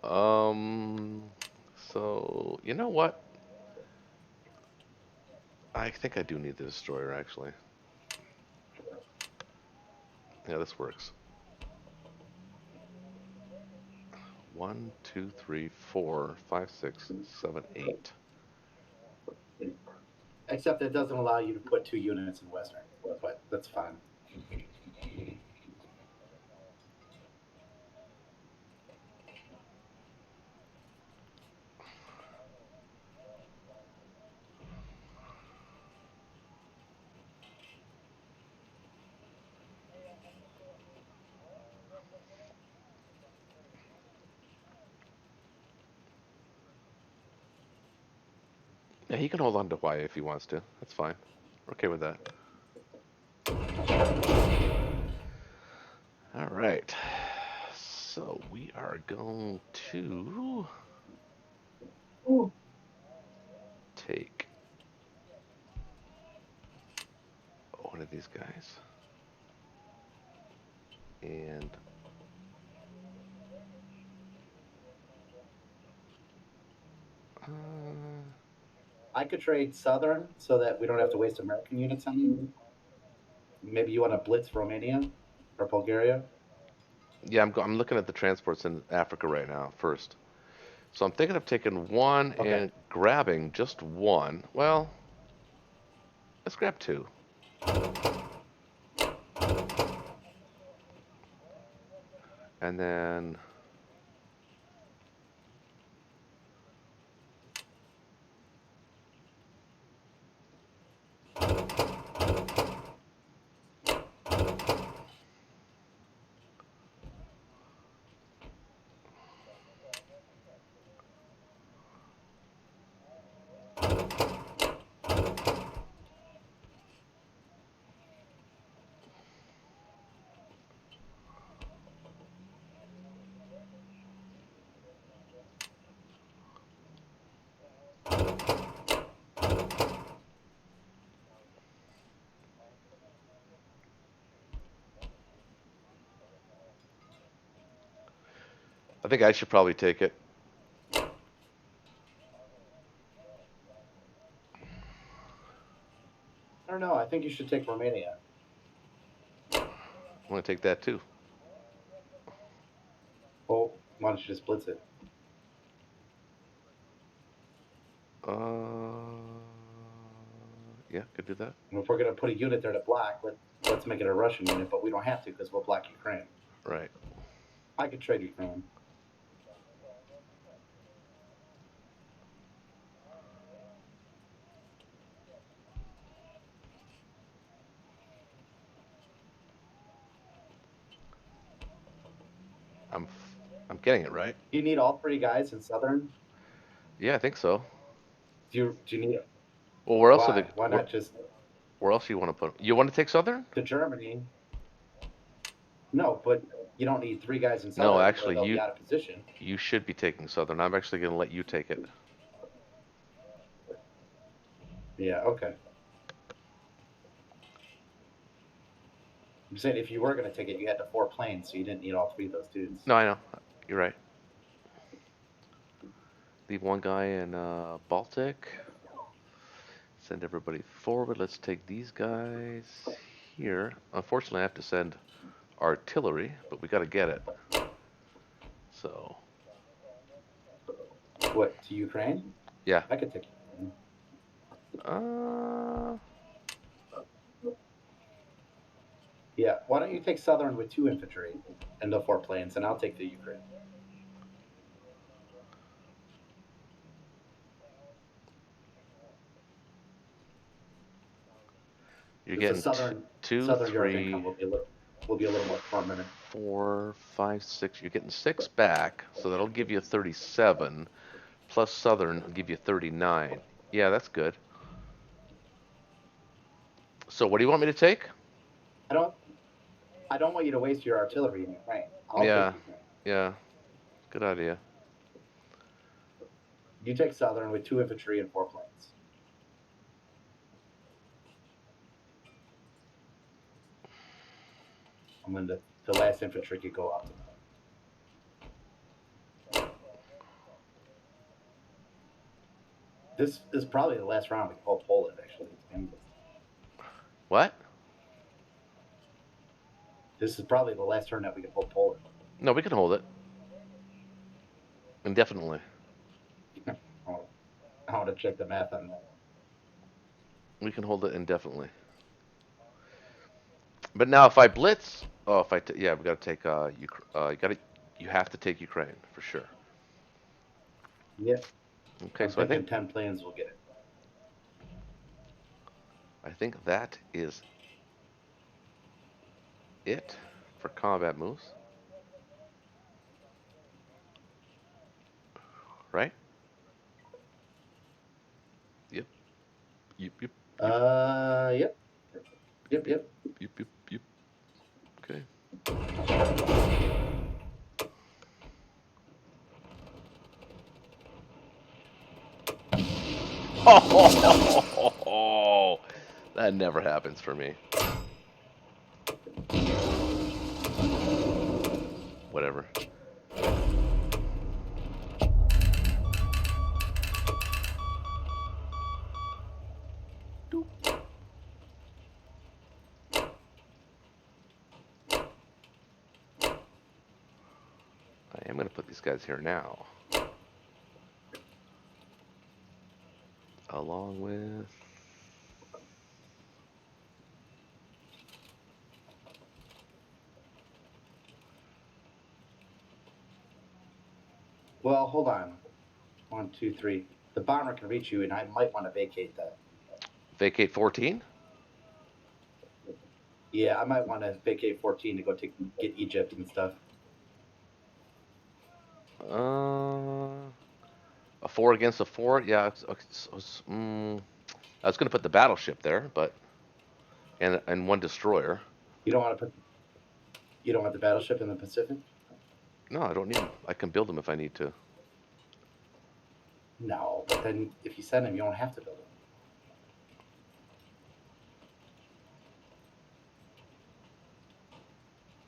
Speaker 1: Um, so, you know what? I think I do need the destroyer, actually. Yeah, this works. 1, 2, 3, 4, 5, 6, 7, 8.
Speaker 3: Except it doesn't allow you to put 2 units in Western, but that's fine.
Speaker 1: Yeah, he can hold on to Hawaii if he wants to. That's fine. We're okay with that. All right. So we are going to take one of these guys and
Speaker 3: I could trade Southern so that we don't have to waste American units on you. Maybe you want to blitz Romania or Bulgaria?
Speaker 1: yeah, I'm looking at the transports in Africa right now first. So I'm thinking of taking one
Speaker 3: Okay.
Speaker 1: and grabbing just one. Well, let's grab 2. And then I think I should probably take it.
Speaker 3: I don't know. I think you should take Romania.
Speaker 1: I'm gonna take that too.
Speaker 3: Oh, why don't you just blitz it?
Speaker 1: Yeah, could do that.
Speaker 3: And if we're gonna put a unit there to block, let's make it a Russian unit, but we don't have to because we'll block Ukraine.
Speaker 1: Right.
Speaker 3: I could trade Ukraine.
Speaker 1: I'm getting it right.
Speaker 3: Do you need all three guys in Southern?
Speaker 1: Yeah, I think so.
Speaker 3: Do you need
Speaker 1: Well, where else are
Speaker 3: why?
Speaker 1: the
Speaker 3: Why not just
Speaker 1: where else do you want to put? You want to take Southern?
Speaker 3: to Germany? No, but you don't need three guys in
Speaker 1: No,
Speaker 3: Southern where
Speaker 1: actually,
Speaker 3: they'll be out of position.
Speaker 1: you should be taking Southern. I'm actually gonna let you take it.
Speaker 3: Yeah, okay. I'm saying if you were gonna take it, you had the 4 planes, so you didn't need all three of those dudes.
Speaker 1: No, I know. You're right. Leave one guy in Baltic. Send everybody forward. Let's take these guys here. Unfortunately, I have to send artillery, but we got to get it. So,
Speaker 3: What, to Ukraine?
Speaker 1: yeah.
Speaker 3: I could take Ukraine.
Speaker 1: Uh,
Speaker 3: Yeah, why don't you take Southern with 2 infantry and the 4 planes, and I'll take the Ukraine.
Speaker 1: you're
Speaker 3: Because the
Speaker 1: getting
Speaker 3: Southern
Speaker 1: two,
Speaker 3: Southern Europe income
Speaker 1: three,
Speaker 3: will be a little more permanent.
Speaker 1: 4, 5, 6. You're getting 6 back, so that'll give you 37. Plus Southern will give you 39. Yeah, that's good. So, what do you want me to take?
Speaker 3: I don't I don't want you to waste your artillery in Ukraine. I'll
Speaker 1: Yeah,
Speaker 3: take Ukraine.
Speaker 1: yeah. Good idea.
Speaker 3: You take Southern with 2 infantry and 4 planes. And then the last infantry could go out to them. This is probably the last round we can hold Poland, actually.
Speaker 1: What?
Speaker 3: This is probably the last turn that we can hold Poland.
Speaker 1: No, we can hold it indefinitely.
Speaker 3: I want to check the math on that.
Speaker 1: We can hold it indefinitely. But now, if I blitz, oh, if yeah, we got to take you have to take Ukraine for sure.
Speaker 3: Yeah.
Speaker 1: Okay,
Speaker 3: I'm
Speaker 1: so
Speaker 3: thinking 10 planes will get it.
Speaker 1: I think that is it for combat moves, right? Yep. Yep. Yep.
Speaker 3: Yep. Yep, yep.
Speaker 1: Yep. Yep. Yep. Okay. Oh, that never happens for me. Whatever. I am going to put these guys here now. Along with...
Speaker 3: Well, hold on. 1, 2, 3. The bomber can reach you, and I might want to vacate that.
Speaker 1: Vacate 14?
Speaker 3: Yeah, I might want to vacate 14 to go get Egypt and stuff.
Speaker 1: A 4 against a 4? Yeah. I was going to put the battleship there, but and one destroyer.
Speaker 3: You don't want to put. You don't want the battleship in the Pacific?
Speaker 1: No, I don't need them. I can build them if I need to.
Speaker 3: No, but then if you send them, you don't have to build them.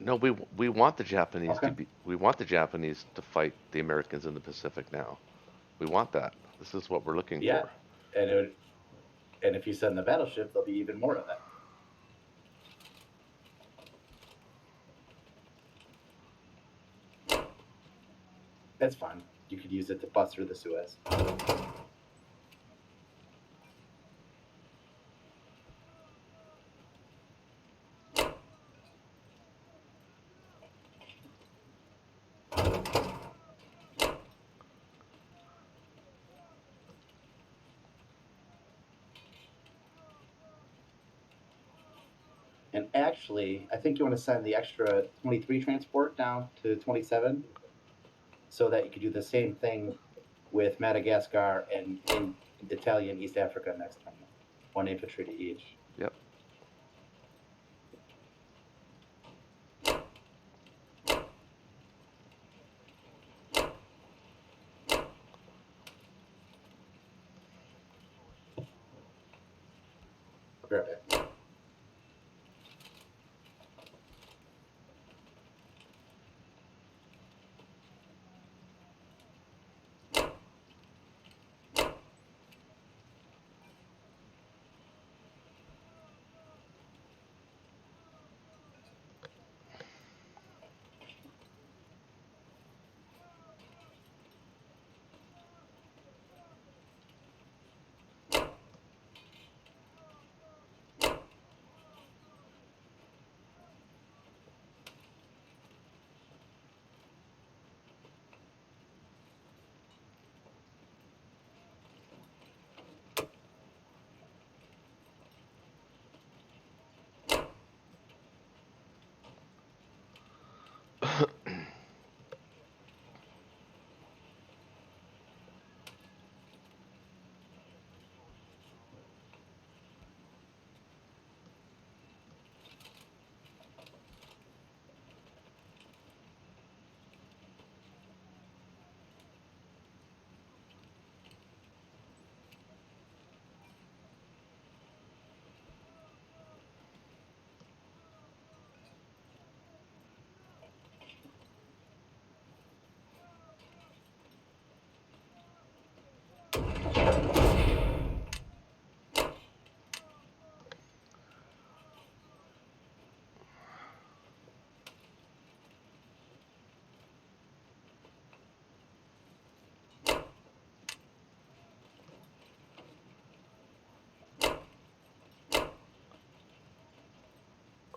Speaker 1: No, we want the Japanese to
Speaker 3: Okay.
Speaker 1: be. We want the Japanese to fight the Americans in the Pacific now. We want that. This is what we're looking
Speaker 3: Yeah,
Speaker 1: for.
Speaker 3: and and if you send the battleship, there'll be even more of that. That's fine. You could use it to bust through the Suez. And actually, I think you want to send the extra 23 transport down to 27 so that you could do the same thing with Madagascar and in Italian East Africa next time. 1 infantry to each.
Speaker 1: Yep.
Speaker 3: I'll grab it.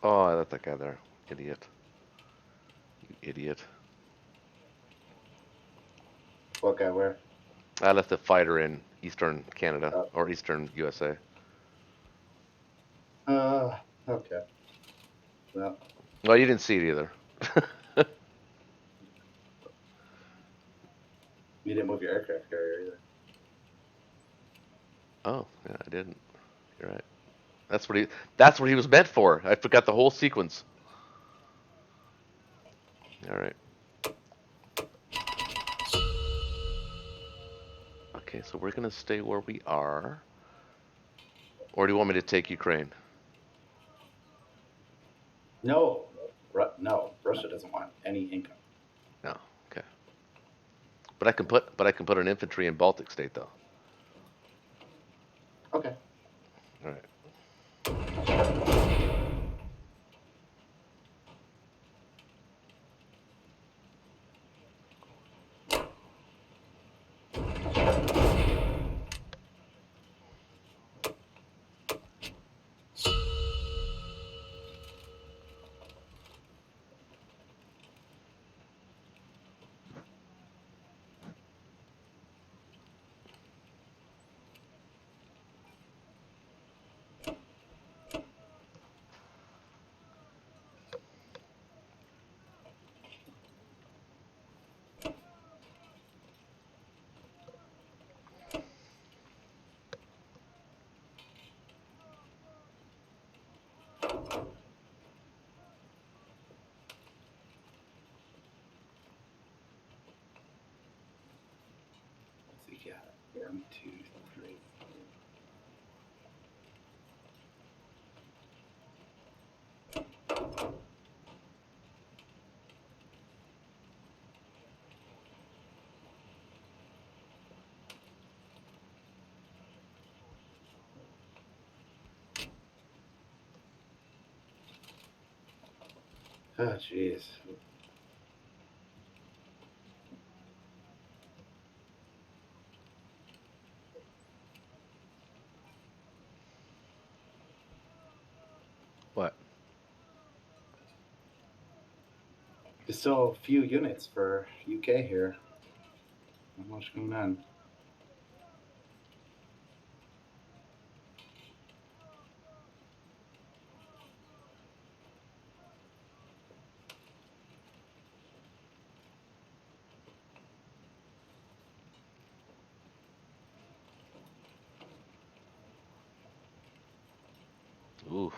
Speaker 1: Oh, I let that guy there. Idiot. You idiot.
Speaker 3: What guy where?
Speaker 1: I left a fighter in Eastern Canada
Speaker 3: Uh,
Speaker 1: or Eastern USA.
Speaker 3: okay. Well,
Speaker 1: Well, you didn't see it either.
Speaker 3: you didn't move your aircraft carrier either.
Speaker 1: Oh, yeah, I didn't. You're right. That's what he. That's what he was meant for. I forgot the whole sequence. All right. Okay, so we're gonna stay where we are, or do you want me to take Ukraine?
Speaker 3: No, no, Russia doesn't want any income.
Speaker 1: No. Okay. But I can put an infantry in Baltic State though.
Speaker 3: Okay.
Speaker 1: All right.
Speaker 3: Yeah. 1, 2, 3. Oh, jeez.
Speaker 1: What?
Speaker 3: There's still a few units for UK here. Not much going on.
Speaker 1: Ooh.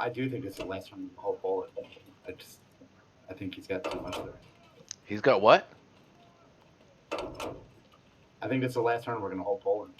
Speaker 3: I do think it's the last one to hold Poland. I think he's got too much there.
Speaker 1: He's got what?
Speaker 3: I think it's the last turn we're going to hold Poland.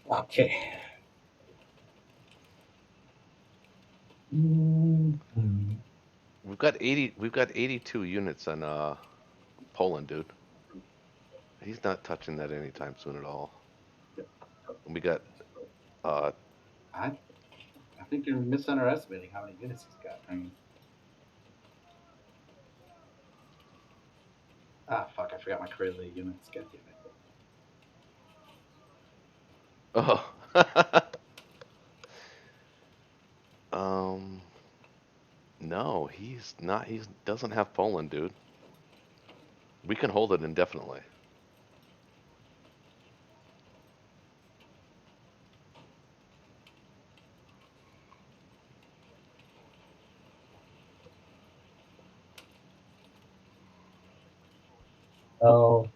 Speaker 2: Okay. Mhm.
Speaker 1: We've got 80. We've got 82 units on Poland, dude. He's not touching that anytime soon at all. And we got uh
Speaker 3: I think you're misunderestimating how many units he's got. I mean, fuck! I forgot my Crazy units. God damn it.
Speaker 1: oh. um. No, he's not. He doesn't have Poland, dude. We can hold it indefinitely.
Speaker 2: Oh,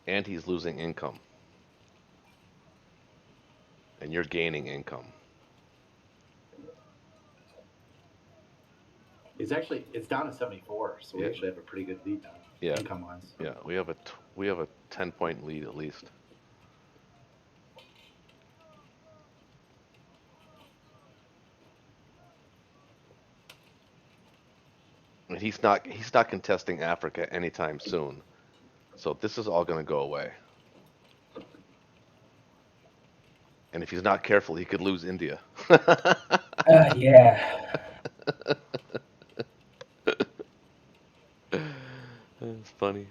Speaker 1: And he's losing income, and you're gaining income.
Speaker 3: It's down to 74, so we
Speaker 1: Yeah,
Speaker 3: actually have a pretty good lead now,
Speaker 1: yeah,
Speaker 3: income wise.
Speaker 1: yeah. We have a 10-point lead at least. And he's not contesting Africa anytime soon. So this is all going to go away. And if he's not careful, he could lose India.
Speaker 2: yeah.
Speaker 1: It's funny.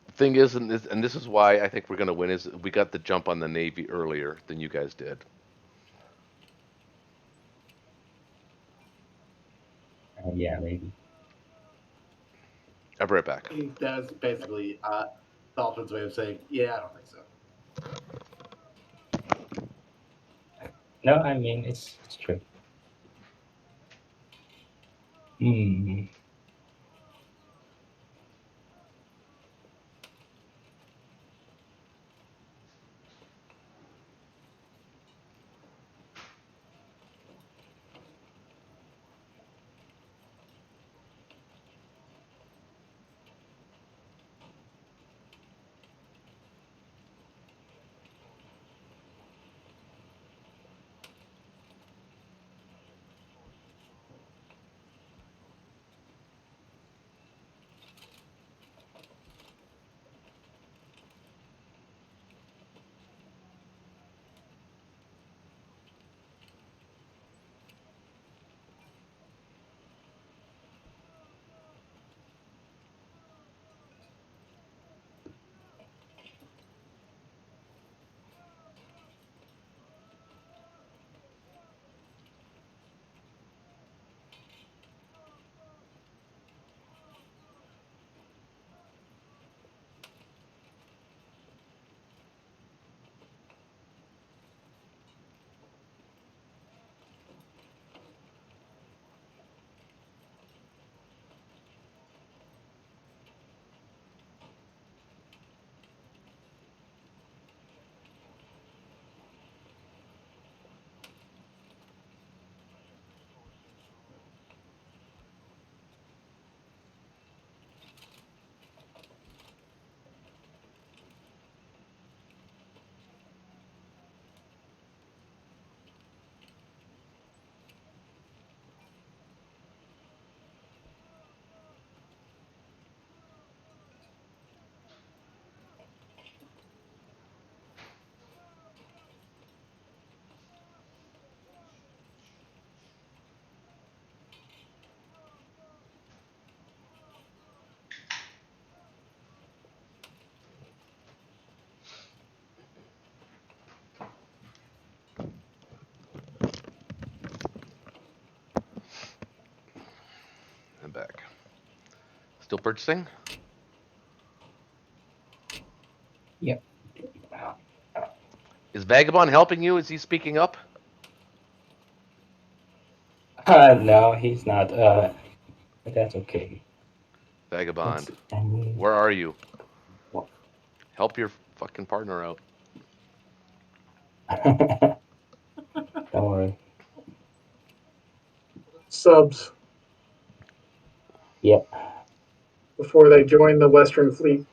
Speaker 1: The thing is, and this is why I think we're going to win, is we got the jump on the Navy earlier than you guys did.
Speaker 2: Yeah, maybe.
Speaker 1: I'll be right back.
Speaker 3: That was basically Dolphins' way of saying, yeah, I don't think so.
Speaker 2: No, I mean it's true. Hmm.
Speaker 1: Still purchasing?
Speaker 2: Yep.
Speaker 1: Is Vagabond helping you? Is he speaking up?
Speaker 2: No, he's not. But that's okay.
Speaker 1: Vagabond,
Speaker 2: I mean,
Speaker 1: where are you?
Speaker 3: What?
Speaker 1: Help your fucking partner out.
Speaker 2: don't worry.
Speaker 4: Subs
Speaker 2: Yep.
Speaker 4: before they join the Western Fleet.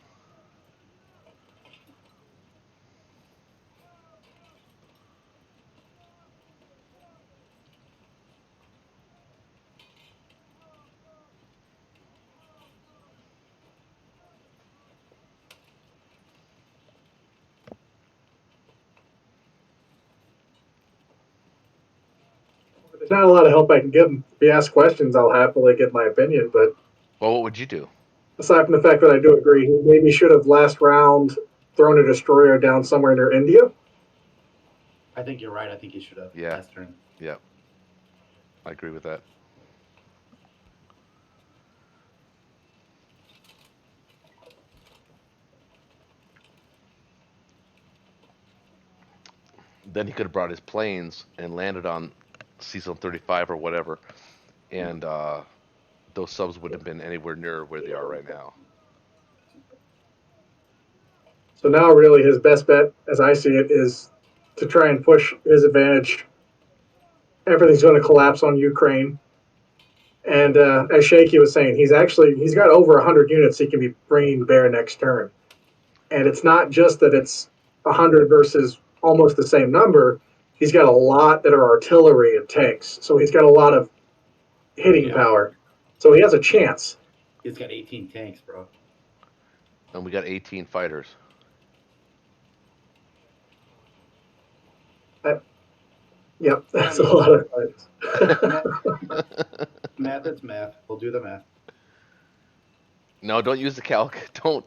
Speaker 4: There's not a lot of help I can give them. If you ask questions, I'll happily give my opinion. But
Speaker 1: Well, what would you do?
Speaker 4: aside from the fact that I do agree, he maybe should have last round thrown a destroyer down somewhere near India.
Speaker 3: I think you're right. I think he should have
Speaker 1: Yeah.
Speaker 3: last turn.
Speaker 1: Yeah, I agree with that. Then he could have brought his planes and landed on Season 35 or whatever, and those subs wouldn't have been anywhere near where they are right now.
Speaker 4: So now, really, his best bet, as I see it, is to try and push his advantage. Everything's going to collapse on Ukraine. And as Shaky was saying, he's got over 100 units he can be bringing to bear next turn. And it's not just that it's 100 versus almost the same number. He's got a lot that are artillery and tanks, so he's got a lot of hitting power. So he has a chance.
Speaker 3: He's got 18 tanks, bro.
Speaker 1: And we got 18 fighters.
Speaker 4: Yep, that's a lot of
Speaker 3: Math, math is math. We'll do the math.
Speaker 1: No, don't use the calc. Don't.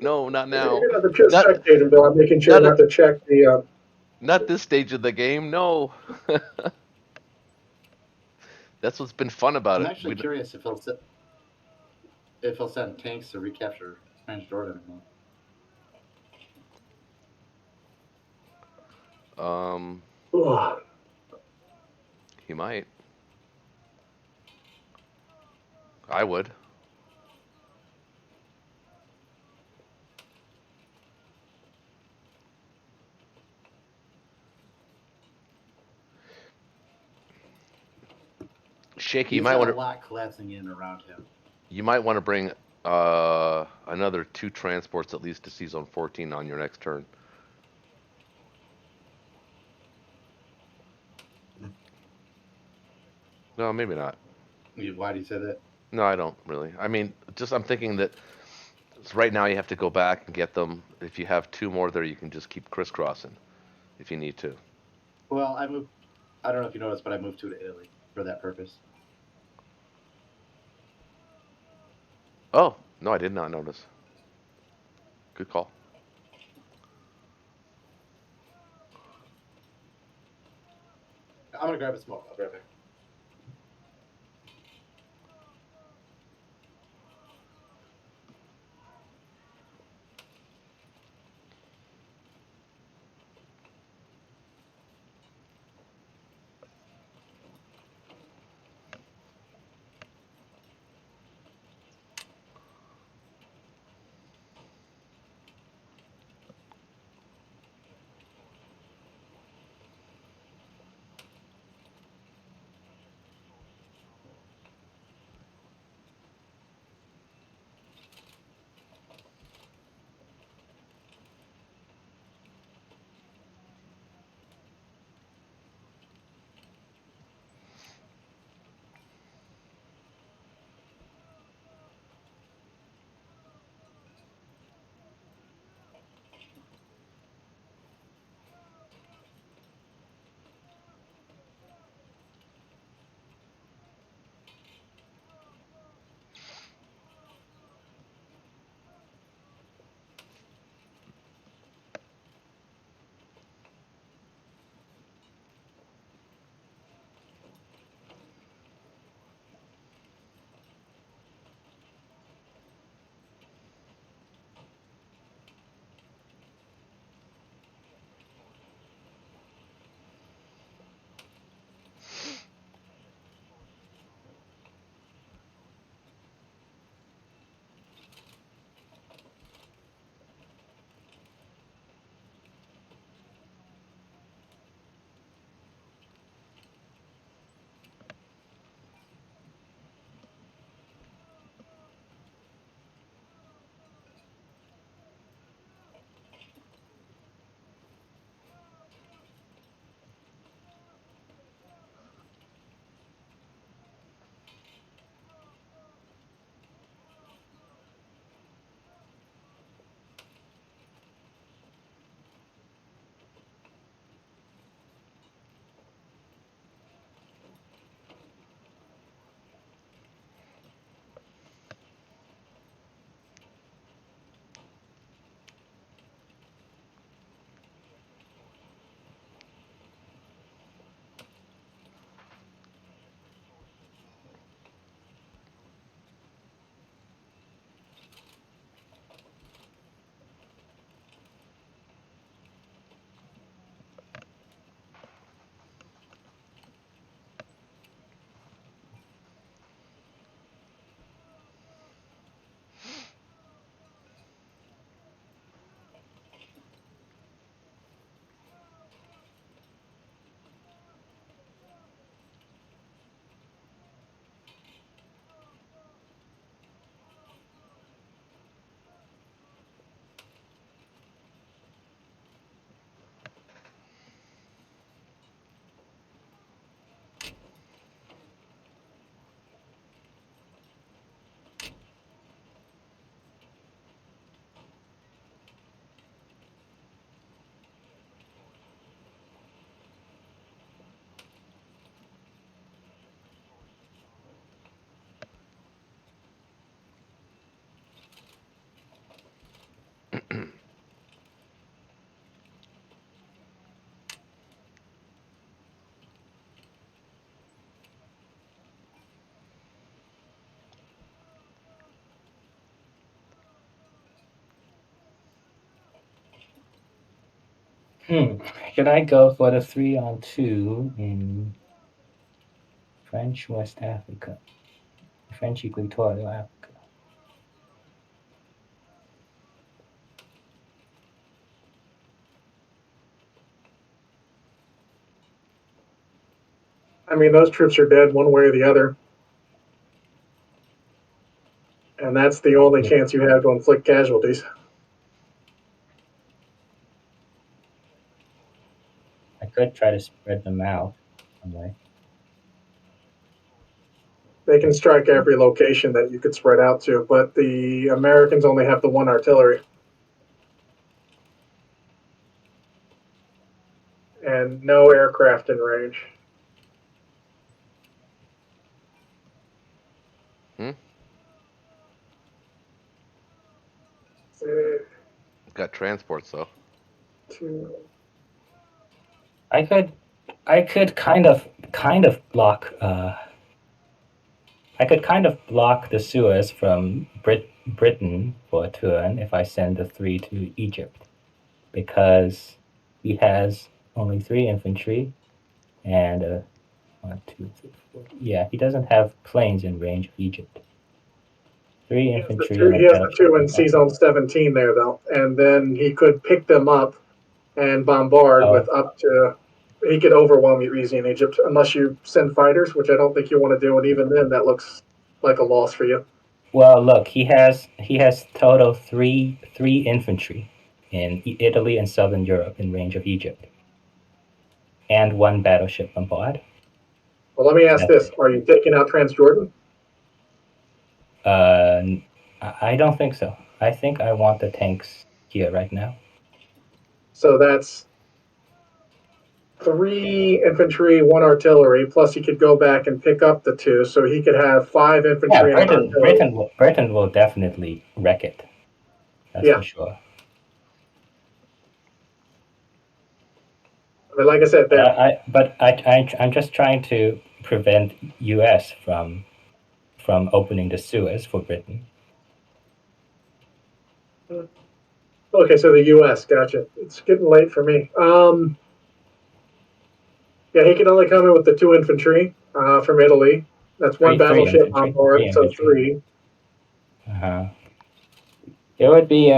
Speaker 1: No, not now.
Speaker 4: Even as a pure
Speaker 1: Not,
Speaker 4: spectator, Bill, I'm making sure
Speaker 1: not,
Speaker 4: not to check the.
Speaker 1: not this stage of the game. No. That's what's been fun about
Speaker 3: I'm
Speaker 1: it.
Speaker 3: actually curious if he'll send tanks to recapture Spanish Jordan or not.
Speaker 4: Ugh.
Speaker 1: He might. I would. Shaky,
Speaker 3: He's got a lot collapsing in around him.
Speaker 1: you might want to bring another 2 transports at least to C Zone 14 on your next turn. No, maybe not.
Speaker 3: Why do you say that?
Speaker 1: No, I don't really. I mean, just I'm thinking that right now you have to go back and get them. If you have 2 more there, you can just keep crisscrossing if you need to.
Speaker 3: Well, I moved. I don't know if you noticed, but I moved 2 to Italy for that purpose.
Speaker 1: Oh, no, I did not notice. Good call.
Speaker 3: I'm gonna grab a smoke. I'll be right back.
Speaker 2: Should I go for the 3-on-2 in French West Africa? French Equatorial Africa.
Speaker 4: I mean, those troops are dead one way or the other, and that's the only
Speaker 2: Yeah.
Speaker 4: chance you have to inflict casualties.
Speaker 2: I could try to spread them out some way.
Speaker 4: They can strike every location that you could spread out to, but the Americans only have the one artillery. And no aircraft in range.
Speaker 1: Hmm?
Speaker 4: Uh,
Speaker 1: Got transports though.
Speaker 4: two.
Speaker 2: I could kind of block. I could kind of block the Suez from Britain for a turn if I send the 3 to Egypt, because he has only 3 infantry and 1, 2, 3, 4. Yeah, he doesn't have planes in range of Egypt. 3
Speaker 4: He has the
Speaker 2: infantry
Speaker 4: two.
Speaker 2: and a
Speaker 4: He has the
Speaker 2: battleship.
Speaker 4: two in C zone 17 there though, and then he could pick them up and bombard with up to. He could overwhelm you easy in Egypt unless you send fighters, which I don't think you want to do. And even then, that looks like a loss for you.
Speaker 2: Well, look, he has total three infantry in Italy and Southern Europe in range of Egypt, and 1 battleship bombard.
Speaker 4: Well, let me ask this: Are you taking out Transjordan?
Speaker 2: I don't think so. I think I want the tanks here right now.
Speaker 4: So that's 3 infantry, 1 artillery. Plus, he could go back and pick up the 2, so he could have 5
Speaker 2: Yeah,
Speaker 4: infantry and an artillery.
Speaker 2: Britain will definitely wreck it. That's
Speaker 4: Yeah.
Speaker 2: for sure.
Speaker 4: I mean, like I said,
Speaker 2: I'm just trying to prevent U.S. from opening the Suez for Britain.
Speaker 4: okay, so the U.S. Gotcha. It's getting late for me. Yeah, he can only come in with the 2 infantry from Italy. That's 1
Speaker 2: Three
Speaker 4: battleship on
Speaker 2: infantry. Three
Speaker 4: board, so
Speaker 2: infantry.
Speaker 4: 3.
Speaker 2: Uh-huh. It would be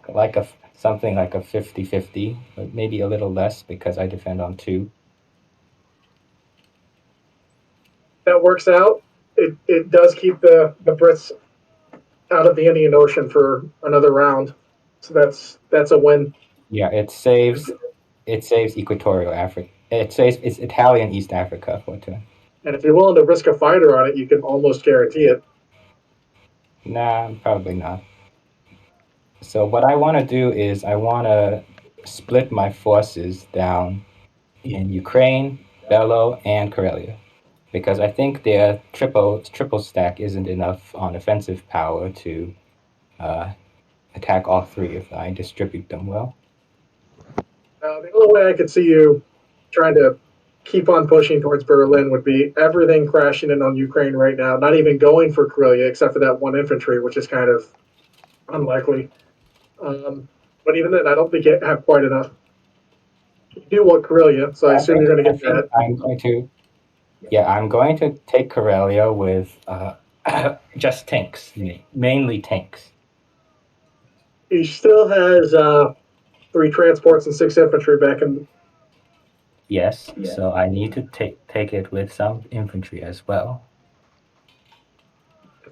Speaker 2: like something like a 50-50, but maybe a little less because I defend on 2.
Speaker 4: That works out. It does keep the Brits out of the Indian Ocean for another round, so that's a win.
Speaker 2: Yeah, it saves Equatorial Africa. It saves it's Italian East Africa for a turn.
Speaker 4: And if you're willing to risk a fighter on it, you can almost guarantee it.
Speaker 2: Nah, probably not. So what I want to do is I want to split my forces down in Ukraine, Belo, and Karelia, because I think their triple stack isn't enough on offensive power to attack all 3 if I distribute them well.
Speaker 4: The only way I could see you trying to keep on pushing towards Berlin would be everything crashing in on Ukraine right now, not even going for Karelia except for that 1 infantry, which is kind of unlikely. But even then, I don't think you have quite enough. You do want Karelia, so I assume you're going to
Speaker 2: I
Speaker 4: get
Speaker 2: think
Speaker 4: that.
Speaker 2: I'm going to. Yeah, I'm going to take Karelia with just tanks, mainly tanks.
Speaker 4: He still has 3 transports and 6 infantry back in.
Speaker 2: Yes, so I need to take it with some infantry as well.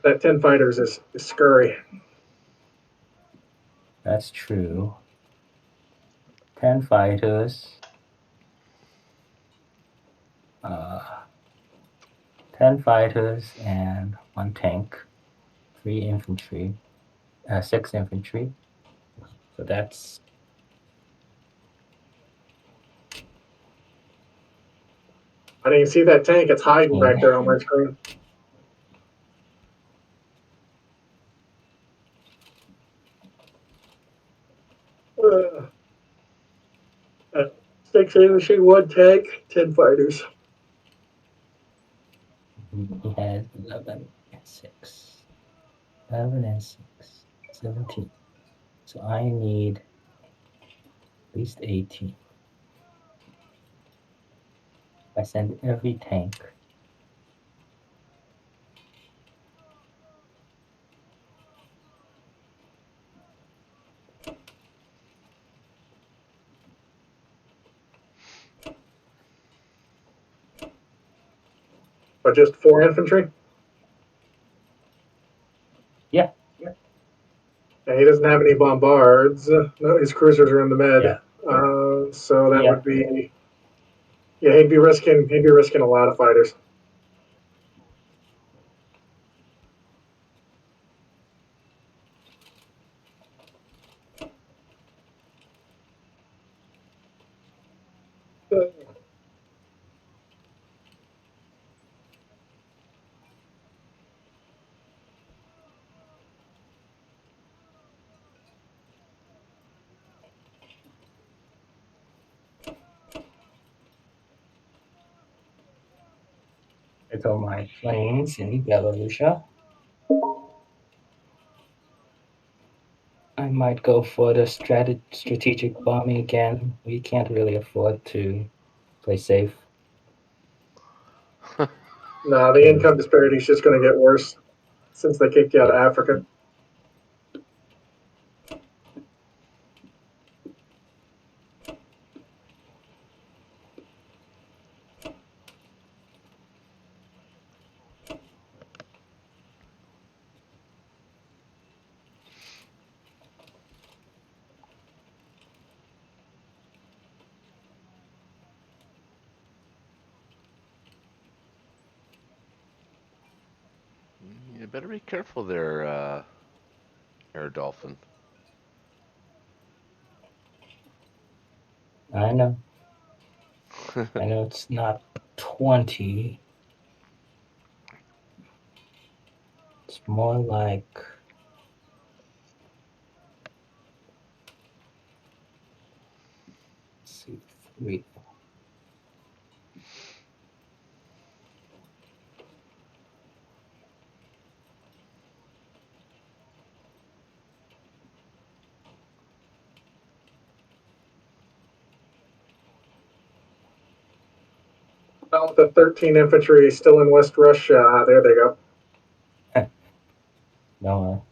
Speaker 4: That 10 fighters is scurry.
Speaker 2: That's true. 10 fighters. 10 fighters and 1 tank. 3 infantry. 6 infantry. So that's.
Speaker 4: I didn't see that tank. It's hiding back there on my screen. Uh, 6 infantry, 1 tank, 10 fighters.
Speaker 2: He has 11 and 6. 11 and 6. 17. So I need at least 18. I send every tank.
Speaker 4: But just 4 infantry?
Speaker 2: Yeah.
Speaker 4: Yeah, he doesn't have any bombards. No, his cruisers are in the med.
Speaker 2: Yeah.
Speaker 4: So that
Speaker 2: Yeah.
Speaker 4: would be. Yeah, he'd be risking a lot of fighters.
Speaker 2: I got my planes in Belarusia. I might go for the strategic bombing again. We can't really afford to play safe.
Speaker 4: No, the income disparity is just going to get worse since they kicked you out of Africa.
Speaker 1: You better be careful there, Air Dolphin.
Speaker 2: I know. I know it's not 20. It's more like let's see, 3.
Speaker 4: Well, the 13 infantry is still in West Russia. There they go.
Speaker 2: No.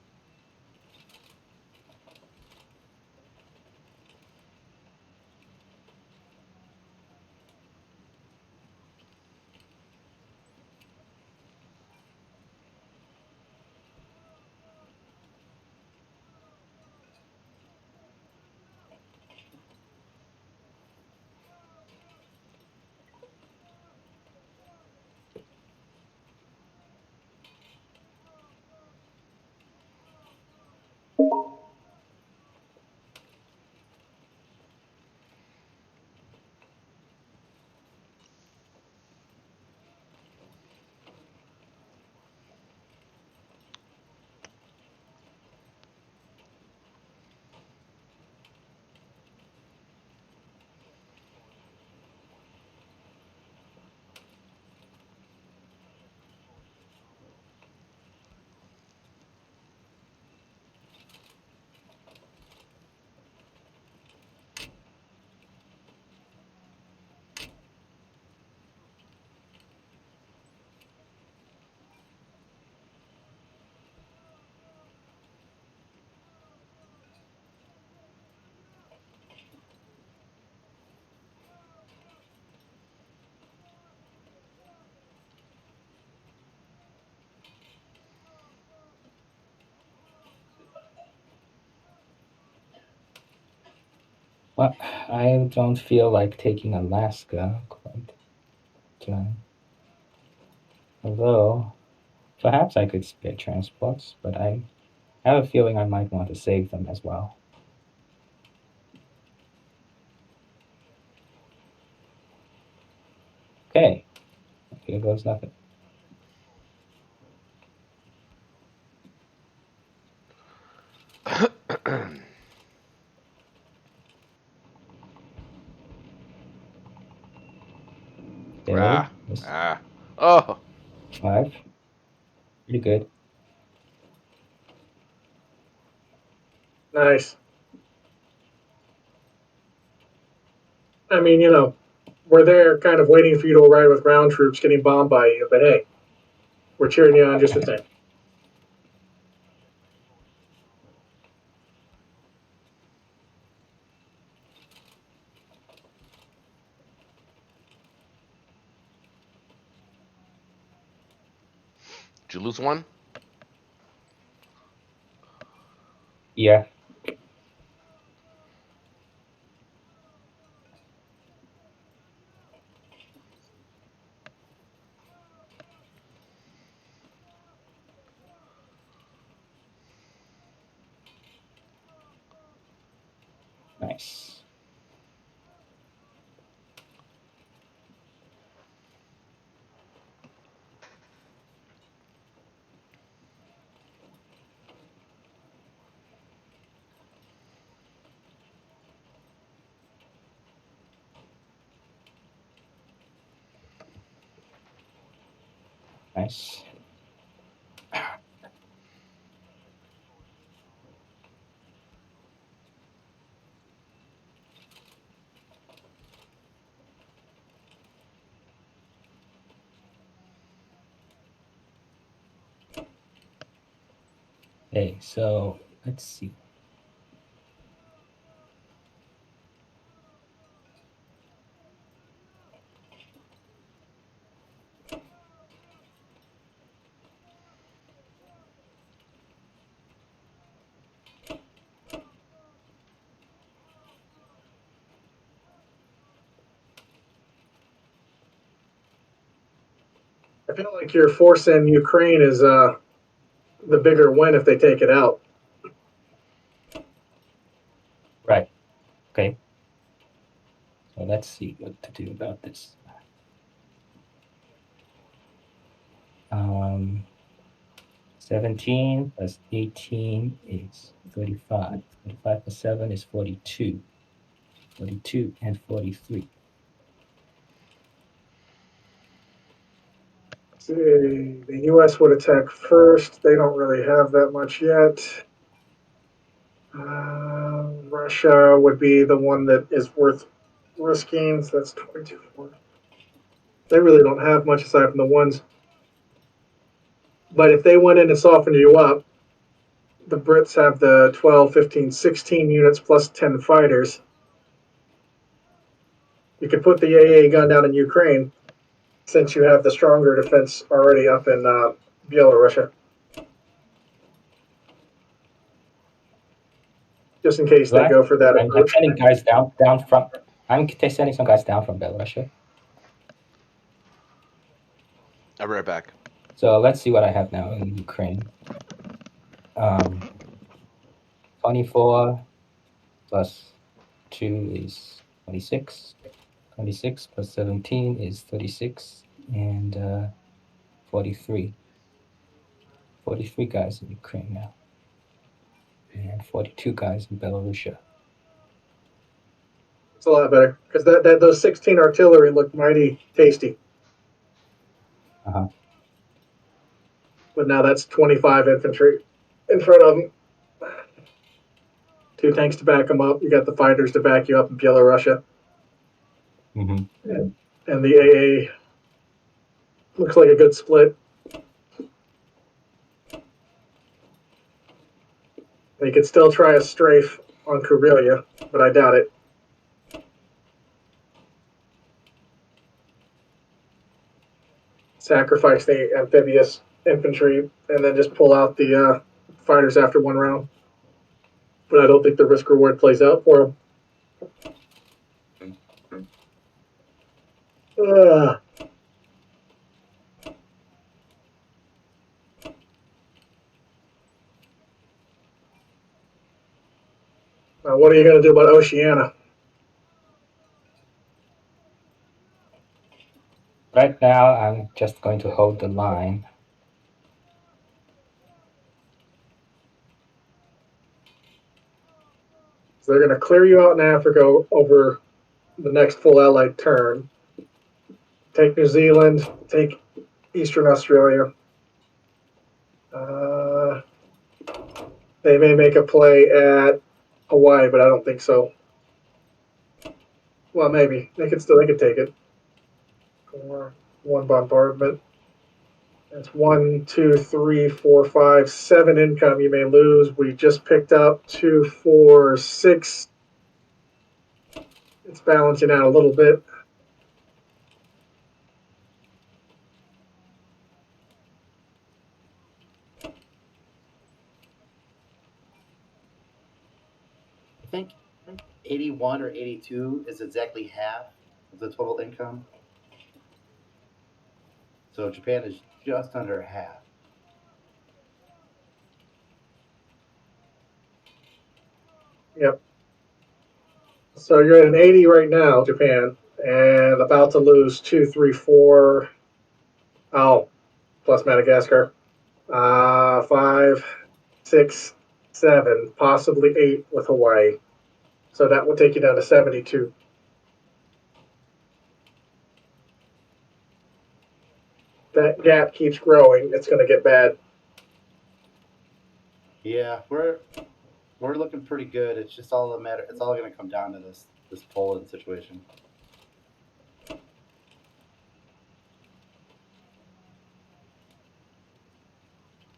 Speaker 2: Well, I don't feel like taking Alaska quite. Although, perhaps I could spare transports, but I have a feeling I might want to save them as well. Okay, here goes nothing. Okay,
Speaker 1: Oh,
Speaker 2: 5. Pretty good.
Speaker 4: Nice. I mean, we're there kind of waiting for you to arrive with ground troops getting bombed by you, but hey, we're cheering you on just the same.
Speaker 1: Did you lose one?
Speaker 2: Yeah. Nice. Nice. Okay, so let's see.
Speaker 4: I feel like your force in Ukraine is the bigger win if they take it out.
Speaker 2: Right. Okay. So let's see what to do about this. 17 plus 18 is 35. 35 plus 7 is 42. 42 and 43.
Speaker 4: See, the U.S. would attack first. They don't really have that much yet. Russia would be the one that is worth risking. So that's 22. They really don't have much aside from the ones. But if they went in and softened you up, the Brits have the 12, 15, 16 units plus 10 fighters. You could put the AA gun down in Ukraine since you have the stronger defense already up in Belarus. Just in case they
Speaker 2: Right.
Speaker 4: go for that
Speaker 2: I'm
Speaker 4: approach.
Speaker 2: sending guys down from. I'm sending some guys down from Belarus.
Speaker 1: I'll be right back.
Speaker 2: So let's see what I have now in Ukraine. 24 plus 2 is 26. 26 plus 17 is 36. And 43. 43 guys in Ukraine now. And 42 guys in Belarus.
Speaker 4: It's a lot better because those 16 artillery look mighty tasty.
Speaker 2: Uh-huh.
Speaker 4: But now that's 25 infantry in front of them. 2 tanks to back them up. You got the fighters to back you up in Belarus.
Speaker 2: Mm-hmm.
Speaker 4: And the AA looks like a good split. They could still try a strafe on Karelia, but I doubt it. Sacrifice the amphibious infantry and then just pull out the fighters after one round. But I don't think the risk reward plays out for them. Now, what are you going to do about Oceania?
Speaker 2: Right now, I'm just going to hold the line.
Speaker 4: So they're going to clear you out in Africa over the next full Allied turn. Take New Zealand, take Eastern Australia. They may make a play at Hawaii, but I don't think so. Well, maybe they could take it. Or one bombardment. That's 1, 2, 3, 4, 5, 7 income you may lose. We just picked up 2, 4, 6. It's balancing out a little bit.
Speaker 3: I think 81 or 82 is exactly half of the total income. So Japan is just under half.
Speaker 4: Yep. So you're at an 80 right now, Japan, and about to lose 2, 3, 4. Oh, plus Madagascar. 5, 6, 7, possibly 8 with Hawaii. So that will take you down to 72. That gap keeps growing. It's going to get bad.
Speaker 3: Yeah, we're looking pretty good. It's just all a matter. It's all going to come down to this Poland situation.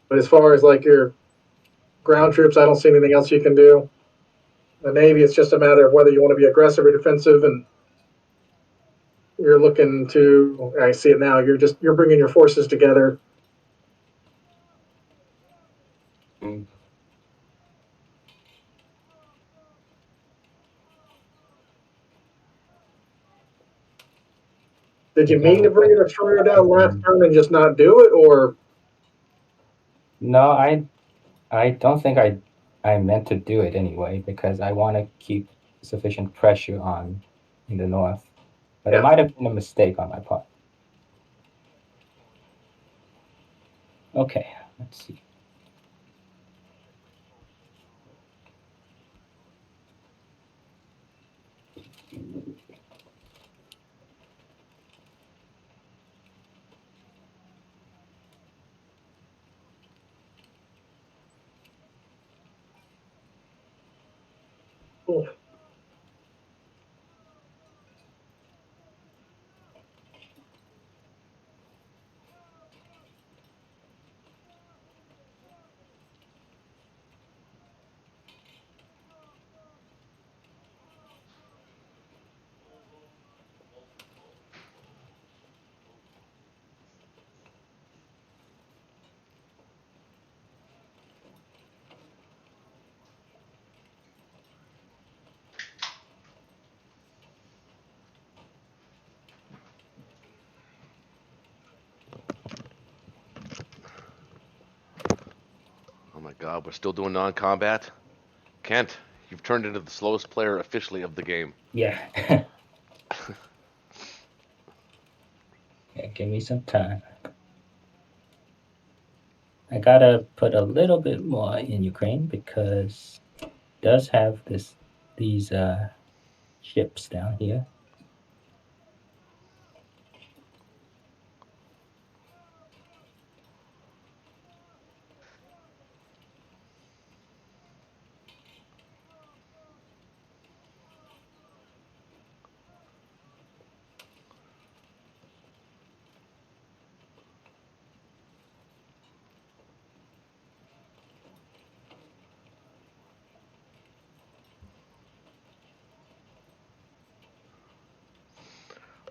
Speaker 4: But as far as like your ground troops, I don't see anything else you can do. The Navy, it's just a matter of whether you want to be aggressive or defensive, and you're looking to. I see it now. You're bringing your forces together.
Speaker 2: Mm.
Speaker 4: Did you
Speaker 2: Yeah,
Speaker 4: mean to bring a destroyer down last turn and just not do it, or
Speaker 2: no, I don't think I meant to do it anyway because I want to keep sufficient pressure on in the north. But it
Speaker 4: yeah?
Speaker 2: might have been a mistake on my part. Okay, let's see.
Speaker 4: Cool.
Speaker 1: Oh my God, we're still doing non-combat. Kent, you've turned into the slowest player officially of the game.
Speaker 2: Yeah. Yeah, give me some time. I gotta put a little bit more in Ukraine because it does have these ships down here.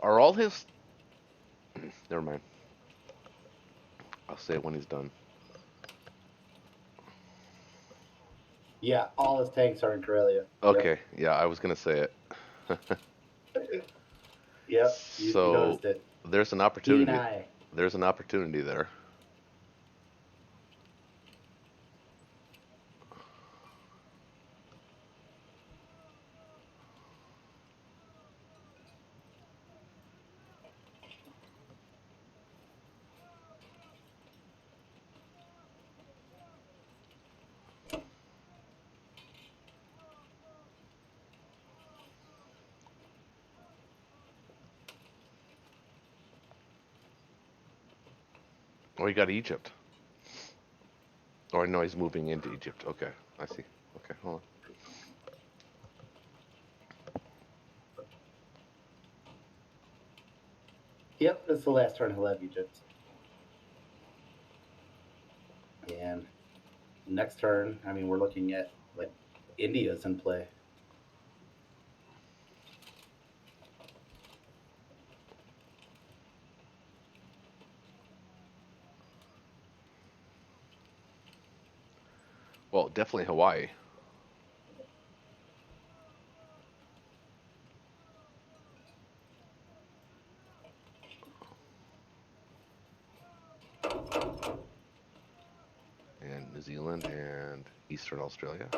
Speaker 1: Are all his... Never mind. I'll say it when he's done.
Speaker 3: Yeah, all his tanks are in Karelia.
Speaker 1: Okay, yeah, I was gonna say it.
Speaker 3: Yep. You
Speaker 1: So
Speaker 3: noticed it.
Speaker 1: there's an
Speaker 3: E and
Speaker 1: opportunity.
Speaker 3: I.
Speaker 1: There's an opportunity there. Oh, you got Egypt. Or no, he's moving into Egypt. Okay, I see. Okay, hold on.
Speaker 3: Yep, it's the last turn he'll have Egypt. And next turn, I mean, we're looking at like India's in play.
Speaker 1: Well, definitely Hawaii. And New Zealand and Eastern Australia.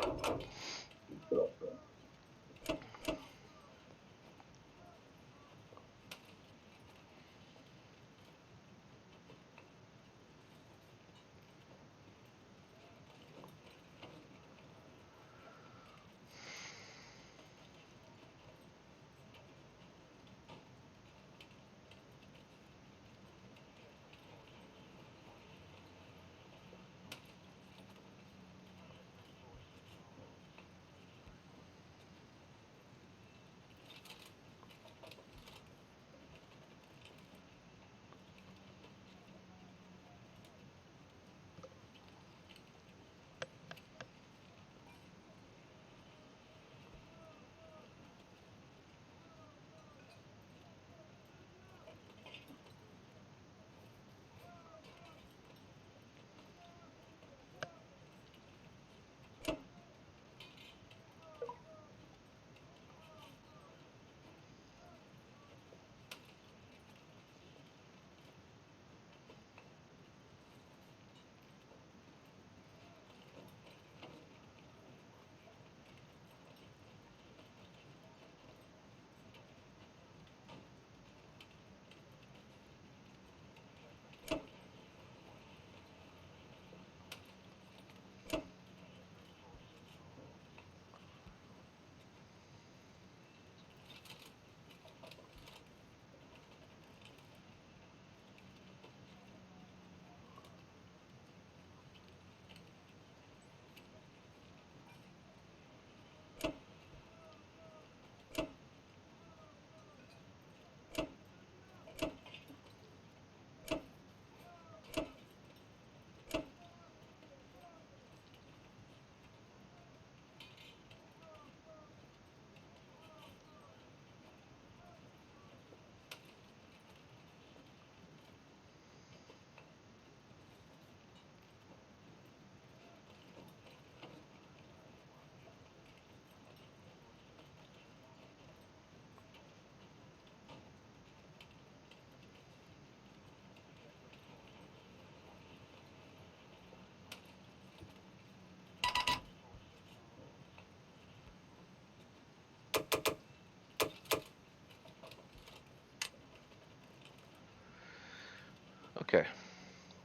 Speaker 1: Okay.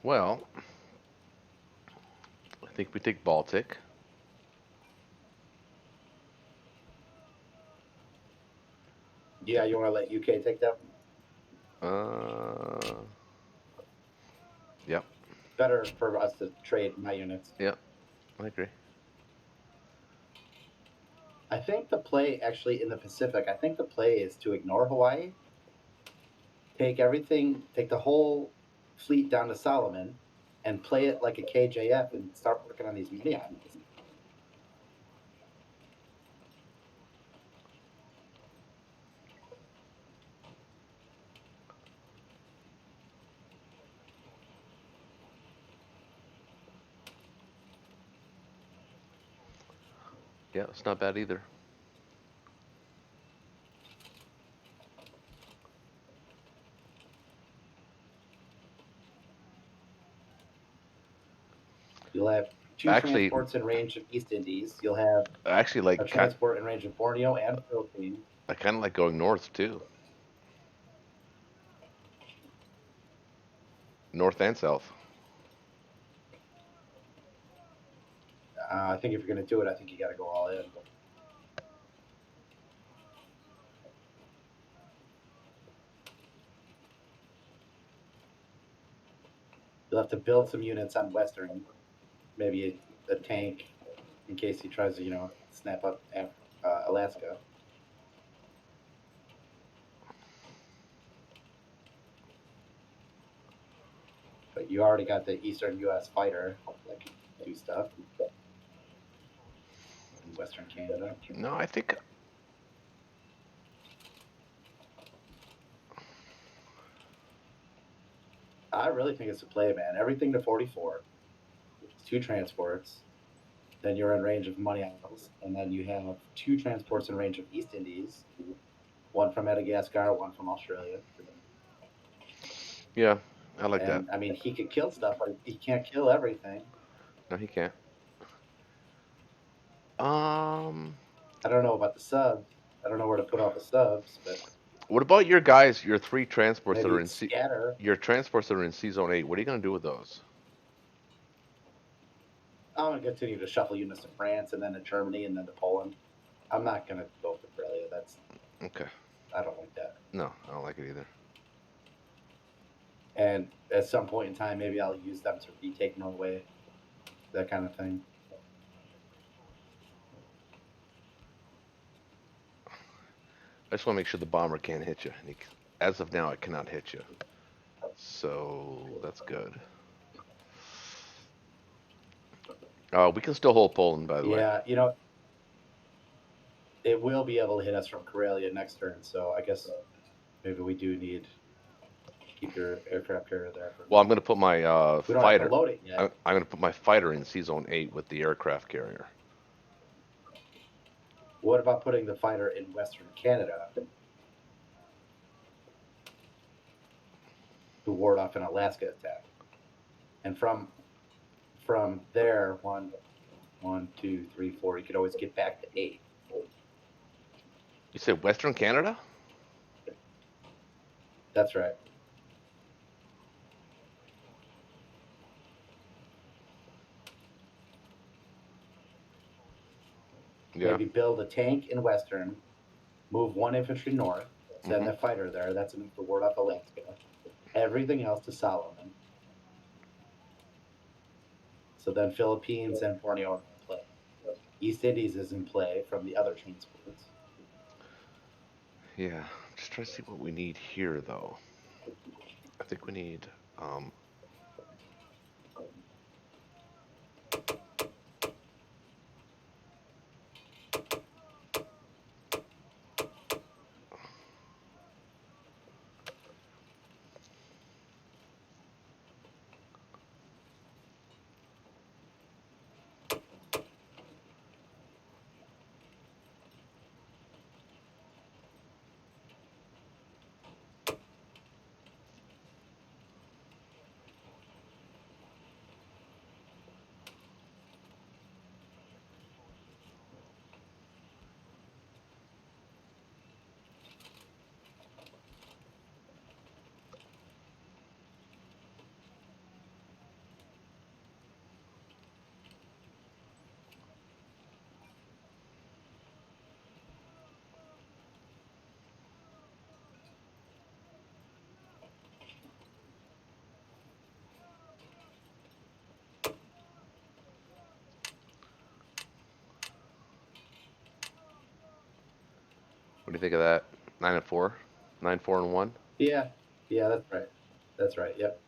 Speaker 1: Well, I think we take Baltic.
Speaker 3: Yeah, you want to let UK take that?
Speaker 1: Uh, yep,
Speaker 3: Better for us to trade my units.
Speaker 1: yep, I agree.
Speaker 3: I think the play actually in the Pacific, I think the play is to ignore Hawaii, take everything, take the whole fleet down to Solomon, and play it like a KJF and start working on these mini islands.
Speaker 1: Yeah, it's not bad either.
Speaker 3: You'll have two
Speaker 1: Actually,
Speaker 3: transports in range of East Indies. You'll have
Speaker 1: I actually
Speaker 3: a
Speaker 1: like
Speaker 3: transport in range of Borneo and Philippines.
Speaker 1: I kind of like going north too, north and south.
Speaker 3: I think if you're going to do it, I think you got to go all in. You'll have to build some units on Western, maybe a tank in case he tries to, snap up Alaska. But you already got the Eastern U.S. fighter that can do stuff in Western Canada.
Speaker 1: No, I think
Speaker 3: I really think it's a play, man. Everything to 44. It's 2 transports. Then you're in range of Money Isles, and then you have 2 transports in range of East Indies, one from Madagascar, one from Australia.
Speaker 1: yeah, I like that.
Speaker 3: And I mean, he could kill stuff, but he can't kill everything.
Speaker 1: No, he can't. Um,
Speaker 3: I don't know about the subs. I don't know where to put all the subs, but
Speaker 1: what about your guys? Your 3 transports that
Speaker 3: maybe
Speaker 1: are in
Speaker 3: it's scatter.
Speaker 1: your transports that are in C Zone 8. What are you gonna do with those?
Speaker 3: I'm gonna continue to shuffle units to France and then to Germany and then to Poland. I'm not gonna go for Karelia.
Speaker 1: Okay.
Speaker 3: I don't like that.
Speaker 1: No, I don't like it either.
Speaker 3: And at some point in time, maybe I'll use them to retake Norway, that kind of thing.
Speaker 1: I just want to make sure the bomber can't hit you. As of now, it cannot hit you. So that's good. We can still hold Poland, by the way.
Speaker 3: Yeah, it will be able to hit us from Karelia next turn. So I guess maybe we do need to keep your aircraft carrier there.
Speaker 1: Well, I'm going to put my
Speaker 3: we don't have to
Speaker 1: fighter.
Speaker 3: load it yet.
Speaker 1: I'm going to put my fighter in C Zone 8 with the aircraft carrier.
Speaker 3: What about putting the fighter in Western Canada to ward off an Alaska attack? And from there, 1, 2, 3, 4, you could always get back to 8.
Speaker 1: You said Western Canada?
Speaker 3: That's right.
Speaker 1: Yeah.
Speaker 3: Maybe build a tank in Western, move 1 infantry north, send
Speaker 1: Mhm.
Speaker 3: the fighter there. That's enough to ward off Alaska. Everything else to Solomon. So then Philippines and Borneo are in play. East Indies is in play from the other transports.
Speaker 1: Yeah. Just trying to see what we need here, though. I think we need. What do you think of that? 9 and 4, 9, 4 and 1.
Speaker 3: Yeah, that's right. That's right. Yep.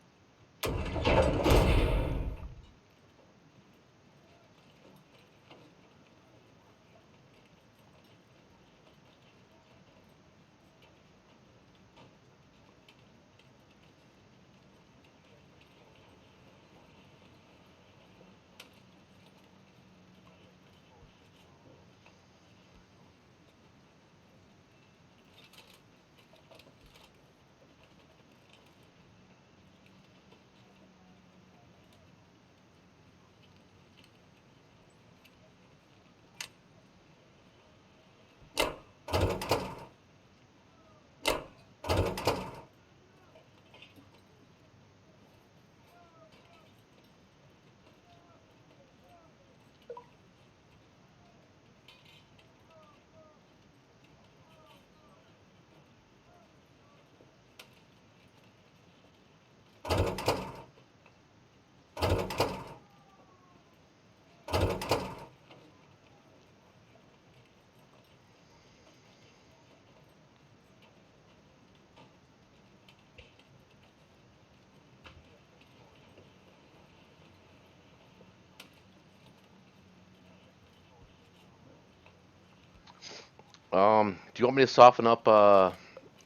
Speaker 1: Do you want me to soften up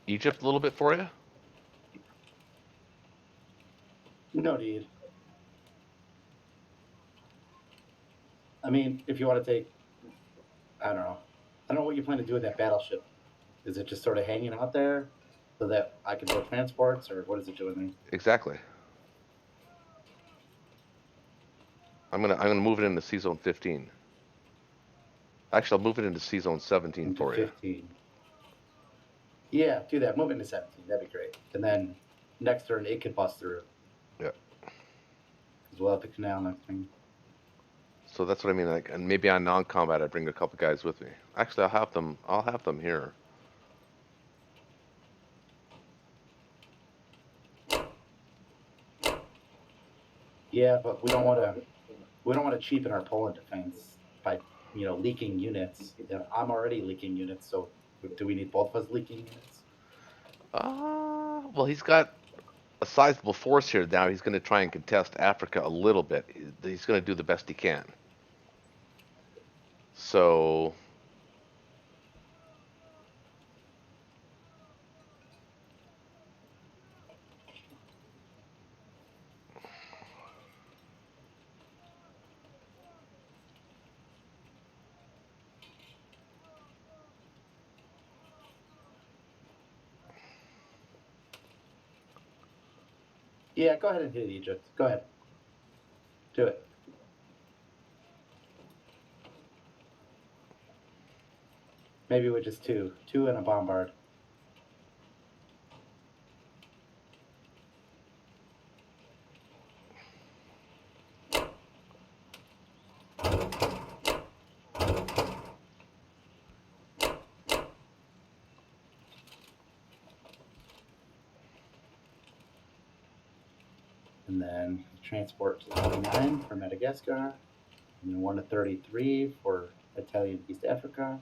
Speaker 1: Egypt a little bit for you?
Speaker 3: No need. I mean, if you want to take, I don't know. I don't know what you plan to do with that battleship. Is it just sort of hanging out there so that I can build transports, or what is it doing there?
Speaker 1: Exactly. I'm gonna move it into C zone 15. Actually, I'll move it into C zone 17
Speaker 3: Into
Speaker 1: for you.
Speaker 3: 15. Yeah, do that. Move into 17. That'd be great. And then next turn, it could bust through
Speaker 1: Yeah.
Speaker 3: because we'll have the canal next turn.
Speaker 1: So that's what I mean. Like, and maybe on non-combat, I bring a couple guys with me. Actually, I'll have them. I'll have them here.
Speaker 3: Yeah, but we don't want to. We don't want to cheapen our Poland defense by leaking units. I'm already leaking units, so do we need both of us leaking units?
Speaker 1: Well, he's got a sizable force here now. He's going to try and contest Africa a little bit. He's going to do the best he can. So,
Speaker 3: Yeah, go ahead and hit Egypt. Go ahead, do it. Maybe with just two and a bombard. And then transport to 29 for Madagascar, and then 1 to 33 for Italian East Africa.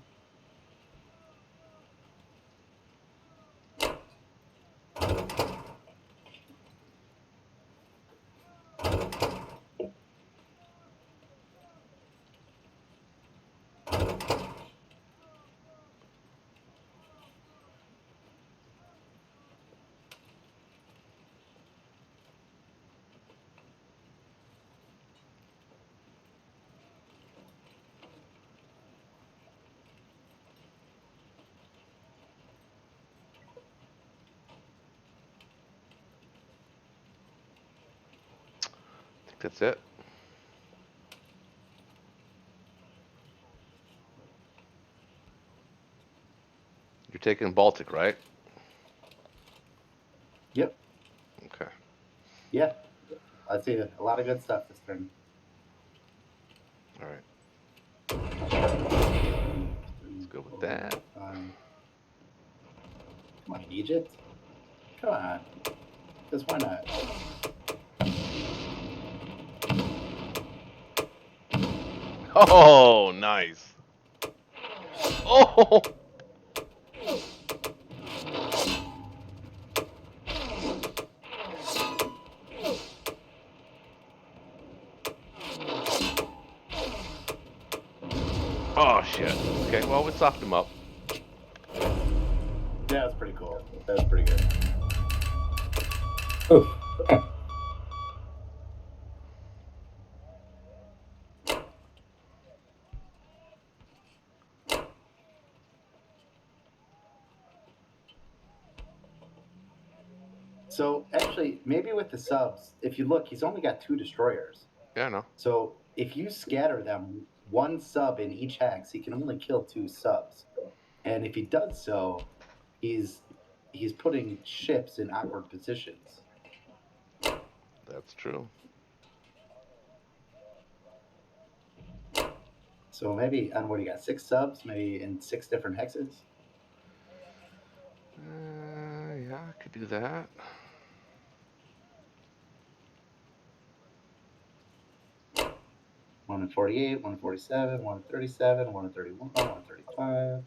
Speaker 1: I think that's it. You're taking Baltic, right?
Speaker 3: Yep.
Speaker 1: Okay.
Speaker 3: Yeah. I see a lot of good stuff this turn.
Speaker 1: All right.
Speaker 3: 3,
Speaker 1: go with
Speaker 3: 4,
Speaker 1: that.
Speaker 3: 5. Come on, Egypt. Come on. Because why not?
Speaker 1: Oh, nice. Oh, oh shit. Okay, well, we softened him up.
Speaker 3: Yeah, that's pretty cool. That's pretty good.
Speaker 2: Oof.
Speaker 3: So actually, maybe with the subs, if you look, he's only got 2 destroyers.
Speaker 1: Yeah, I know.
Speaker 3: So if you scatter them 1 sub in each hex, he can only kill 2 subs. And if he does so, he's putting ships in awkward positions.
Speaker 1: That's true.
Speaker 3: So maybe on what do you got? 6 subs, maybe in 6 different hexes.
Speaker 1: Yeah, I could do that.
Speaker 3: One in 48, one in 47, one in 37, one in 31, one in 35.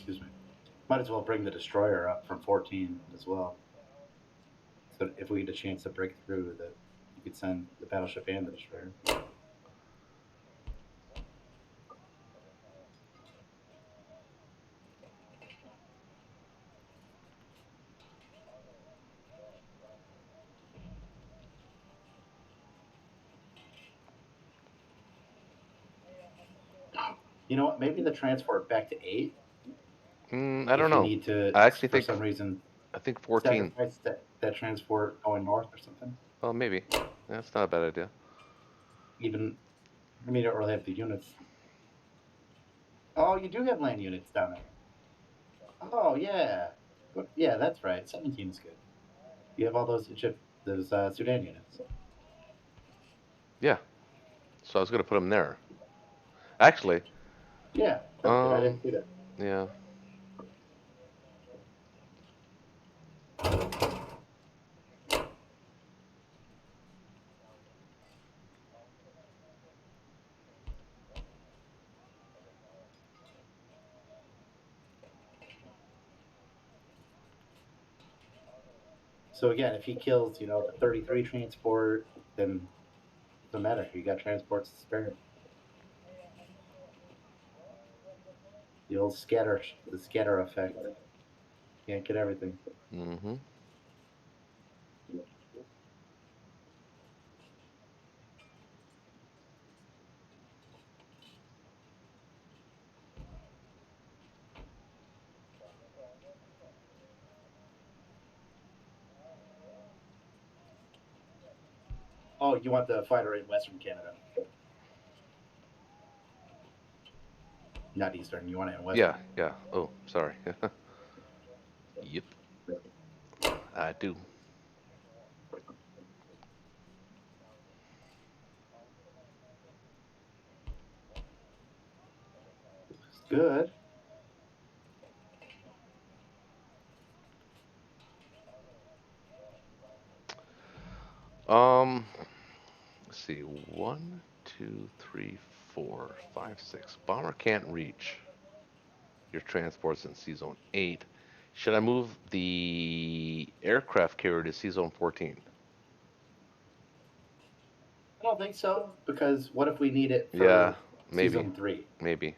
Speaker 3: Excuse me. Might as well bring the destroyer up from 14 as well. So if we get a chance to break through, that you could send the battleship and the destroyer. You know what? Maybe the transport back to 8.
Speaker 1: I don't
Speaker 3: If you
Speaker 1: know.
Speaker 3: need to,
Speaker 1: I actually
Speaker 3: for
Speaker 1: think
Speaker 3: some reason,
Speaker 1: I think 14.
Speaker 3: sacrifice that transport going north or something.
Speaker 1: Well, maybe. That's not a bad idea.
Speaker 3: Even, I mean, you don't really have the units. Oh, you do have land units down there. Oh, yeah. Yeah, that's right. 17 is good. You have all those Sudan units.
Speaker 1: Yeah. So I was gonna put them there. Actually,
Speaker 3: Yeah, that's good. I
Speaker 1: um,
Speaker 3: didn't see that.
Speaker 1: yeah.
Speaker 3: So again, if he kills, the 33 transport, then it doesn't matter. You got transports to spare. The scatter effect. Can't get everything.
Speaker 1: Mm-hmm.
Speaker 3: Oh, you want the fighter in Western Canada, not Eastern. You want it in
Speaker 1: Yeah.
Speaker 3: Western.
Speaker 1: Yeah. Oh, sorry. Yep. I do.
Speaker 3: It's good.
Speaker 1: Um. Let's see. 1, 2, 3, 4, 5, 6. Bomber can't reach your transports in C Zone 8. Should I move the aircraft carrier to C Zone 14?
Speaker 3: I don't think so, because what if we need it
Speaker 1: Yeah.
Speaker 3: for
Speaker 1: Maybe.
Speaker 3: season 3?
Speaker 1: Maybe.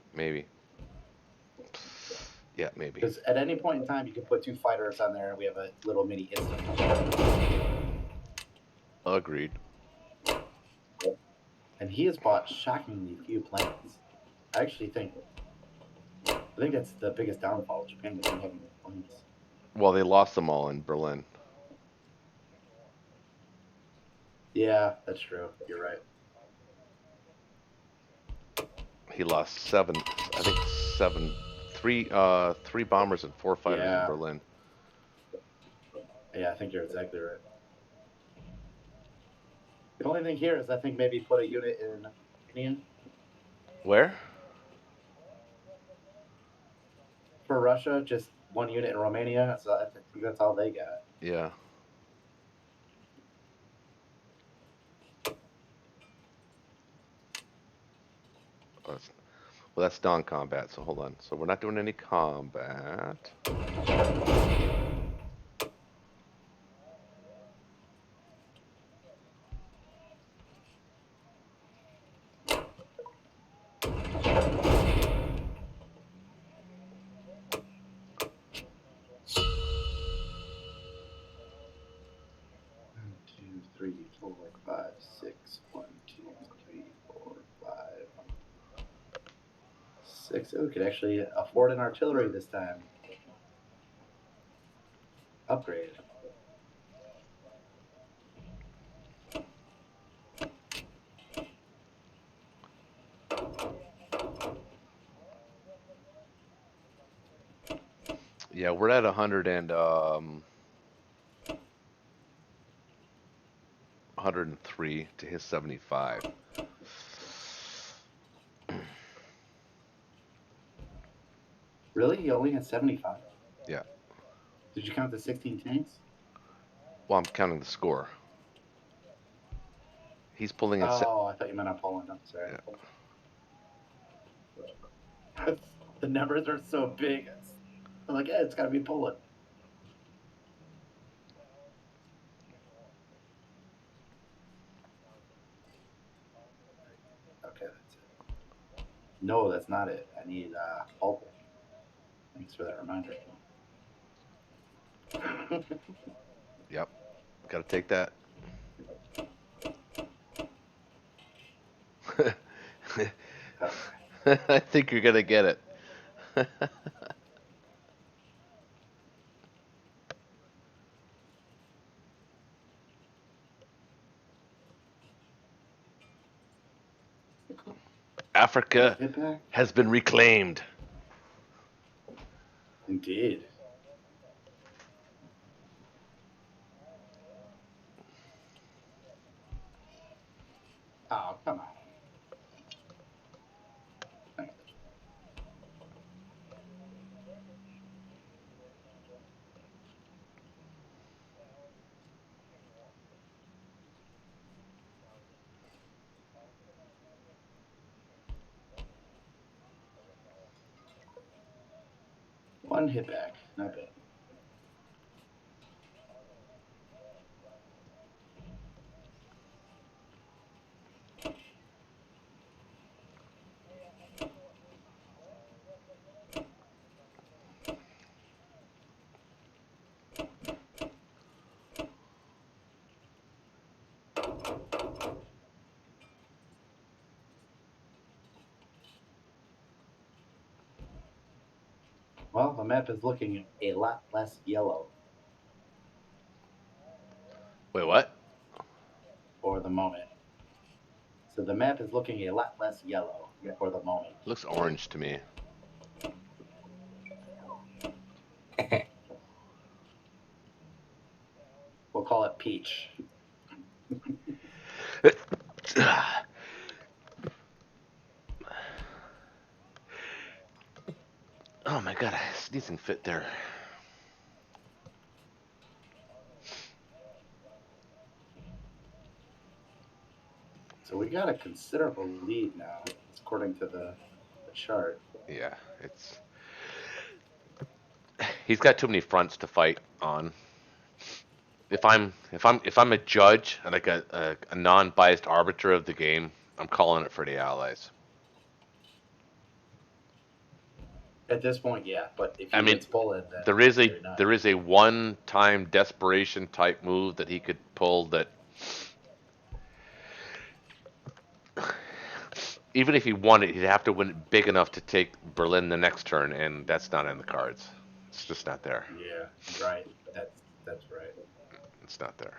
Speaker 1: Yeah. Maybe.
Speaker 3: Because at any point in time, you can put 2 fighters on there, and we have a little mini instant.
Speaker 1: Agreed.
Speaker 3: And he has bought shockingly few planes. I think that's the biggest downfall of Japan, doesn't have enough planes.
Speaker 1: Well, they lost them all in Berlin.
Speaker 3: Yeah, that's true. You're right.
Speaker 1: He lost seven. I think seven. Three bombers and 4 fighters in
Speaker 3: Yeah,
Speaker 1: Berlin.
Speaker 3: I think you're exactly right. The only thing here is I think maybe put a unit in Romania
Speaker 1: Where?
Speaker 3: for Russia, just one unit in Romania. So I think that's all they got.
Speaker 1: Yeah. That's, well, that's non-combat. So hold on. So we're not doing any combat.
Speaker 3: One, two, three, four, five, six. 1, 2, 3, 4, 5, 6. Oh, we could actually afford an artillery this time. Upgrade.
Speaker 1: Yeah, we're at 103 to his 75.
Speaker 3: Really? You only had 75?
Speaker 1: Yeah.
Speaker 3: Did you count the 16 tanks?
Speaker 1: Well, I'm counting the score. He's pulling in.
Speaker 3: Oh, I thought you meant on Poland. I'm sorry.
Speaker 1: Yeah.
Speaker 3: The numbers are so big. I'm like, yeah, it's got to be Poland. Okay, that's it. No, that's not it. I need Baltic. Thanks for that reminder.
Speaker 1: Yep. Got to take that. I think you're gonna get it. Africa
Speaker 3: Hit back?
Speaker 1: has been reclaimed.
Speaker 3: Indeed. Oh, come on. One hit back. Not bad. Well, the map is looking a lot less yellow
Speaker 1: Wait, what?
Speaker 3: for the moment. So the map is looking a lot less yellow for the moment.
Speaker 1: Looks orange to me.
Speaker 3: We'll call it peach.
Speaker 1: Oh my god, a sneezing fit there.
Speaker 3: So we got a considerable lead now, according to the chart.
Speaker 1: Yeah, it's he's got too many fronts to fight on. If I'm a judge and like a non-biased arbiter of the game, I'm calling it for the allies.
Speaker 3: At this point, yeah, but if
Speaker 1: I
Speaker 3: he
Speaker 1: mean,
Speaker 3: gets Poland, then
Speaker 1: there is a
Speaker 3: you're not.
Speaker 1: there is a one-time desperation type move that he could pull that even if he won it, he'd have to win it big enough to take Berlin the next turn, and that's not in the cards. It's just not there.
Speaker 3: Yeah, right. That's right.
Speaker 1: It's not there.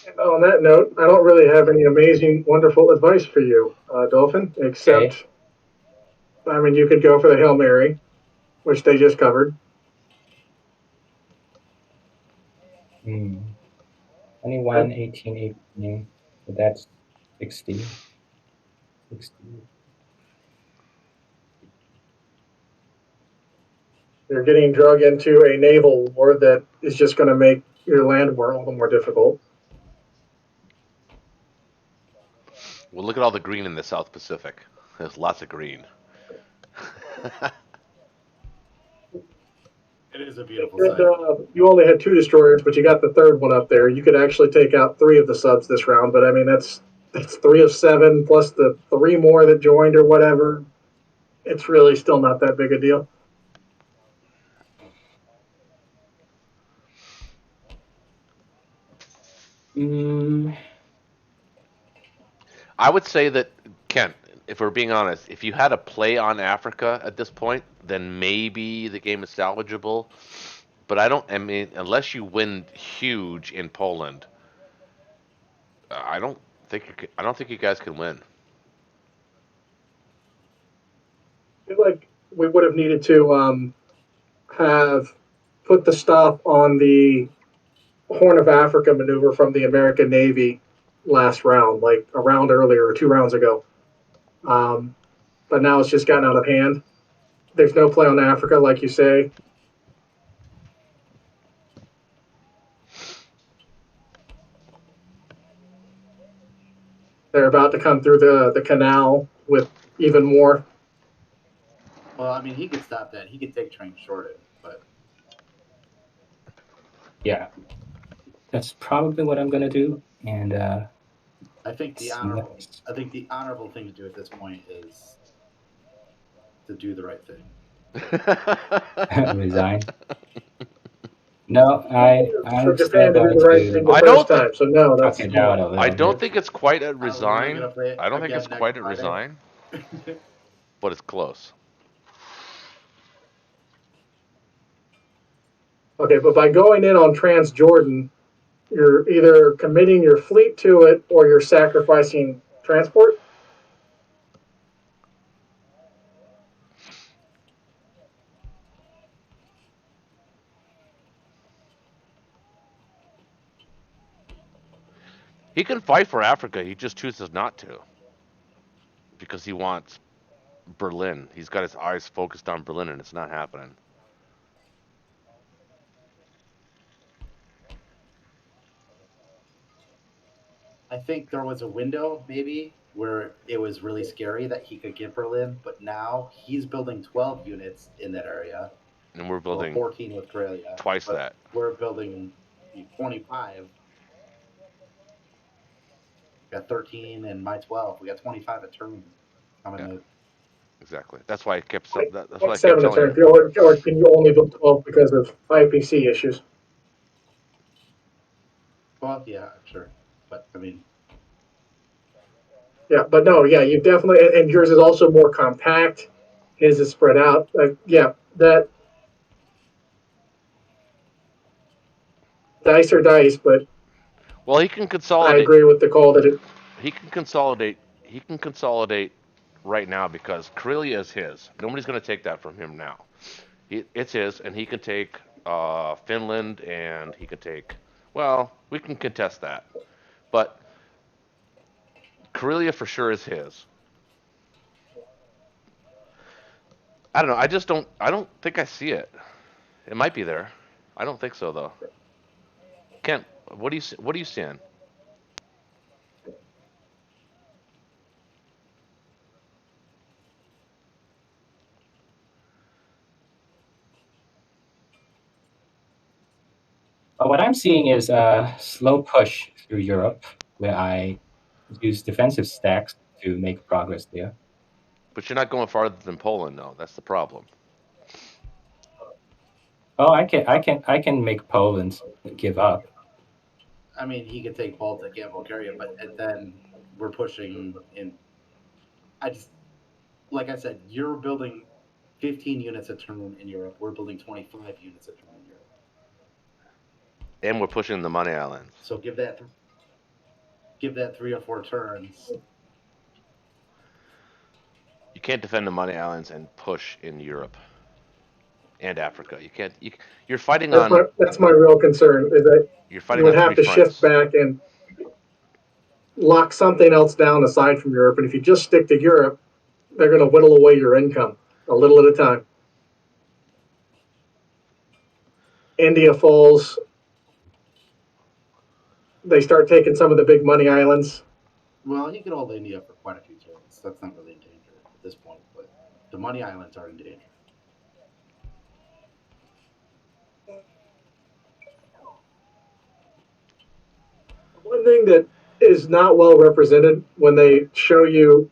Speaker 4: And on that note, I don't really have any amazing, wonderful advice for you, Dolphin,
Speaker 2: Okay.
Speaker 4: except, I mean, you could go for the Hail Mary, which they just covered.
Speaker 2: Hmm. 21,
Speaker 4: And
Speaker 2: 18, 18. So that's 60. 60.
Speaker 4: you're getting drug into a naval war that is just going to make your land war all the more difficult.
Speaker 1: Well, look at all the green in the South Pacific. There's lots of green.
Speaker 3: It is a beautiful
Speaker 4: And
Speaker 3: sight.
Speaker 4: you only had two destroyers, but you got the third one up there. You could actually take out three of the subs this round, but I mean that's 3 of 7 plus the three more that joined or whatever. It's really still not that big a deal.
Speaker 2: Mm,
Speaker 1: I would say that, Kent, if we're being honest, if you had a play on Africa at this point, then maybe the game is salvageable. But I don't. I mean, unless you win huge in Poland, I don't I don't think you guys can win.
Speaker 4: I feel like we would have needed to have put the stop on the Horn of Africa maneuver from the American Navy last round, like a round earlier or 2 rounds ago. Um, but now it's just gotten out of hand. There's no play on Africa, like you say. They're about to come through the canal with even more.
Speaker 3: Well, I mean, he could stop that. He could take train shorted, but
Speaker 2: Yeah, that's probably what I'm gonna do. And
Speaker 3: I think the
Speaker 2: see
Speaker 3: honorable,
Speaker 2: next.
Speaker 3: I think the honorable thing to do at this point is to do the right thing.
Speaker 2: Resign. No,
Speaker 4: For
Speaker 2: I'm still
Speaker 4: Japan to do
Speaker 2: going
Speaker 4: the right thing
Speaker 2: to
Speaker 4: the
Speaker 1: I
Speaker 4: first
Speaker 1: don't think
Speaker 4: time. So no,
Speaker 2: talk
Speaker 4: that's
Speaker 2: it down a
Speaker 1: I
Speaker 2: little
Speaker 1: don't
Speaker 2: bit.
Speaker 1: think it's quite at
Speaker 3: Are we really
Speaker 1: resign.
Speaker 3: gonna play it
Speaker 1: I don't think
Speaker 3: again
Speaker 1: it's
Speaker 3: next
Speaker 1: quite at
Speaker 3: Friday?
Speaker 1: resign, but it's close.
Speaker 4: okay. But by going in on Transjordan, you're either committing your fleet to it or you're sacrificing transport.
Speaker 1: He can fight for Africa. He just chooses not to because he wants Berlin. He's got his eyes focused on Berlin, and it's not happening.
Speaker 3: I think there was a window maybe where it was really scary that he could get Berlin, but now he's building 12 units in that area,
Speaker 1: And we're
Speaker 3: or
Speaker 1: building
Speaker 3: 14 with Karelia,
Speaker 1: twice
Speaker 3: but
Speaker 1: that.
Speaker 3: we're building 25. We got 13 and my 12. We got 25 a turn coming
Speaker 1: Yeah,
Speaker 3: in.
Speaker 1: exactly. That's why I kept. That's why
Speaker 4: Like
Speaker 1: I kept
Speaker 4: 7 a
Speaker 1: telling
Speaker 4: turn,
Speaker 1: you.
Speaker 4: or can you only build 12 because of IPC issues?
Speaker 3: Well, yeah, sure, but I mean,
Speaker 4: Yeah, but no, yeah, you definitely, and yours is also more compact. His is spread out. Yeah, that dice are dice, but
Speaker 1: Well, he can
Speaker 4: I
Speaker 1: consolidate.
Speaker 4: agree with the call that it.
Speaker 1: He can consolidate. He can consolidate right now because Karelia is his. Nobody's going to take that from him now. It's his, and he can take Finland, and he can take. Well, we can contest that, but Karelia for sure is his. I don't know. I just don't. I don't think I see it. It might be there. I don't think so though. Kent, what do you seeing?
Speaker 2: What I'm seeing is a slow push through Europe, where I use defensive stacks to make progress there.
Speaker 1: But you're not going farther than Poland though. That's the problem.
Speaker 2: Oh, I can make Poland give up.
Speaker 3: I mean, he could take Baltic and Bulgaria, but then we're pushing in. I just, like I said, you're building 15 units a turn in Europe. We're building 25 units a turn in Europe.
Speaker 1: And we're pushing the money islands.
Speaker 3: So give that 3 or 4 turns.
Speaker 1: You can't defend the money islands and push in Europe and Africa. You can't. You're fighting on.
Speaker 4: That's my real concern is that
Speaker 1: You're
Speaker 4: you
Speaker 1: fighting
Speaker 4: would
Speaker 1: on three
Speaker 4: have to shift
Speaker 1: fronts.
Speaker 4: back and lock something else down aside from Europe. And if you just stick to Europe, they're going to whittle away your income a little at a time. India falls. They start taking some of the big money islands.
Speaker 3: Well, he could hold India for quite a few turns. That's not really in danger at this point, but the money islands are in danger.
Speaker 4: One thing that is not well represented when they show you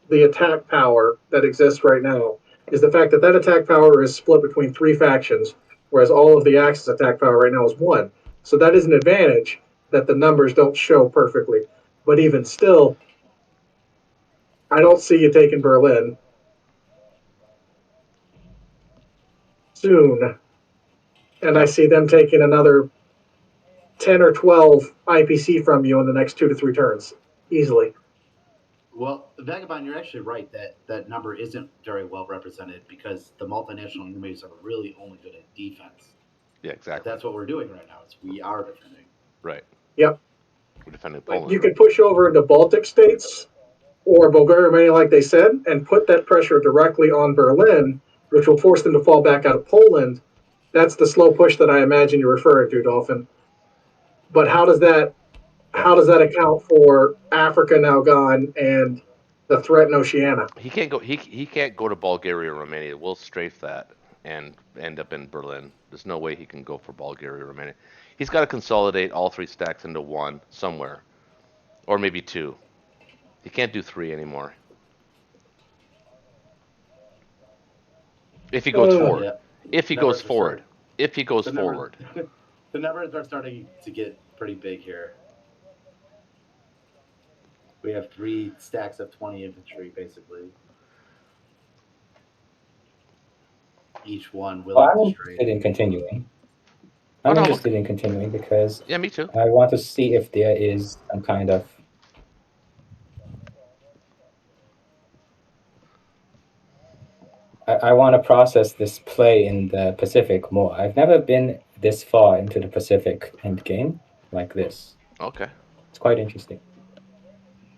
Speaker 4: the attack power that exists right now is the fact that that attack power is split between 3 factions, whereas all of the Axis attack power right now is one. So that is an advantage that the numbers don't show perfectly. But even still, I don't see you taking Berlin soon. And I
Speaker 1: Yep.
Speaker 4: see them taking another 10 or 12 IPC from you in the next 2 to 3 turns, easily.
Speaker 3: Well, Vagabond, you're actually right that that number isn't very well represented because the multinational enemies are really only good at defense.
Speaker 1: Yeah,
Speaker 3: But
Speaker 1: exactly.
Speaker 3: that's what we're doing right now. Is we are defending.
Speaker 1: Right.
Speaker 4: Yep.
Speaker 1: We're defending
Speaker 4: But
Speaker 1: Poland.
Speaker 4: you could push over into Baltic states or Bulgaria, Romania, like they said, and put that pressure directly on Berlin, which will force them to fall back out of Poland. That's the slow push that I imagine you're referring to, Dolphin. But how how does that account for Africa now gone and the threat in Oceania?
Speaker 1: He can't go. He can't go to Bulgaria or Romania. We'll strafe that and end up in Berlin. There's no way he can go for Bulgaria or Romania. He's got to consolidate all three stacks into one somewhere, or maybe two. He can't do three anymore. If he goes
Speaker 4: Uh,
Speaker 1: forward.
Speaker 3: Yeah,
Speaker 1: If he goes
Speaker 3: numbers are
Speaker 1: forward.
Speaker 3: starting.
Speaker 1: If he goes
Speaker 3: The numbers,
Speaker 1: forward.
Speaker 3: the numbers are starting to get pretty big here. We have 3 stacks of 20 infantry, basically. Each one
Speaker 2: Well,
Speaker 3: willing to
Speaker 2: I'm
Speaker 3: strafe.
Speaker 2: interested in continuing.
Speaker 1: Oh
Speaker 2: I'm
Speaker 1: no, look.
Speaker 2: interested in continuing because
Speaker 1: Yeah, me too.
Speaker 2: I want to see if there is some kind of. I want to process this play in the Pacific more. I've never been this far into the Pacific endgame like this.
Speaker 1: Okay.
Speaker 2: It's quite interesting.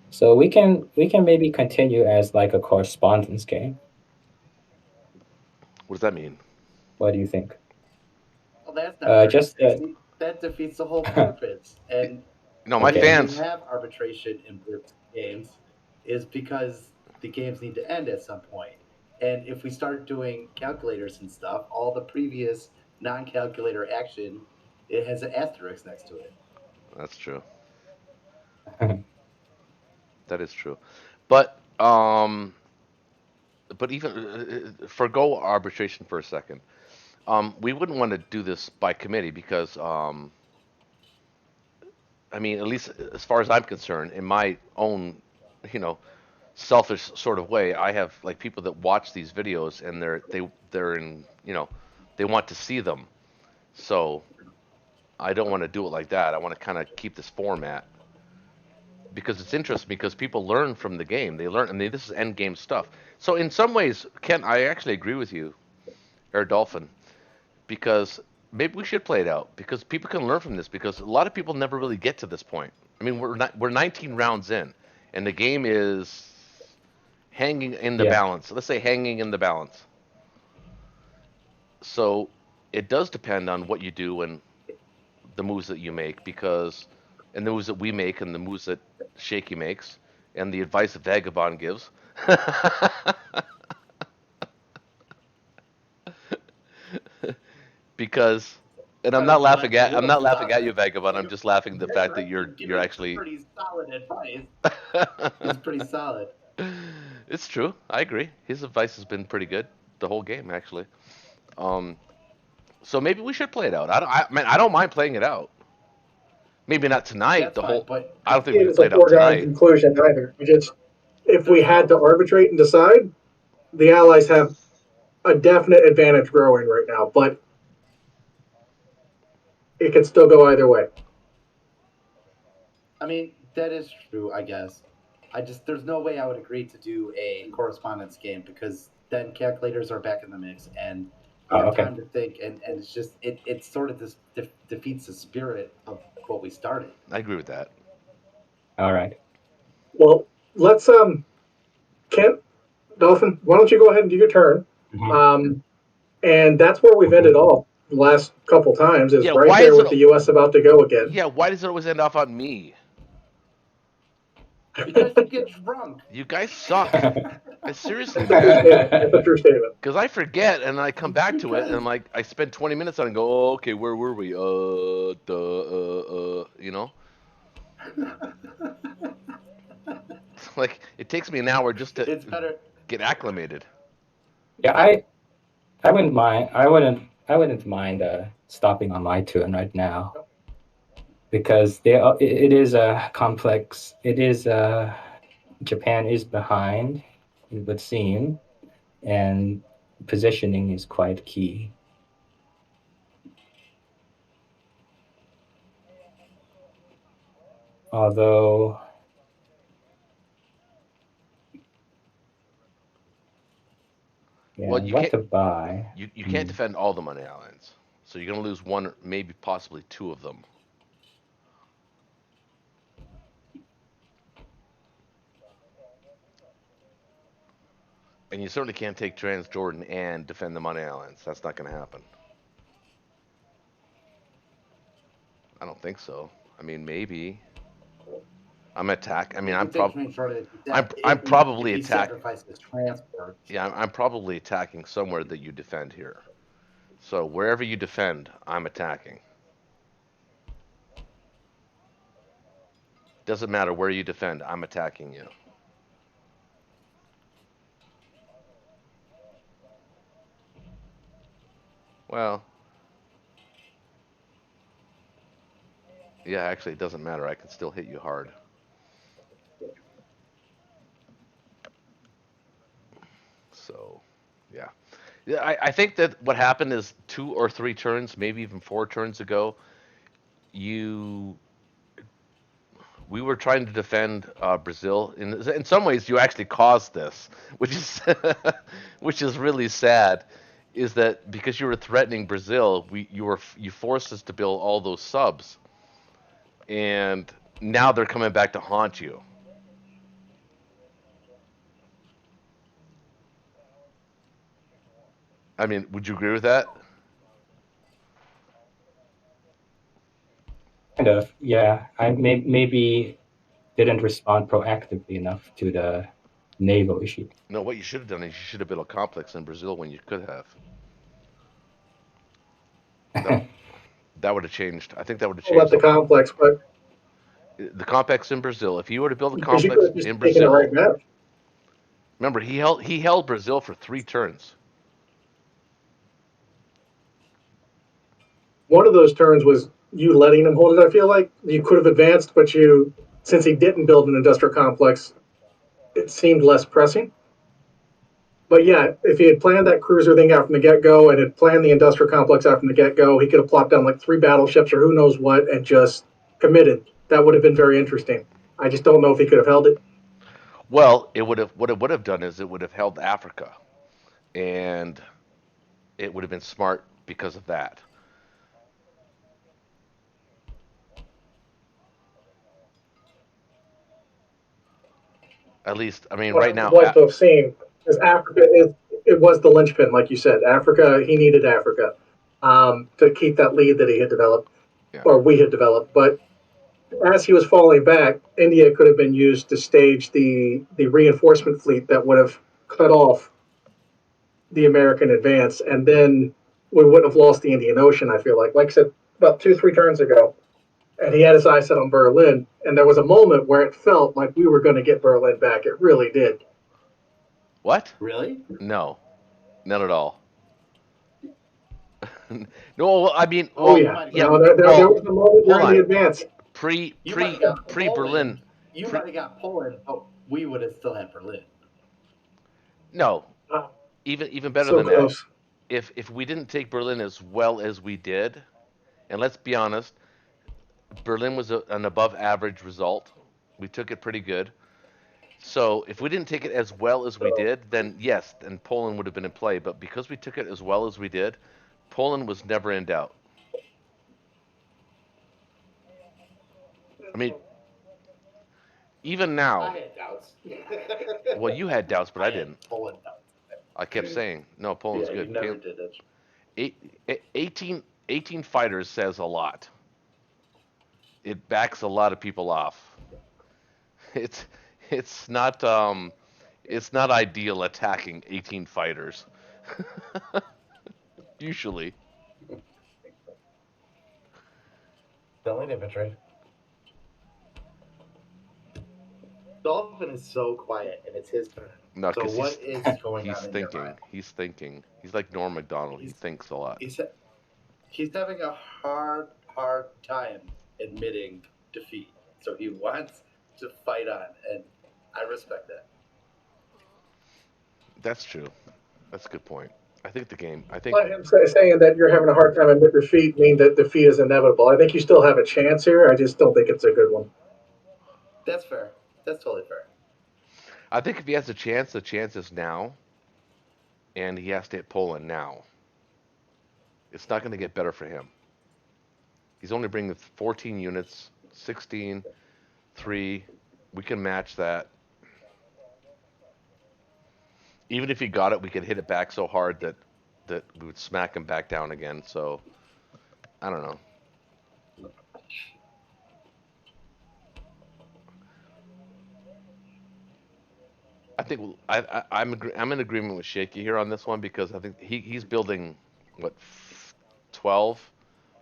Speaker 2: So we can maybe continue as like a correspondence game.
Speaker 1: What does that mean?
Speaker 2: What do you think?
Speaker 3: Well, that's not very
Speaker 2: Just
Speaker 3: sexy. That defeats the whole purpose. And
Speaker 1: No,
Speaker 3: the
Speaker 1: my
Speaker 2: okay.
Speaker 3: reason we
Speaker 1: fans.
Speaker 3: have arbitration in blitz games is because the games need to end at some point. And if we start doing calculators and stuff, all the previous non-calculator action, it has an asterisk next to it.
Speaker 1: That's true. That is true. But even forgo arbitration for a second. We wouldn't want to do this by committee because I mean, at least as far as I'm concerned, in my own, you know, selfish sort of way, I have like people that watch these videos and they're in, they want to see them. So I don't want to do it like that. I want to kind of keep this format because it's interesting because people learn from the game. They learn, and this is end game stuff. So in some ways, Ken, I actually agree with you, Air Dolphin, because maybe we should play it out because people can learn from this because a lot of people never really get to this point. I mean, we're 19 rounds in, and the game is hanging in the
Speaker 2: Yeah.
Speaker 1: balance. Let's say hanging in the balance. So it does depend on what you do and the moves that you make because, and the moves that we make and the moves that Shaky makes and the advice that Vagabond gives. Because, and I'm
Speaker 3: Kind
Speaker 1: not
Speaker 3: of
Speaker 1: laughing
Speaker 3: blast a
Speaker 1: at I'm
Speaker 3: little
Speaker 1: not
Speaker 3: too
Speaker 1: laughing
Speaker 3: hard
Speaker 1: at you,
Speaker 3: there.
Speaker 1: Vagabond. I'm
Speaker 3: You're,
Speaker 1: just laughing at the fact that
Speaker 3: you're
Speaker 1: you're
Speaker 3: giving some
Speaker 1: actually.
Speaker 3: pretty solid advice. It's pretty solid.
Speaker 1: It's true. I agree. His advice has been pretty good the whole game, actually. Um, so maybe we should play it out. I don't mind playing it out. Maybe not tonight.
Speaker 3: That's
Speaker 1: The
Speaker 3: fine,
Speaker 1: whole.
Speaker 3: but
Speaker 1: I don't think
Speaker 4: see
Speaker 1: we
Speaker 4: it
Speaker 1: can
Speaker 4: as
Speaker 1: play
Speaker 4: a
Speaker 1: it out
Speaker 4: foregone
Speaker 1: tonight.
Speaker 4: conclusion either. We just, if we
Speaker 3: there's
Speaker 4: had to
Speaker 3: no.
Speaker 4: arbitrate and decide, the Allies have a definite advantage growing right now, but it could still go either way.
Speaker 3: I mean, that is true, I guess. There's no way I would agree to do a correspondence game because then calculators are back in the mix and you
Speaker 2: Oh,
Speaker 3: have
Speaker 2: okay.
Speaker 3: time to think, and it's just, it sort of defeats the spirit of what we started.
Speaker 1: I agree with that.
Speaker 2: All right.
Speaker 4: Well, let's Kent, Dolphin, why don't you go ahead and do your turn?
Speaker 2: Mhm.
Speaker 4: Um, and that's where we've ended off the last couple times is
Speaker 1: Yeah.
Speaker 4: right
Speaker 1: Why
Speaker 4: there
Speaker 1: is it?
Speaker 4: with the U.S. about to go again.
Speaker 1: Yeah. Why does it always end off on me?
Speaker 3: Because you get drunk.
Speaker 1: You guys suck. I seriously,
Speaker 4: That's a true
Speaker 1: man.
Speaker 4: statement. That's a true statement.
Speaker 1: Because I forget and I come back to it and I'm
Speaker 3: Because
Speaker 1: like, I spend 20 minutes on it and go, oh, okay, where were we? You know? Like, it takes me an hour just to
Speaker 3: it's better.
Speaker 1: get acclimated.
Speaker 2: Yeah, I wouldn't mind. I wouldn't mind stopping on my turn right now because it is a complex. It is Japan is behind, it would seem, and positioning is quite key. Although, yeah,
Speaker 1: Well,
Speaker 2: what to buy?
Speaker 1: you can't
Speaker 2: Hmm.
Speaker 1: defend all the money islands. So you're going to lose one, maybe possibly two of them. And you certainly can't take Transjordan and defend the money islands. That's not going to happen. I don't think so. I mean, maybe. I'm attack. I mean,
Speaker 3: He
Speaker 1: I'm
Speaker 3: can take
Speaker 1: probably
Speaker 3: train short of
Speaker 1: I'm
Speaker 3: if
Speaker 1: probably
Speaker 3: he
Speaker 1: attack.
Speaker 3: sacrifices transport.
Speaker 1: Yeah, I'm probably attacking somewhere that you defend here. So wherever you defend, I'm attacking. Doesn't matter where you defend, I'm attacking you. Well, yeah, actually, it doesn't matter. I can still hit you hard. So, yeah. Yeah, I think that what happened is 2 or 3 turns, maybe even 4 turns ago, you we were trying to defend Brazil. In some ways, you actually caused this, which is which is really sad. Is that because you were threatening Brazil? You forced us to build all those subs, and now they're coming back to haunt you. I mean, would you agree with that?
Speaker 2: Kind of, yeah. Maybe didn't respond proactively enough to the naval issue.
Speaker 1: No, what you should have done is you should have built a complex in Brazil when you could have. That that would have changed. I think that would have
Speaker 4: I'll let
Speaker 1: changed
Speaker 4: the complex, but
Speaker 1: the complex in Brazil. If he were to build a
Speaker 4: because you could
Speaker 1: complex
Speaker 4: have just
Speaker 1: in
Speaker 4: taken it right
Speaker 1: Brazil,
Speaker 4: back.
Speaker 1: remember he held Brazil for 3 turns.
Speaker 4: One of those turns was you letting him hold it. I feel like you could have advanced, but you, since he didn't build an industrial complex, it seemed less pressing. But yeah, if he had planned that cruiser thing out from the get go and had planned the industrial complex out from the get go, he could have plopped down like 3 battleships or who knows what and just committed. That would have been very interesting. I just don't know if he could have held it.
Speaker 1: Well, it would have what it would have done is it would have held Africa, and it would have been smart because of that. At least, I mean,
Speaker 4: What I
Speaker 1: right
Speaker 4: would
Speaker 1: now,
Speaker 4: like to have seen is Africa is it was the linchpin, like you said. Africa, he needed Africa to keep that lead that he had developed
Speaker 1: yeah.
Speaker 4: or we had developed. But as he was falling back, India could have been used to stage the reinforcement fleet that would have cut off the American advance, and then we wouldn't have lost the Indian Ocean. I feel like I said, about 2 3 turns ago, and he had his eyes set on Berlin, and there was a moment where it felt like we were going to get Berlin back. It really did.
Speaker 1: What?
Speaker 3: Really?
Speaker 1: No, not at all. No, well, I mean,
Speaker 4: Oh
Speaker 3: You
Speaker 1: well,
Speaker 4: yeah,
Speaker 3: might have
Speaker 1: yeah,
Speaker 3: got
Speaker 4: no, there
Speaker 1: well,
Speaker 4: was a moment
Speaker 1: hold
Speaker 4: during the
Speaker 1: on.
Speaker 4: advance.
Speaker 1: Pre
Speaker 3: you might have
Speaker 1: pre
Speaker 3: got
Speaker 1: pre Berlin,
Speaker 3: Poland. You
Speaker 1: pre
Speaker 3: might have got Poland, but we would have still had Berlin.
Speaker 1: no,
Speaker 4: Uh,
Speaker 1: even better
Speaker 4: so
Speaker 1: than that.
Speaker 4: close.
Speaker 1: If we didn't take Berlin as well as we did, and let's be honest, Berlin was an above average result. We took it pretty good. So if we didn't take it as well as we
Speaker 4: So,
Speaker 1: did, then yes, then Poland would have been in play. But because we took it as well as we did, Poland was never in doubt. I mean, even
Speaker 3: I
Speaker 1: now,
Speaker 3: had doubts.
Speaker 1: well, you had doubts, but
Speaker 3: I
Speaker 1: I
Speaker 3: had
Speaker 1: didn't.
Speaker 3: Poland doubts.
Speaker 1: I kept saying, no, Poland's
Speaker 3: Yeah, you
Speaker 1: good.
Speaker 3: never did it.
Speaker 1: 18 fighters says a lot. It backs a lot of people off. It's it's not it's not ideal attacking 18 fighters. Usually.
Speaker 3: Selling infantry. Dolphin is so quiet, and it's his turn.
Speaker 1: No,
Speaker 3: So
Speaker 1: because
Speaker 3: what is going
Speaker 1: he's
Speaker 3: on in your
Speaker 1: thinking.
Speaker 3: mind?
Speaker 1: He's thinking. He's like Norm Macdonald. He
Speaker 3: He's
Speaker 1: thinks a lot.
Speaker 3: he's he's having a hard time admitting defeat. So he wants to fight on, and I respect that.
Speaker 1: That's true. That's a good point. I think the game. I think
Speaker 4: let him saying that you're having a hard time admit defeat mean that defeat is inevitable. I think you still have a chance here. I just don't think it's a good one.
Speaker 3: That's fair. That's totally fair.
Speaker 1: I think if he has a chance, the chance is now, and he has to hit Poland now. It's not going to get better for him. He's only bringing 14 units, 16, 3. We can match that. Even if he got it, we could hit it back so hard that we would smack him back down again. So I don't know. I think I'm in agreement with Shaky here on this one because I think he's building what 12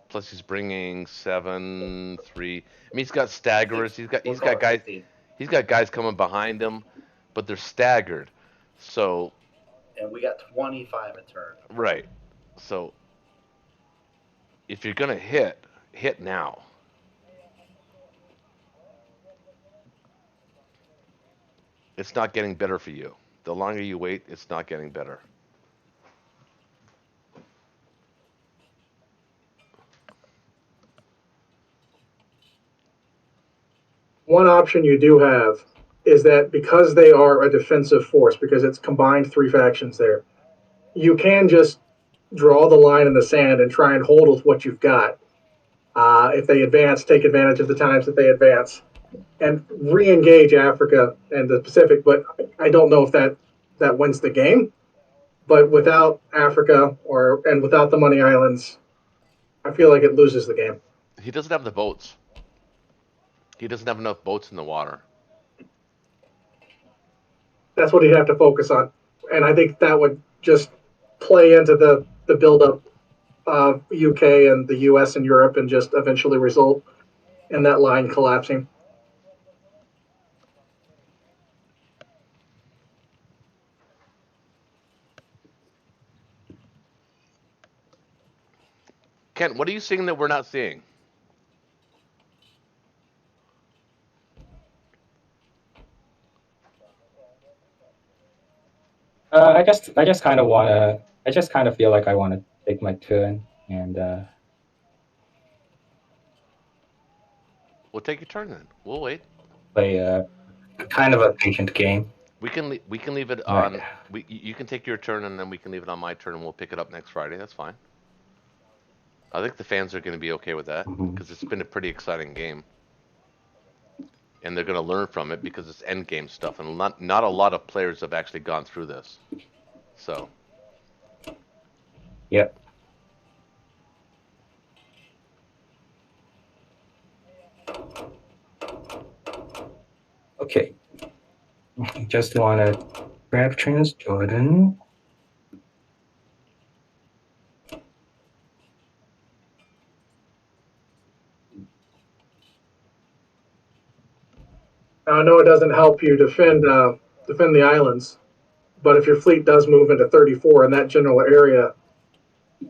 Speaker 1: plus he's bringing 7 3. I mean he's got staggerers.
Speaker 3: We'll call it 16.
Speaker 1: He's got guys coming behind him, but they're staggered. So
Speaker 3: And we got 25 a turn.
Speaker 1: right. So if you're gonna hit now. It's not getting better for you. The longer you wait, it's not getting better.
Speaker 4: One option you do have is that because they are a defensive force, because it's combined three factions there, you can just draw the line in the sand and try and hold with what you've got. If they advance, take advantage of the times that they advance and re-engage Africa and the Pacific. But I don't know if that wins the game. But without Africa and without the Money Islands, I feel like it loses the game.
Speaker 1: He doesn't have the boats. He doesn't have enough boats in the water.
Speaker 4: That's what he'd have to focus on, and I think that would just play into the buildup of UK and the US and Europe, and just eventually result in that line collapsing.
Speaker 1: Kent, what are you seeing that we're not seeing?
Speaker 2: I just kind of wanna. I just kind of feel like I want to take my turn and
Speaker 1: We'll take your turn then. We'll wait.
Speaker 2: play kind of a patient game.
Speaker 1: We can leave it
Speaker 2: Right.
Speaker 1: on. You can take your turn and then we can leave it on my turn and we'll pick it up next Friday. That's fine. I think the fans are going to be okay with that
Speaker 2: Mhm.
Speaker 1: because it's been a pretty exciting game, and they're going to learn from it because it's end game stuff, and not a lot of players have actually gone through this. So
Speaker 2: Yep. Okay. Just want to grab Trans Jordan.
Speaker 4: Now I know it doesn't help you defend the islands, but if your fleet does move into 34 in that general area,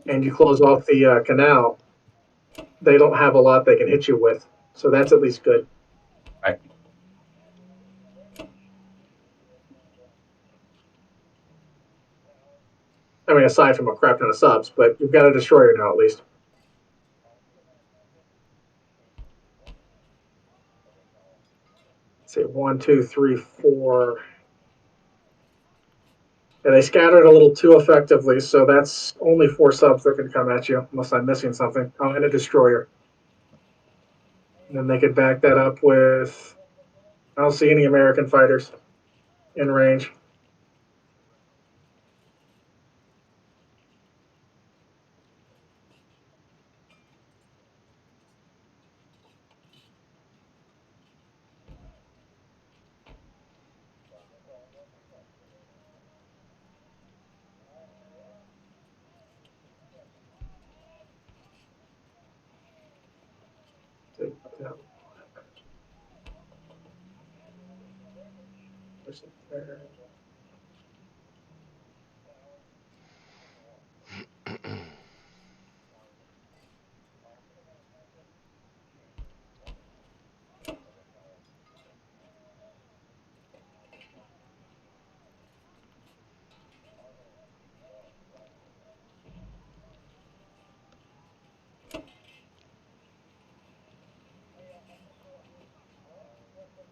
Speaker 4: and you close off the canal, they don't have a lot they can hit you with. So that's at least good.
Speaker 2: Right.
Speaker 4: I mean, aside from a crap ton of subs, but you've got a destroyer now at least. Let's see, 1, 2, 3, 4. And they scattered a little too effectively, so that's only 4 subs that can come at you, unless I'm missing something. Oh, and a destroyer. And then they could back that up with. I don't see any American fighters in range.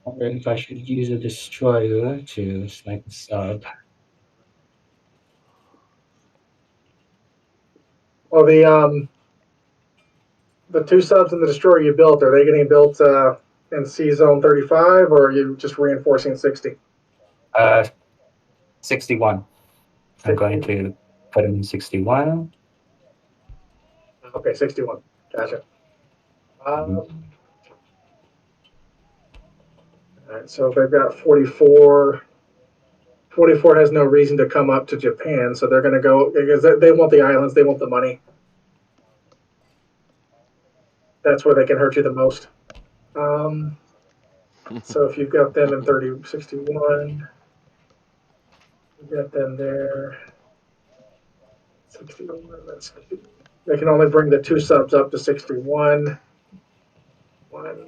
Speaker 2: Wondering if I should use a destroyer to snipe a sub.
Speaker 4: Well, the 2 subs and the destroyer you built, are they getting built in C zone 35, or are you just reinforcing 60?
Speaker 2: 61. I'm going to put him in 61.
Speaker 4: Okay, 61. Gotcha. All right, so they've got 44. 44 has no reason to come up to Japan, so they're going to go because they want the islands, they want the money. That's where they can hurt you the most. So if you've got them in 30, 61, you've got them there. 61, that's, they can only bring the 2 subs up to 61. 1,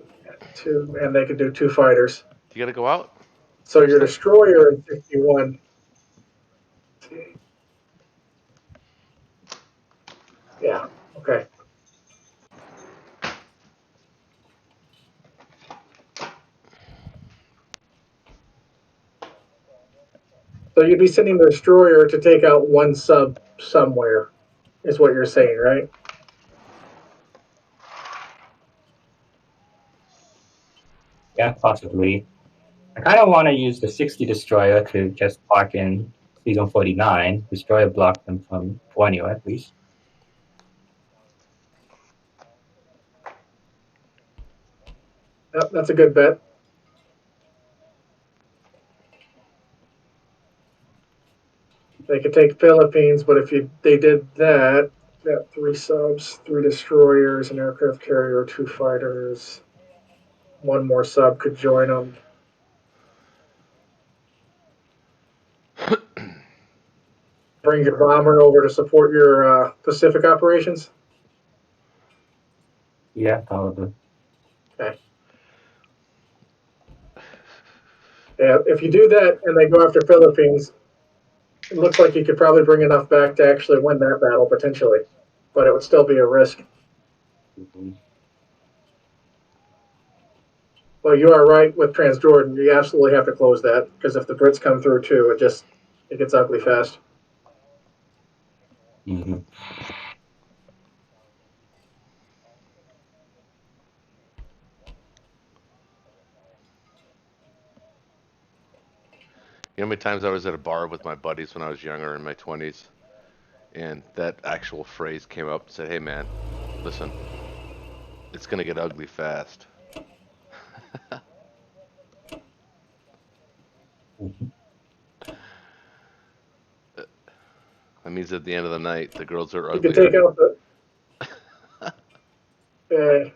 Speaker 4: 2, and they can do 2 fighters.
Speaker 1: You got to go out?
Speaker 4: So your
Speaker 1: Seriously?
Speaker 4: destroyer in 61. Yeah, okay. So you'd be sending the destroyer to take out 1 sub somewhere, is what you're saying, right?
Speaker 2: Yeah, possibly. I kind of want to use the 60 destroyer to just park in season 49. Destroyer block them from Borneo at least.
Speaker 4: Yep, that's a good bet. They could take Philippines, but if they did that, got 3 subs, 3 destroyers, an aircraft carrier, 2 fighters. 1 more sub could join them. Bring your bomber over to support your Pacific operations.
Speaker 2: Yeah, probably.
Speaker 4: Okay. Yeah, if you do that and they go after Philippines, it looks like you could probably bring enough back to actually win that battle potentially, but it would still be a risk.
Speaker 2: Mhm.
Speaker 4: Well, you are right with Transjordan. You absolutely have to close that because if the Brits come through too, it gets ugly fast.
Speaker 2: Mhm.
Speaker 1: You know how many times I was at a bar with my buddies when I was younger in my 20s, and that actual phrase came up and said, "Hey man, listen, it's gonna get ugly fast."
Speaker 2: Mhm.
Speaker 1: That means at the end of the night, the girls are
Speaker 4: You could
Speaker 1: uglier.
Speaker 4: uh,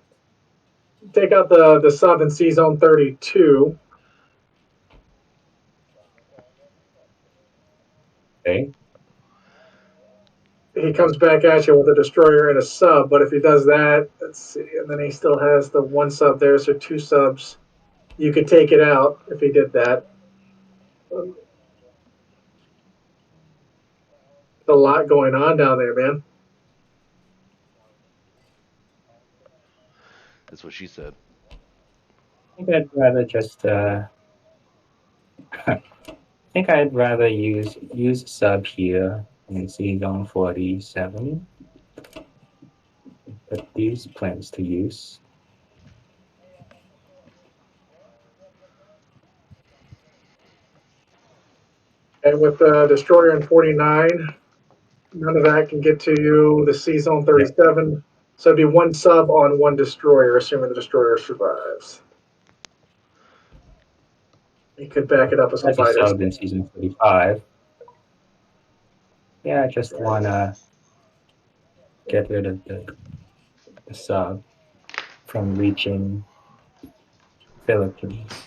Speaker 4: take out the sub in C zone 32.
Speaker 2: Okay.
Speaker 4: He comes back at you with a destroyer and a sub, but if he does that, let's see, and then he still has the 1 sub there, so 2 subs. You could take it out if he did that. There's a lot going on down there, man.
Speaker 1: That's what she said.
Speaker 2: I think I'd rather just I think I'd rather use sub here in season 47. But these plans to use.
Speaker 4: And with the destroyer in 49, none of that can get to you. The C zone
Speaker 2: Yep.
Speaker 4: 37. So it'd be 1 sub on 1 destroyer, assuming the destroyer survives. You could back it up with some
Speaker 2: As a
Speaker 4: fighters.
Speaker 2: sub in season 45. Yeah, I just wanna get rid of the sub from reaching Philippines.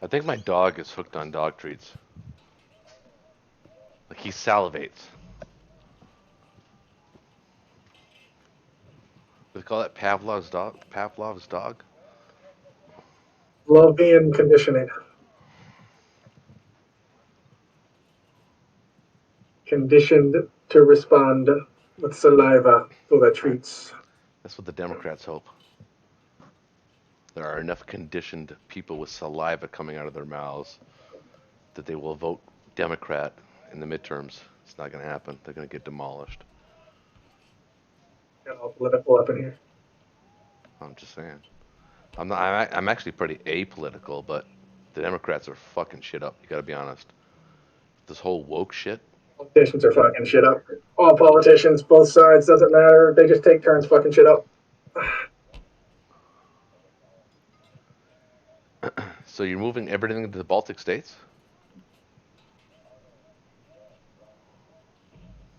Speaker 1: I think my dog is hooked on dog treats. Like he salivates. What do they call that? Pavlov's dog. Pavlov's dog.
Speaker 4: Lovian conditioning. Conditioned to respond with saliva to the
Speaker 1: Right.
Speaker 4: treats.
Speaker 1: That's what the Democrats hope. There are enough conditioned people with saliva coming out of their mouths that they will vote Democrat in the midterms. It's not going to happen. They're going to get demolished.
Speaker 4: Got all political up in here.
Speaker 1: I'm just saying. I'm not. I'm actually pretty apolitical, but The Democrats are fucking shit up. You got to be honest. This whole woke shit.
Speaker 4: Politicians are fucking shit up. All politicians, both sides, doesn't matter. They just take turns fucking shit up.
Speaker 1: So you're moving everything into the Baltic states?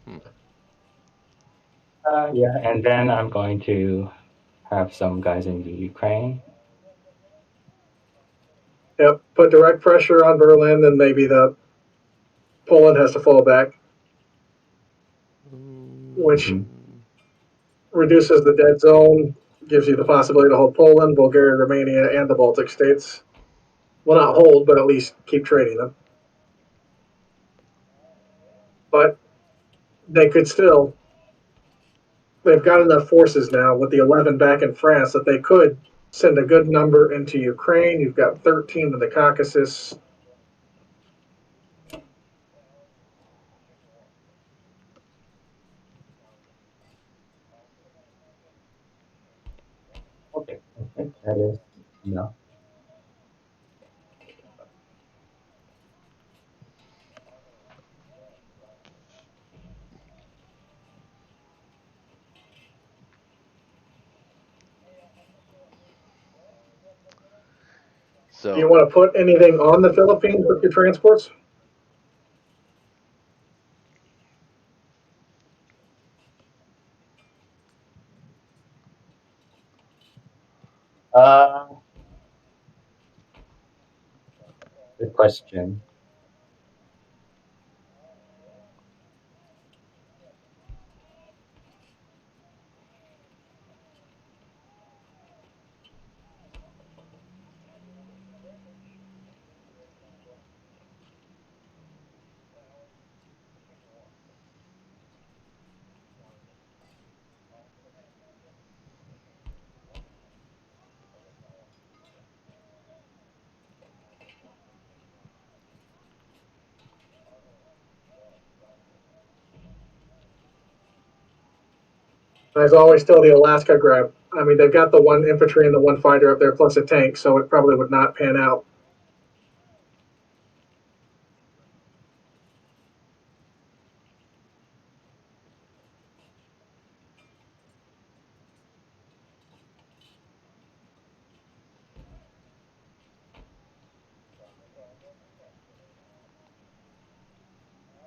Speaker 1: Hmm.
Speaker 2: Yeah, and then I'm going to have some guys in the Ukraine.
Speaker 4: Yep. Put direct pressure on Berlin, then maybe the Poland has to fall back, which reduces the dead zone, gives you the possibility to hold Poland, Bulgaria, Romania, and the Baltic states. Well, not hold, but at least keep trading them. But they could still. They've got enough forces now with the 11 back in France that they could send a good number into Ukraine. You've got 13 in the Caucasus.
Speaker 2: Okay, I think that is enough.
Speaker 4: Do you
Speaker 1: So
Speaker 4: want to put anything on the Philippines with your transports?
Speaker 2: Uh, Good question.
Speaker 4: There's always still the Alaska grab. I mean, they've got the one infantry and the one fighter up there plus a tank, so it probably would not pan out.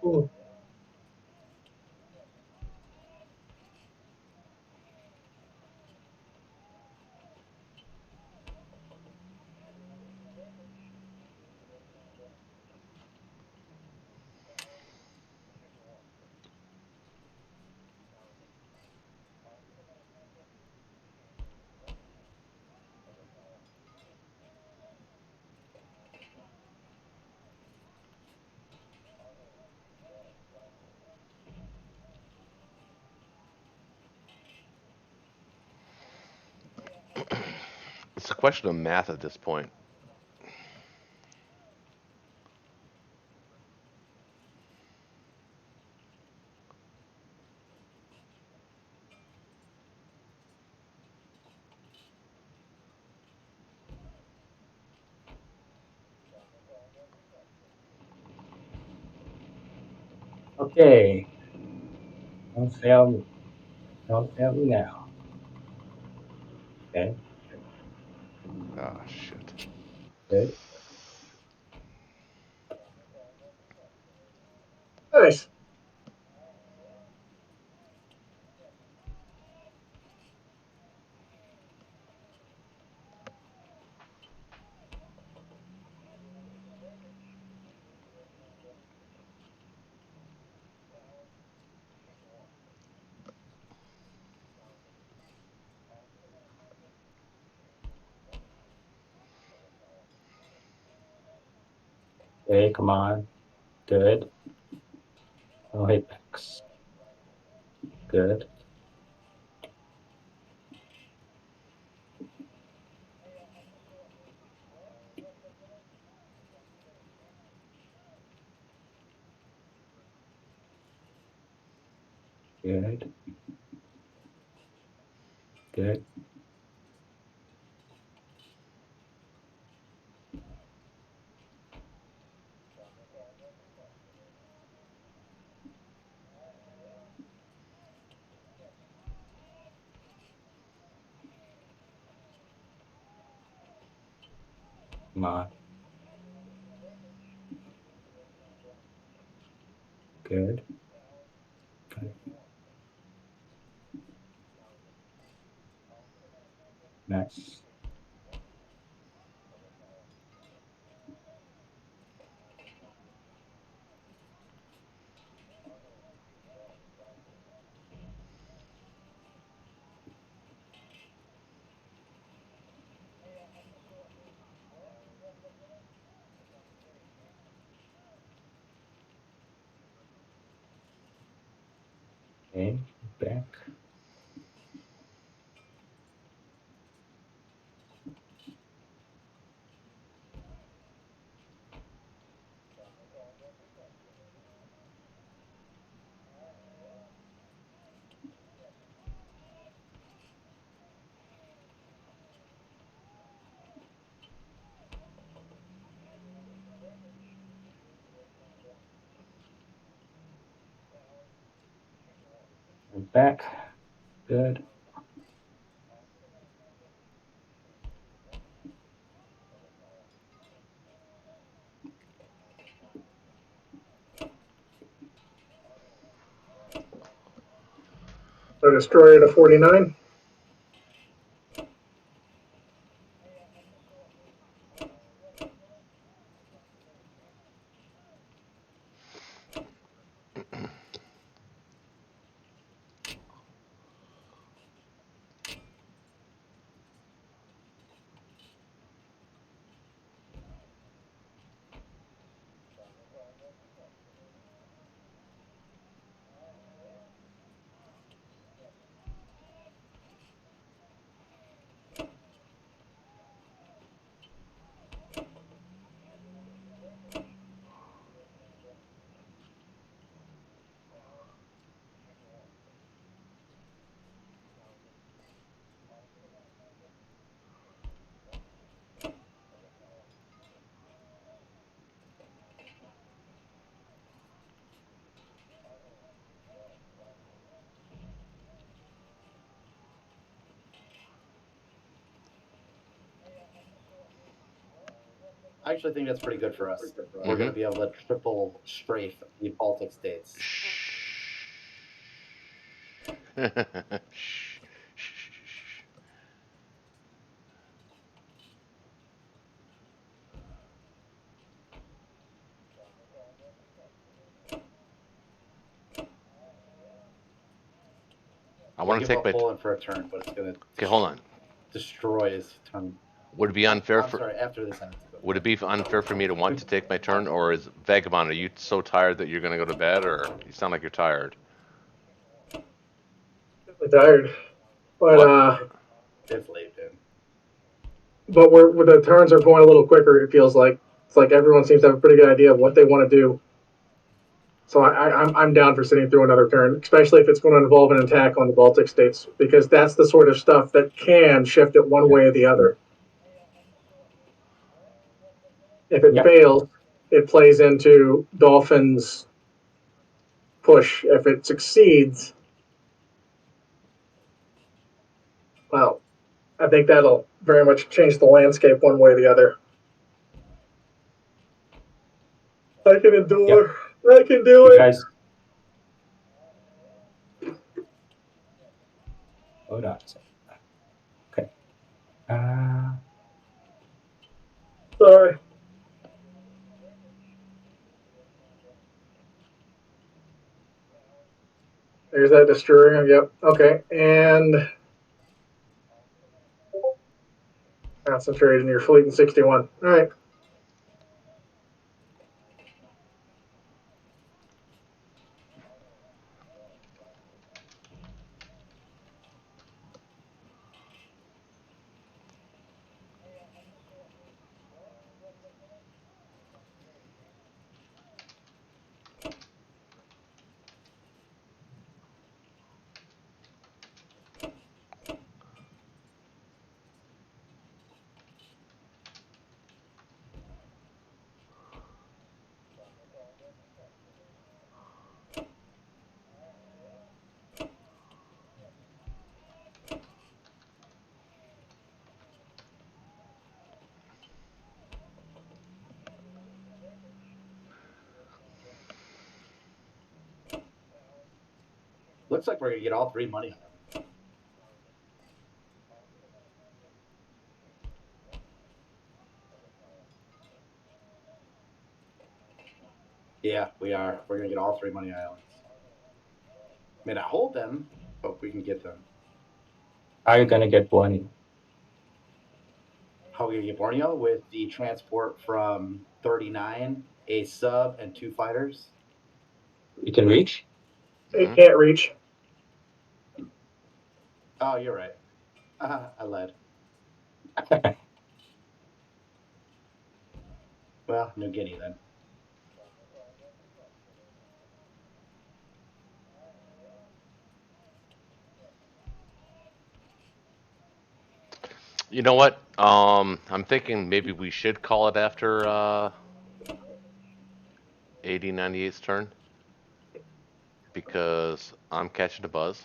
Speaker 4: Hmm.
Speaker 1: it's a question of math at this point.
Speaker 2: Okay, don't fail me. Don't fail me now. Okay,
Speaker 1: Ah, shit.
Speaker 2: good,
Speaker 4: Nice.
Speaker 2: okay, come on, good. No apex, good, good, good. Come on. Good. Nice. Okay, back. And back. Good.
Speaker 4: So destroyer to 49.
Speaker 3: I actually think that's pretty good for us. We're
Speaker 1: Mhm.
Speaker 3: going to be able to triple strafe the Baltic states.
Speaker 1: Shh. I
Speaker 3: We'll
Speaker 1: want to
Speaker 3: give
Speaker 1: take
Speaker 3: up
Speaker 1: my.
Speaker 3: Poland for a turn, but it's going to
Speaker 1: Okay, hold on.
Speaker 3: destroy his turn.
Speaker 1: Would it be unfair
Speaker 3: I'm
Speaker 1: for?
Speaker 3: sorry, after this ends.
Speaker 1: Would it be unfair for me to want to take my turn, or is Vagabond? Are you so tired that you're going to go to bed, or you sound like you're tired?
Speaker 4: I'm tired, but
Speaker 1: What?
Speaker 3: It's late, Ben.
Speaker 4: but we're the turns are going a little quicker. It feels like it's like everyone seems to have a pretty good idea of what they want to do. So I'm down for sitting through another turn, especially if it's going to involve an attack on the Baltic states, because that's the sort of stuff that can shift it one
Speaker 2: Yeah.
Speaker 4: way or the other. If it
Speaker 2: Yep.
Speaker 4: fails, it plays into Dolphins' push. If it succeeds, well, I think that'll very much change the landscape one way or the other. I can
Speaker 2: Yep.
Speaker 4: endure. I can do
Speaker 2: You
Speaker 4: it.
Speaker 2: guys, hold on a second. Okay.
Speaker 4: Sorry. There's that destroyer. Yep. Okay. And concentrate in your fleet in 61. All right.
Speaker 3: Looks like we're gonna get all 3 money. Yeah, we are. We're gonna get all 3 money islands. May not hold them, but we can get them.
Speaker 2: How are you gonna get one?
Speaker 3: How are we gonna get Borneo with the transport from 39, a sub, and 2 fighters?
Speaker 2: You can reach?
Speaker 4: It
Speaker 1: Mhm.
Speaker 4: can't reach.
Speaker 3: Oh, you're right. I lied. Well, New Guinea then.
Speaker 1: You know what? I'm thinking maybe we should call it after 8098's turn because I'm catching a buzz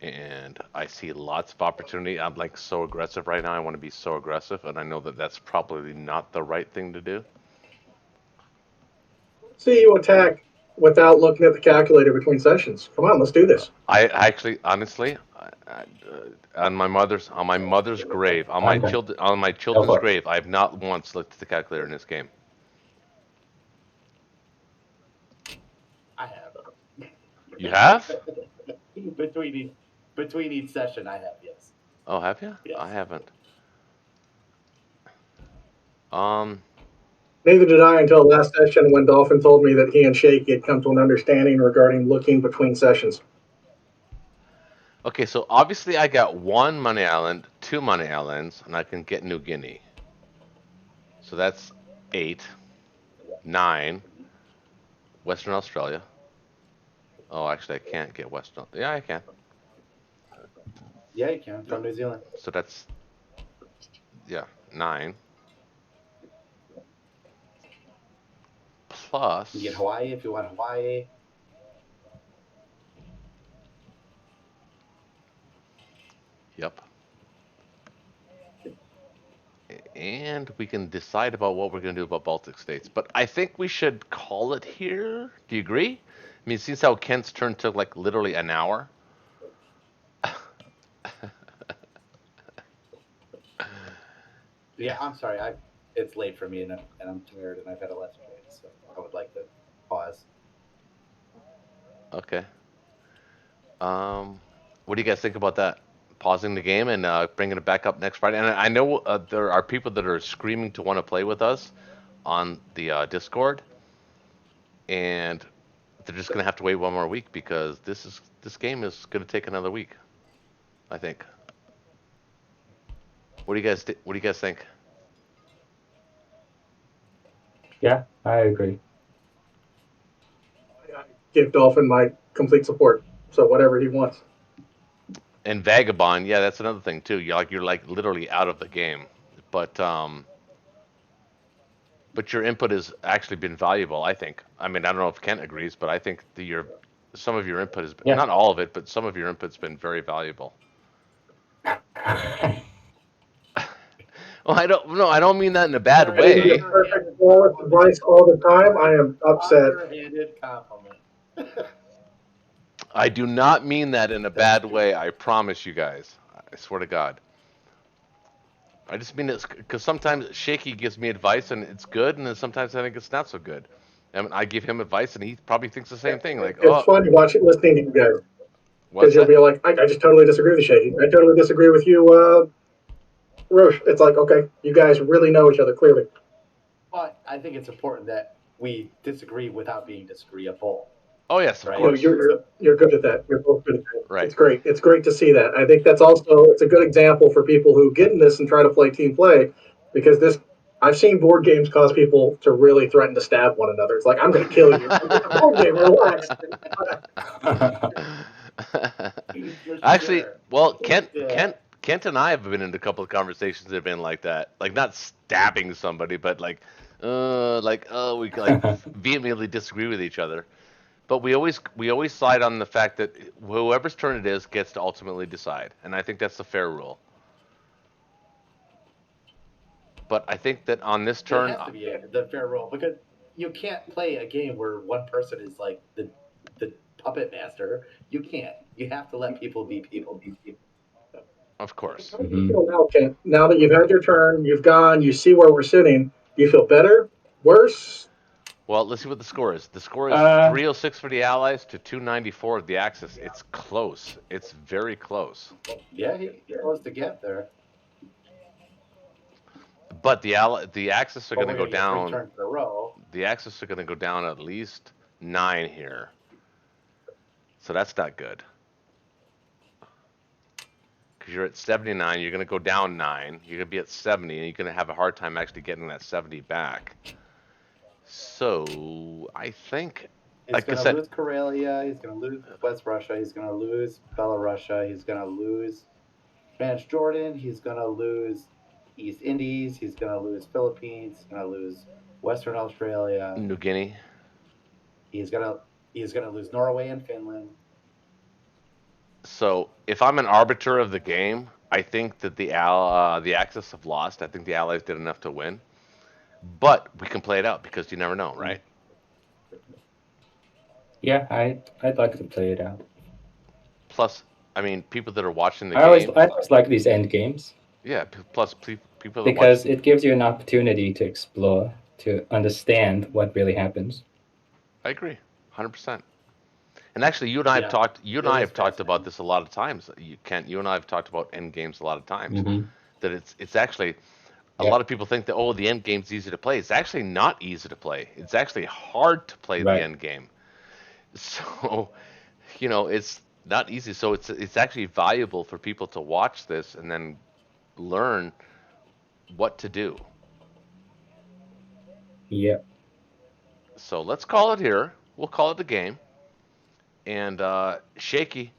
Speaker 1: and I see lots of opportunity. I'm like so aggressive right now. I want to be so aggressive, and I know that that's probably not the right thing to do.
Speaker 4: See you attack without looking at the calculator between sessions. Come on, let's do this.
Speaker 1: I actually, honestly, on my mother's grave,
Speaker 2: Okay,
Speaker 1: on my
Speaker 2: go
Speaker 1: children's
Speaker 2: for it.
Speaker 1: grave, I have not once looked at the calculator in this game.
Speaker 3: I have.
Speaker 1: You have?
Speaker 3: between each session, I have, yes.
Speaker 1: Oh, have you?
Speaker 3: Yes.
Speaker 1: I haven't. Um.
Speaker 4: Neither did I until last session when Dolphin told me that he and Shaky had come to an understanding regarding looking between sessions.
Speaker 1: Okay, so obviously I got one money island, two money islands, and I can get New Guinea. So that's eight, nine, Western Australia. Oh, actually, I can't get Western. Yeah, I can.
Speaker 3: Yeah, you can from New Zealand.
Speaker 1: So that's yeah, nine
Speaker 3: You get
Speaker 1: plus.
Speaker 3: Hawaii if you want Hawaii.
Speaker 1: Yep. And we can decide about what we're going to do about Baltic states. But I think we should call it here. Do you agree? I mean, since how Kent's turn took like literally an hour.
Speaker 3: Yeah, I'm sorry. It's late for me and I'm tired and I've had a Let's Play, so I would like to pause.
Speaker 1: Okay. Um, what do you guys think about that? Pausing the game and bringing it back up next Friday. And I know there are people that are screaming to want to play with us on the Discord, and they're just gonna have to wait one more week because this game is gonna take another week. I think. What do you guys think?
Speaker 2: Yeah, I agree.
Speaker 4: I give Dolphin my complete support. So whatever he wants.
Speaker 1: And Vagabond, yeah, that's another thing too. You're like literally out of the game, but but your input has actually been valuable. I think. I mean, I don't know if Kent agrees, but I think your some of your input has been,
Speaker 2: Yeah.
Speaker 1: not all of it, but some of your input's been very valuable. Well, I don't no, I don't mean that in a bad
Speaker 3: Very
Speaker 4: I didn't
Speaker 1: way.
Speaker 4: get perfect flawless advice all the time. I am upset.
Speaker 3: Underhanded compliment.
Speaker 1: I do not mean that in a bad way. I promise you guys. I swear to God. I just mean it because sometimes Shaky gives me advice and it's good, and then sometimes I think it's not so good. And I give him advice and he probably thinks the same thing. Like,
Speaker 4: It's
Speaker 1: oh,
Speaker 4: fun to watch it listening to you guys because
Speaker 1: what's
Speaker 4: you'll
Speaker 1: that?
Speaker 4: be like, I just totally disagree with Shaky. I totally disagree with you, Roche. It's like, okay, you guys really know each other clearly.
Speaker 3: But I think it's important that we disagree without being disagreeable.
Speaker 1: Oh yes, of
Speaker 3: Right.
Speaker 4: No,
Speaker 1: course.
Speaker 4: you're good at that. You're both good at that.
Speaker 1: Right.
Speaker 4: It's great. It's great to see that. I think that's also it's a good example for people who get in this and try to play team play, because this I've seen board games cause people to really threaten to stab one another. It's like I'm going to kill you. It's a board game. Relax.
Speaker 3: For
Speaker 1: Actually,
Speaker 3: sure.
Speaker 1: well,
Speaker 3: Yeah.
Speaker 1: Kent and I have been in a couple of conversations that have been like that, like not stabbing somebody, but like oh, we like vehemently disagree with each other. But we always side on the fact that whoever's turn it is gets to ultimately decide, and I think that's the fair rule. But I think that on this
Speaker 3: It
Speaker 1: turn,
Speaker 3: has to be the fair rule because you can't play a game where one person is like the puppet master. You can't. You have to let people be people.
Speaker 1: Of course.
Speaker 4: How do you feel now, Kent? Now that you've had your turn, you've gone, you see where we're sitting. Do you feel better, worse?
Speaker 1: Well, let's see what the score is. The score is
Speaker 2: uh,
Speaker 1: 306 for the Allies to 294 of the Axis. It's close. It's very close.
Speaker 3: Yeah, he's supposed to get there.
Speaker 1: But the Axis are
Speaker 3: But
Speaker 1: going to
Speaker 3: we're
Speaker 1: go
Speaker 3: gonna get three
Speaker 1: down.
Speaker 3: turns in a row.
Speaker 1: The Axis are going to go down at least 9 here. So that's not good. Because you're at 79, you're going to go down 9. You're going to be at 70, and you're going to have a hard time actually getting that 70 back. So I think,
Speaker 3: He's
Speaker 1: like I
Speaker 3: gonna
Speaker 1: said,
Speaker 3: lose Karelia. He's gonna lose West Russia. He's gonna lose Belarusia. He's gonna lose Transjordan. He's gonna lose East Indies. He's gonna lose Philippines. He's gonna lose Western Australia.
Speaker 1: New Guinea.
Speaker 3: He's gonna he's gonna lose Norway and Finland.
Speaker 1: So if I'm an arbiter of the game, I think that the Axis have lost. I think the Allies did enough to win. But we can play it out because you never know, right?
Speaker 2: yeah, I'd like to play it out.
Speaker 1: Plus, I mean, people that are watching the
Speaker 2: I always
Speaker 1: game,
Speaker 2: I always like these end games
Speaker 1: yeah. Plus, people that watch,
Speaker 2: because it gives you an opportunity to explore, to understand what really happens.
Speaker 1: I agree, 100%. And actually, you and I have
Speaker 3: Yeah,
Speaker 1: talked. You and
Speaker 3: it
Speaker 1: I
Speaker 3: is
Speaker 1: have talked about
Speaker 3: fascinating.
Speaker 1: this a lot of times. You Kent, you and I have talked about end games a lot of times.
Speaker 2: Hmm.
Speaker 1: That it's actually a
Speaker 2: Yeah,
Speaker 1: lot of people think that the end game's easy to play. It's actually not easy to play. It's actually hard to play the
Speaker 2: right.
Speaker 1: end game. So, it's not easy. So it's actually valuable for people to watch this and then learn what to do.
Speaker 2: Yeah.
Speaker 1: So let's call it here. We'll call it a game. And Shaky,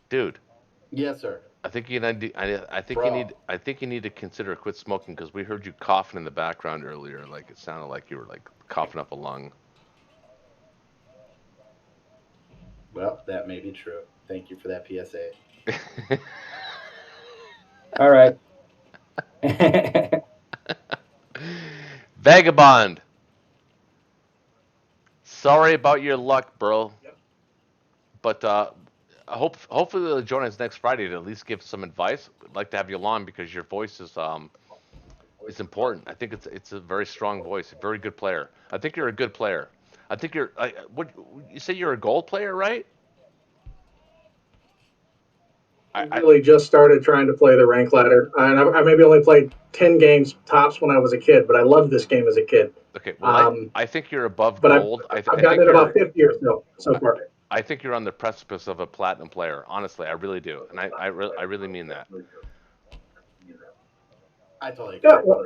Speaker 1: dude,
Speaker 3: Yes, sir.
Speaker 1: I think you need. I think you
Speaker 3: Bro.
Speaker 1: need. I think you need to consider quit smoking because we heard you coughing in the background earlier. Like it sounded like you were like coughing up a lung.
Speaker 3: Well, that may be true. Thank you for that PSA.
Speaker 2: All right.
Speaker 1: Vagabond. Sorry about your luck, bro. But hopefully they'll join us next Friday to at least give some advice. I'd like to have you on because your voice is important. I think it's a very strong voice, a very good player. I think you're a good player. I think you're. What you say? You're a gold player, right? I
Speaker 4: Really just started trying to play the rank ladder. And I maybe only played 10 games tops when I was a kid, but I loved this game as a kid.
Speaker 1: okay. Well,
Speaker 4: Um,
Speaker 1: I think you're above
Speaker 4: but
Speaker 1: gold.
Speaker 4: I've
Speaker 1: I
Speaker 4: gotten
Speaker 1: think
Speaker 4: it about
Speaker 1: you're
Speaker 4: 50 or so
Speaker 1: I,
Speaker 4: far.
Speaker 1: I think you're on the precipice of a platinum player. Honestly, I really do, and I really mean that.
Speaker 3: I totally agree.
Speaker 4: Yeah, well,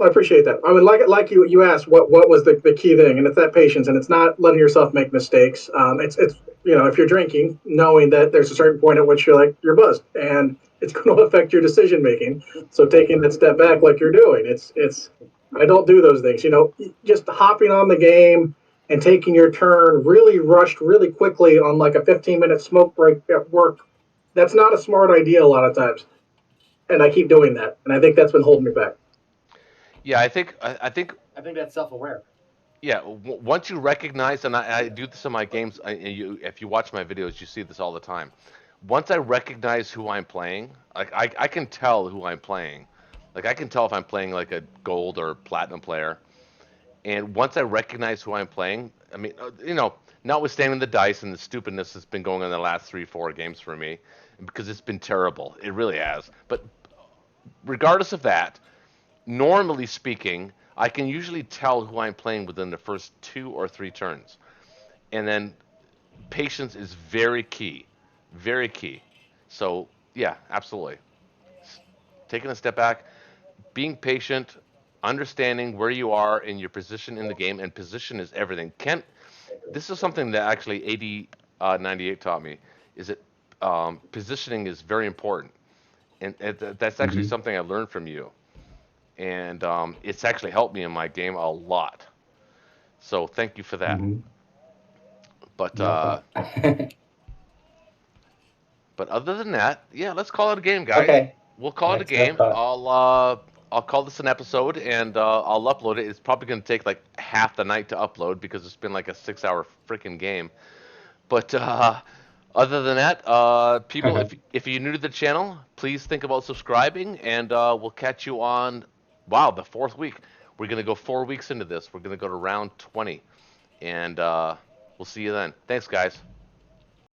Speaker 4: I appreciate that. I would like it, like you asked, what was the key thing, and it's that patience, and it's not letting yourself make mistakes. It's if you're drinking, knowing that there's a certain point at which you're like you're buzzed, and it's going to affect your decision making. So taking that step back, like you're doing, it's I don't do those things. Just hopping on the game and taking your turn, really rushed, really quickly on like a 15-minute smoke break at work. That's not a smart idea a lot of times, and I keep doing that, and I think that's been holding me back.
Speaker 1: Yeah, I think
Speaker 3: I think that's self-aware.
Speaker 1: yeah. Once you recognize, and I do this in my games, if you watch my videos, you see this all the time. Once I recognize who I'm playing, like I can tell who I'm playing. Like I can tell if I'm playing like a gold or platinum player. And once I recognize who I'm playing, I mean, notwithstanding the dice and the stupidness that's been going on in the last 3, 4 games for me, because it's been terrible. It really has. But regardless of that, normally speaking, I can usually tell who I'm playing within the first 2 or 3 turns. And then patience is very key. Very key. So, yeah, absolutely. Taking a step back, being patient, understanding where you are in your position in the game, and position is everything. Kent, this is something that actually AD 98 taught me, is that positioning is very important. And that's actually
Speaker 2: Hmm.
Speaker 1: something I learned from you. And it's actually helped me in my game a lot. So thank you for that.
Speaker 2: Hmm.
Speaker 1: But
Speaker 2: No
Speaker 1: uh,
Speaker 2: problem.
Speaker 1: but other than that, yeah, let's call it a game, guys.
Speaker 2: Okay,
Speaker 1: We'll call it a
Speaker 2: let's
Speaker 1: game.
Speaker 2: call.
Speaker 1: I'll I'll call this an episode, and I'll upload it. It's probably going to take like half the night to upload because it's been like a 6-hour freaking game. But other than that, people, if you're new to the channel, please think about subscribing, and we'll catch you on, wow, the 4th week. We're gonna go 4 weeks into this. We're gonna go to round 20, and we'll see you then. Thanks, guys.